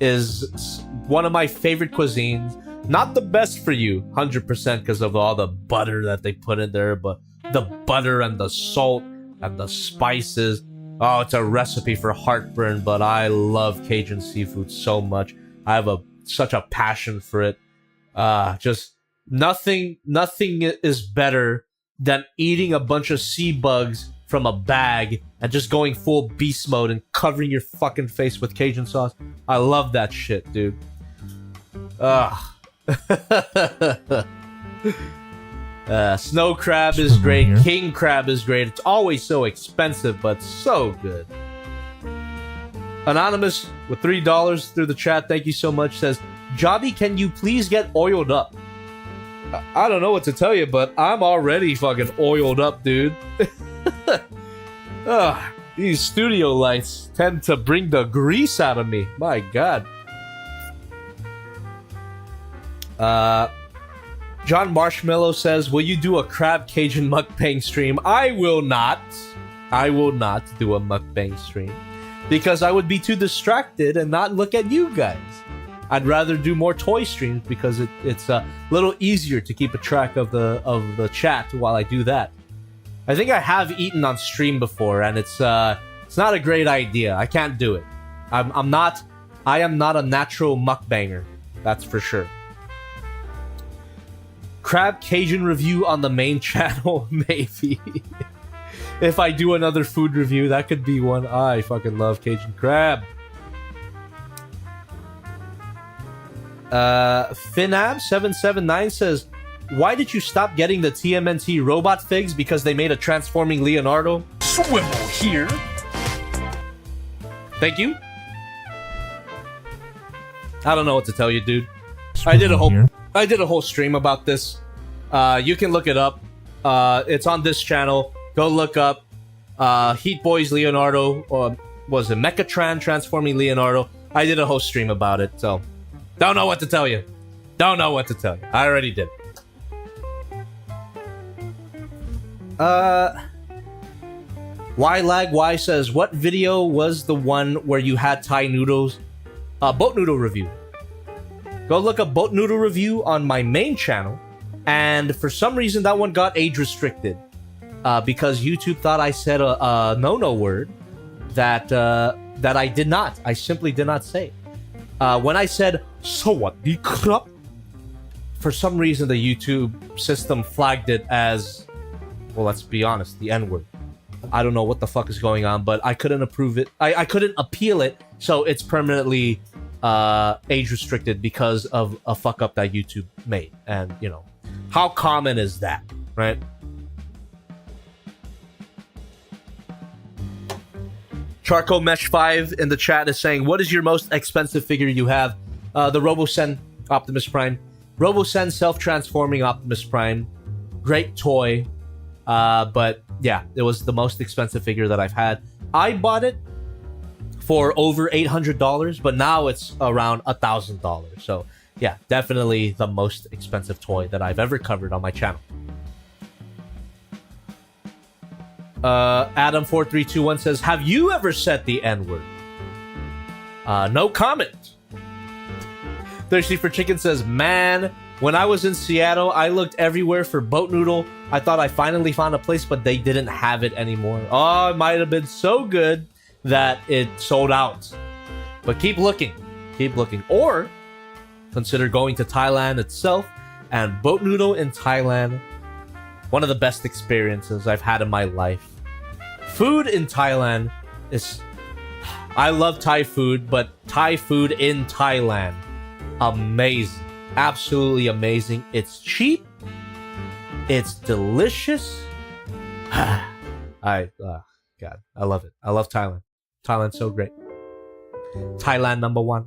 is one of my favorite cuisines. Not the best for you, 100%, because of all the butter that they put in there, but the butter and the salt and the spices. Oh, it's a recipe for heartburn, but I love Cajun seafood so much. I have such a passion for it. Just nothing is better than eating a bunch of sea bugs from a bag and just going full beast mode and covering your fucking face with Cajun sauce. I love that shit, dude. Snow crab is great. King crab is great. It's always so expensive, but so good. Anonymous with $3 through the chat, thank you so much, says, Jobby, can you please get oiled up? I don't know what to tell you, but I'm already fucking oiled up, dude. These studio lights tend to bring the grease out of me. My God. John Marshmallow says, will you do a crab Cajun mukbang stream? I will not. I will not do a mukbang stream because I would be too distracted and not look at you guys. I'd rather do more toy streams because it's a little easier to keep a track of the chat while I do that. I think I have eaten on stream before, and it's not a great idea. I can't do it. I am not a natural mukbanger. That's for sure. Crab Cajun review on the main channel, maybe. If I do another food review, that could be one. I fucking love Cajun crab. Finab779 says, why did you stop getting the TMNT robot figs? Because they made a transforming Leonardo? Swivel here. Thank you. I don't know what to tell you, dude. I did a whole stream about this. You can look it up. It's on this channel. Go look up Heat Boys Leonardo, or was it Mechatran transforming Leonardo? I did a whole stream about it, so don't know what to tell you. Don't know what to tell you. I already did. Y says, what video was the one where you had Thai noodles? Boat noodle review. Go look up boat noodle review on my main channel, and for some reason that one got age restricted because YouTube thought I said a no word that I did not. I simply did not say. When I said "sawadee krap," for some reason the YouTube system flagged it as, well, let's be honest, the N-word. I don't know what the fuck is going on, but I couldn't approve it. I couldn't appeal it, so it's permanently age restricted because of a fuck up that YouTube made. And you know, how common is that, right? Charcoal Mesh 5 in the chat is saying, what is your most expensive figure you have? The RoboSen Optimus Prime. RoboSen self-transforming Optimus Prime. Great toy. But yeah, it was the most expensive figure that I've had. I bought it for over $800, but now it's around $1,000. So yeah, definitely the most expensive toy that I've ever covered on my channel. Adam4321 says, have you ever said the N-word? No comment. Thirsty for Chicken says, man, when I was in Seattle, I looked everywhere for boat noodle. I thought I finally found a place, but they didn't have it anymore. Oh, it might have been so good that it sold out. But keep looking. Keep looking. Or consider going to Thailand itself, and boat noodle in Thailand, one of the best experiences I've had in my life. Food in Thailand is... I love Thai food, but Thai food in Thailand, amazing. Absolutely amazing. It's cheap. It's delicious. God, I love it. I love Thailand. Thailand's so great. Thailand #1.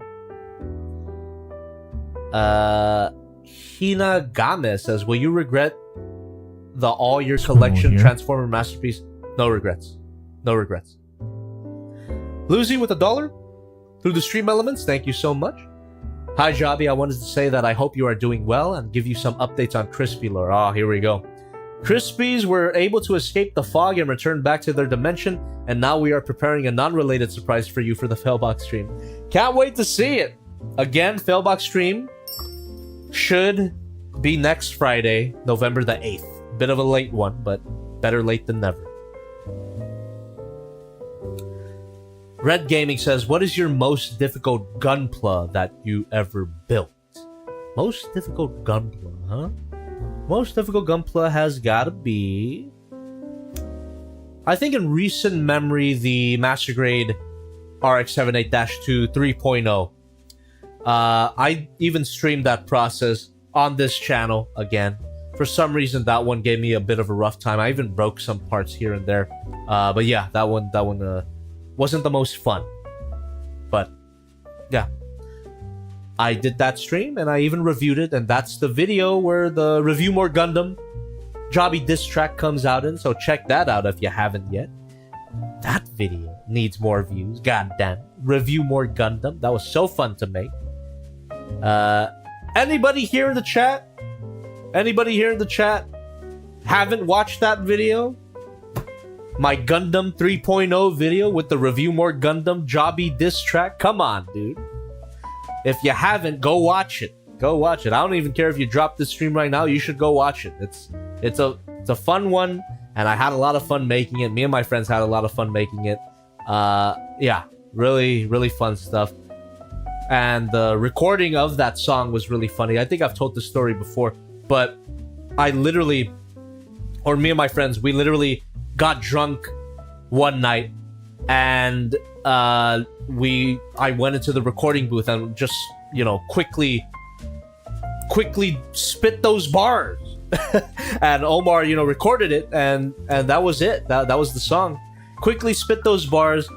Hina Game says, will you regret the all your collection Transformer masterpiece? No regrets. No regrets. Lucy with $1 through the stream elements. Thank you so much. Hi Jobby, I wanted to say that I hope you are doing well and give you some updates on Crispy lore. Oh, here we go. Crispies were able to escape the fog and return back to their dimension, and now we are preparing a non-related surprise for you for the Failbox stream. Can't wait to see it. Again, Failbox stream should be next Friday, November the 8th. Bit of a late one, but better late than never. Red Gaming says, what is your most difficult gunpla that you ever built? Most difficult gunpla, huh? Most difficult gunpla has gotta be... I think in recent memory, the Master Grade RX-78-2 3.0. I even streamed that process on this channel again. For some reason, that one gave me a bit of a rough time. I even broke some parts here and there. But yeah, that one wasn't the most fun. But yeah, I did that stream and I even reviewed it, and that's the video where the Review More Gundam Jobby diss track comes out in, so check that out if you haven't yet. That video needs more views. God damn. Review More Gundam. That was so fun to make. Anybody here in the chat? Anybody here in the chat haven't watched that video? My Gundam 3.0 video with the Review More Gundam Jobby diss track? Come on, dude. If you haven't, go watch it. Go watch it. I don't even care if you drop this stream right now. You should go watch it. It's a fun one, and I had a lot of fun making it. Me and my friends had a lot of fun making it. Yeah, really, really fun stuff. And the recording of that song was really funny. I think I've told the story before, but I literally, or me and my friends, we literally got drunk one night, and I went into the recording booth and just, you know, quickly spit those bars. And Omar, you know, recorded it, and that was it. That was the song. Quickly spit those bars.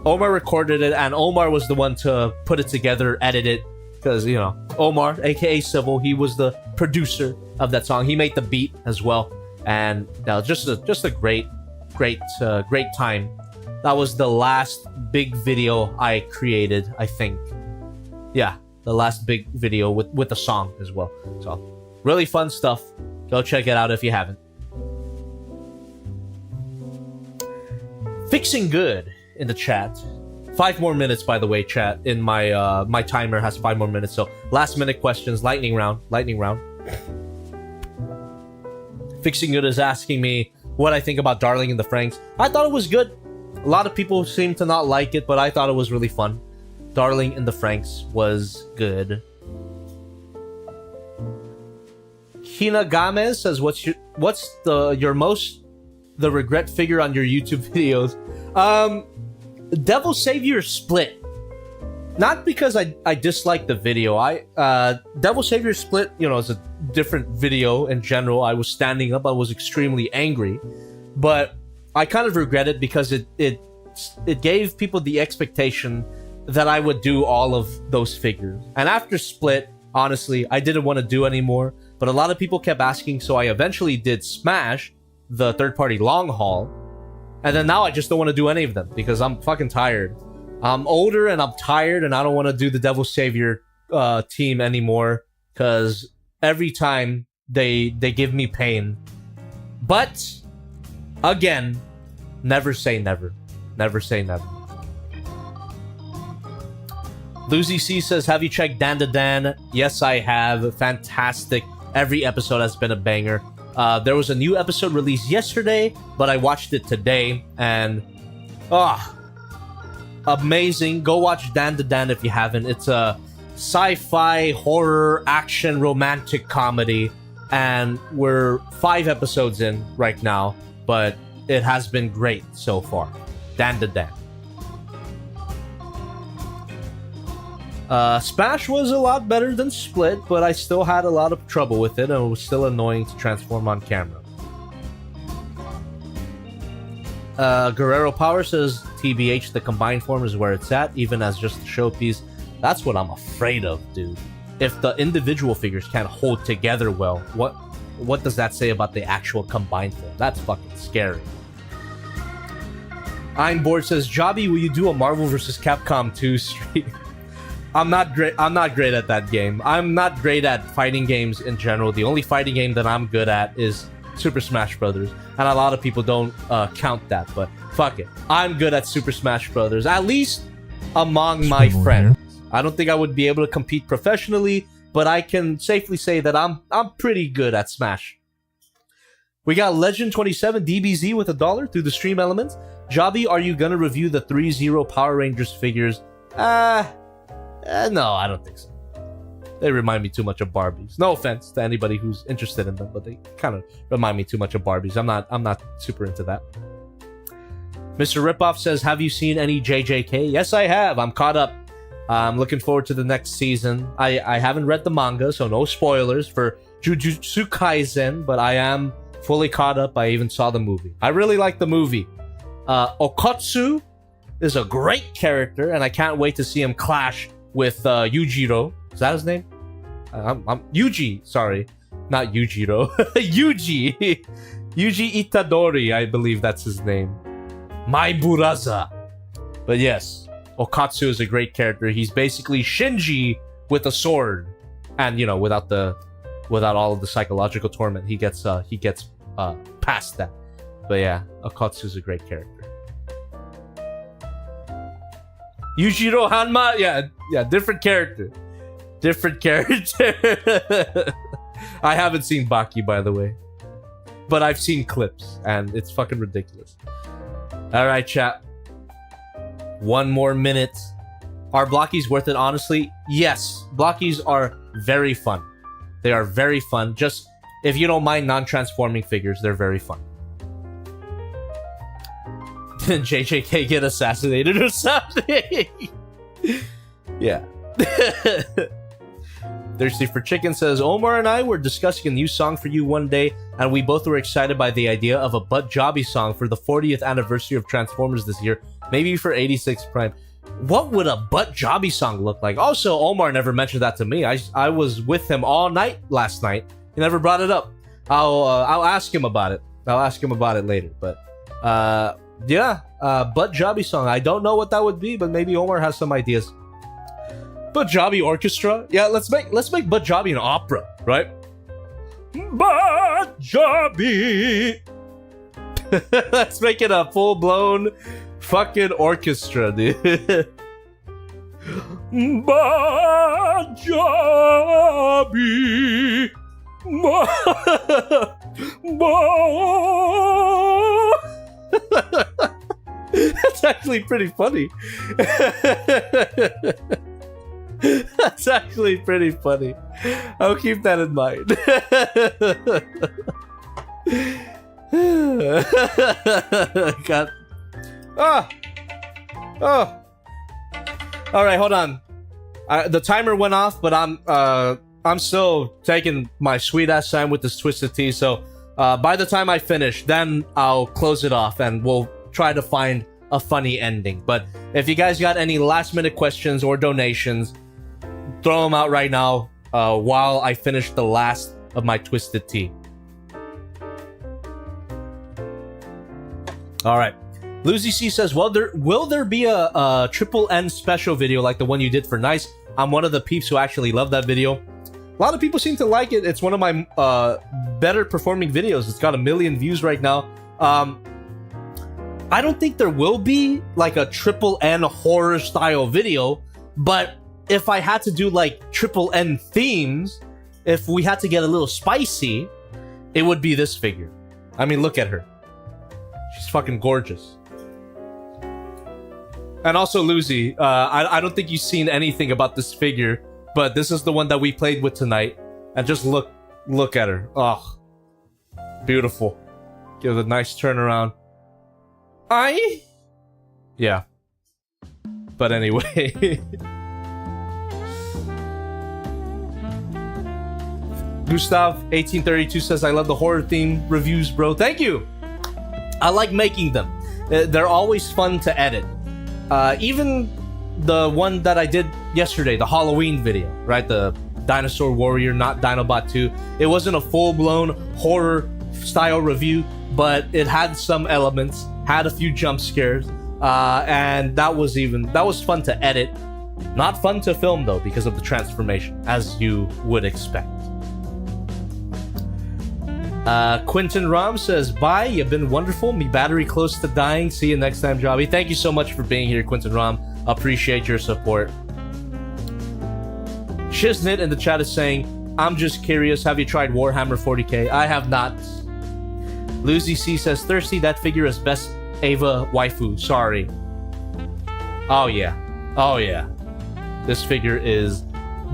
Omar recorded it, and Omar was the one to put it together, edit it, because, you know, Omar, aka Civil, he was the producer of that song. He made the beat as well, and just a great time. That was the last big video I created, I think. Yeah, the last big video with the song as well. So, really fun stuff. Go check it out if you haven't. Fixing Good in the chat. 5 more minutes, by the way, chat. In my my timer has 5 more minutes. So, last minute questions, lightning round. Fixing Good is asking me what I think about Darling in the Franxx. I thought it was good. A lot of people seem to not like it, but I thought it was really fun. Darling in the Franxx was good. Hina Gamez says, what's the regret figure on your YouTube videos? Devil Savior Split. Not because I dislike the video. Devil Savior Split, you know, is a different video in general. I was standing up. I was extremely angry, but I kind of regret it because it gave people the expectation that I would do all of those figures. And after Split, Honestly, I didn't want to do anymore, but a lot of people kept asking, so I eventually did Smash, the third-party long haul, and then now I just don't want to do any of them because I'm fucking tired. I'm older and I'm tired, and I don't want to do the Devil Savior team anymore because every time they give me pain. But again, never say never. Never say never. Lucy C says, have you checked Dan to Dan? Yes, I have. Fantastic. Every episode has been a banger. There was a new episode released yesterday, but I watched it today, and amazing. Go watch Dan to Dan if you haven't. It's a sci-fi, horror, action, romantic comedy, and we're 5 episodes in right now, but it has been great so far. Dan to Dan. Smash was a lot better than Split, but I still had a lot of trouble with it, and it was still annoying to transform on camera. Guerrero Power says, TBH, the combined form is where it's at, even as just a showpiece. That's what I'm afraid of, dude. If the individual figures can't hold together well, what does that say about the actual combined form? That's fucking scary. I'm Bored says, Jobby, will you do a Marvel vs. Capcom 2 stream? I'm not great at that game. I'm not great at fighting games in general. The only fighting game that I'm good at is Super Smash Brothers, and a lot of people don't count that, but fuck it. I'm good at Super Smash Brothers, at least among my friends. I don't think I would be able to compete professionally, but I can safely say that I'm pretty good at Smash. We got Legend 27 DBZ with $1 through the stream elements. Jobby, are you gonna review the 3-0 Power Rangers figures? No, I don't think so. They remind me too much of Barbies. No offense to anybody who's interested in them, but they kind of remind me too much of Barbies. I'm not super into that. Mr. Ripoff says, have you seen any JJK? Yes, I have. I'm caught up. I'm looking forward to the next season. I haven't read the manga, so no spoilers for Jujutsu Kaisen, but I am fully caught up. I even saw the movie. I really like the movie. Okotsu is a great character, and I can't wait to see him clash with Yujiro. Is that his name? I'm Yuji, sorry. Not Yujiro. Yuji. Yuji Itadori, I believe that's his name. My Buraza. But yes, Okatsu is a great character. He's basically Shinji with a sword. And, you know, without all of the psychological torment, he gets past that. But yeah, Okatsu is a great character. Yujiro Hanma, yeah, different character. Different character. I haven't seen Baki, by the way. But I've seen clips, and it's fucking ridiculous. Alright, chat. 1 more minute. Are blockies worth it, honestly? Yes. Blockies are very fun. They are very fun. Just, if you don't mind non-transforming figures, they're very fun. Did JJK get assassinated or something? Yeah. Thirsty for Chicken says, Omar and I were discussing a new song for you one day, and we both were excited by the idea of a Butt Jobby song for the 40th anniversary of Transformers this year, maybe for 86 Prime. What would a Butt Jobby song look like? Also, Omar never mentioned that to me. I was with him all night last night. He never brought it up. I'll ask him about it. I'll ask him about it later. But yeah, Butt Jobby song. I don't know what that would be, but maybe Omar has some ideas. Butt Jobby orchestra. Yeah, let's make Butt Jobby an opera, right? Butt Jobby. Let's make it a full-blown fucking orchestra, dude. Butt Jobby. That's actually pretty funny. That's actually pretty funny. I'll keep that in mind. God. Oh. All right, hold on. The timer went off, but I'm still taking my sweet ass time with this Twisted Tea. So by the time I finish, then I'll close it off, and we'll try to find a funny ending. But if you guys got any last minute questions or donations, throw them out right now. while I finish the last of my Twisted Tea. All right. Lucy C says, well, will there be a triple N special video like the one you did for Nice? I'm one of the peeps who actually love that video. A lot of people seem to like it. It's one of my better performing videos. It's got 1 million views right now. I don't think there will be like a triple N horror style video, but if I had to do like triple N themes, if we had to get a little spicy, it would be this figure. I mean, look at her. She's fucking gorgeous. And also, Lucy, I don't think you've seen anything about this figure, but this is the one that we played with tonight. And just look at her. Oh, beautiful. Give it a nice turnaround. Yeah. But anyway. Gustav1832 says, I love the horror theme reviews, bro. Thank you. I like making them. They're always fun to edit. Even the one that I did yesterday, the Halloween video, right? The Dinosaur Warrior, not Dinobot 2. It wasn't a full-blown horror style review, but it had some elements, had a few jump scares, and that was fun to edit. Not fun to film though, because of the transformation, as you would expect. Quentin Rom says, bye, you've been wonderful. Me battery close to dying. See you next time, Jobby. Thank you so much for being here, Quentin Rom. Appreciate your support. Shiznit in the chat is saying, I'm just curious, have you tried Warhammer 40k? I have not. Lucy C says, thirsty, that figure is best Eva waifu. Sorry. Oh yeah. Oh yeah. This figure is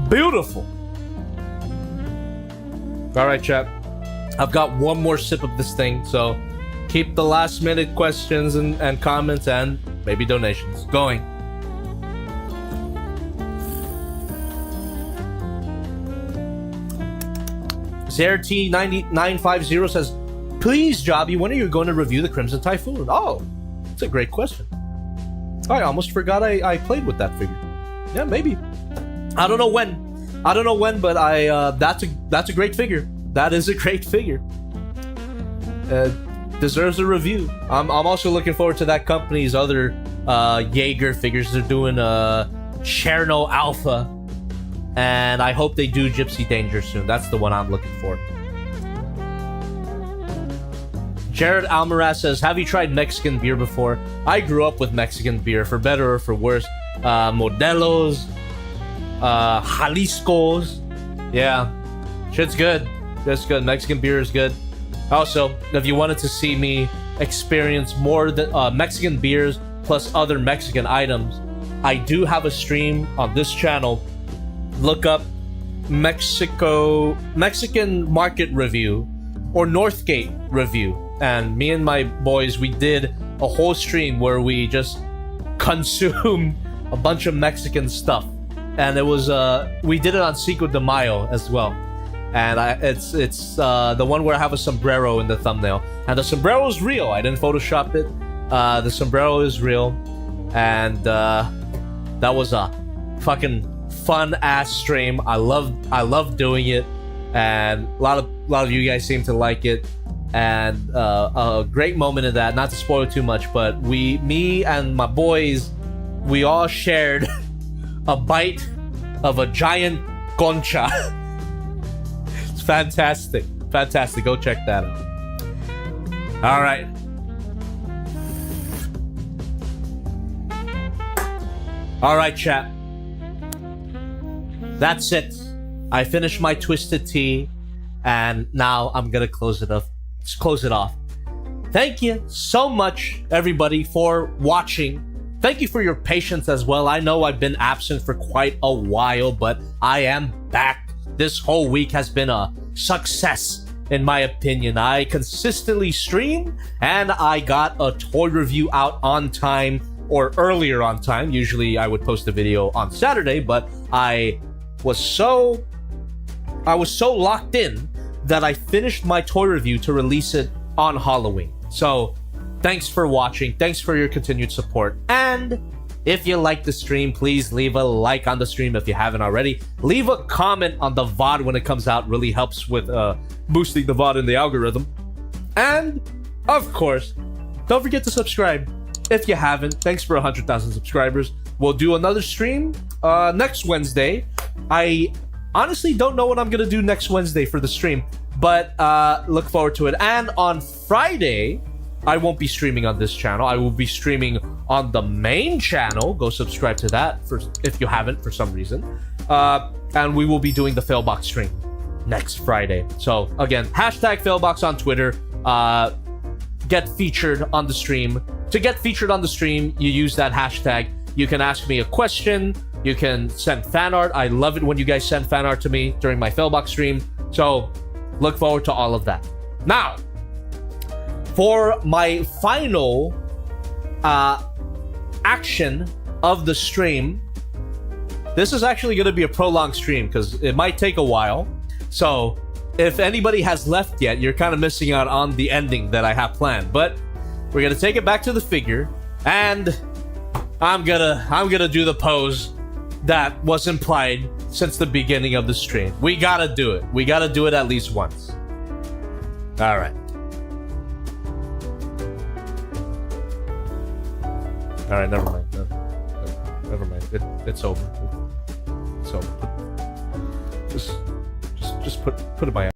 beautiful. Alright, chat. I've got one more sip of this thing, so keep the last minute questions and comments and maybe donations going. ZRT9950 says, please, Jobby, when are you going to review the Crimson Typhoon? Oh, it's a great question. I almost forgot I played with that figure. Yeah, maybe. I don't know when, but that's a great figure. That is a great figure. Deserves a review. I'm also looking forward to that company's other Jaeger figures. They're doing Cherno Alpha, and I hope they do Gypsy Danger soon. That's the one I'm looking for. Jared Almaraz says, have you tried Mexican beer before? I grew up with Mexican beer, for better or for worse. Modelos, Jalisco's. Yeah, shit's good. That's good. Mexican beer is good. Also, if you wanted to see me experience more Mexican beers plus other Mexican items, I do have a stream on this channel. Look up Mexican Market Review or Northgate Review. And me and my boys, we did a whole stream where we just consumed a bunch of Mexican stuff. And it was, we did it on Cinco de Mayo as well. And it's the one where I have a sombrero in the thumbnail. And the sombrero is real. I didn't Photoshop it. The sombrero is real. And that was a fucking fun ass stream. I love doing it. And a lot of you guys seem to like it. And a great moment in that, not to spoil too much, but me and my boys, we all shared a bite of a giant concha. Fantastic. Go check that out. All right. All right, chat. That's it. I finished my Twisted Tea, and now I'm gonna close it off. Let's close it off. Thank you so much, everybody, for watching. Thank you for your patience as well. I know I've been absent for quite a while, but I am back. This whole week has been a success, in my opinion. I consistently stream, and I got a toy review out on time, or earlier on time. Usually I would post a video on Saturday, but I was so locked in that I finished my toy review to release it on Halloween. So thanks for watching. Thanks for your continued support. And If you like the stream, please leave a like on the stream if you haven't already. Leave a comment on the VOD when it comes out. Really helps with boosting the VOD in the algorithm. And, of course, don't forget to subscribe if you haven't. Thanks for 100,000 subscribers. We'll do another stream next Wednesday. I honestly don't know what I'm going to do next Wednesday for the stream, but look forward to it. And on Friday, I won't be streaming on this channel. I will be streaming on the main channel. Go subscribe to that if you haven't for some reason. And we will be doing the Failbox stream next Friday. So again, hashtag Failbox on Twitter. Get featured on the stream. To get featured on the stream, you use that hashtag. You can ask me a question. You can send fan art. I love it when you guys send fan art to me during my Failbox stream. So look forward to all of that. Now, for my final action of the stream, this is actually going to be a prolonged stream because it might take a while. So if anybody has left yet, you're kind of missing out on the ending that I have planned. But we're going to take it back to the figure, and I'm gonna do the pose that was implied since the beginning of the stream. We gotta do it. We gotta do it at least once. All right. All right, never mind. Never mind. It's over. It's over. Just put it by.